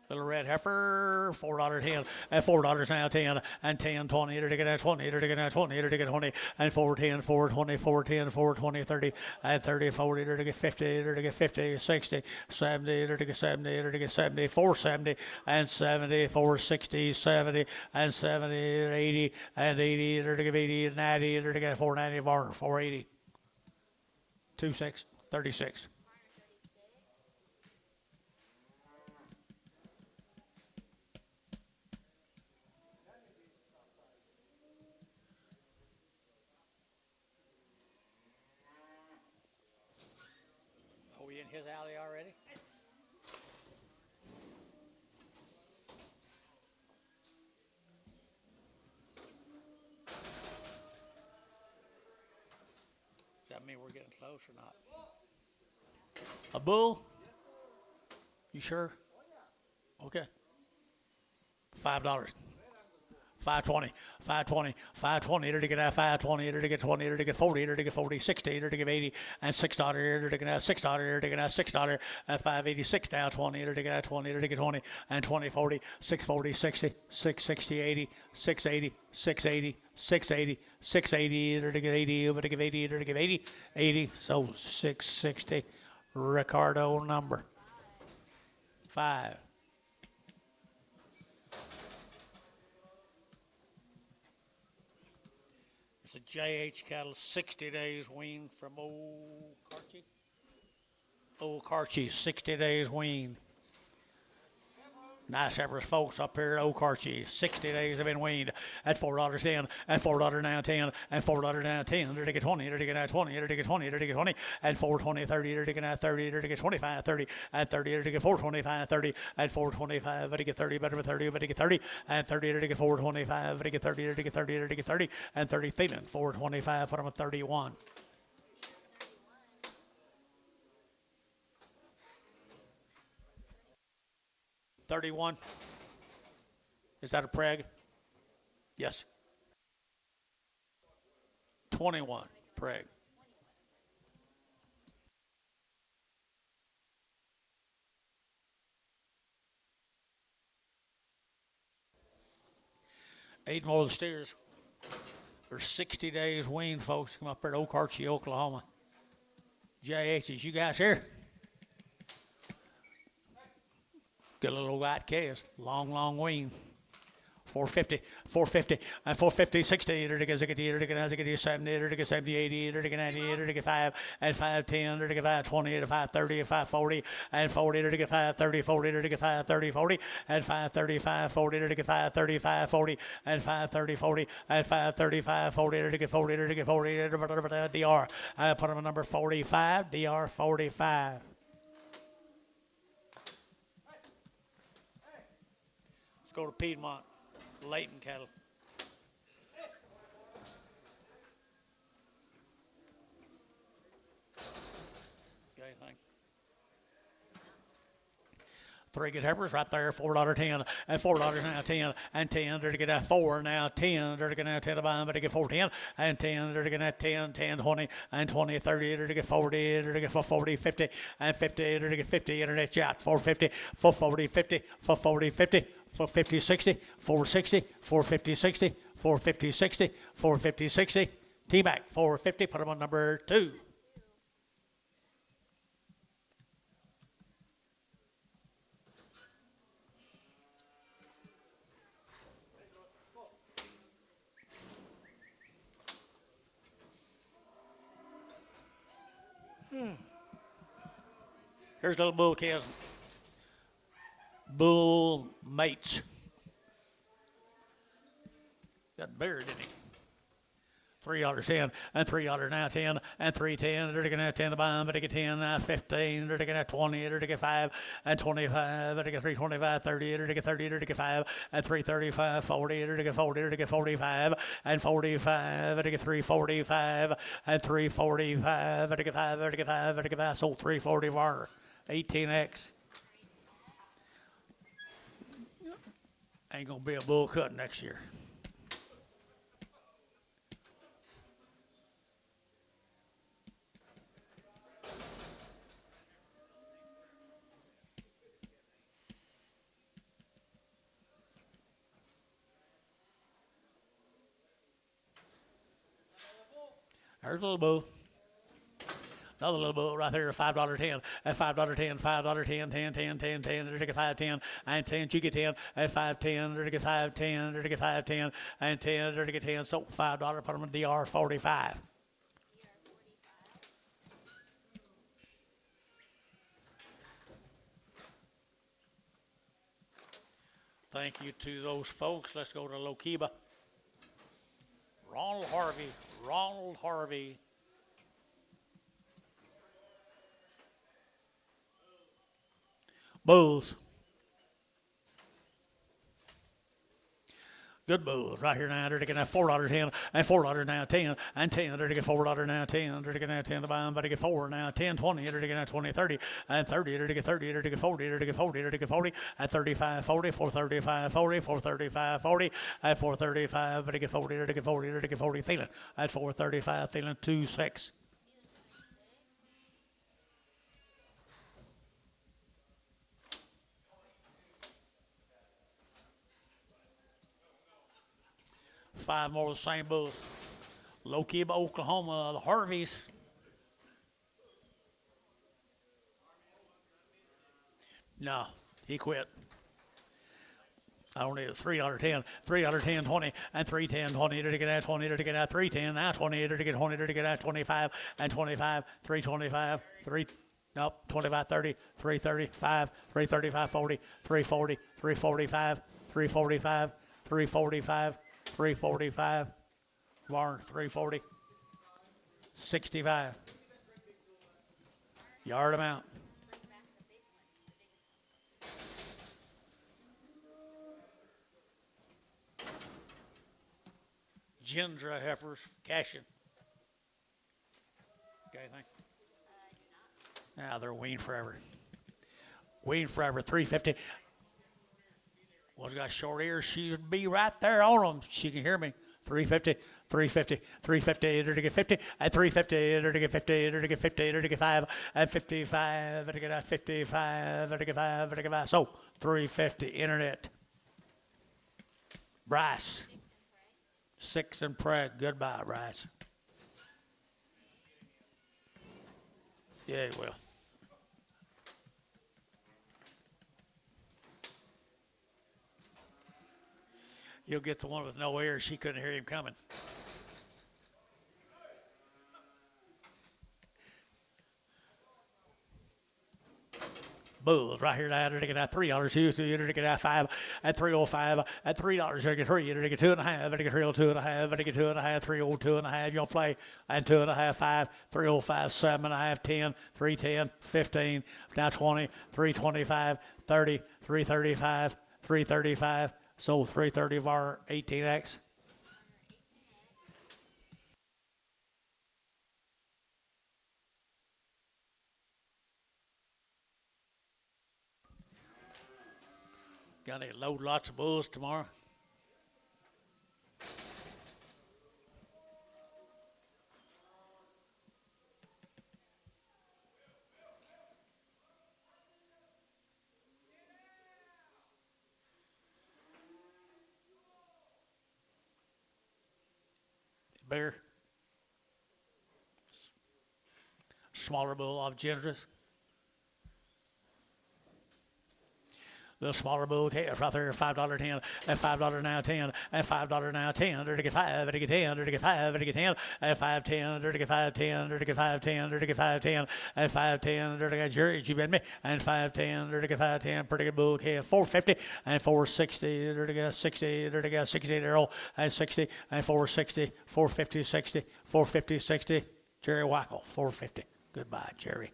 A: Little red heifer, $4.10 and $4 now 10 and 10, 20. They're taking 20. They're taking 20. They're taking 20 and 410, 420, 410, 420, 30 and 30, 40. They're taking 50. They're taking 50, 60, 70. They're taking 70. They're taking 70, 470 and 70, 460, 70 and 70, 80 and 80. They're taking 80 and 90. They're taking 490, 480, 26, 36. His alley already? Does that mean we're getting close or not? A bull? You sure? Okay. $5. 520, 520, 520. They're to get 520. They're to get 20. They're to get 40. They're to get 40, 60. They're to get 80 and $6. They're to get $6. They're to get $6 and 586 now 20. They're to get 20. They're to get 20 and 20, 40, 640, 60, 660, 80, 680, 680, 680, 680. They're to get 80. They're to give 80. They're to give 80, 80. So 660. Ricardo number 5. It's a JH cattle, 60 days weaned from Old Carchie. Old Carchie, 60 days weaned. Nice heifers, folks, up here at OKC. 60 days have been weaned at $4.10, and $4 now 10, and $4 now 10. They're to get 20, they're to get out 20, they're to get 20, they're to get 20, and 420, 30, they're to get out 30, they're to get 25, 30, and 30, they're to get 425, 30, and 425, they're to get 30, better with 30, they're to get 30, and 30, they're to get 425, they're to get 30, they're to get 30, they're to get 30, and 30 feeling. 425, put them at 31. 31. Is that a preg? Yes. 21 preg. Eight more of the steers. There's 60 days weaned, folks. Come up here to OKC, Oklahoma. JH's, you guys here? Good little white calves, long wean. 450, 450, and 450, 60, to get 70, to get 70, 80, to get 90, to get 5, and 510, to get 520, to 530, 540, and 40, to get 530, 40, to get 530, 40, and 535, 40, to get 535, 40, and 530, 40, and 535, 40, to get 40, to get 40, DR. I put them at number 45, DR 45. Let's go to Piedmont. Leighton cattle. Okay, thanks. Three good heifers right there, $4.10, and $4 now 10, and 10, they're to get that 4 now 10, they're to get that 10 to buy, but to get 410, and 10, they're to get that 10, 10, 20, and 20, 30, they're to get 40, they're to get 40, 50, and 50, they're to get 50, internet chat, 450, 440, 50, 440, 50. 450, 60, 460, 450, 60, 450, 60, 450, 60. T-back, 450, put them on number 2. Here's little bull calves. Bull mates. Got buried, didn't he? $3.10, and $3 now 10, and 310. They're taking that 10 to buy them, but they get 10, 15. They're taking that 20. They're taking 5, and 25. They're taking 325, 30. They're taking 30. They're taking 5, and 335, 40. They're taking 40. They're taking 45, and 45. They're taking 345, and 345. They're taking 5. They're taking 5. They're taking 5. Sold 344. 18X. Ain't gonna be a bull cut next year. There's a little bull. Another little bull right there, $5.10, and $5.10, $5.10, 10, 10, 10, 10, they're taking 5.10, and 10, you get 10, and 5.10, they're taking 5.10, they're taking 5.10, and 10, they're taking 10, so $5, put them in DR 45. Thank you to those folks. Let's go to Lokiba. Ronald Harvey. Bulls. Good bulls right here now. They're taking that $4.10, and $4 now 10, and 10. They're taking $4 now 10. They're taking that 10 to buy them, but they get 4 now 10, 20. They're taking that 20, 30, and 30. They're taking 30. They're taking 40. They're taking 40. They're taking 40, and 35, 40, 435, 40, 435, 40, and 435. But they get 40. They're taking 40. They're taking 40. Feeling at 435. Feeling 2.6. Five more of the same bulls. Lokiba, Oklahoma, the Harveys. No, he quit. I don't need a $3.10, $3.10, 20, and 310, 20. They're to get at 20. They're to get at 310, now 20. They're to get 20. They're to get at 25, and 25, 325, 3. Nope, 25, 30, 335, 335, 40, 340, 345, 345, 345, 345. Barn, 340. 65. Yard amount. Gindra heifers, cashing. Okay, thank you. Now they're weaned forever. Weaned forever, 350. One's got short ears. She'd be right there on them. She can hear me. 350, 350, 350, to get 50, at 350, to get 50, to get 50, to get 5, at 55, to get 55, to get 5, to get 5. So 350, internet. Bryce. 6 and Prague. Goodbye, Bryce. Yeah, he will. You'll get the one with no ears. She couldn't hear him coming. Bulls right here now. To get out $3. Hughes to get out 5 at 305 at $3. To get 3. To get 2.5. To get 2.5. To get 2.5. 302.5. You'll play and 2.5 5 305 7.5 10 310 15 now 20 325 30 335 335. So 330 of our 18X. Got to load lots of bulls tomorrow. Bear. Smaller bull of genders. The smaller bull calves right there, $5.10, and $5 now 10, and $5 now 10, or to get 5, or to get 10, or to get 5, or to get 10, and 5.10, or to get 5.10, or to get 5.10, or to get 5.10, and 5.10, or to get Jerry, you bet me, and 5.10, or to get 5.10, pretty good bull calf, 450, and 460, or to get 60, or to get 60, Daryl, and 60, and 460, 450, 60, 450, 60, Jerry Wackel, 450. Goodbye, Jerry.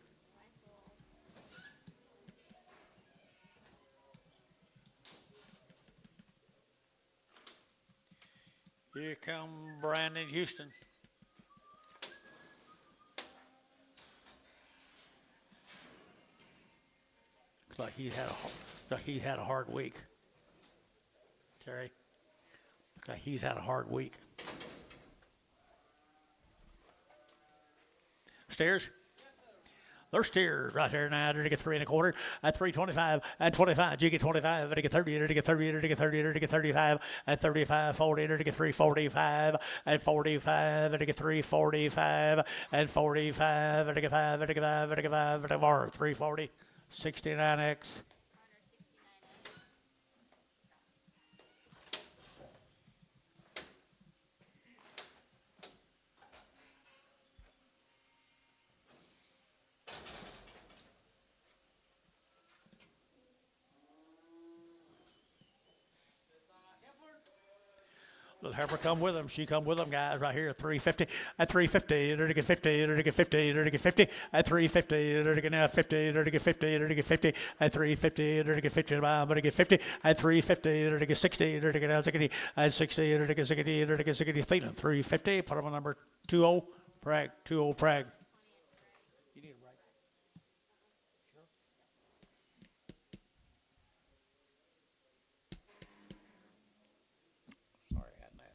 A: Here come Brandy Houston. Looks like he had a hard week. Terry. Looks like he's had a hard week. Stairs. There's steers right there now. To get 3 1/4 at 325 and 25. You get 25 to get 30 to get 30 to get 30 to get 35 at 35 40 to get 345 and 45 to get 345 and 45 to get 5 to get 5 to get 5 to get 340 69X. Little heifer come with them. She come with them, guys, right here at 350. At 350, to get 50, to get 50, to get 50. At 350, to get now 50, to get 50, to get 50. At 350, to get 50, to get 50. At 350, to get 60, to get now 60. At 60, to get 60, to get 60. Thelan, 350. Put them on number 20. Prague, 20 Prague. You need a break. Sure. Sorry, I had that.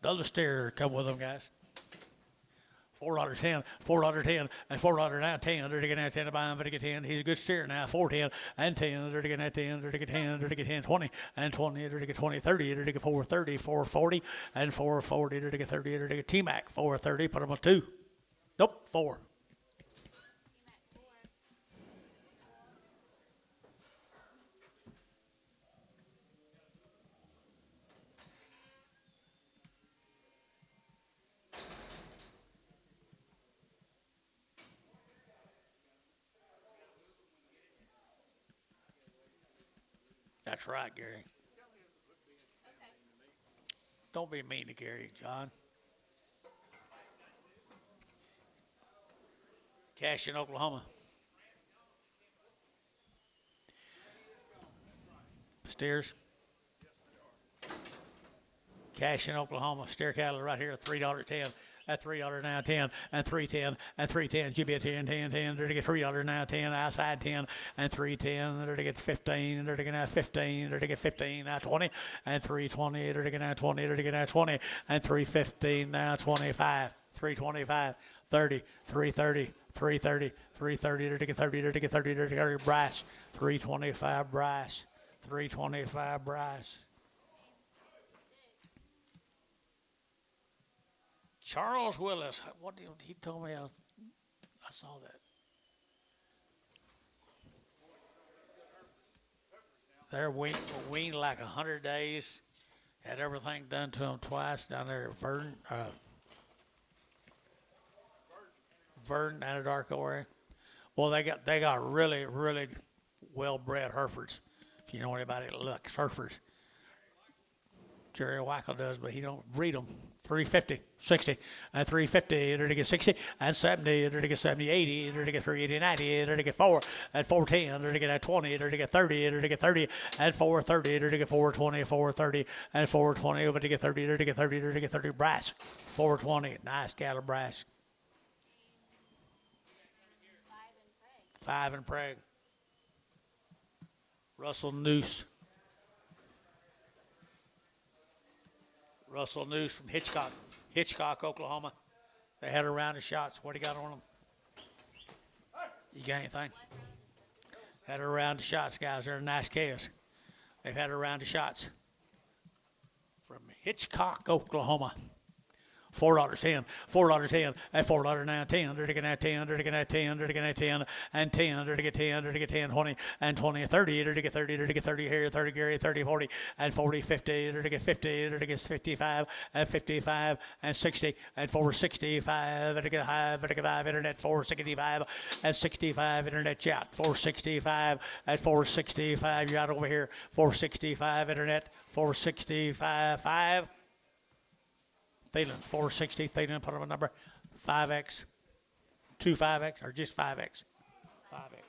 A: The other steer come with them, guys. $4.10, $4.10, and $4 now 10. To get now 10 to buy him, to get 10. He's a good steer now. 4.10 and 10. To get now 10. To get 10. To get 10, 20 and 20. To get 20, 30. To get 430, 440 and 440. To get 30. To get T-Mac 430. Put him on 2. Nope, 4. That's right, Gary. Don't be mean to Gary, John. Cash in Oklahoma. Steers. Cash in Oklahoma. Steer cattle right here, $3.10. At $3 now 10 and 3.10 and 3.10. Give you 10, 10, 10. There to get $3 now 10. Outside 10 and 3.10. There to get 15. There to get now 15. There to get 15 now 20 and 3.20. There to get now 20. There to get now 20 and 3.15 now 25. 3.25. 30. 3.30. 3.30. 3.30. There to get 30. There to get 30. There to get 30. Brass. 3.25 brass. 3.25 brass. Charles Willis, what did he told me? I saw that. They're weaned like 100 days. Had everything done to them twice down there at Verdon, Anadarko area. Well, they got really well-bred Heifers. If you know anybody that looks Heifers. Jerry Wackel does, but he don't breed them. 350, 60, and 350, there to get 60, and 70, there to get 70, 80, there to get 380, 90, there to get 4, and 410, there to get 20, there to get 30, there to get 30, and 430, there to get 420, 430, and 420, over to get 30, there to get 30, there to get 30, brass, 420, nice cattle brass. 5 and Prague. Russell Noose. Russell Noose from Hitchcock, Oklahoma. They had a round of shots. What do you got on them? You got anything? Had a round of shots, guys. They're nice calves. They've had a round of shots. From Hitchcock, Oklahoma. $4.10, $4.10, and $4 now 10. They're to get that 10, they're to get that 10, they're to get that 10, and 10, they're to get 10, they're to get 10, 20, and 20, 30, they're to get 30, they're to get 30 here, 30 Gary, 30, 40, and 40, 50, they're to get 50, they're to get 55, and 55, and 60, and 465, they're to get 5, they're to get 5, internet, 465, and 65, internet chat, 465, and 465, you're out over here, 465, internet, 465, 5. Thielen, 460. Thielen, put up a number. 5X. 25X, or just 5X? 5X.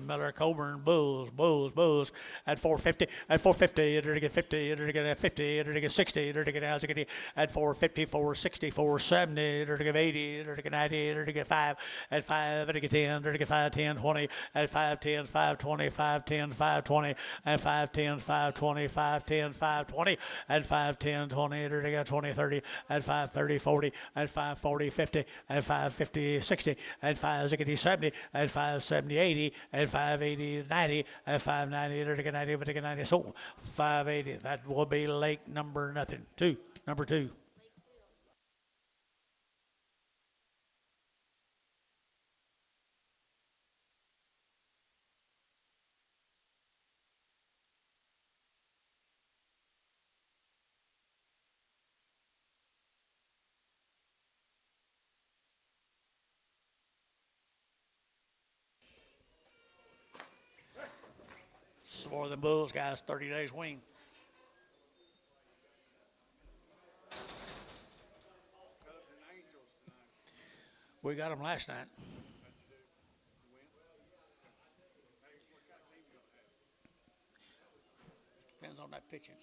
A: Miller, Coburn, Bulls, at 450, at 450, they're to get 50, they're to get 50, they're to get 60, they're to get at 450, 460, 470, they're to get 80, they're to get 90, they're to get 5, at 5, they're to get 10, they're to get 5, 10, 20, at 5, 10, 5, 20, 5, 10, 5, 20, at 5, 10, 5, 20, 5, 10, 5, 20, at 5, 10, 20, they're to get 20, 30, at 5, 30, 40, at 5, 40, 50, at 5, 50, 60, at 5, 60, 70, at 5, 70, 80, at 580, 90, at 590, they're to get 90, but to get 90, so 580, that will be lake number number 2. For the Bulls, guys, 30 days wean. We got them last night. Depends on that pitching.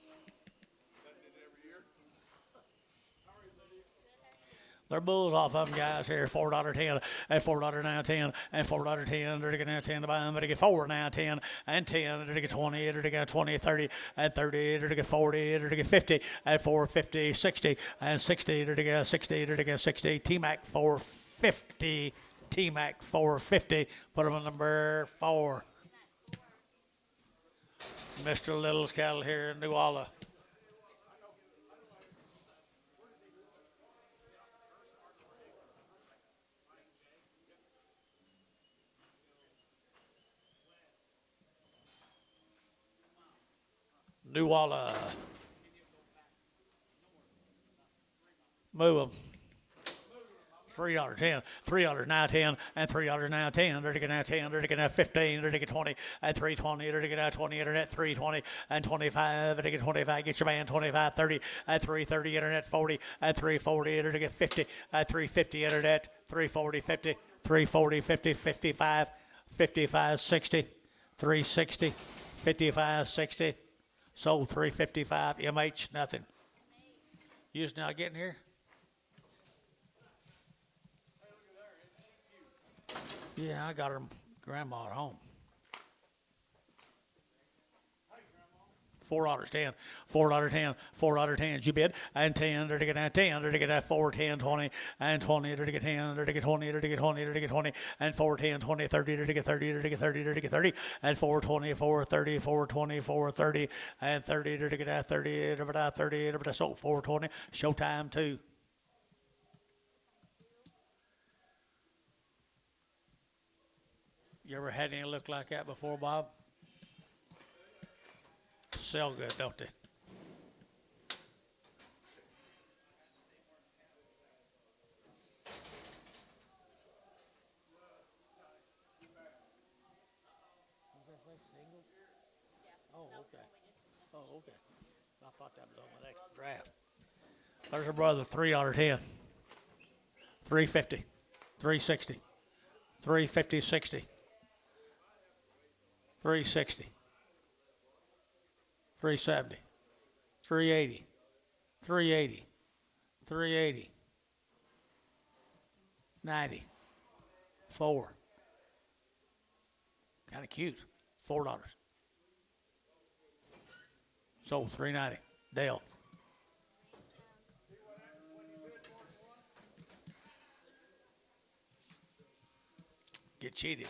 A: They're bulls off of them, guys, here. $4.10, and $4 now 10, and $4.10. They're to get now 10 to buy them, but they get 4 now 10, and 10. They're to get 20, they're to get 20, 30, and 30. They're to get 40, they're to get 50, and 450, 60, and 60. They're to get 60, they're to get 60. T-Mac 450, T-Mac 450. Put them on number 4. Mr. Little's cattle here in New Orleans. New Orleans. Move them. $3.10, $3 now 10, and $3 now 10. They're taking out 10, they're taking out 15, they're taking 20, and 320, they're taking out 20, internet 320, and 25, they're taking 25, get your man 25, 30, and 330, internet 40, and 340, they're taking 50, and 350, internet 340, 50, 340, 50, 55, 55, 60, 360, 55, 60, sold 355, MH, nothing. You just now getting here? Yeah, I got her grandma at home. $4.10, $4.10, $4.10. You bid and 10. They're to get at 10. They're to get at 4, 10, 20, and 20. They're to get 10. They're to get 20. They're to get 20. They're to get 20, and 4, 10, 20, 30. They're to get 30. They're to get 30. They're to get 30, and 4, 20, 4, 30, 4, 20, 4, 30, and 30. They're to get at 30. They're at 30. They're at sold 420. Showtime 2. You ever had any look like that before, Bob? Sell good, don't they? Oh, okay. Oh, okay. I thought that was on the next draft. There's her brother, $3.10, $3.50, $3.60, $3.50, $60, $3.60, $3.70, $3.80, $3.80, $3.80, $90, $4. Kind of cute. $4. Sold $3.90. Dale. Get cheated.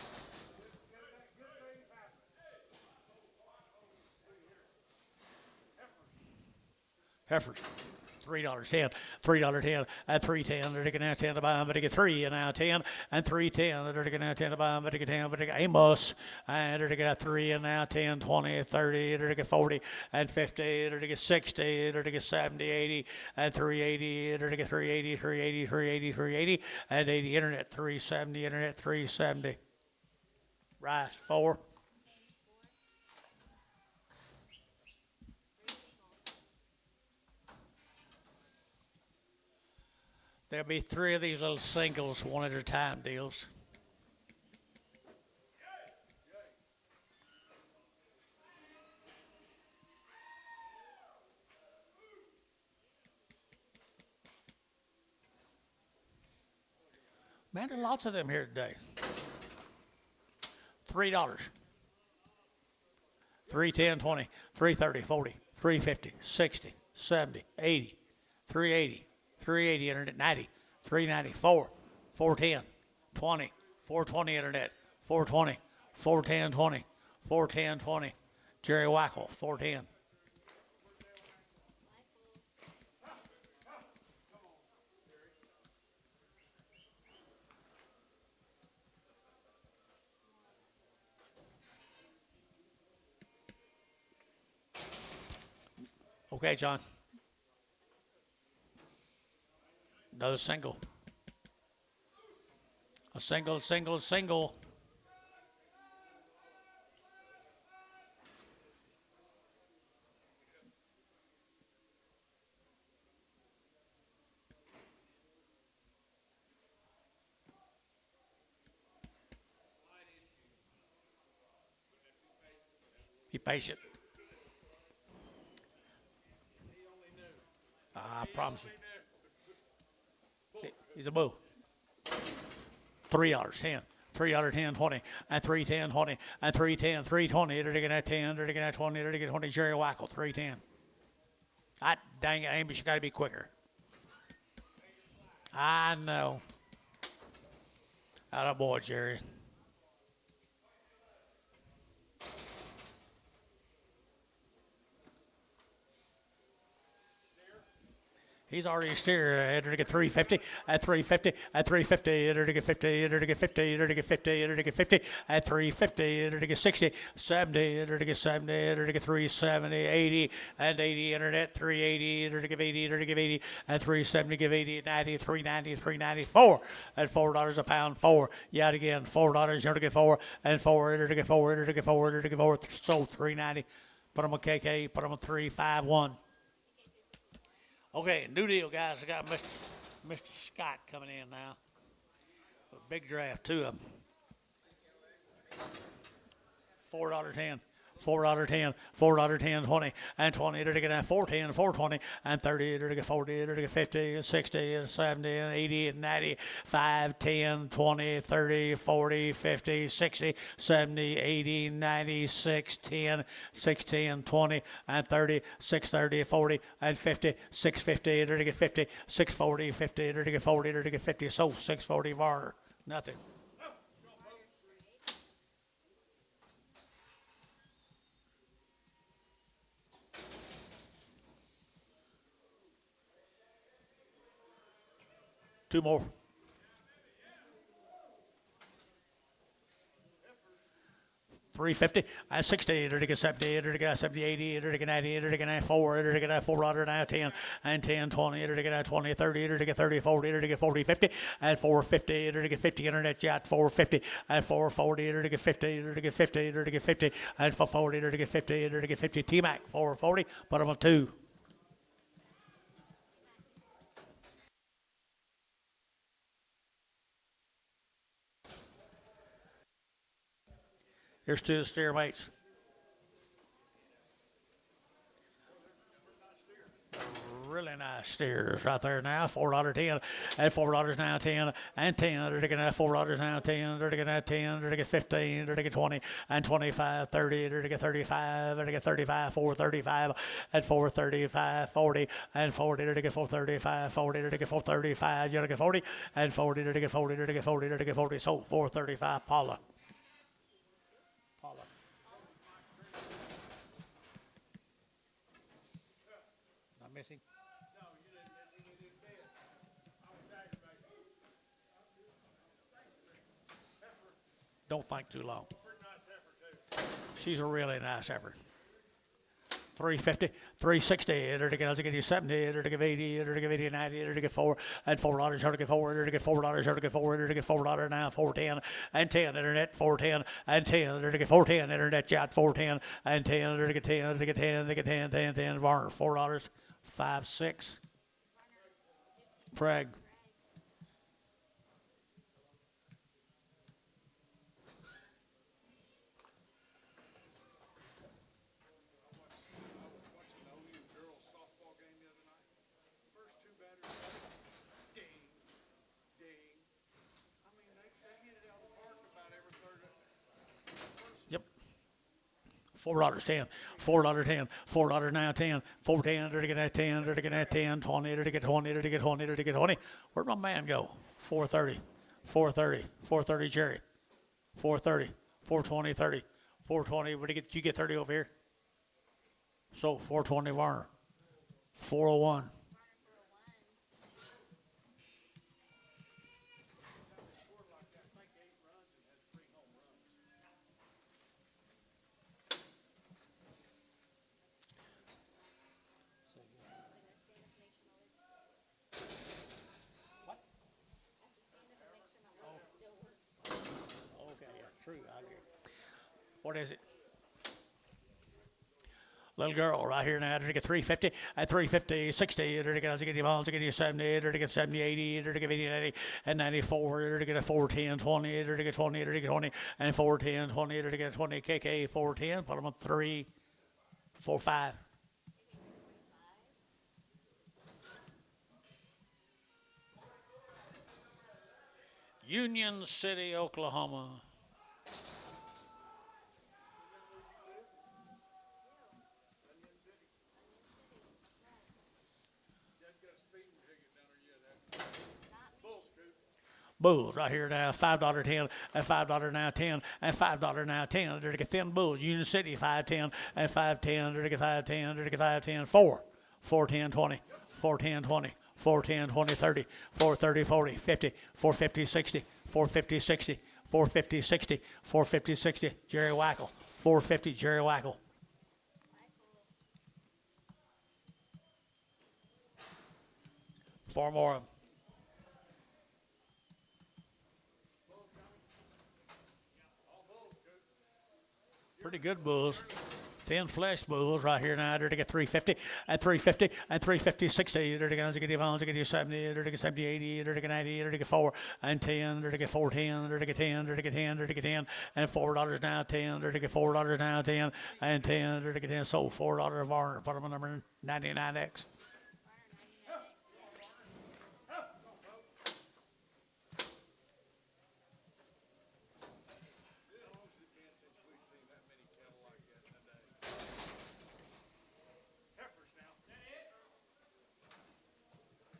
A: Heifers. $3.10, $3.10, and $3.10. They're taking out 10 to buy them, but they get 3 and now 10, and $3.10. They're taking out 10 to buy them, but they get 10, but they get Amos, and they're taking out 3 and now 10, 20, 30. They're taking 40 and 50. They're taking 60. They're taking 70, 80, and 380. They're taking 380, 380, 380, 380, and 80. Internet 370. Internet 370. Rice 4. There'll be 3 of these little singles, one at a time deals. Man, there are lots of them here today. $3. 310, 20, 330, 40, 350, 60, 70, 80, 380. 380 internet, 90, 390, 4, 410, 20, 420 internet, 420, 410, 20, 410, 20. Jerry Wackel, 410. Okay, John. Another single. A single, single, single. Be patient. I promise you. He's a bull. $3, 10, $3, 10, 20, and 310, 20, and 310, 320. They're taking that 10, they're taking that 20, they're taking 20. Jerry Wackel, 310. Dang it, Amos, you got to be quicker. I know. Atta boy, Jerry. He's already steer. Enter to get 350 at 350 at 350. Enter to get 50. Enter to get 50. Enter to get 50. Enter to get 50 at 350. Enter to get 60. 70. Enter to get 70. Enter to get 370. 80 and 80. Internet 380. Enter to give 80. Enter to give 80 at 370. Give 80 at 90. 390. 394 at $4 a pound. 4. Yet again $4. Enter to get 4 and 4. Enter to get 4. Enter to get 4. Enter to get 4. So 390. Put them on KK. Put them on 351. Okay, new deal, guys. I got Mr. Scott coming in now. A big draft, 2 of them. $4.10. $4.10, $4.10, 20, and 20, to get at 410, 420, and 30, to get 40, to get 50, and 60, and 70, and 80, and 90, 5, 10, 20, 30, 40, 50, 60, 70, 80, 90, 6, 10, 16, 20, and 30, 630, 40, and 50, 650, to get 50, 640, 50, to get 40, to get 50, so 640, Varner, nothing. Two more. $350 at 60, to get 70, to get 70, 80, to get 90, to get 94, to get $4.10, and 10, 20, to get 20, 30, to get 30, 40, to get 40, 50, at 450, to get 50, internet jet 450, at 440, to get 50, to get 50, to get 50, at 440, to get 50, to get 50, T-Mac 440, put them on 2. Here's 2 steer mates. Really nice steers right there now. $4.10 at $4 now 10 and 10. They're taking at $4 now 10. They're taking at 10. They're taking 15. They're taking 20 and 25, 30. They're taking 35. They're taking 35, 435 at 435, 40 and 40. They're taking 435, 40. They're taking 435. You're taking 40 and 40. They're taking 40. They're taking 40. They're taking 40. So 435, Paula. Missing? No, you didn't miss him. You didn't miss. I was aggravated. Don't think too long. Pretty nice heifer, too. She's a really nice heifer. 350, 360, enter to get 70, enter to get 80, enter to get 80, 90, enter to get 4, and $4, enter to get 4, enter to get $4, enter to get 4, enter to get $4 now, 410, and 10, internet, 410, and 10, enter to get 410, internet jet, 410, and 10, enter to get 10, enter to get 10, enter to get 10, 10, 10, Varner, $4, 5, 6, Preg. $4.10, $4.10, $4 now 10, 410, to get that 10, to get that 10, 20, to get 20, to get 20, to get 20. Where'd my man go? 430, 430, 430 Jerry, 430, 420, 30, 420. Where did you get 30 over here? So 420 Varner, 401. True, I agree. What is it? Little girl right here now, to get 350, at 350, 60, to get 70, to get 70, 80, to get 80, 90, and 94, to get a 410, 20, to get 20, to get 20, and 410, 20, to get 20, KK 410, put them on 3, 4, 5. Union City, Oklahoma. Bulls right here now, $5.10, and $5 now 10, and $5 now 10. There to get thin bulls. Union City 510 and 510. There to get 510. There to get 510. 4. 410, 20, 410, 20, 410, 20, 30, 430, 40, 50, 450, 60, 450, 60, 450, 60, 450, 60, Jerry Wackel, 450, Jerry Wackel. Four more. Pretty good bulls. Thin flesh bulls right here now. They're to get 350 and 350 and 350, 60. They're to get 70, they're to get 70, 80, they're to get 90, they're to get 4 and 10, they're to get 410, they're to get 10, they're to get 10, they're to get 10, and $4 now, 10, they're to get $4 now, 10, and 10, they're to get 10. So $4 of Varner, put them on number 99X.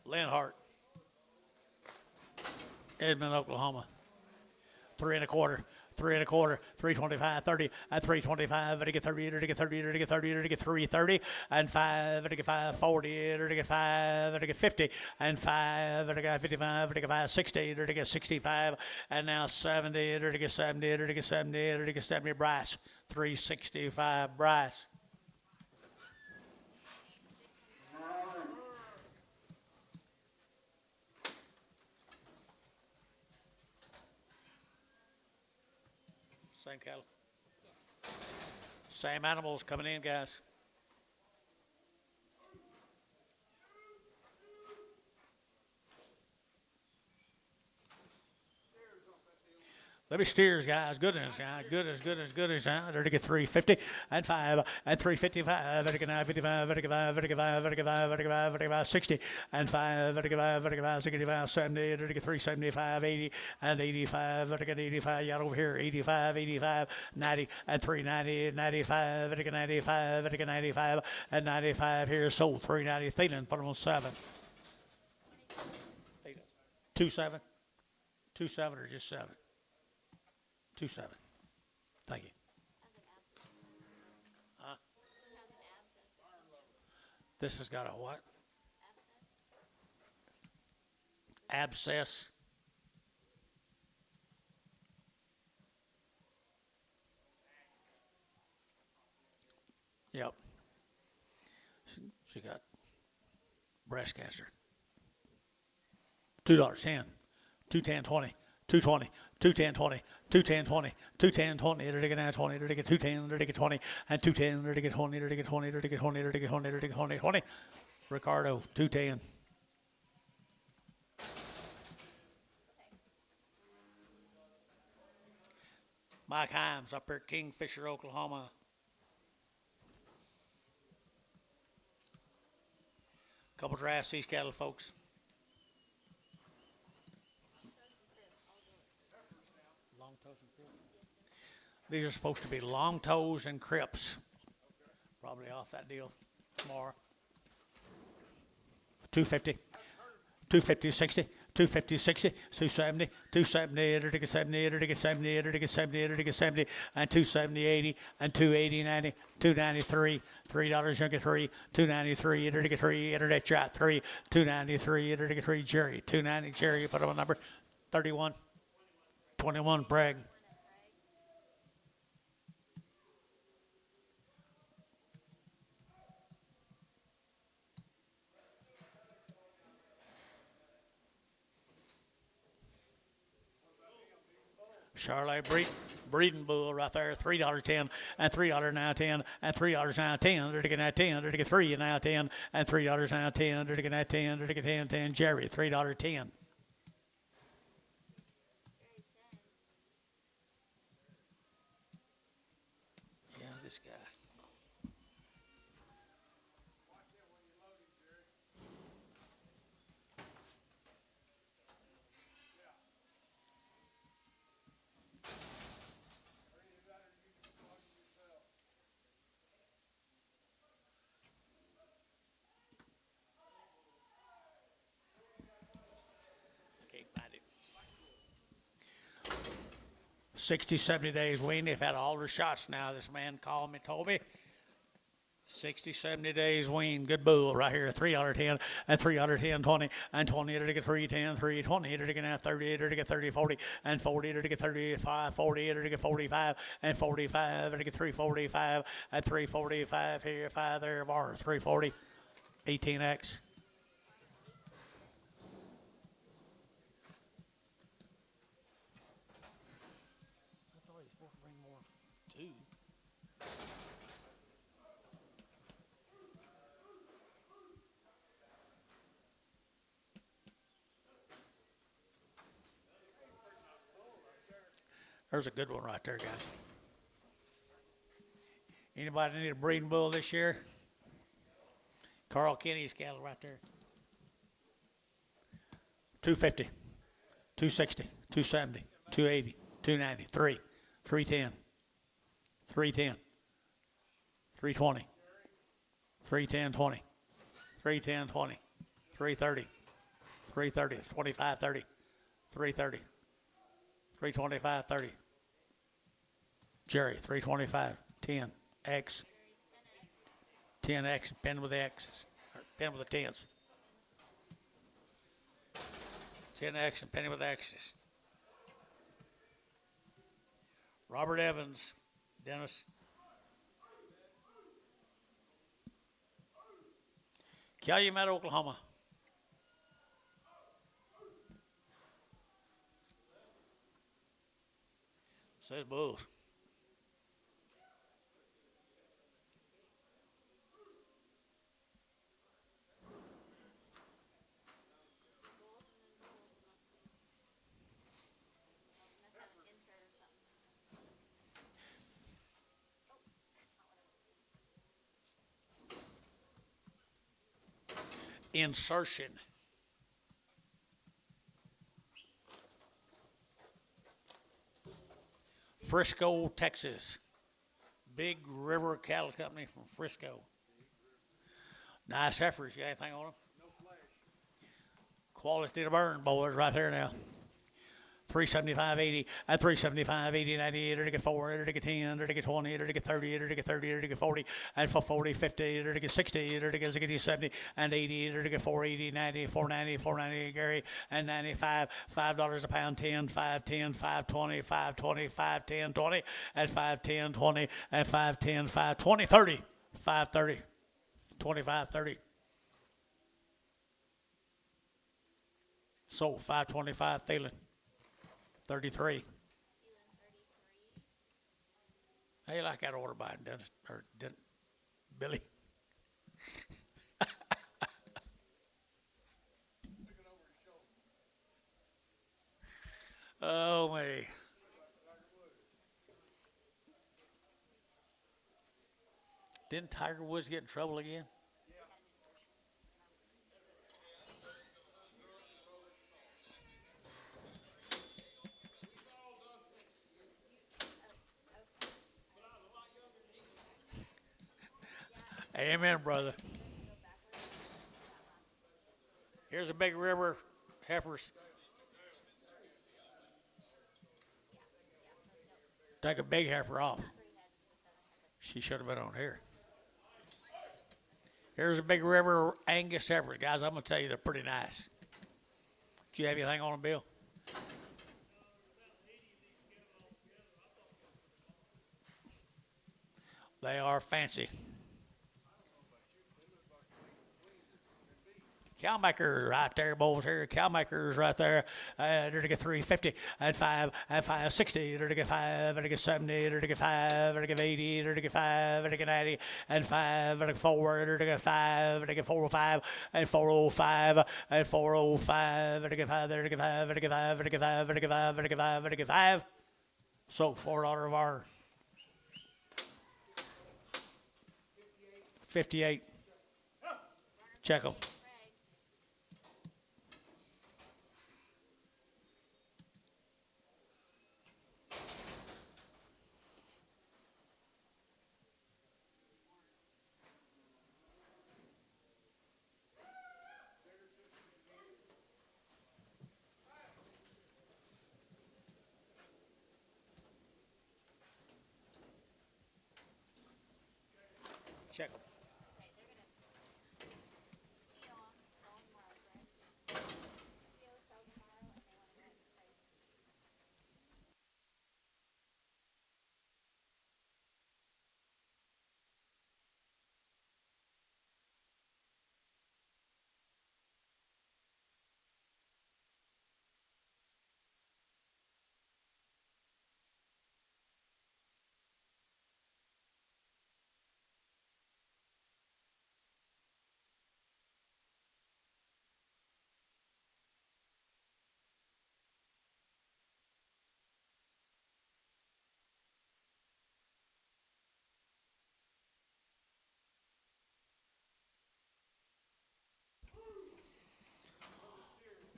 A: Linhart, Edmond, Oklahoma. 3 1/4, 3 1/4, 325, 30, and 325, to get 30, to get 30, to get 30, to get 330, and 5, to get 540, to get 5, to get 50, and 5, to get 55, to get 560, to get 65, and now 70, to get 70, to get 70, to get 70, Bryce, 365, Bryce. Same cattle. Same animals coming in, guys. Let me steers, guys. Goodness, guys. Goodness. They're to get 350 and 5 and 355. They're to get 955. They're to get 5. They're to get 5. They're to get 5. They're to get 5. They're to get 5. 60 and 5. They're to get 5. They're to get 5. 65, 70. They're to get 375, 80 and 85. They're to get 85. Yet over here, 85, 85, 90 and 390, 95. They're to get 95. They're to get 95 and 95 here. Sold 390. Thielen, put them on 7. 2-7. 2-7 or just 7. 2-7. Thank you. Huh? This has got a what? Abscess. Yep. She got breast cancer. $2.10. 210, 20. 220, 210, 20, 210, 20, 210, 20, they're to get 20, they're to get 210, they're to get 20, and 210, they're to get 20, they're to get 20, they're to get 20, they're to get 20, they're to get 20, 20. Ricardo, 210. Mike Himes up here at Kingfisher, Oklahoma. Couple drafts, these cattle, folks. These are supposed to be long toes and crips. Probably off that deal tomorrow. 250, 250, 60, 250, 60, 270, 270, to get 70, to get 70, to get 70, to get 70, and 270, 80, and 280, 90, 293, $3, you get 3, 293, to get 3, internet shot 3, 293, to get 3, Jerry, 290, Jerry, you put him on number 31, 21, Bragg. Charlotte breeding bull right there, $3.10 and $3 now 10 and $3 now 10. They're to get now 10. They're to get 3 now 10 and $3 now 10. They're to get now 10. They're to get 10 10. Jerry, $3.10. Yeah, this guy. Can't find it. 60, 70 days weaned. They've had all their shots now. This man called me, told me. 60, 70 days wean. Good bull right here. 310 and 310, 20 and 20 to get 310, 320 to get 30 to get 30, 40 and 40 to get 35, 40 to get 45 and 45 to get 345 at 345 here, 5 there, bar 340, 18X. I thought he was supposed to bring more too. There's a good one right there, guys. Anybody need a breeding bull this year? Carl Kenny's cattle right there. 250, 260, 270, 280, 290, 310, 310, 320, 310, 20, 310, 20, 330, 330, 25, 30, 330. 325, 30. Jerry, 325, 10, X. 10X, pen with the X's, or pen with the 10s. 10X and penny with X's. Robert Evans, Dennis. Calumet, Oklahoma. Says bulls. Insertion. Frisco, Texas. Big River Cattle Company from Frisco. Nice heifers. You got anything on them?
B: No flash.
A: Quality to burn, boys, right there now. 375, 80, at 375, 80, 90, to get 4, to get 10, to get 20, to get 30, to get 30, to get 40, and for 40, 50, to get 60, to get 60, 70, and 80, to get 480, 90, 490, 490, Gary, and 95, $5 a pound, 10, 510, 520, 520, 510, 20, and 510, 20, and 510, 520, 30, 530, 25, 30. So 525, Thielen. 33. How you like that order by Dennis or Billy? Oh me. Didn't Tiger Woods get in trouble again? Amen, brother. Here's a big river heifers. Take a big heifer off. She should have been on here. Here's a big river Angus heifers. Guys, I'm going to tell you, they're pretty nice. Do you have anything on them, Bill? They are fancy. Cowmaker right there, boys. Here, cowmakers right there. They're to get 350 and 5 and 560. They're to get 5 and to get 70. They're to get 5 and to get 80. They're to get 5 and to get 90 and 5 and to get 4. They're to get 5 and to get 405 and 405 and 405 and to get 5. They're to get 5 and to get 5 and to get 5 and to get 5 and to get 5 and to get 5. So $4 of our 58. Check them. Check them.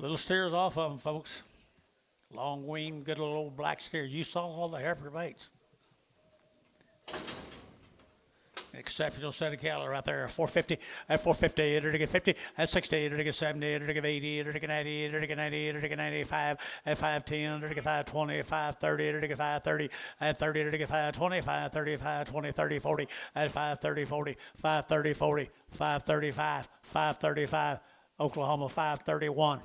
A: Little steers off of them, folks. Long-weaned, good little old black steer. You saw all the heifer mates. Exceptional set of cattle right there. 450, at 450, enter to get 50, at 60, enter to get 70, enter to get 80, enter to get 90, enter to get 90, enter to get 95, at 510, enter to get 520, 530, enter to get 530, at 30, enter to get 520, 530, 520, 30, 40, at 530, 40, 530, 40, 535, 535, Oklahoma 531.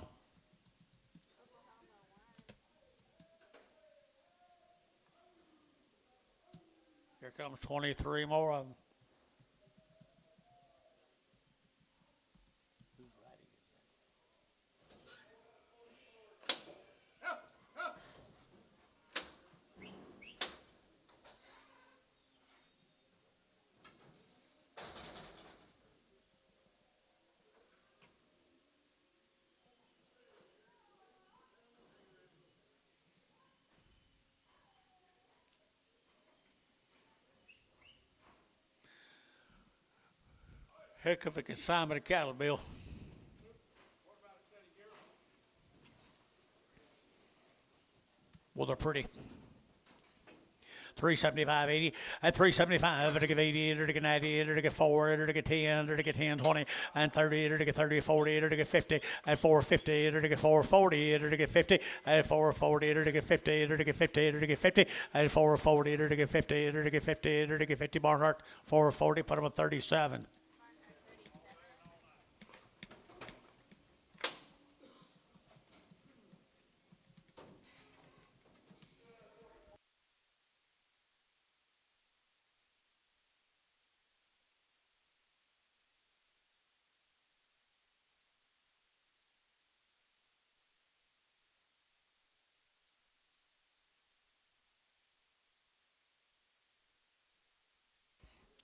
A: Here comes 23 more of them. Heck of a consignment of cattle, Bill. Well, they're pretty. 375, 80, at 375, enter to get 80, enter to get 90, enter to get 4, enter to get 10, enter to get 10, 20, and 30, enter to get 30, 40, enter to get 50, at 450, enter to get 440, enter to get 50, at 440, enter to get 50, enter to get 50, enter to get 50, at 440, enter to get 50, enter to get 50, enter to get 50, Barnhart, 440, put them at 37.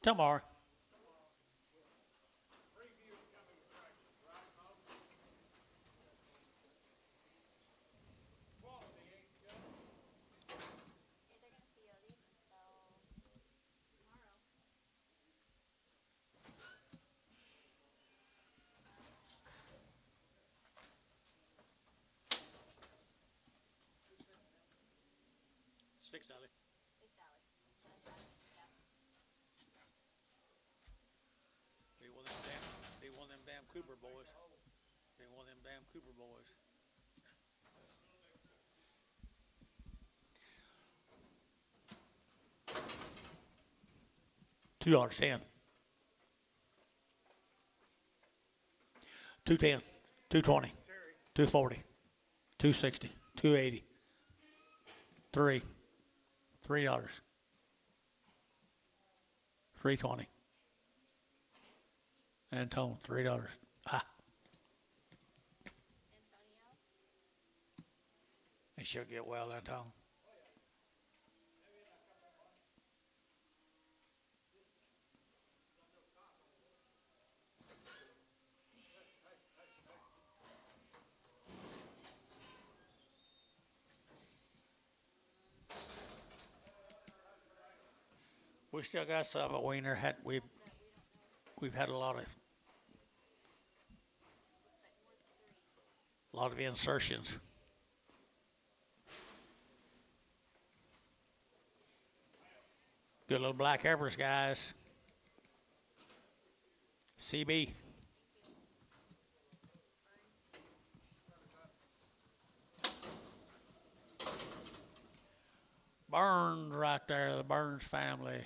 A: Tomorrow.
C: They're gonna feel these and sell tomorrow.
A: 6, Ellie.
C: 6 hours. Yeah.
A: Be one of them damn Cooper boys. Be one of them damn Cooper boys. $2.10. 210, 220, 240, 260, 280, $3, $3.20. Antone, $3. Ah.
C: Antonio.
A: And she'll get well, Antone. We still got some at Wiener. We've had a lot of insertions. Good little black heifers, guys. CB. Burns right there, the Burns family.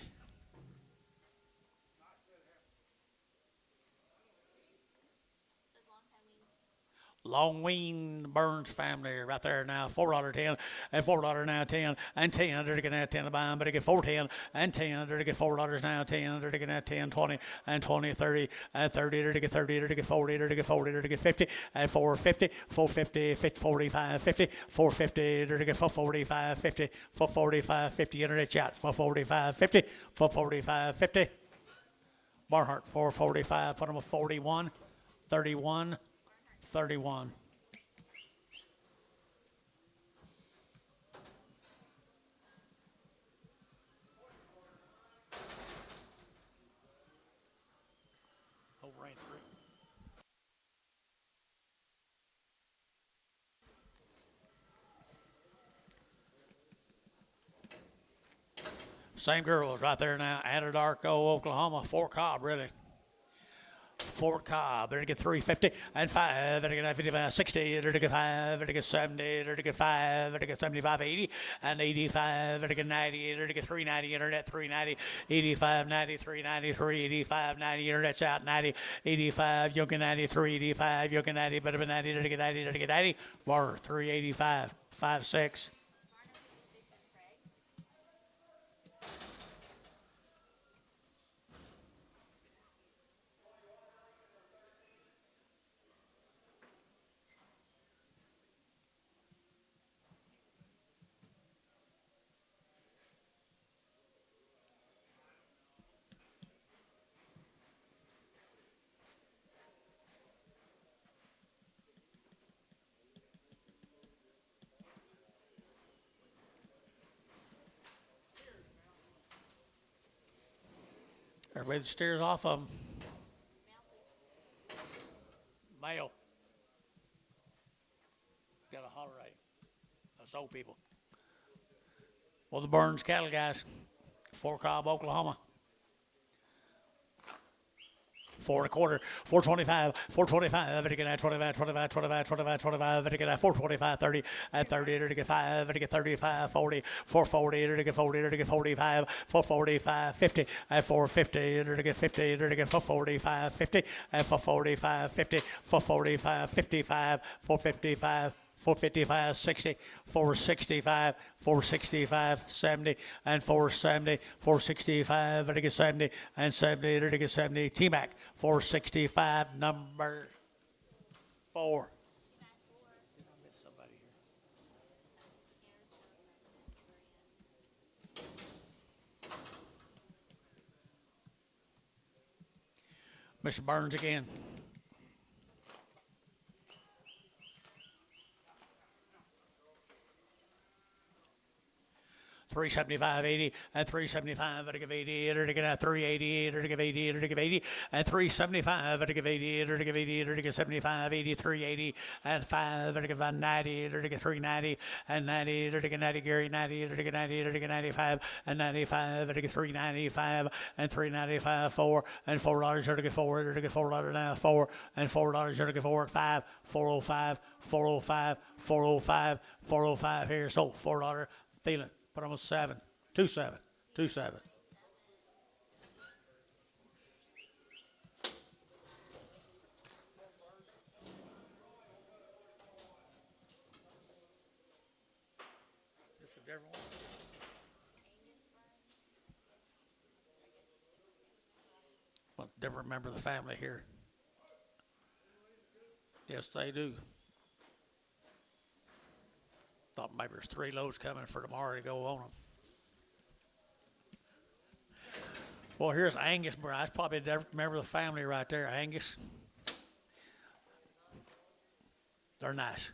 A: Long-weaned Burns family right there now. $4.10 and $4 now 10 and 10. They're getting that 10 to buy them, but they get 4.10 and 10. They're to get $4 now 10. They're getting that 10, 20 and 20, 30 and 30. They're to get 30. They're to get 40. They're to get 40. They're to get 50 and 450, 450, 50, 45, 50, 450. They're to get 445, 50, 445, 50. Internet chat 445, 50, 445, 50. Barnhart 445. Put them at 41, 31. 31. Oh, rain 3. Same girls right there now. Anadarko, Oklahoma. Fort Cobb, really. Fort Cobb, there to get 350 and 5, there to get 55, 60, there to get 5, there to get 70, there to get 5, there to get 75, 80, and 85, there to get 90, there to get 390, internet 390, 85, 90, 390, 385, 90, internet's out 90, 85, Yukon 90, 385, Yukon 90, better than 90, there to get 90, there to get 90, bar 385, 5, 6. Everybody that steers off of them. Male. Got a holler at him. That's old people. Well, the Burns cattle guys. Fort Cobb, Oklahoma. 4 1/4, 425, 425, to get 25, 25, 25, 25, 25, to get 425, 30, at 30, to get 5, to get 35, 40, 440, to get 40, to get 45, 445, 50, at 450, to get 50, to get 445, 50, at 445, 50, 445, 55, 455. 455, 60, 465, 465, 70, and 470, 465, to get 70, and 70, to get 70. T-Mac, 465, number 4. Did I miss somebody here? Mr. Burns again. 375, 80, and 375, to give 80, to give 380, to give 80, to give 80, and 375, to give 80, to give 80, to give 75, 80, 380, and 5, to give 90, to give 390, and 90, to give 90, Gary, 90, to give 90, to give 95, and 95, to give 395, and 395, 4, and $4, to give 4, to give $4 now, 4, and $4, to give 4, 5, 405, 405, 405, 405 here, so $4, feeling. But almost 7, 27, 27. This is a different one. Well, different member of the family here. Yes, they do. Thought maybe there's 3 loads coming for tomorrow to go on them. Well, here's Angus. That's probably a member of the family right there, Angus. They're nice.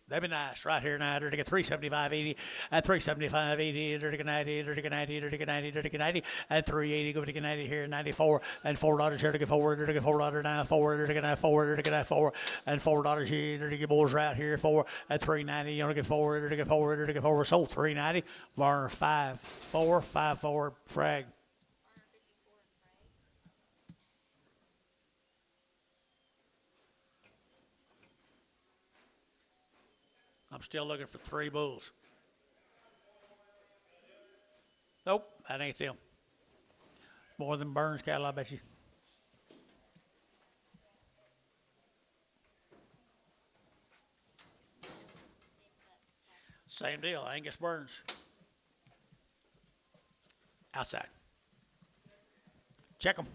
A: They'd be nice right here now. They're to get 375, 80, and 375, 80, they're to get 90, they're to get 90, they're to get 90, they're to get 90, and 380, go to get 90 here, 94, and $4 here to get 4, they're to get $4 now, 4, they're to get 4, they're to get 4, and $4 here, they're to get boys right here, 4, at 390, you're to get 4, they're to get 4, they're to get 4, sold 390, bar 5, 4, 5, 4, frag. I'm still looking for 3 bulls. Nope, that ain't them. More than Burns cattle, I bet you. Same deal, Angus Burns. Outside. Check them.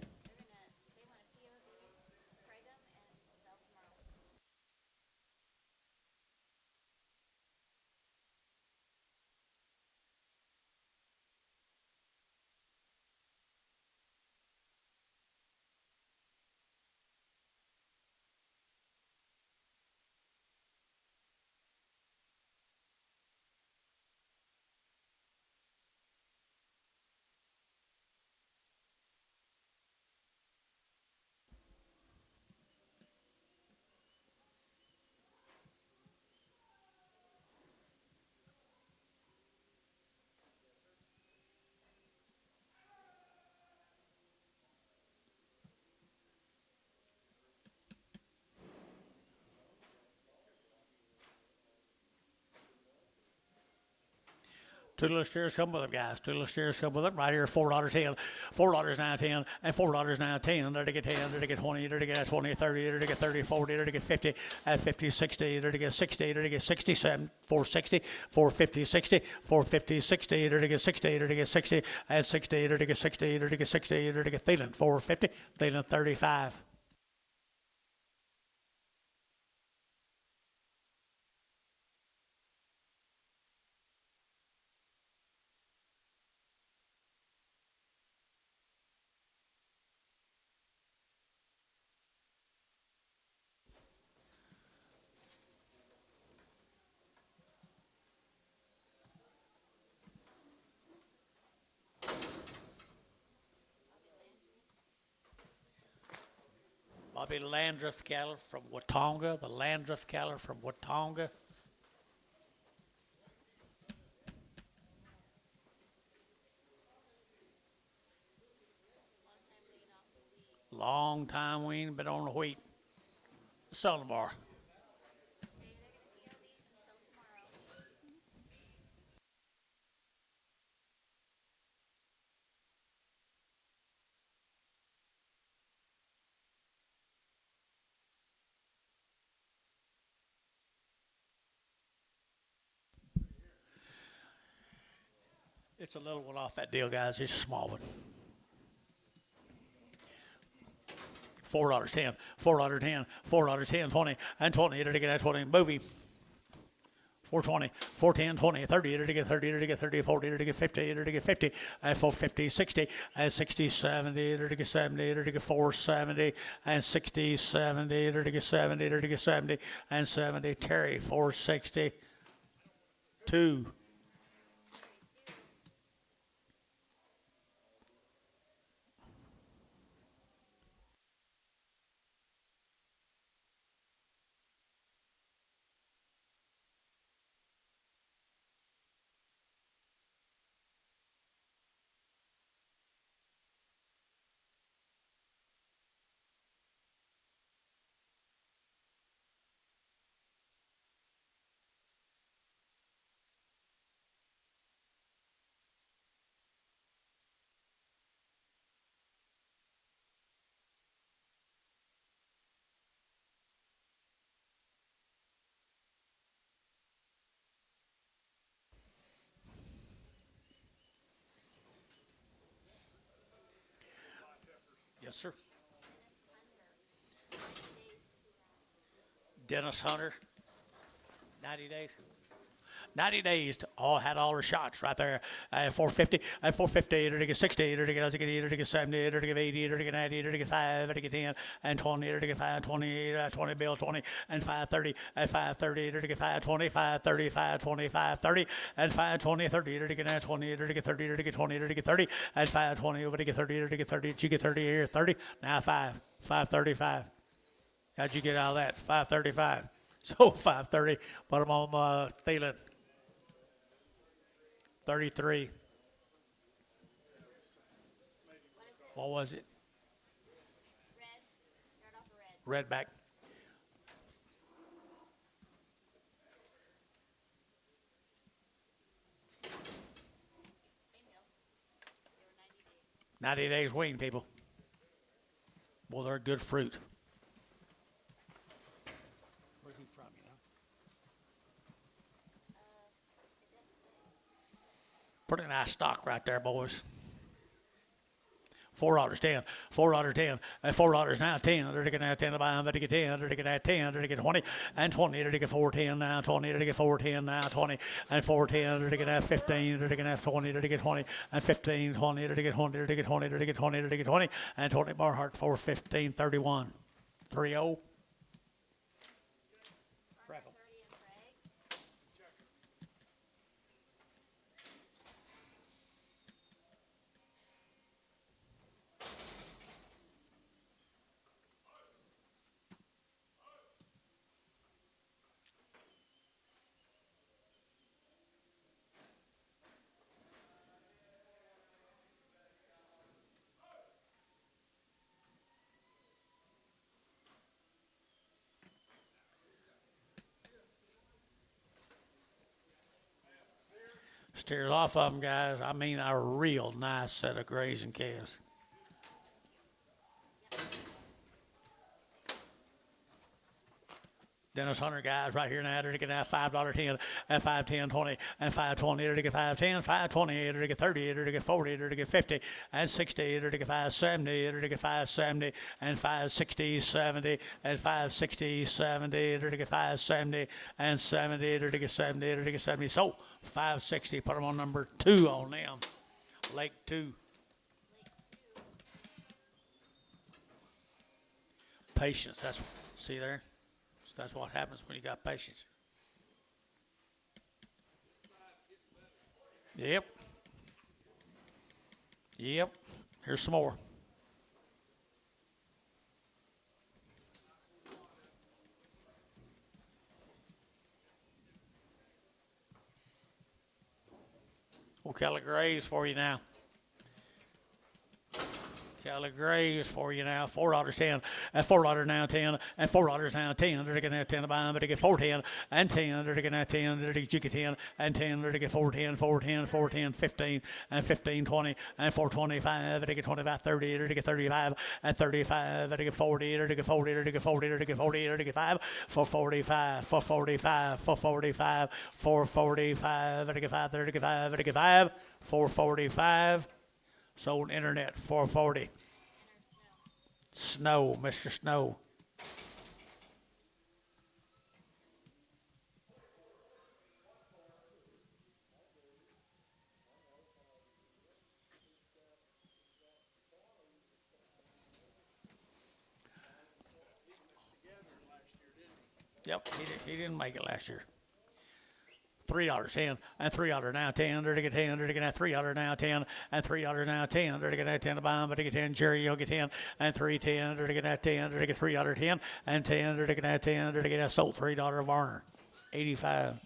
A: Two little steers come with them, guys. Two little steers come with them. Right here, $4.10. $4 now 10, and $4 now 10. There to get 10, there to get 20, there to get 20, 30, there to get 30, 40, there to get 50, at 50, 60, there to get 60, there to get 67, 460, 450, 60, 450, 60, there to get 60, there to get 60, at 60, there to get 60, there to get 60, there to get Thielen, 450, Thielen 35. Bobby Landreth cattle from Watonga, the Landreth cattle from Watonga. Long time we ain't been on the wheat. Sell them more. It's a little one off that deal, guys. It's a small one. $4.10, $4.10, $4.10, 20, and 20. There to get that 20. Movie. 420, 410, 20, 30, there to get 30, there to get 30, 40, there to get 50, there to get 50, and 450, 60, and 60, 70, there to get 70, there to get 470, and 60, 70, there to get 70, there to get 70, and 70. Terry, 460, 2. Yes, sir. Dennis Hunter, 90 days. 90 days to had all her shots right there. 450, 450, to get 60, to get 70, to get 80, to get 90, to get 5, to get 10, and 20, to get 520, 20 bill 20, and 530, at 530, to get 520, 530, 520, 530, and 520, 30, to get 20, to get 30, to get 20, to get 30, and 520 over to get 30, to get 30, did you get 30 here? 30, now 535. How'd you get out of that? 535. So 530, put them on Thielen. 33. What was it?
C: Red. Start off red.
A: Redback.
C: Same deal. They were 90 days.
A: 90 days wean, people. Well, they're good fruit. Where's he from, you know? Pretty nice stock right there, boys. $4.10, $4.10, and $4 now 10. They're to get now 10 to buy them, to get 10, they're to get that 10, they're to get 20, and 20, they're to get 410 now 20, they're to get 410 now 20, and 410, they're to get that 15, they're to get that 20, they're to get 20, and 15, 20, they're to get 20, they're to get 20, they're to get 20, they're to get 20, and 20 Barhart 415, 31, 30. Freckle.
C: 30 and Craig.
A: Steers off of them, guys. I mean, a real nice set of grazing calves. Dennis Hunter guys right here now. They're getting at $5.10 and $5.10 20 and $5.20. They're to get $5.10, $5.20. They're to get $30. They're to get $40. They're to get $50 and $60. They're to get $5.70. They're to get $5.70 and $5.60 $70 and $5.60 $70. They're to get $5.70 and $70. They're to get $70. They're to get $70. So $5.60. Put them on number 2 on them. Lake 2. Patience. See there. That's what happens when you got patience. Yep. Here's some more. We'll Kelly Graves for you now. Kelly Graves for you now. $4.10 and $4 now 10 and $4 now 10. They're getting that 10 to buy them, but they get $4.10 and 10. They're getting that 10. They're getting 10 and 10. They're getting $4.10, $4.10, 15 and 15, 20 and $4.25. They get 25, 30. They're getting 35 and 35. They get 40. They're getting 40. They're getting 40. They're getting 40. They're getting 5 for 45, for 45, for 45, for 45. They get 5. They're getting 5. They get 5 for 45. Sold internet, 440. Snow, Mr. Snow. Yep, he didn't make it last year. $3.10 and $3 now 10. They're to get 10. They're to get at $3 now 10 and $3 now 10. They're to get at 10 to buy them, but they get 10. Jerry, you'll get 10 and $3.10. They're to get at 10. They're to get $3.10 and 10. They're to get at 10. They're to get at sold $3 Varner. 85.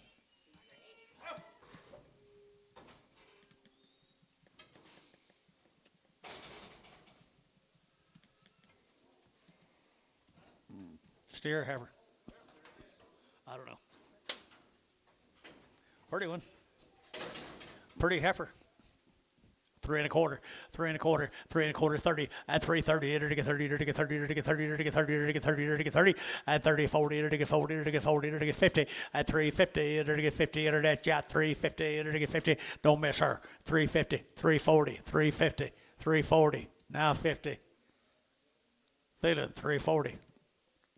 A: Steer heifer. I don't know. Pretty one. Pretty heifer. 3 1/4, 3 1/4, 3 1/4, 30 and 3.30. They're to get 30. They're to get 30. They're to get 30. They're to get 30. They're to get 30. They're to get 30 and 30, 40. They're to get 40. They're to get 40. They're to get 50 and 3.50. They're to get 50. They're that jot 3.50. They're to get 50. Don't miss her. 3.50, 3.40, 3.50, 3.40. Now 50. Thielen 3.40,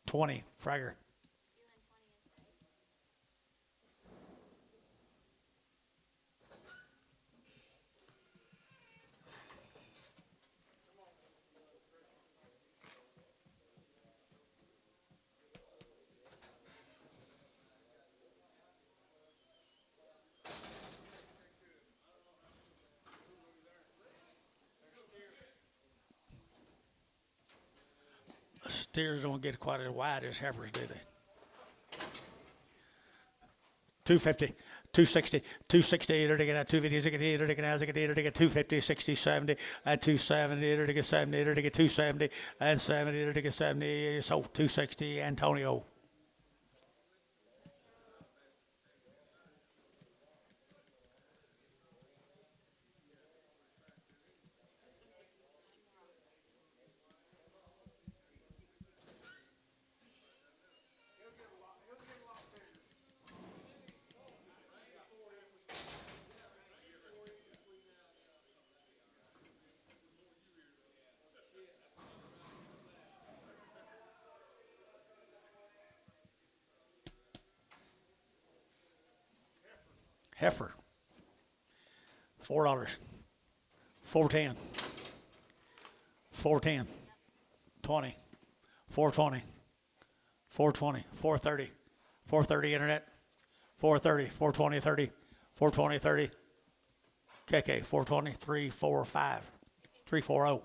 A: 20. Fragger. Steers don't get quite as wide as heifers, do they? 250, 260, 260. They're to get at 250. They're to get as they get 250, 60, 70, at 270. They're to get 70. They're to get 270 and 70. They're to get 70. So 260. Antonio. Heifer. $4. 410. 410. 20. 420. 420. 430. 430 internet. 430. 420 30. 420 30. KK 420 345. 340.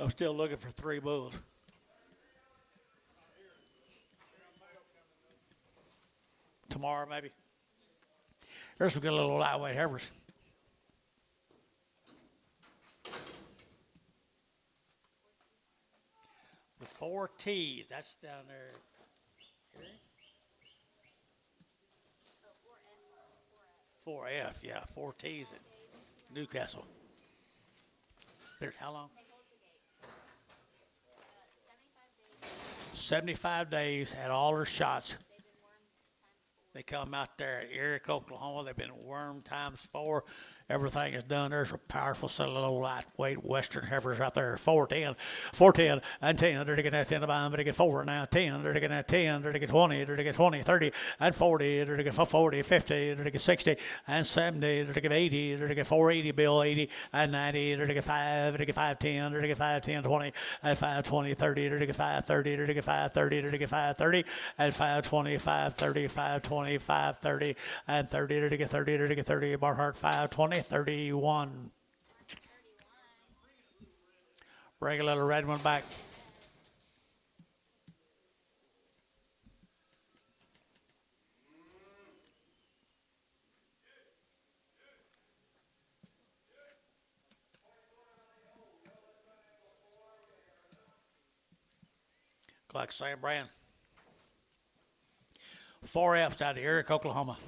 A: I'm still looking for 3 bulls. Tomorrow, maybe. Here's some good little lightweight heifers. The 4 T's. That's down there. Here. 4F, yeah, 4 T's at Newcastle. There's how long? 75 days, had all their shots. They come out there at Eric, Oklahoma. They've been wormed times 4. Everything is done. There's a powerful set of little lightweight Western heifers out there. 410, 410, and 10. They're to get that 10 to buy, but they get 4 now. 10, they're to get that 10. They're to get 20. They're to get 20, 30, and 40. They're to get 40, 50. They're to get 60, and 70. They're to get 80. They're to get 480, bill 80, and 90. They're to get 5. They're to get 510. They're to get 510, 20, and 520, 30. They're to get 530. They're to get 530. They're to get 530, and 520, 530, 520, 530, and 30. They're to get 30. They're to get 30. Barhart 520. 31. Bring a little red one back. Like same brand. 4F's out of Eric, Oklahoma.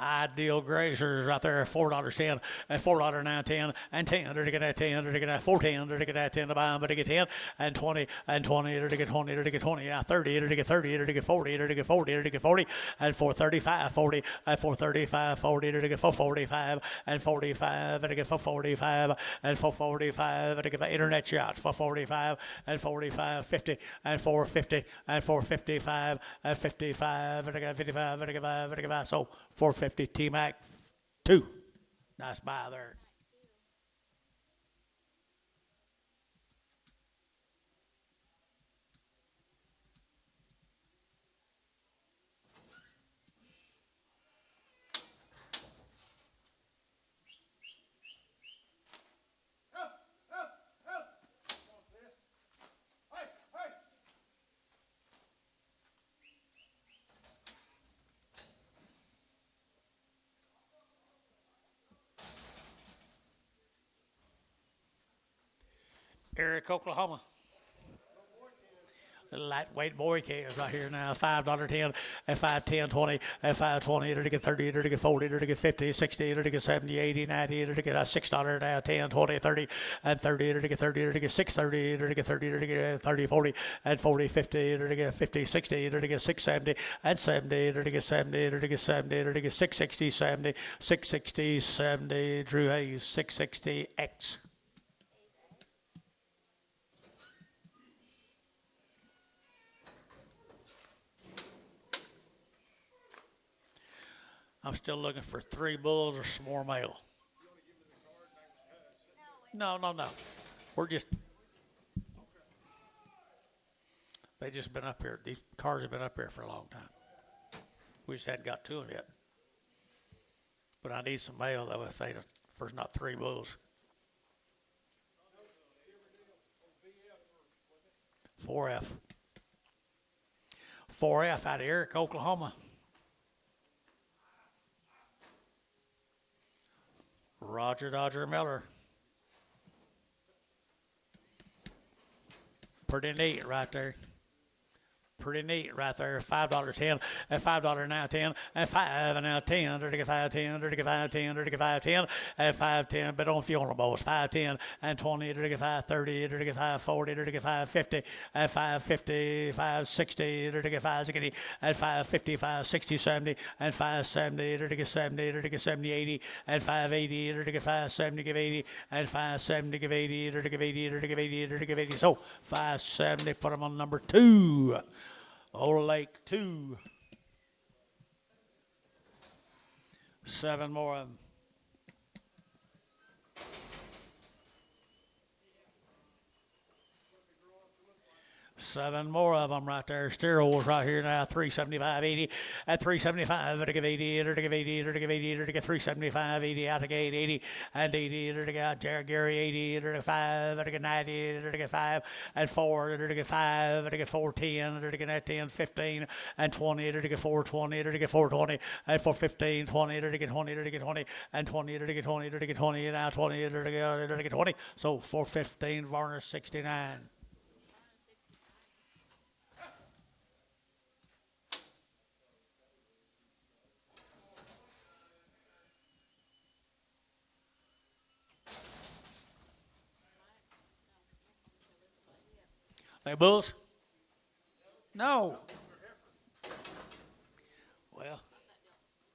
A: Ideal grazers right there, $4.10, and $4.9, and 10. They're to get that 10. They're to get that 410. They're to get that 10 to buy them, but they get 10, and 20, and 20. They're to get 20. They're to get 20. Yeah, 30. They're to get 30. They're to get 40. They're to get 40. They're to get 40, and 435, 40, and 435, 40. They're to get 445, and 45. They're to get 445, and 445. They're to get the internet shot. 445, and 45, 50, and 450, and 455, and 55. They're to get 55. They're to get 5. They're to get 5. So 450. T-Mac 2. Nice buy there. Eric, Oklahoma. The lightweight boy calves right here now. $5.10, and 510, 20, and 520. They're to get 30. They're to get 40. They're to get 50, 60. They're to get 70, 80, 90. They're to get $6 now. 10, 20, 30, and 30. They're to get 30. They're to get 630. They're to get 30. They're to get 30, 40, and 40, 50. They're to get 50, 60. They're to get 670, and 70. They're to get 70. They're to get 70. They're to get 660, 70, 660, 70. Drew Hayes, 660X. I'm still looking for 3 bulls or some more male. No. We're just, they just been up here. These cars have been up here for a long time. We just hadn't got to them yet. But I need some male though if there's not 3 bulls. 4F. 4F out of Eric, Oklahoma. Roger Dodger Miller. Pretty neat right there. Pretty neat right there. $5.10, and $5 now 10, and 5 and now 10. They're to get 510. They're to get 510. They're to get 510, and 510. But don't feel no balls. 510 and 20. They're to get 530. They're to get 540. They're to get 550, and 550, 560. They're to get 560, and 550, 560, 70, and 570. They're to get 70. They're to get 70, 80, and 580. They're to get 570, give 80, and 570, give 80. They're to give 80. They're to give 80. They're to give 80. So 570. Put them on number 2. Old Lake 2. 7 more of them. 7 more of them right there. Sterols right here now. 375.80 at 375. To give 80. To give 80. To give 80. To give 375. 80 out of gate. 80 and 80. To get Jared Gary 80. To get 5. To get 90. To get 5 and 4. To get 5. To get 410. To get 10. 15 and 20. To get 420. To get 420 and 415. 20. To get 20. To get 20 and 20. To get 20. To get 20 and now 20. To get 20. So 415. Varner 69. They bulls? No. Well,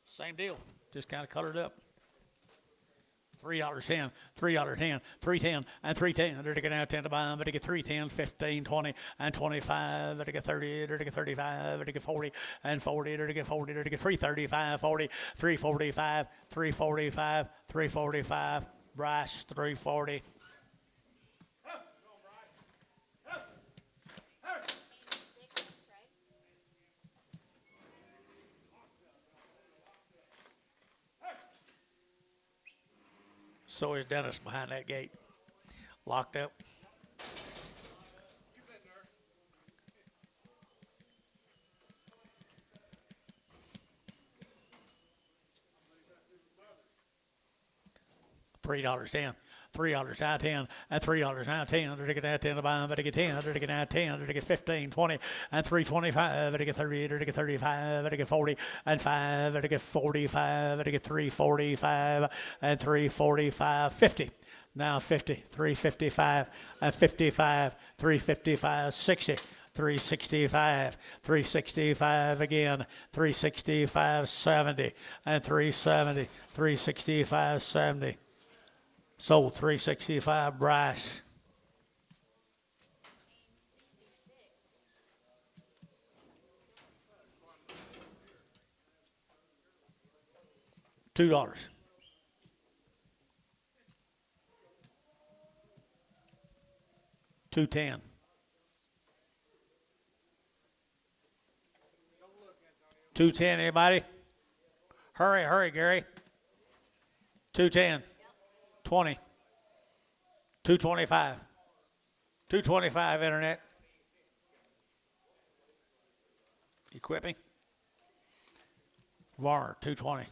A: same deal. Just kind of colored up. $3.10, $3.10, $3.10, and $3.10. They're to get out 10 to buy them. But to get 3.10, 15, 20, and 25. They're to get 30. They're to get 35. They're to get 40 and 40. They're to get 40. They're to get 335, 40, 345, 345, 345. Bryce 340. So is Dennis behind that gate. Locked up. $3.10. $3 out 10 and $3 out 10. They're to get that 10 to buy them. But to get 10. They're to get out 10. They're to get 15, 20, and 325. They're to get 30. They're to get 35. They're to get 40 and 5. They're to get 45. They're to get 345 and 345. 50. Now 50. 355 and 55. 355. 60. 365, 365 again, 365, 70, and 370, 365, 70. Sold 365 Bryce. $2. $2.10. $2.10, anybody? Hurry, hurry, Gary. $2.10. 20. 225. 225 internet. Equipping. Varner 220.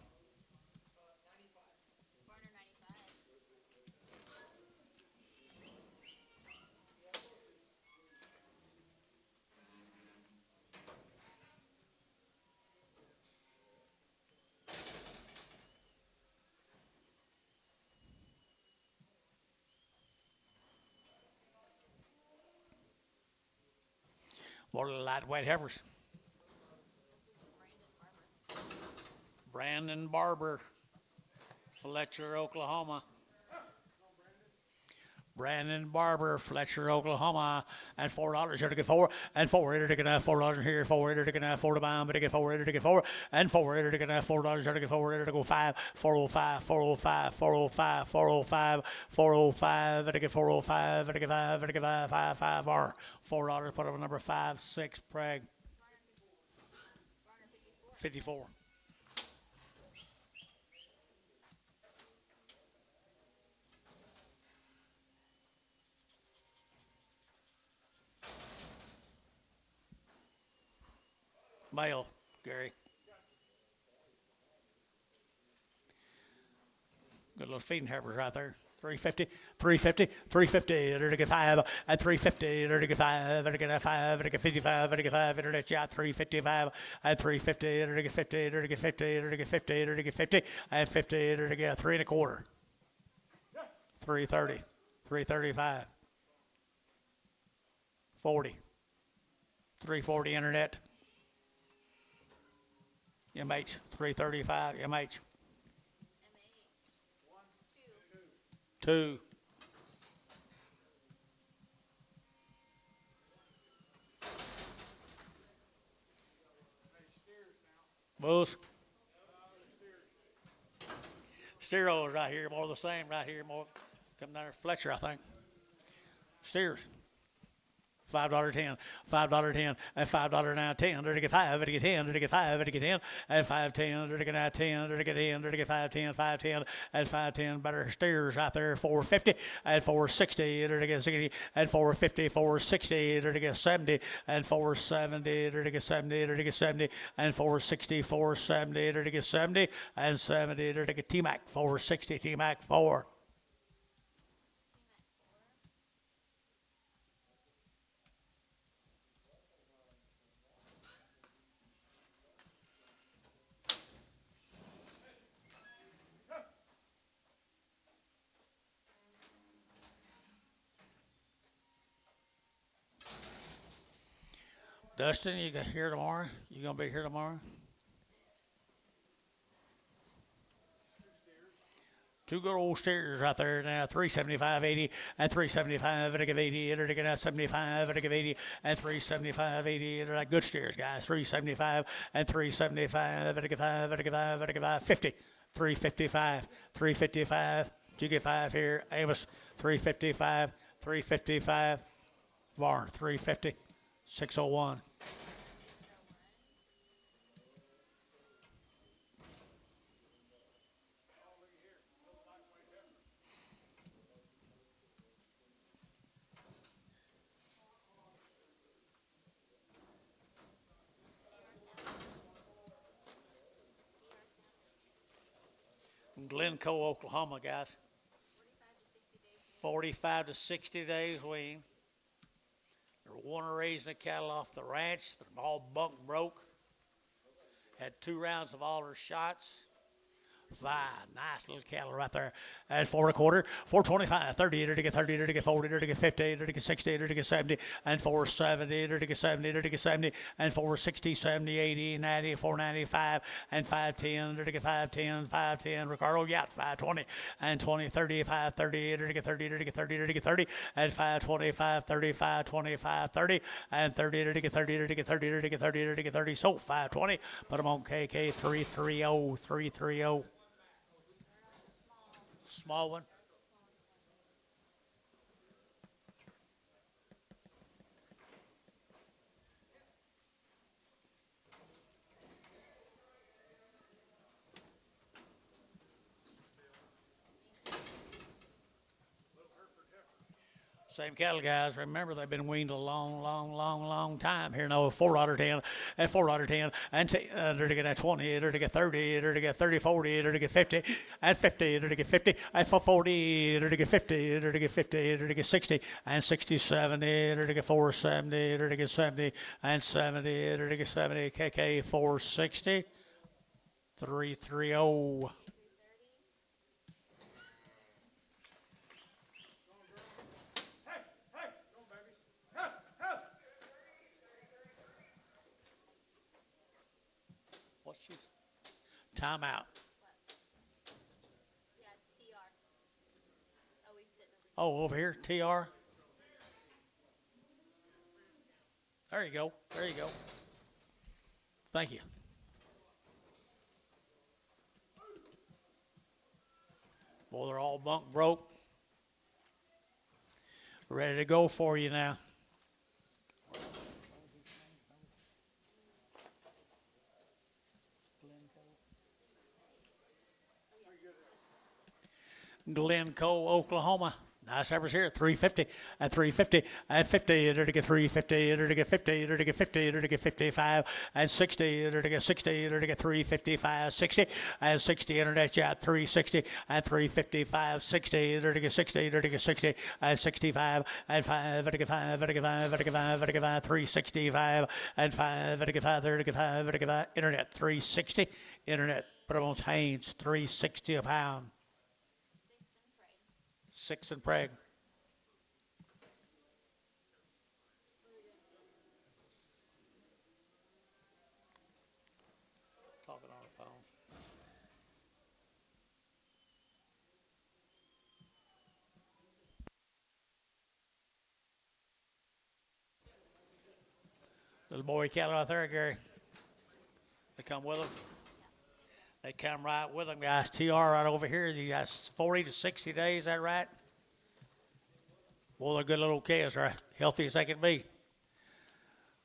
A: What are the lightweight heifers? Brandon Barber, Fletcher, Oklahoma. Brandon Barber, Fletcher, Oklahoma, and $4. Here to get 4 and 4. Here to get $4 here. 4 here to get 4 to buy them. But to get 4 here to get 4 and 4 here to get $4. Here to get 4 here to go 5. 405, 405, 405, 405, 405. To get 405. To get 5. To get 5. 5 5 R. $4. Put up number 5 6 Prague. 54. Male, Gary. Good little feeding heifers right there. 350, 350, 350. They're to get 5 and 350. They're to get 5. They're to get 5. They're to get 55. They're to get 5. Internet shot 355 and 350. They're to get 50. They're to get 50. They're to get 50. They're to get 50 and 50. They're to get 3 1/4. 330, 335, 40, 340 internet. MH 335 MH 2. Bulls. Steers right here, more the same right here, more coming down there. Fletcher, I think. Steers. $5.10, $5.10, and $5.10, to get 5, to get 10, to get 5, to get 10, and 5.10, to get 10, to get 10, to get 5.10, 5.10, and 5.10. Better steers out there, 4.50, and 4.60, to get 60, and 4.50, 4.60, to get 70, and 4.70, to get 70, to get 70, and 4.60, 4.70, to get 70, and 70, to get T-Mac, 4.60, T-Mac 4. Dustin, you here tomorrow? You gonna be here tomorrow? Two good old steers right there now, 375.80 and 375 and I give 80 and I give 75 and I give 80 and 375 80 and I good steers guys, 375 and 375 and I give 5 and I give 5 and I give 5 50, 355, 355. Did you get 5 here? Amos, 355, 355. Varn, 350, 601. Glencoe, Oklahoma, guys. 45 to 60 days wean. They're one raising the cattle off the ranch. They're all bunk broke. Had 2 rounds of all their shots. 5, nice little cattle right there. At 4 1/4, 425, 30, to get 30, to get 40, to get 50, to get 60, to get 70, and 470, to get 70, to get 70, and 460, 70, 80, 90, 495, and 510, to get 510, 510. Ricardo, yeah, 520, and 20, 30, 530, to get 30, to get 30, to get 30, and 525, 35, 25, 30, and 30, to get 30, to get 30, to get 30, to get 30. So 520. Put them on KK 330, 330. Small one. Same cattle, guys. Remember, they've been weaned a long time. Here now, $4.10 and $4.10 and to get 20, to get 30, to get 30, 40, to get 50 and 50, to get 50 and 40, to get 50, to get 50, to get 60 and 60, 70, to get 470, to get 70 and 70, to get 70. KK 460, 330. Time out.
C: Yeah, TR. Oh, he's sitting
A: Oh,
C: over
A: over here, TR. There you go. There you go. Thank you. Boy, they're all bunk broke. Ready to go for you now. Glencoe, Oklahoma. Nice heifers here, 350 and 350 and 50, to get 350, to get 50, to get 50, to get 55 and 60, to get 60, to get 355, 60 and 60, internet chat 360 and 355, 60, to get 60, to get 60 and 65 and 5, to get 5, to get 5, to get 5, to get 5, 365 and 5, to get 5, to get 5, to get 5, internet 360, internet, Brunson Haynes 360 a pound. 6 and Prague. Talking on the phone. Little boy cattle out there, Gary. They come with them. They come right with them, guys. TR right over here. You got 40 to 60 days, is that right? Well, they're good little calves, right? Healthy as they can be.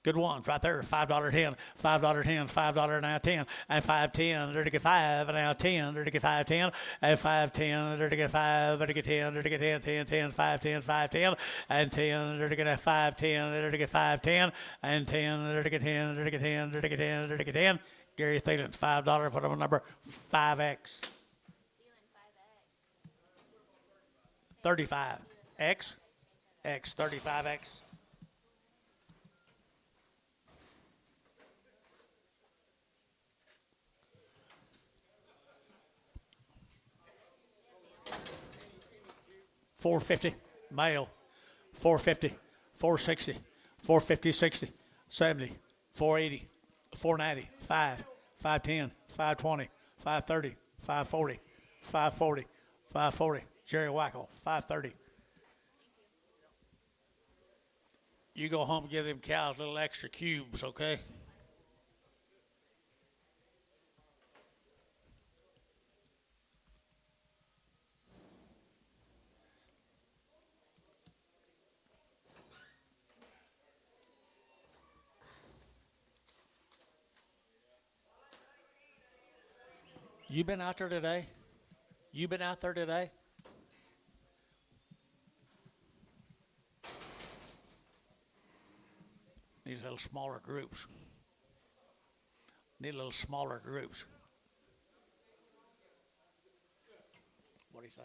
A: Good ones right there. $5.10, $5.10, $5 now 10, and 5.10. There to get 5, and now 10. There to get 5.10, and 5.10. There to get 5. There to get 10. There to get 10, 10, 10, 5.10, 5.10, and 10. There to get 5.10. There to get 5.10, and 10. There to get 10. There to get 10. There to get 10. There to get 10. Gary Thielen, $5. Put on number 5X.
C: Dealing 5X.
A: 35. X. X. 35X. $450 male, $450, $460, $450, $60, $70, $480, $490, $5, $510, $520, $530, $540, $540, $540. Jerry Wackel, $530. You go home and give them cows little extra cubes, okay? You been out there today? You been out there today? These little smaller groups. Need little smaller groups. What do you say?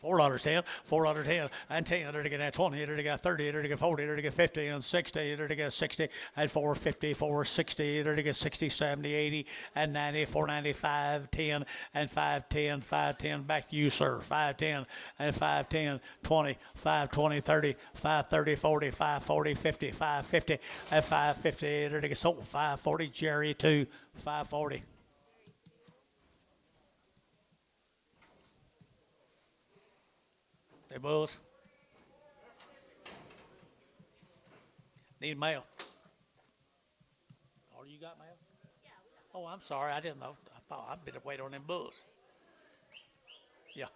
A: $4.10, $4.10, and 10. There to get 20. There to get 30. There to get 40. There to get 50 and 60. There to get 60 and 450, 460. There to get 60, 70, 80 and 90, 495, 10 and 510, 510. Back to you, sir. 510 and 510, 20, 520, 30, 530, 40, 540, 50, 550 and 550. There to get sold 540. Jerry 2, 540. They bulls. Need mail. Oh, you got mail?
C: Yeah, we got
A: Oh, I'm sorry. I didn't know. I thought I'd better wait on them bulls. Yeah.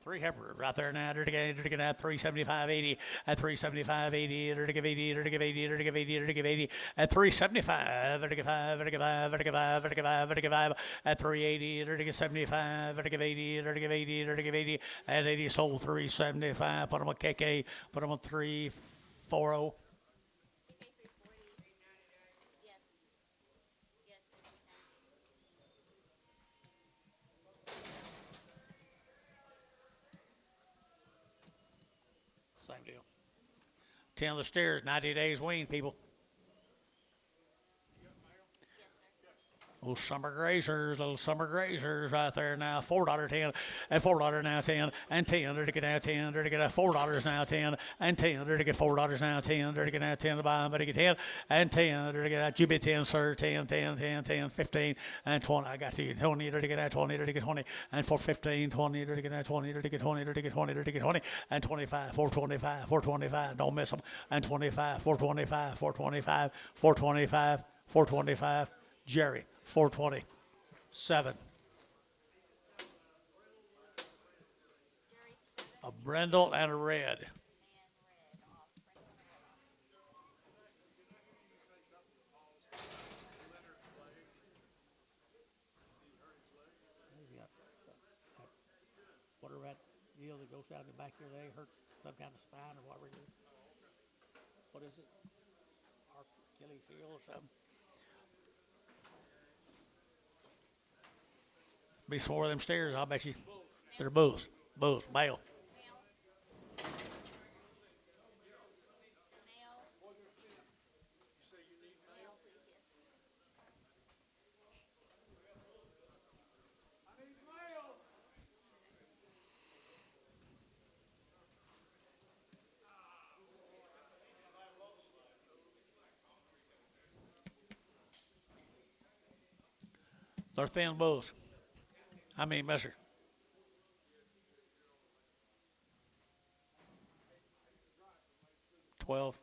A: 3 heifers right there now. They're to get 375.80 at 375.80. They're to give 80. They're to give 80. They're to give 80. They're to give 80 at 375. They're to give 5. They're to give 5. They're to give 5. They're to give 5. They're to give 5 at 380. They're to give 75. They're to give 80. They're to give 80. They're to give 80 at 80. Sold 375. Put them on KK. Put them on 340.
C: KK 340. Yes. Yes, they're 390.
A: Same deal. 10 of the steers, 90 days weaned, people. Little summer grazers right there now. $4.10 and $4 now 10 and 10. They're to get now 10. They're to get $4 now 10 and 10. They're to get $4 now 10. They're to get now 10 to buy them. But to get 10 and 10. They're to get that. You be 10, sir. 10, 10, 10, 10, 15 and 20. I got you. 20. They're to get that 20. They're to get 20 and 415, 20. They're to get that 20. They're to get 20. They're to get 20. They're to get 20 and 25. 425. 425. Don't miss them. And 25. 425. 425. 425. 425. Jerry. 427. A brindle and a red.
C: And red off.
A: Whatever that deal that goes down the back of your leg hurts some kind of spine or whatever. What is it? Achilles heel or something? Be four of them stairs, I'll bet you. They're bulls. Bulls, male.
C: Male. Male, please, yes.
A: They're thin bulls. How many measure? $12.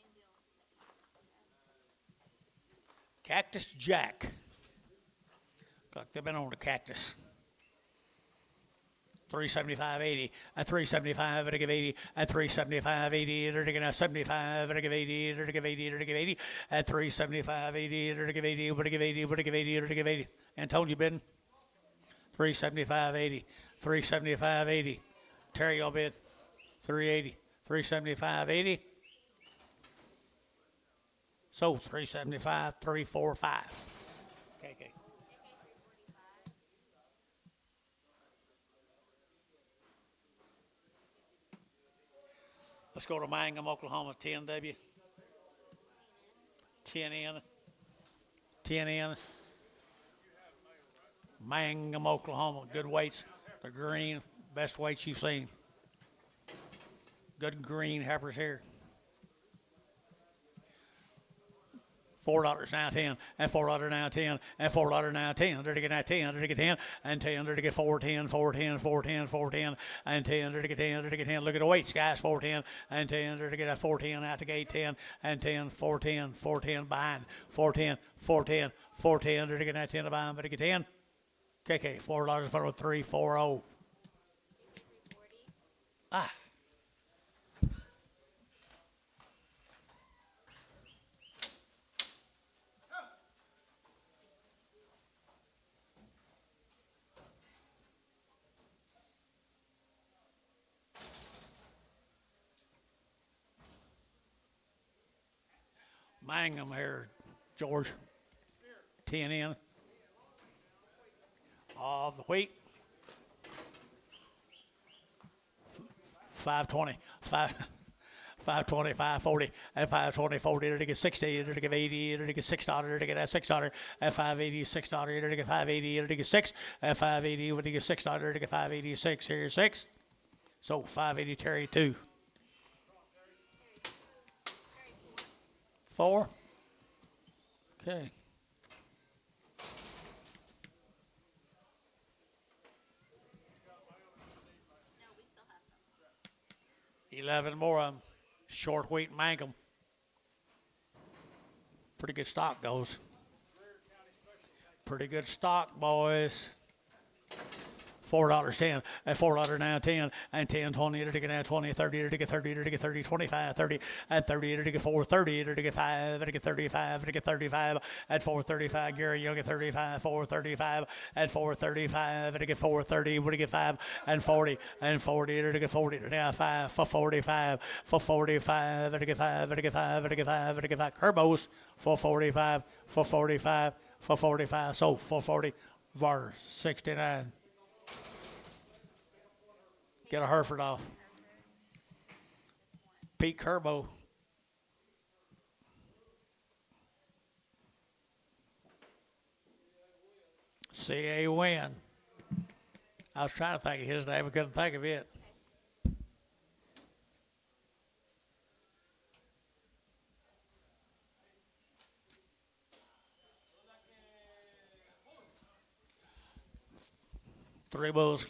C: Same deal.
A: Cactus Jack. Look, they've been on the cactus. 375.80 at 375 and I give 80 at 375.80 and I give 75 and I give 80 and I give 80 and I give 80 at 375.80 and I give 80 but I give 80 but I give 80 and I give 80. Antonio bid 375.80 375.80. Terry y'all bid 380 375.80. So 375 345. Okay. Let's go to Mangum, Oklahoma, 10W. 10N. 10N. Mangum, Oklahoma. Good weights. The green, best weights you've seen. Good green heifers here. $4 now 10 and $4 now 10 and $4 now 10. There to get that 10, there to get 10 and 10, there to get 410, 410, 410, 410 and 10, there to get 10, there to get 10. Look at the weights, guys. 410 and 10, there to get that 410 out to gate 10 and 10, 410, 410 behind 410, 410, 410, there to get that 10 behind, but to get 10. KK $4 for 340. Ah. Mangum here, George. 10 in. Of the wheat. 520. 520, 540, and 520, 40, to get 60, to get 80, to get $6, to get $6, at 580, $6, to get 580, to get 6, at 580, to get $6, to get 586, here's 6. So 580, Terry, 2. 4. Okay.
C: No, we still have some.
A: 11 more of them. Short wheat Mangum. Pretty good stock goes. Pretty good stock, boys. $4 10 and $4 now 10 and 10 20 to get now 20 30 to get 30 to get 30 25 30 and 30 to get 430 to get 5 to get 35 to get 35 at 435 Gary you'll get 35 435 at 435 to get 430 to get 5 and 40 and 40 to get 40 now 5 for 45 for 45 to get 5 to get 5 to get 5 to get 5 Kerbos for 45 for 45 for 45 so 440 var 69. Get a Hereford off. Pete Kerbo. CA Win. I was trying to think of his name. I couldn't think of it. Three bulls.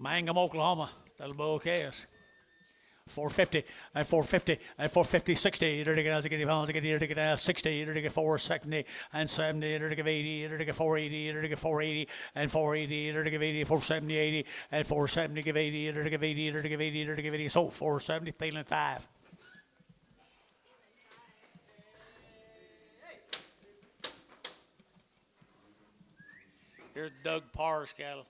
A: Mangum, Oklahoma. That'll be okay. 450 and 450 and 450 60 to get 60 to get 470 and 70 to get 80 to get 480 to get 480 and 480 to get 80 470 80 and 470 give 80 to get 80 to get 80 to get 80 so 470 feeling 5. Here's Doug Parr's cattle.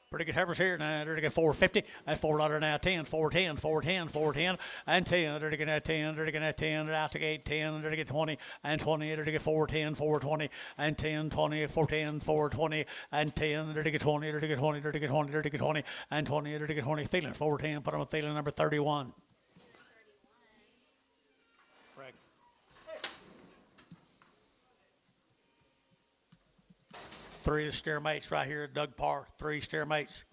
A: Pretty good heifers here now. They're to get 450 and $4 now 10, 410, 410, 410, and 10. They're to get that 10, they're to get that 10, they're out to gate 10, they're to get 20 and 20, they're to get 410, 420, and 10, 20, 410, 420, and 10, they're to get 20, they're to get 20, they're to get 20, they're to get 20, and 20, they're to get 20. Thielen, 410, put them with Thielen number 31. Correct. Three of the stair mates right here, Doug Parr. 3 stair mates.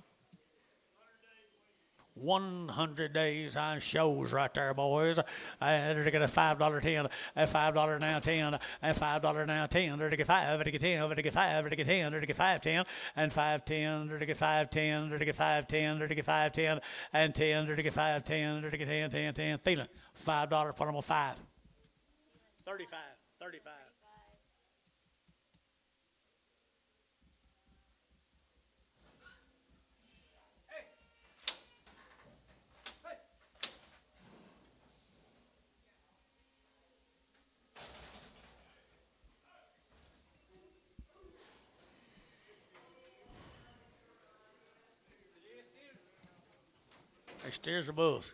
A: 100 days on shows right there, boys. They're to get a $5.10, a $5 now 10, a $5 now 10. They're to get 5, they're to get 10, they're to get 5, they're to get 10, they're to get 5.10, and 5.10. They're to get 5.10, they're to get 5.10, they're to get 5.10, and 10. They're to get 5.10, they're to get 10, 10, 10. Feeling $5, put them on 5. 35, 35. Hey, steers or bulls?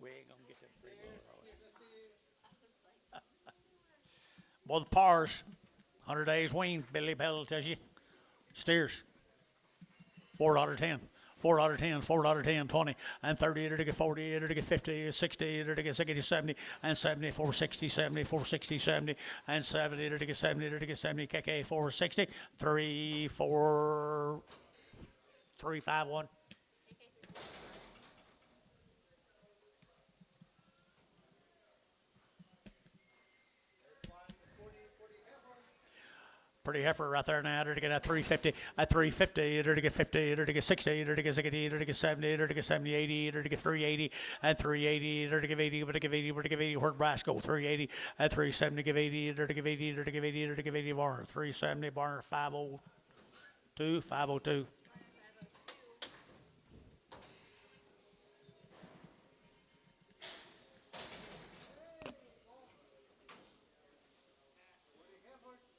A: We ain't gonna get them free bulls. Boy, the pars, 100 days weaned. Billy Bell tells you. Steers, $4.10. $4.10, $4.10, 20, and 30, to get 40, to get 50, 60, to get 60, 70, and 70, 460, 70, 460, 70, and 70, to get 70, to get 70, KK, 460, 3, 4, 3, 5, 1. Pretty heifer right there now. To get a 350, a 350, to get 50, to get 60, to get 60, to get 70, to get 70, 80, to get 380, and 380, to give 80, to give 80, to give 80. Where'd Brass go? 380, at 370, give 80, to give 80, to give 80, to give 80 bar. 370 bar 502, 502.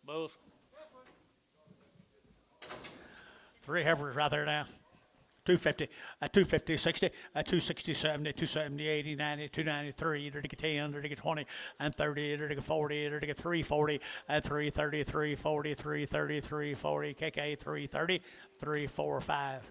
A: Bulls. 3 heifers right there now. 250, at 250, 60, at 260, 70, 270, 80, 90, 293, to get 10, to get 20, and 30, to get 40, to get 340, at 330, 340, 330, 340, KK, 330, 345.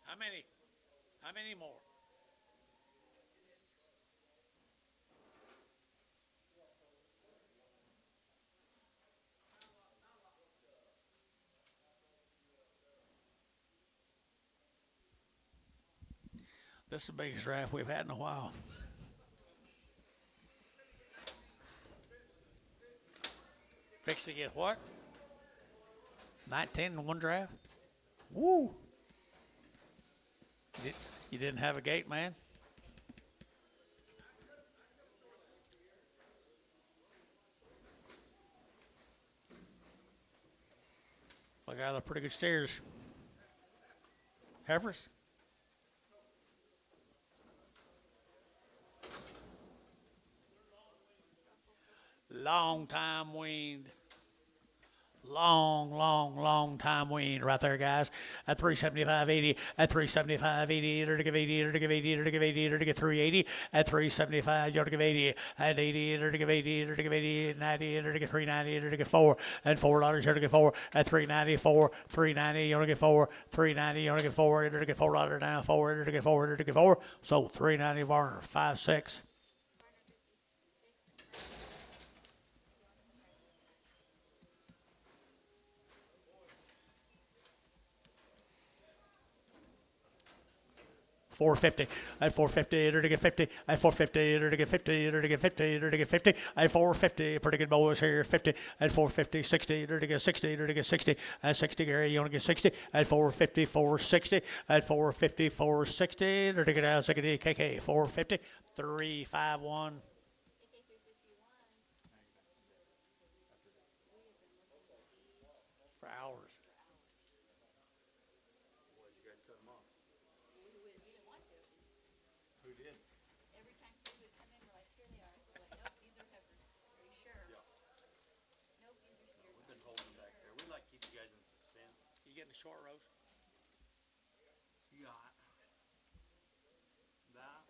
A: How many? How many more? This is the biggest draft we've had in a while. Fix to get what? 19 in one draft? Woo! You didn't have a gate, man? I got a pretty good steers. Heifers? Long time weaned. Long time weaned right there, guys. At 375.80, at 375.80, to give 80, to give 80, to give 80, to give 380, at 375, you're to give 80, at 80, to give 80, to give 80, 90, to give 390, to give 4, and $4, you're to give 4, at 394, 390, you're to give 4, 390, you're to give 4, you're to give $4 now, 4, you're to give 4, you're to give 4, so 390 bar, 5, 6. 450, at 450, to get 50, at 450, to get 50, to get 50, to get 50, at 450, pretty good boys here, 50, at 450, 60, to get 60, to get 60, at 60, Gary, you want to get 60, at 450, 460, at 450, 460, to get out 60, KK, 450, 351. For hours. Who did?
C: Every time food would come in, we're like, here they are. We're like, nope, these are heifers. Are you sure?
B: Yeah.
C: Nope, these are steers.
B: We've been holding back there. We like to keep you guys in suspense.
A: You getting the short roast?
B: You got that.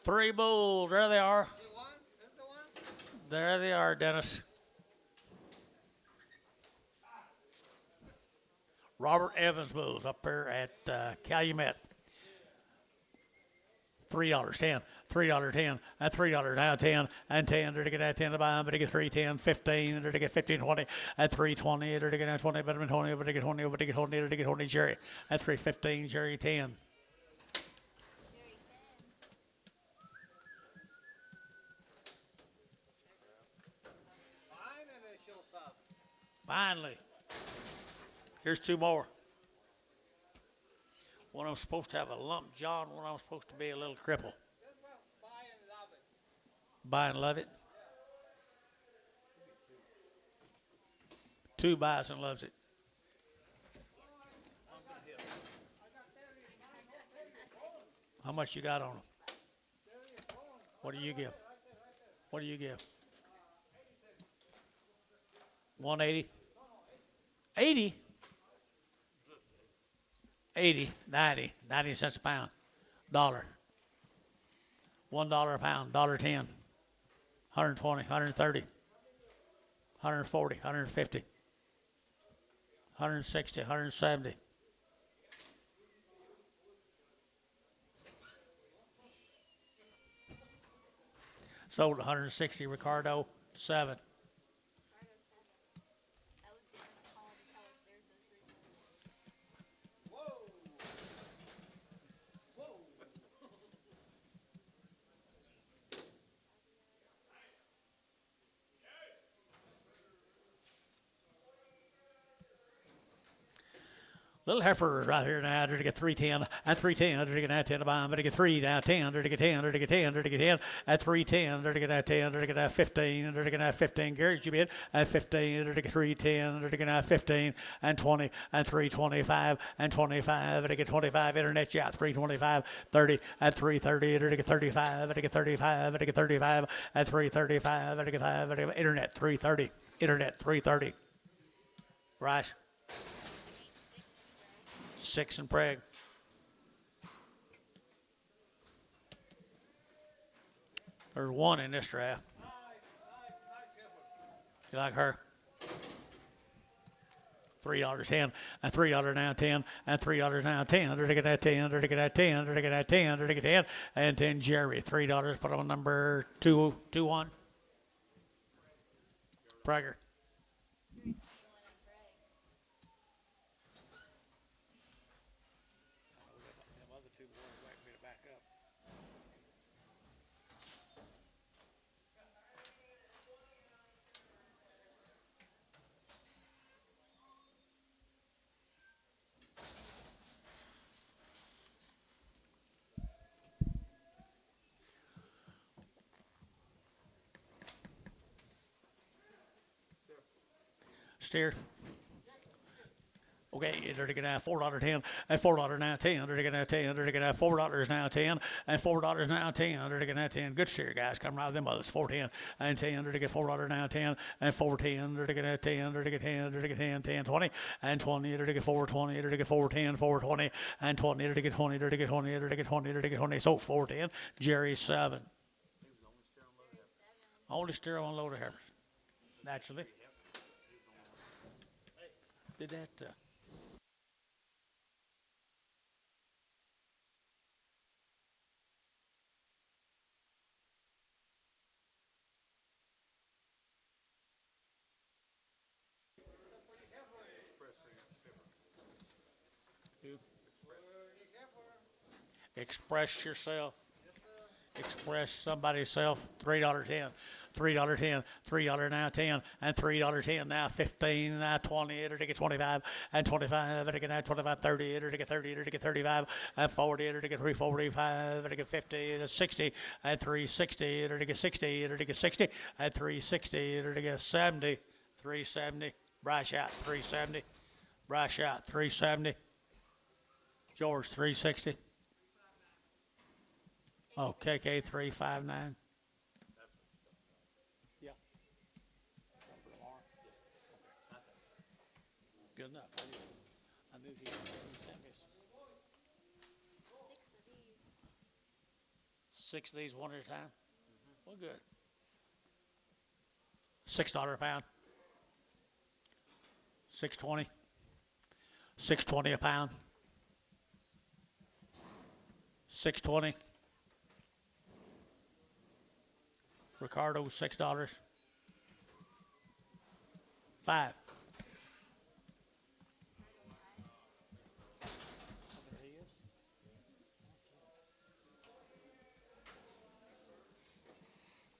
A: 3 bulls. There they are.
B: The ones? Who's the ones?
A: There they are, Dennis. Robert Evans bulls up there at Calumet. $3, 10, $3, 10, and $3 now 10, and 10, to get that 10 to buy, but to get 3, 10, 15, to get 15, 20, at 320, to get 20, better than 20, over to get 20, over to get 20, to get 20, Jerry, at 315, Jerry 10.
B: Fine, and they show some.
A: Finally. Here's 2 more. One of them's supposed to have a lump jaw, and one of them's supposed to be a little cripple.
B: This one's buy and love it.
A: Buy and love it. 2 buys and loves it. How much you got on them? What do you give? What do you give? 180? 80? 80, 90, 90 cents a pound. $1. $1 a pound, $1.10. 120, 130, 140, 150, 160, 170. Sold 160, Ricardo, 7. Little heifers right here now. They're to get 310 and 310. They're to get that 10 to buy them. They're to get 3 down 10. They're to get 10. They're to get 10. They're to get 10 at 310. They're to get that 10. They're to get that 15. They're to get that 15. Gary, you bid at 15. They're to get 310. They're to get that 15 and 20 and 325 and 25. They're to get 25. Internet yacht 325. 30 at 330. They're to get 35. They're to get 35. They're to get 35 at 335. They're to get 5. They're to get internet 330. Internet 330. Right. 6 and preg. There's 1 in this draft. You like her? $3 10 and $3 now 10 and $3 now 10. They're to get that 10. They're to get that 10. They're to get that 10. They're to get 10 and 10. Jerry $3. Put on number 221. Prager. Steer. Okay, they're to get that $4 10 and $4 now 10. They're to get that 10. They're to get that $4 now 10 and $4 now 10. They're to get that 10. Good steer, guys. Come right with them others. 410 and 10. They're to get $4 now 10 and 410. They're to get that 10. They're to get 10. They're to get 10, 10, 20 and 20. They're to get 420. They're to get 410, 420 and 20. They're to get 20. They're to get 20. They're to get 20. They're to get 20. So 410. Jerry 7. Only steer on load of heifers. Naturally. Did that. Express yourself. Express somebody's self. $3 10. $3 10, $3 now 10, and $3 10 now 15, now 20, to get 25, and 25, to get now 25, 30, to get 30, to get 35, and 40, to get 345, to get 50, to 60, and 360, to get 60, to get 60, and 360, to get 70, 370, Bryce out 370, Bryce out 370, George 360. Oh, KK 359. Yeah. Good enough. I knew he sent me 6 of these one at a time? Well, good. $6 a pound. 6.20. 6.20 a pound. 6.20. Ricardo, $6. 5.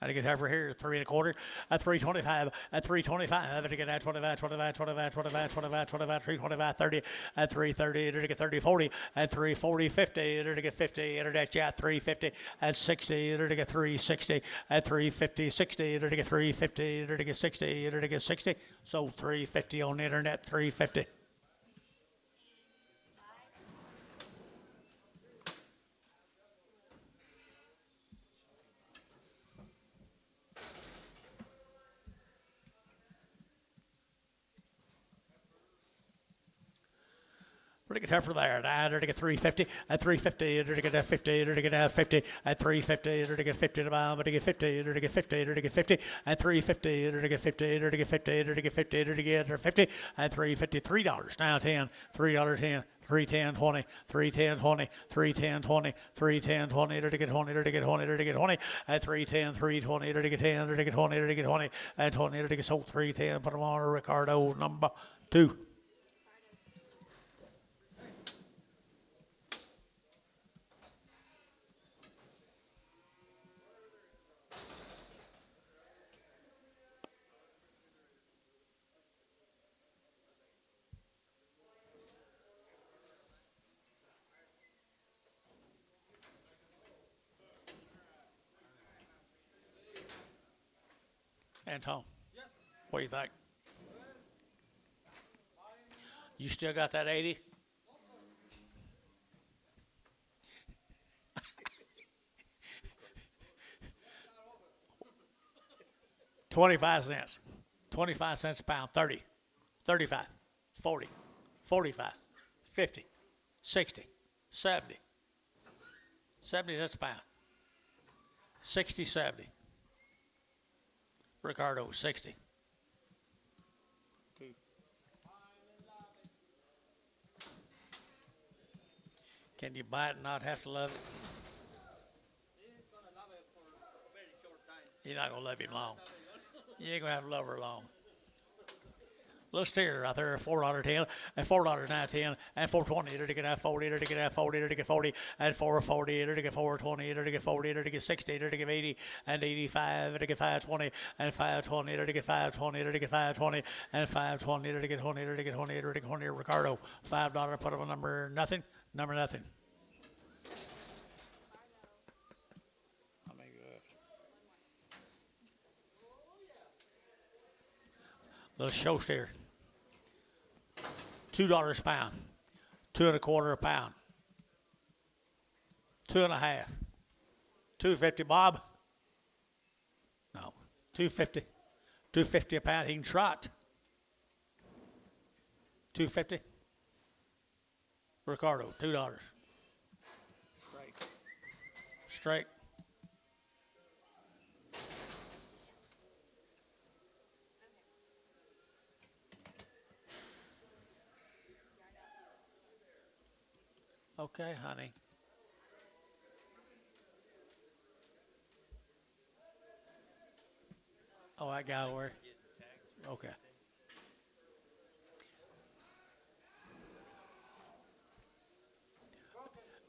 A: I get heifer here, 3 1/4, at 3.25, at 3.25, I get at 25, 25, 25, 25, 25, 25, 3.25, 30, at 3.30, to get 30, 40, at 3.40, 50, to get 50, at 3.50, at 60, to get 3.60, at 3.50, 60, to get 3.50, to get 60, to get 60, so 3.50 on the internet, 3.50. We're get heifer there. To get 350, at 350, to get 50, to get 50, at 350, to get 50 to buy, to get 50, to get 50, to get 50, at 350, to get 50, to get 50, to get 50, to get 50, at 350, $3. Now 10, $3 10. 310 20 310 20 310 20 310 20 to get 20 to get 20 to get 20 at 310 320 to get 10 to get 20 to get 20 at 20 to get so 310 put them on Ricardo number 2. Anton, what do you think? You still got that 80? $0.25. 25 cents a pound, 30, 35, 40, 45, 50, 60, 70, 70 cents a pound, 60, 70. Ricardo, 60. Can you buy it and not have to love it? You're not going to love him long. You ain't going to have to love her long. Little steer right there, $4.10, and $4.9, and $4.20, to get at 40, to get at 40, to get 40, and $4.40, to get $4.20, to get 40, to get 60, to get 80, and 85, to get $5.20, and $5.20, to get $5.20, to get $5.20, and $5.20, to get 20, to get 20, to get 20. Ricardo, $5, put up a number nothing, number nothing. Little show steer. $2 a pound. 2 1/4 a pound. 2 1/2. $2.50, Bob? No. $2.50. $2.50 a pound. He can trot. $2.50. Ricardo, $2. Straight. Straight. Okay, honey. Oh, that guy where? Okay.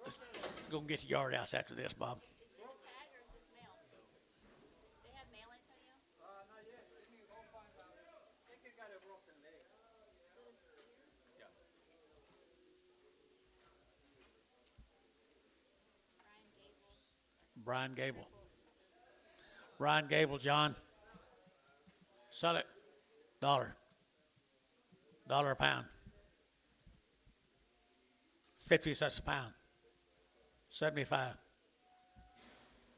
A: Let's go and get the yard house after this, Bob.
C: Tag or is this mail? They have mail in for you?
B: Not yet. Let me go find out. I think he got a broken leg.
C: Brian Gable.
A: Brian Gable, John. Sell it. $1 a pound. 50 cents a pound. 75.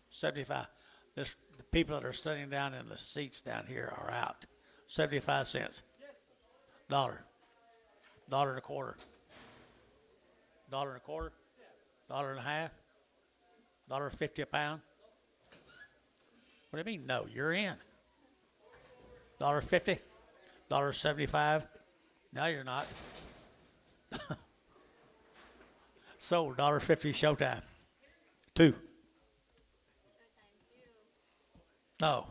A: 75. The people that are sitting down in the seats down here are out. 75 cents. $1. $1.25. $1.25. $1.50. $1.50 a pound. What do you mean? No, you're in. $1.50, $1.75. No, you're not. Sold. $1.50 showtime. 2. No.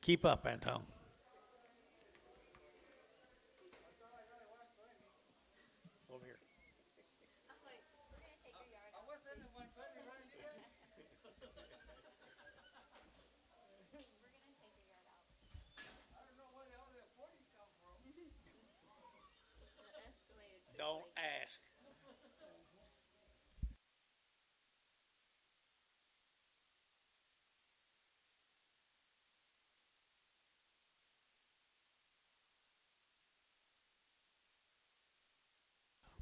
A: Keep up, Anton. Over here. Don't ask.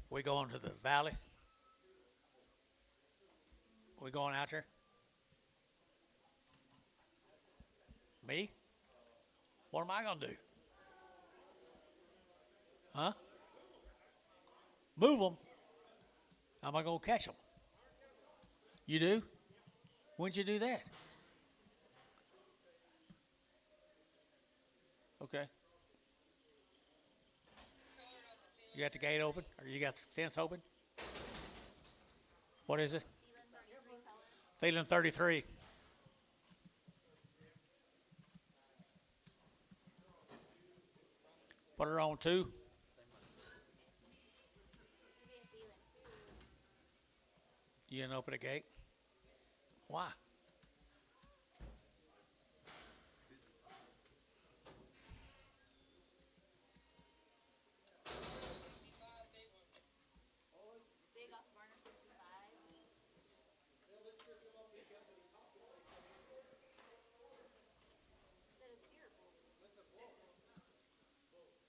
A: We going to the valley? We going out there? Me? What am I going to do? Huh? Move them. How am I going to catch them? You do? When'd you do that? Okay. You got the gate open? Or you got the fence open? What is it? Feeling 33. Put her on 2. You didn't open the gate? Why?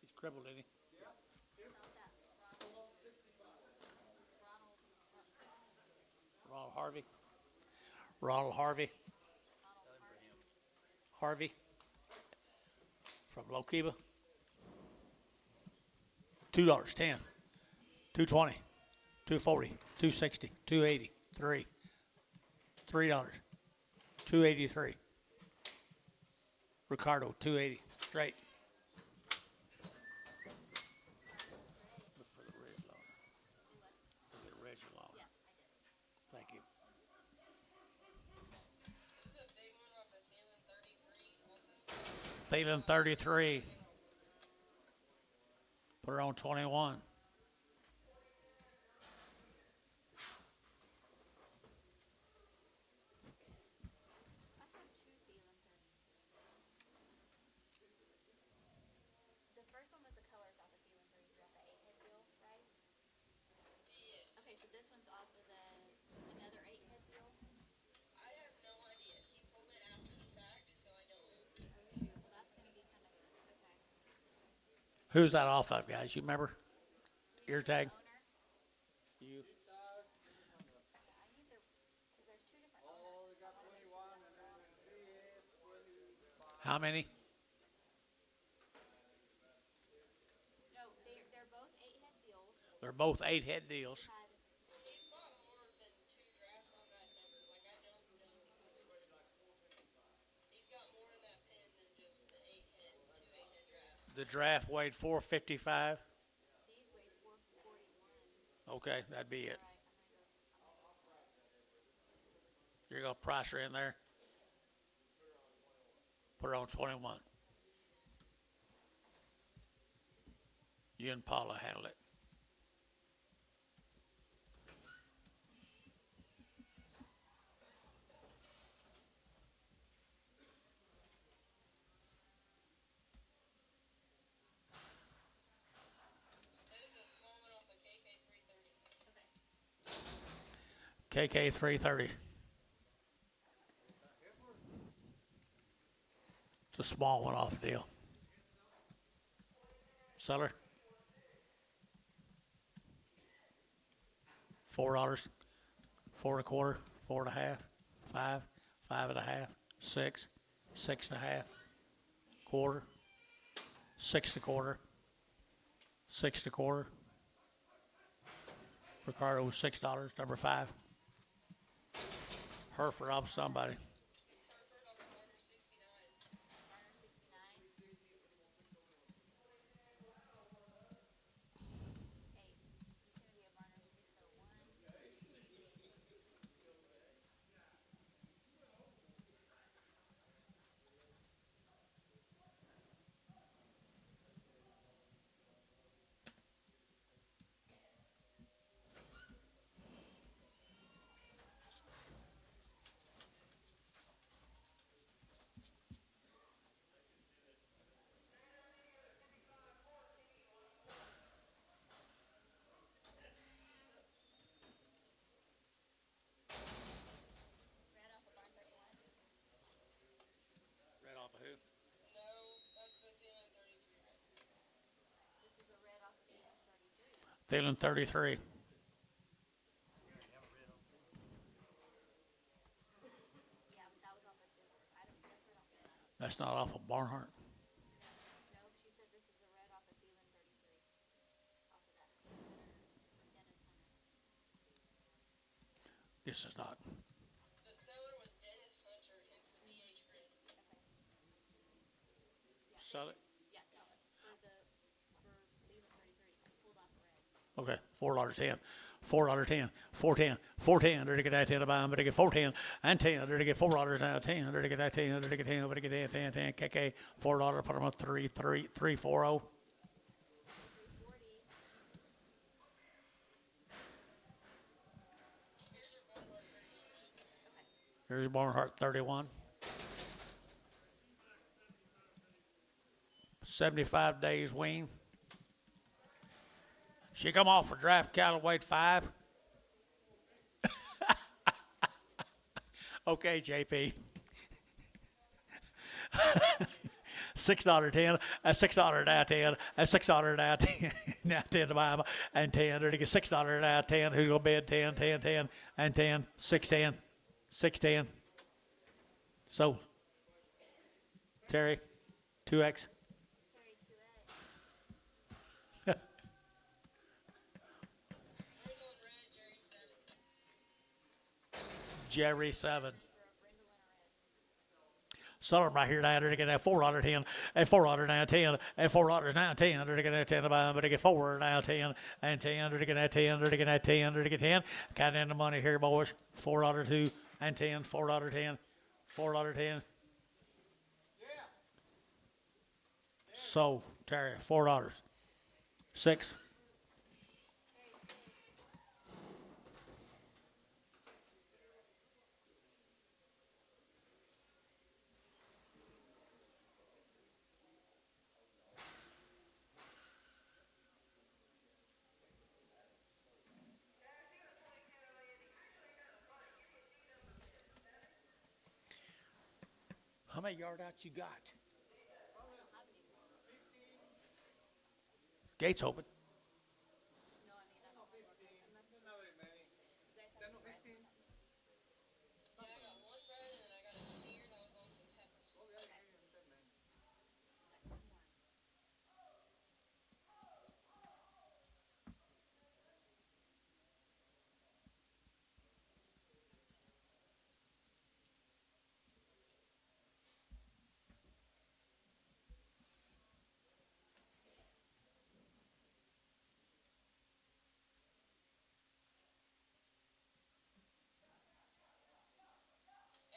A: He's crippled, isn't he? Ronald Harvey. Ronald Harvey. Harvey. From Lokiba. $2, 10, 220, 240, 260, 280, 3, $3, 283. Ricardo, 280, straight. Look for the red logger. Look at the red logger. Thank you. Feeling 33. Put her on 21. Who's that off of, guys? You remember? Ear tag? You. How many?
C: No, they're both 8-head deals.
A: They're both 8-head deals. The draft weighed 455.
C: These weigh 441.
A: Okay, that'd be it. You're going to price her in there? Put her on 21. You and Paula handle it. KK 330. It's a small one off the deal. Seller. $4, 4 1/4, 4 1/2, 5, 5 1/2, 6, 6 1/2, quarter, 6 1/4, 6 1/4. Ricardo $6, number 5. Hereford off somebody.
C: Garner 69. Hey, he's gonna be a Garner 601. Red off of barn 31.
A: Red off of who?
C: This is a red off of Phelan 33.
A: Phelan 33.
C: Yeah, but that was off of Phelan. I don't. That's red off of that.
A: That's not off of Barnhart.
C: No, she said this is a red off of Phelan 33. Off of that. Dennis Hunter.
A: This is not.
D: The seller was Dennis Hunter, hence the DH grid.
C: Okay.
A: Sell it.
C: Yeah, sell it. For Phelan 33. Pulled off a red.
A: Okay, $4.10. $4.10. $4.10. $4.10. They're to get that 10 to buy them, but they get $4.10 and 10. They're to get $4 now. 10. They're to get that 10. They're to get 10. But they get 10, 10, 10. KK. $4. Put them on 340.
C: 340.
A: Here's your Barnhart 31. 75 days wean. She come off for draft cattle weight 5. Okay, JP. $6.10. That's $6 now 10. That's $6 now 10. Now 10 to buy them and 10. They're to get $6 now 10. Who's gonna bid 10, 10, 10, and 10, 610, 610. So Terry, 2X.
C: Terry 2X.
D: Brindle and red, Jerry 7.
A: Jerry 7.
C: For a brindle and a red.
A: Sell them right here now. They're to get that $4.10 and $4 now 10 and $4 now 10. They're to get that 10 to buy them, but they get 4 now 10 and 10. They're to get that 10. They're to get that 10. They're to get 10. Counting in the money here, boys. $4.2 and 10. $4.10. $4.10. So Terry, $4. 6. How many yard outs you got? Gates open.
C: No, I mean, I'm not you guys have red.
D: Yeah, I got one red, and then I got a steer that was on some heifers.
C: Got 2 more.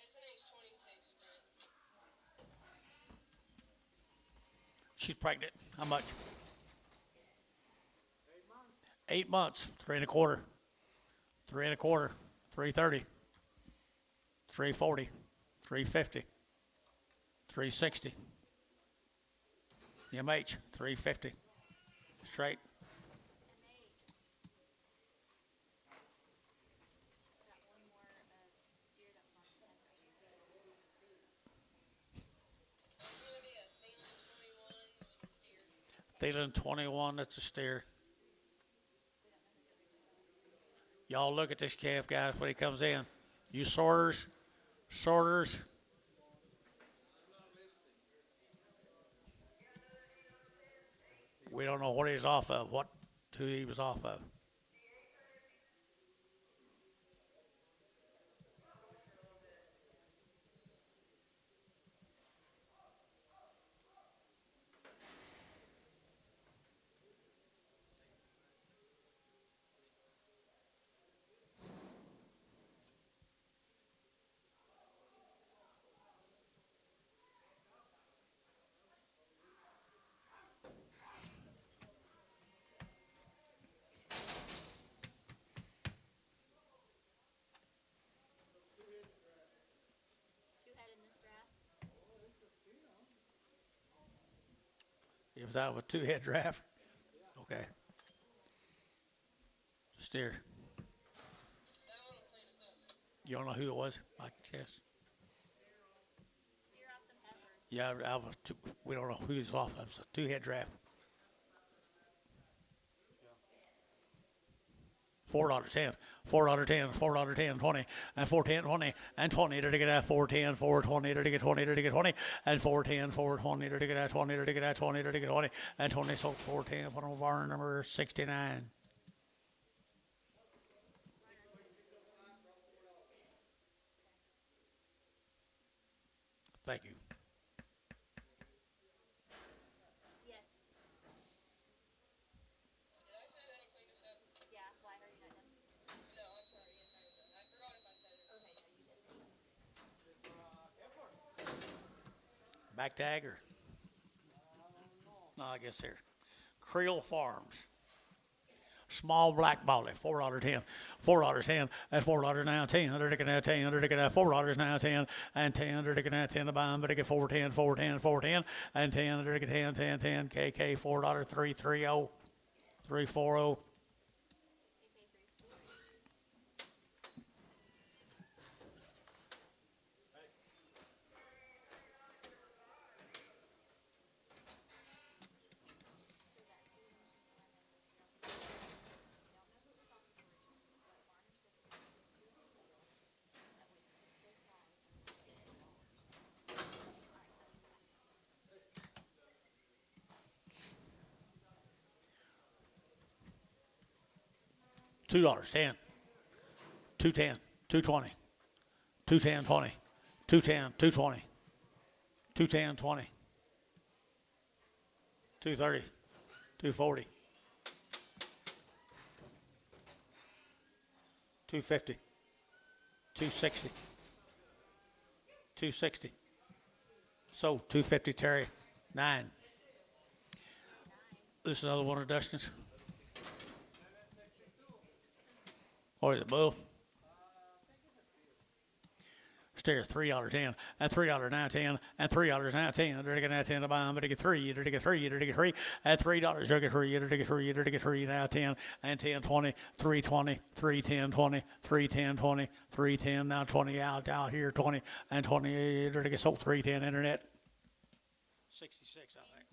D: SNH 26 grid.
A: She's pregnant. How much? 8 months. 3 1/4. 3 1/4. 330. 340. 350. 360. MH 350. Straight.
C: MH. Got one more steer that was on some heifers.
D: That's gonna be a Phelan 21 with steer.
A: Thielen 21. That's a steer. Y'all look at this calf, guys, when he comes in. You sorters. We don't know what he's off of, who he was off of. Was that a 2-head draft? Okay. Steer. You don't know who it was? Like chess.
C: Steer off some heifers.
A: Yeah, we don't know who's off. It's a 2-head draft. $4.10, $4.10, $4.10, 20, and 4.10, 20, and 20 to get at 4.10, 4.20 to get 20 to get 20, and 4.10, 4.20 to get at 20 to get at 20 to get 20, and 20 so 4.10. Put on bar number 69. Thank you.
C: Yes. Yeah, why are you not done?
D: No, I'm sorry. Yes, I was done. I forgot if I said it.
C: Okay, no, you did.
A: Back tag or? No, I guess here. Creel Farms. Small black body, $4.10, $4.10, and $4 now 10, under ticket at 10, under ticket at $4 now 10, and 10, under ticket at 10 to buy, but ticket 4.10, 4.10, 4.10, and 10, under ticket 10, 10, 10, KK $4.330, 340. $2, 10, 210, 220, 210, 20, 210, 220, 210, 20, 230, 240, 250, 260, 260. So 250 Terry, 9. This is another one of Dustin's. Or is it Bull? Steer $3.10 and $3.10 and $3.10. They're getting 10 to buy them, but they get 3. They're get 3. They're get 3 at $3. They're get 3. They're get 3. They're get 3 now 10 and 10 20 320 310 20 310 20 310 now 20 out here 20 and 20. They're get sold 310 internet 66 I think.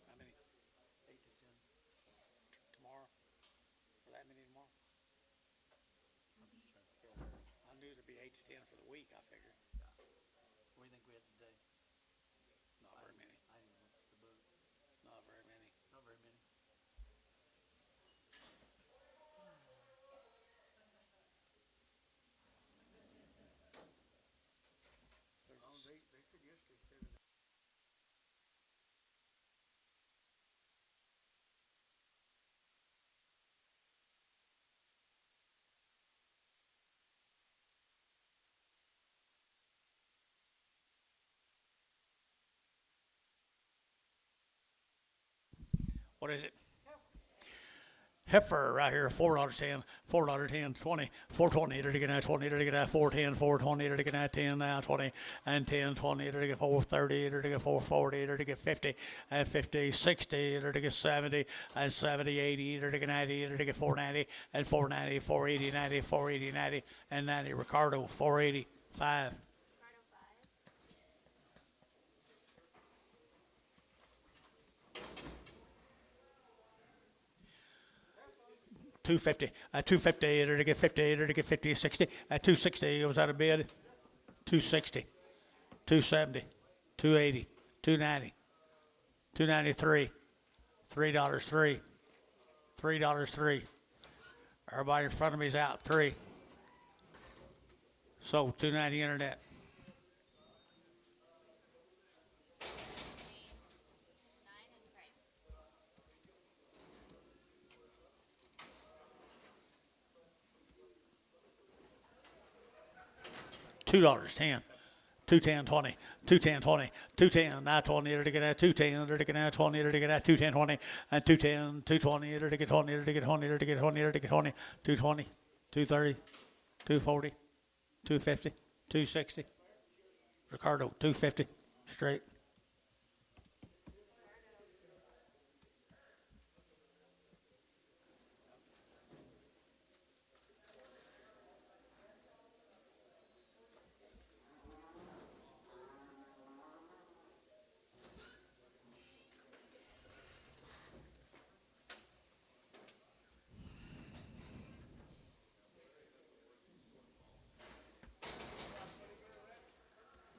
A: How many? 8 to 10 tomorrow. For that many tomorrow?
E: I'm just trying to scale there.
A: I knew it'd be 8 to 10 for the week. I figured.
E: What do you think we had today?
A: Not very many.
E: I didn't look at the book.
A: Not very many.
E: Not very many. They said yesterday 7.
A: What is it? Heifer right here, $4.10, $4.10, 20, 420, to get at 20, to get at 410, 420, to get at 10 now, 20, and 10, 20, to get 430, to get 440, to get 50, and 50, 60, to get 70, and 70, 80, to get 90, to get 490, and 490, 480, 90, 480, 90, and 90. Ricardo, 480, 5. $250, $250, to get 50, to get 50, 60, at $260, was that a bid? $260, $270, $280, $290, $293, $3, $3. Everybody in front of me is out, 3. So $290 internet. $2.10. 210 20 210 20 210 920 to get at 210 to get at 20 to get at 210 20 and 210 220 to get 20 to get 20 to get 20 to get 20 220 230 240 250 260 Ricardo 250 straight.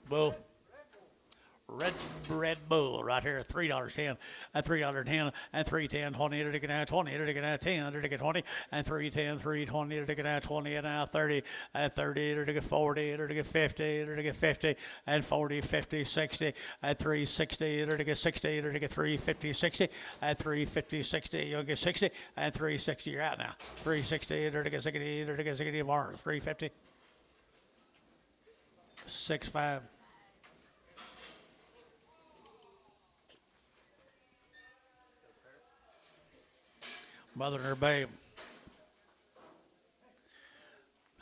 A: Bull. Red Bull right here, $3.10, and $3.10, and $3.10, 20 to get at 20 to get at 10 to get 20, and $3.10, $3.20 to get at 20, and now 30, and 30 to get 40 to get 50 to get 50, and 40, 50, 60, and 360 to get 60 to get 350, 60, and 350, 60, you'll get 60, and 360, you're out now. 360 to get 60 to get 60 more, 350, 65. Mother and her babe.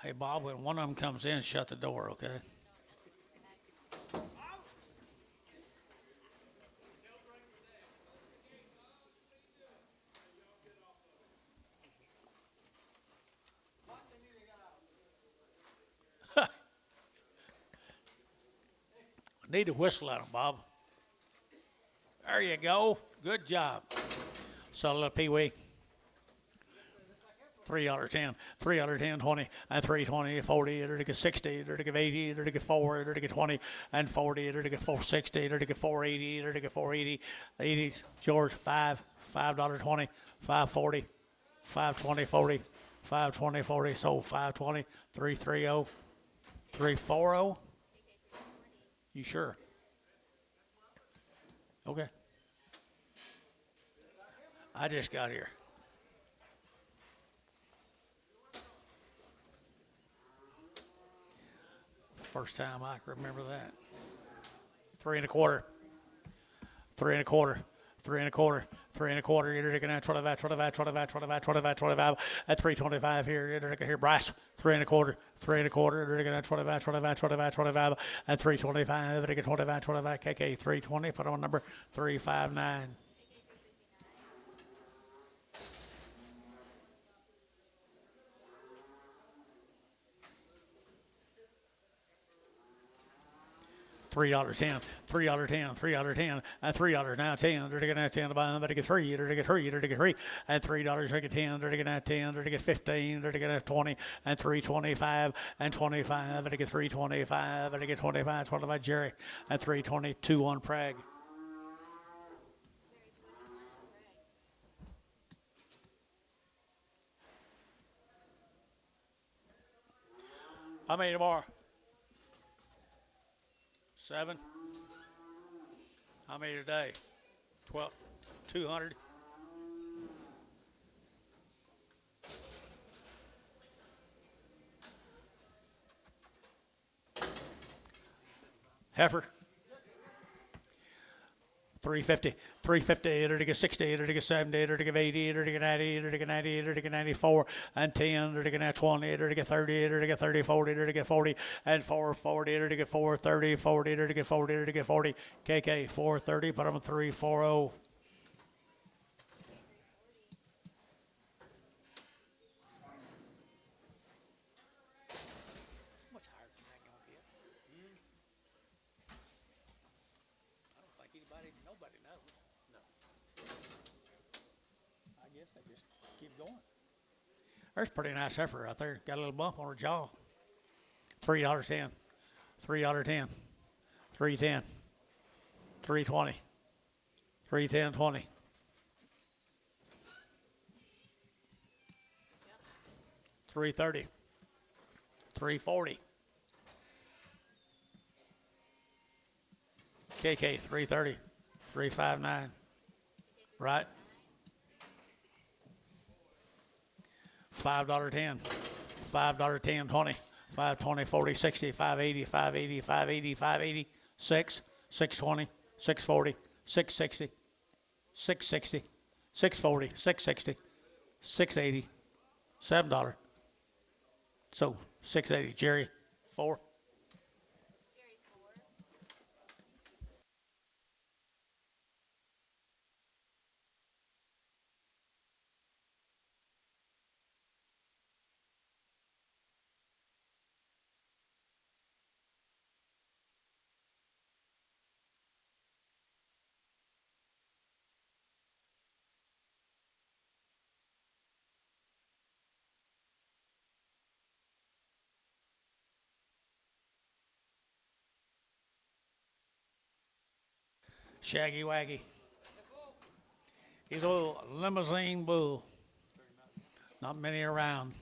A: Hey, Bob, when one of them comes in, shut the door, okay? Need to whistle at them, Bob. There you go. Good job. Settle up, Pee-wee. $3.10, $3.10, 20, and 320, 40, to get 60, to get 80, to get 4, to get 20, and 40, to get 460, to get 480, to get 480, 80, George, $5.20, 540, 520, 40, 520, 40, so 520, 330, 340. You sure? Okay. I just got here. First time I can remember that. 3 1/4. 3 1/4. 3 1/4. 3 1/4. You're looking at 25, 25, 25, 25, 25, 25. At 325 here. You're looking here, Bryce. 3 1/4. 3 1/4. You're looking at 25, 25, 25, 25. At 325. You're looking 25, 25. KK 320. Put on number 359. $3.10, $3.10, $3.10, and $3 now 10. They're taking that 10 to buy them. They're to get 3. They're to get 3. They're to get 3. And $3. They're to get 10. They're to get that 10. They're to get 15. They're to get 20. And 325 and 25. They're to get 325. They're to get 25. 25 Jerry. And 322 on Prague. How many tomorrow? 7. How many today? 12. 200. Heifer. 350, 350, to get 60, to get 70, to get 80, to get 90, to get 90, to get 94, and 10, to get 20, to get 30, to get 30, 40, to get 40, and 440, to get 430, 40, to get 40, to get 40, KK 430, put them 340. What's higher than that gonna get? I don't think nobody knows. No. I guess they just keep going. There's a pretty nice heifer out there. Got a little bump on her jaw. $3.10, $3.10, $3.10, $3.20, $3.10, 20. $3.30, $3.40. KK 330, 359. Right? $5.10, $5.10, 20, 520, 40, 60, 580, 580, 580, 580, 6, 620, 640, 660, 660, 640, 660, 680, $7. So 680. Jerry, 4.
C: Jerry 4.
A: Shaggy Waggy. He's a little limousine bull. Not many around.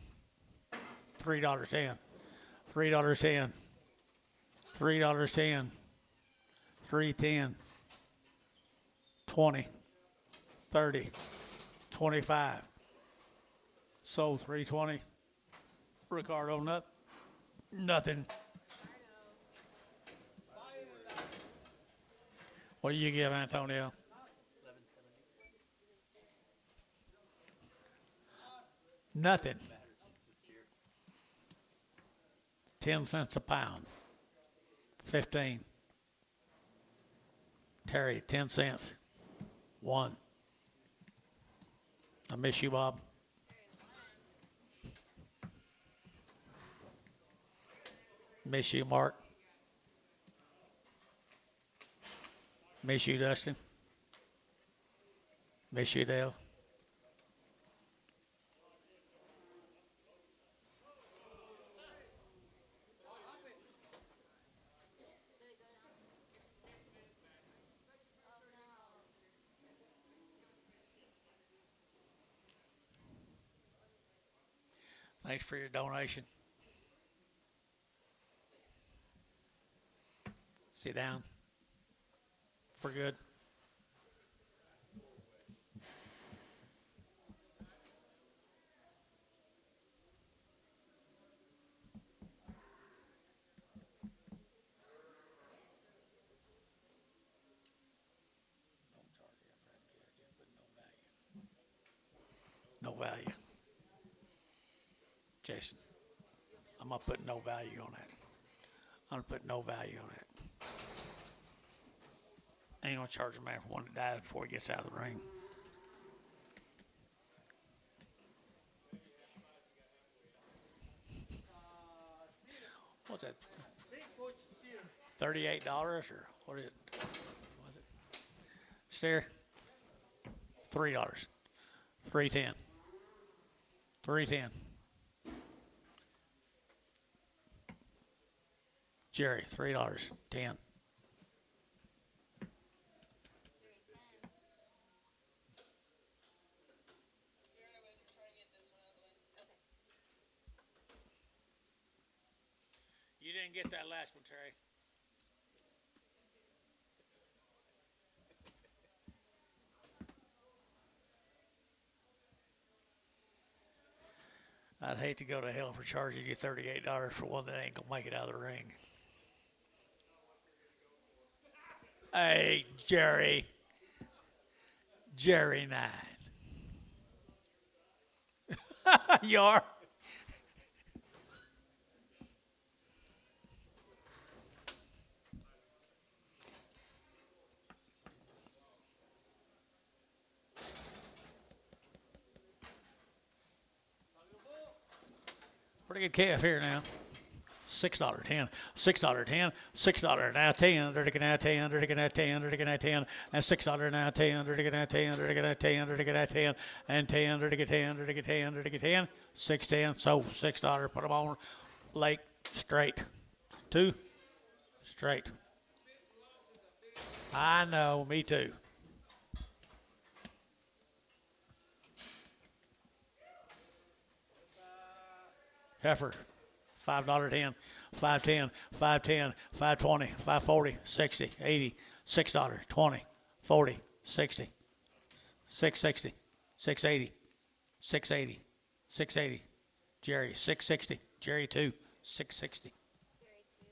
A: $3.10. $3.10. $3.10. $3.10. 20. 30. 25. Sold $3.20. Ricardo, nothing. What do you give, Antonio?
E: 11.70.
A: Nothing.
E: It's a steer.
A: 10 cents a pound. 15. Terry, 10 cents. 1. I miss you, Bob. Miss you, Mark. Miss you, Dustin. Miss you, Dale. Thanks for your donation. Sit down. For good. No value. Jason, I'm going to put no value on that. I'm going to put no value on that. I ain't going to charge a man for one that dies before he gets out of the ring. What's that? $38 or what is it? What is it? Steer? $3. $3.10. $3.10. Jerry, $3. 10. You didn't get that last one, Terry. I'd hate to go to hell for charging you $38 for one that ain't gonna make it out of the ring. Hey, Jerry. Jerry 9. You are? Pretty good calf here now. $6.10, $6.10, $6 now 10, dirty now 10, dirty now 10, dirty now 10, and $6 now 10, dirty now 10, dirty now 10, dirty now 10, and 10, dirty 10, dirty 10, dirty 10, 6.10, so $6. Put them on lake straight. 2 straight. I know, me too. Heifer. $5.10, $5.10, $5.10, $5.20, $5.40, $60, $80, $6, $20, $40, $60, $6.60, $6.80, $6.80, $6.80. Jerry, $6.60. Jerry 2, 660.
C: Jerry 2.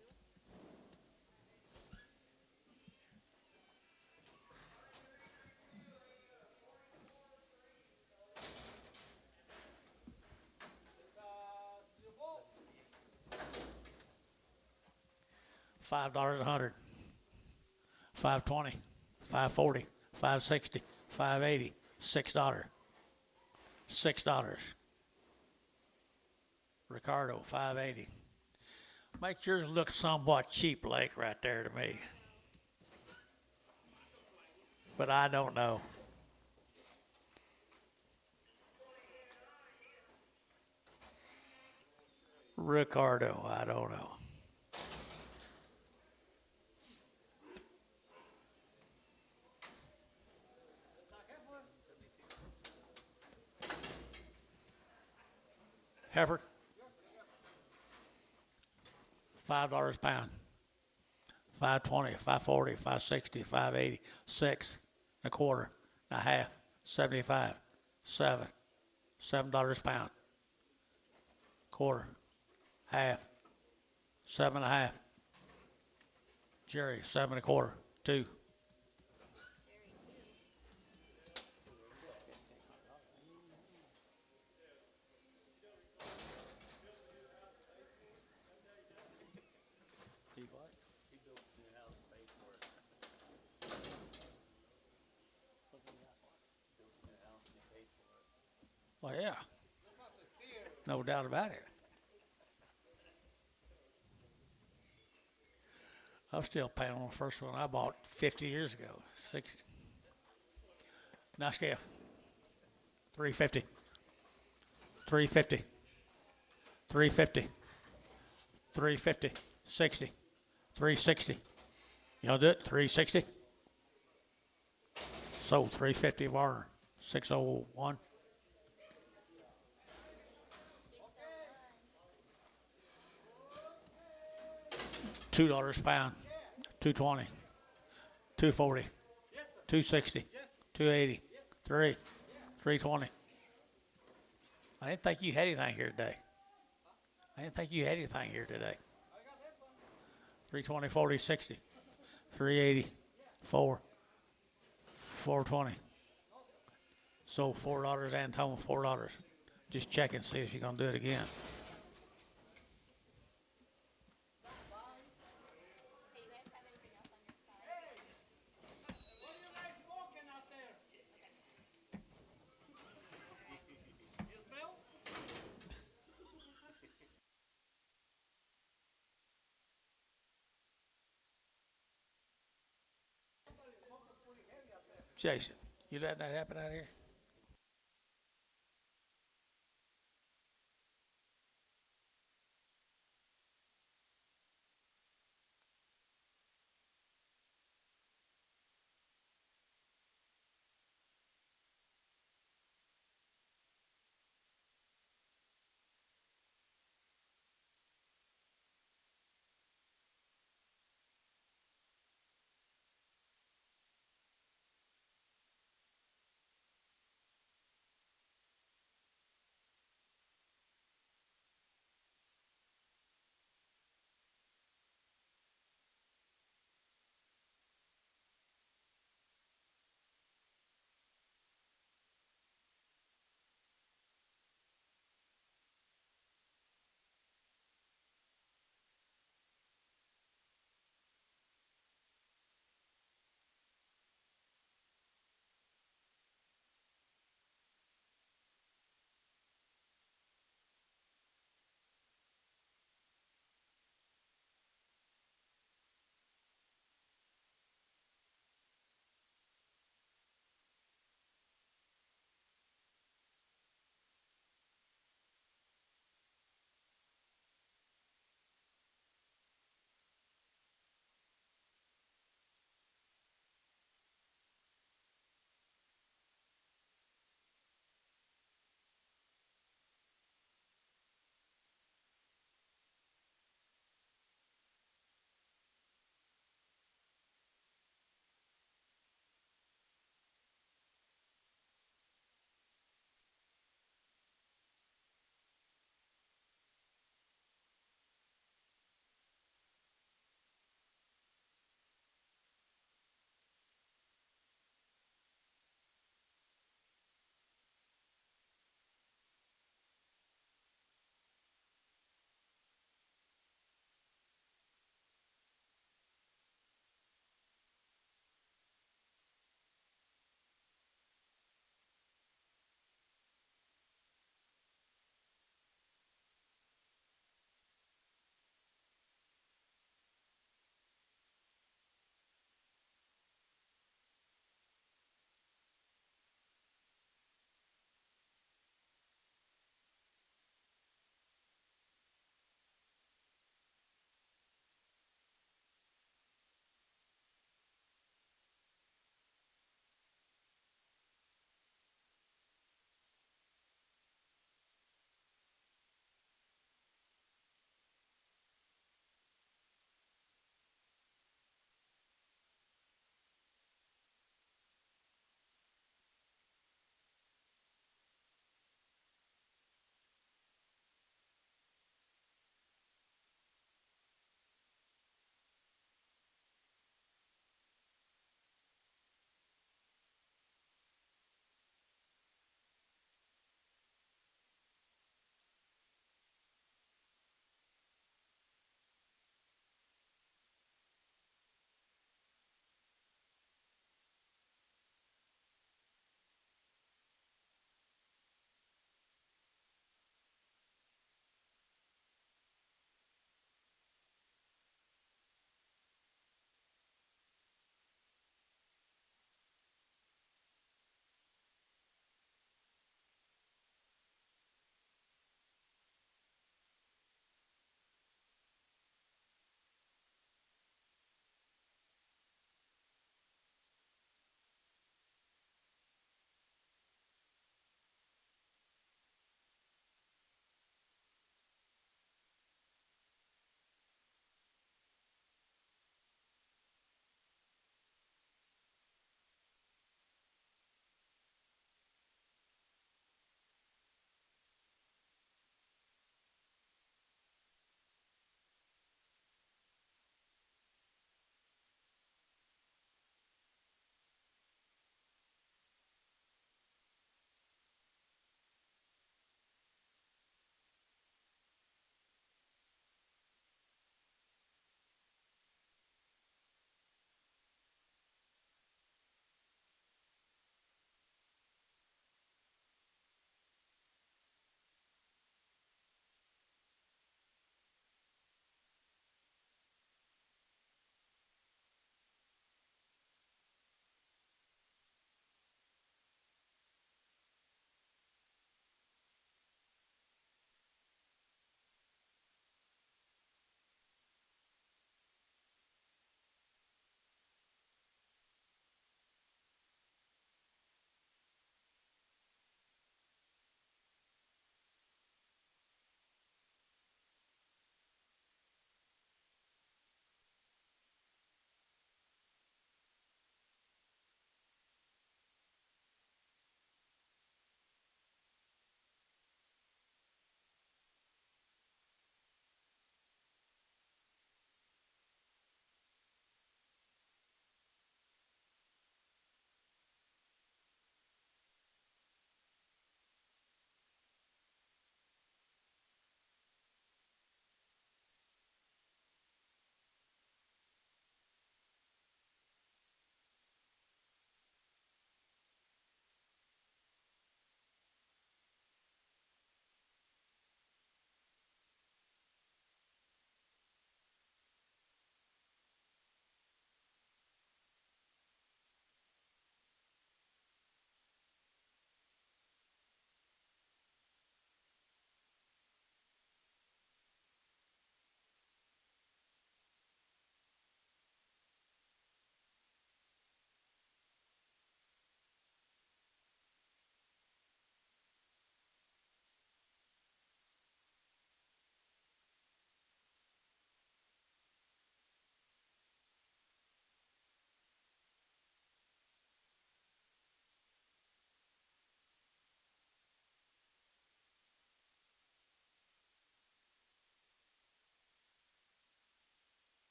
A: $5 a hundred. 520. 540. 560. 580. $6. $6. Ricardo, 580. Makes yours look somewhat cheap, Lake, right there to me. But I don't know. Ricardo, I don't know. Heifer, $5 a pound. 520, 540, 560, 580, 6 and a quarter, and a half, 75, 7, $7 a pound. Quarter, half, 7 and a half. Jerry, 7 and a quarter, 2. Well, yeah. No doubt about it. I'm still paying on the first one I bought 50 years ago. 60. Nice calf. 350. 350. 350. 350. 60. 360. You know do it? 360. Sold 350 Varner. 601. $2 a pound. 220. 240. 260. 280. 3. 320. I didn't think you had anything here today. 320, 40, 60. 380. 4. 420. Sold $4 and told $4. Just check and see if you're gonna do it again.
C: Okay, you guys have anything else on your side?
E: What are you guys smoking out there? You smell?
A: Jason, you let that happen out here?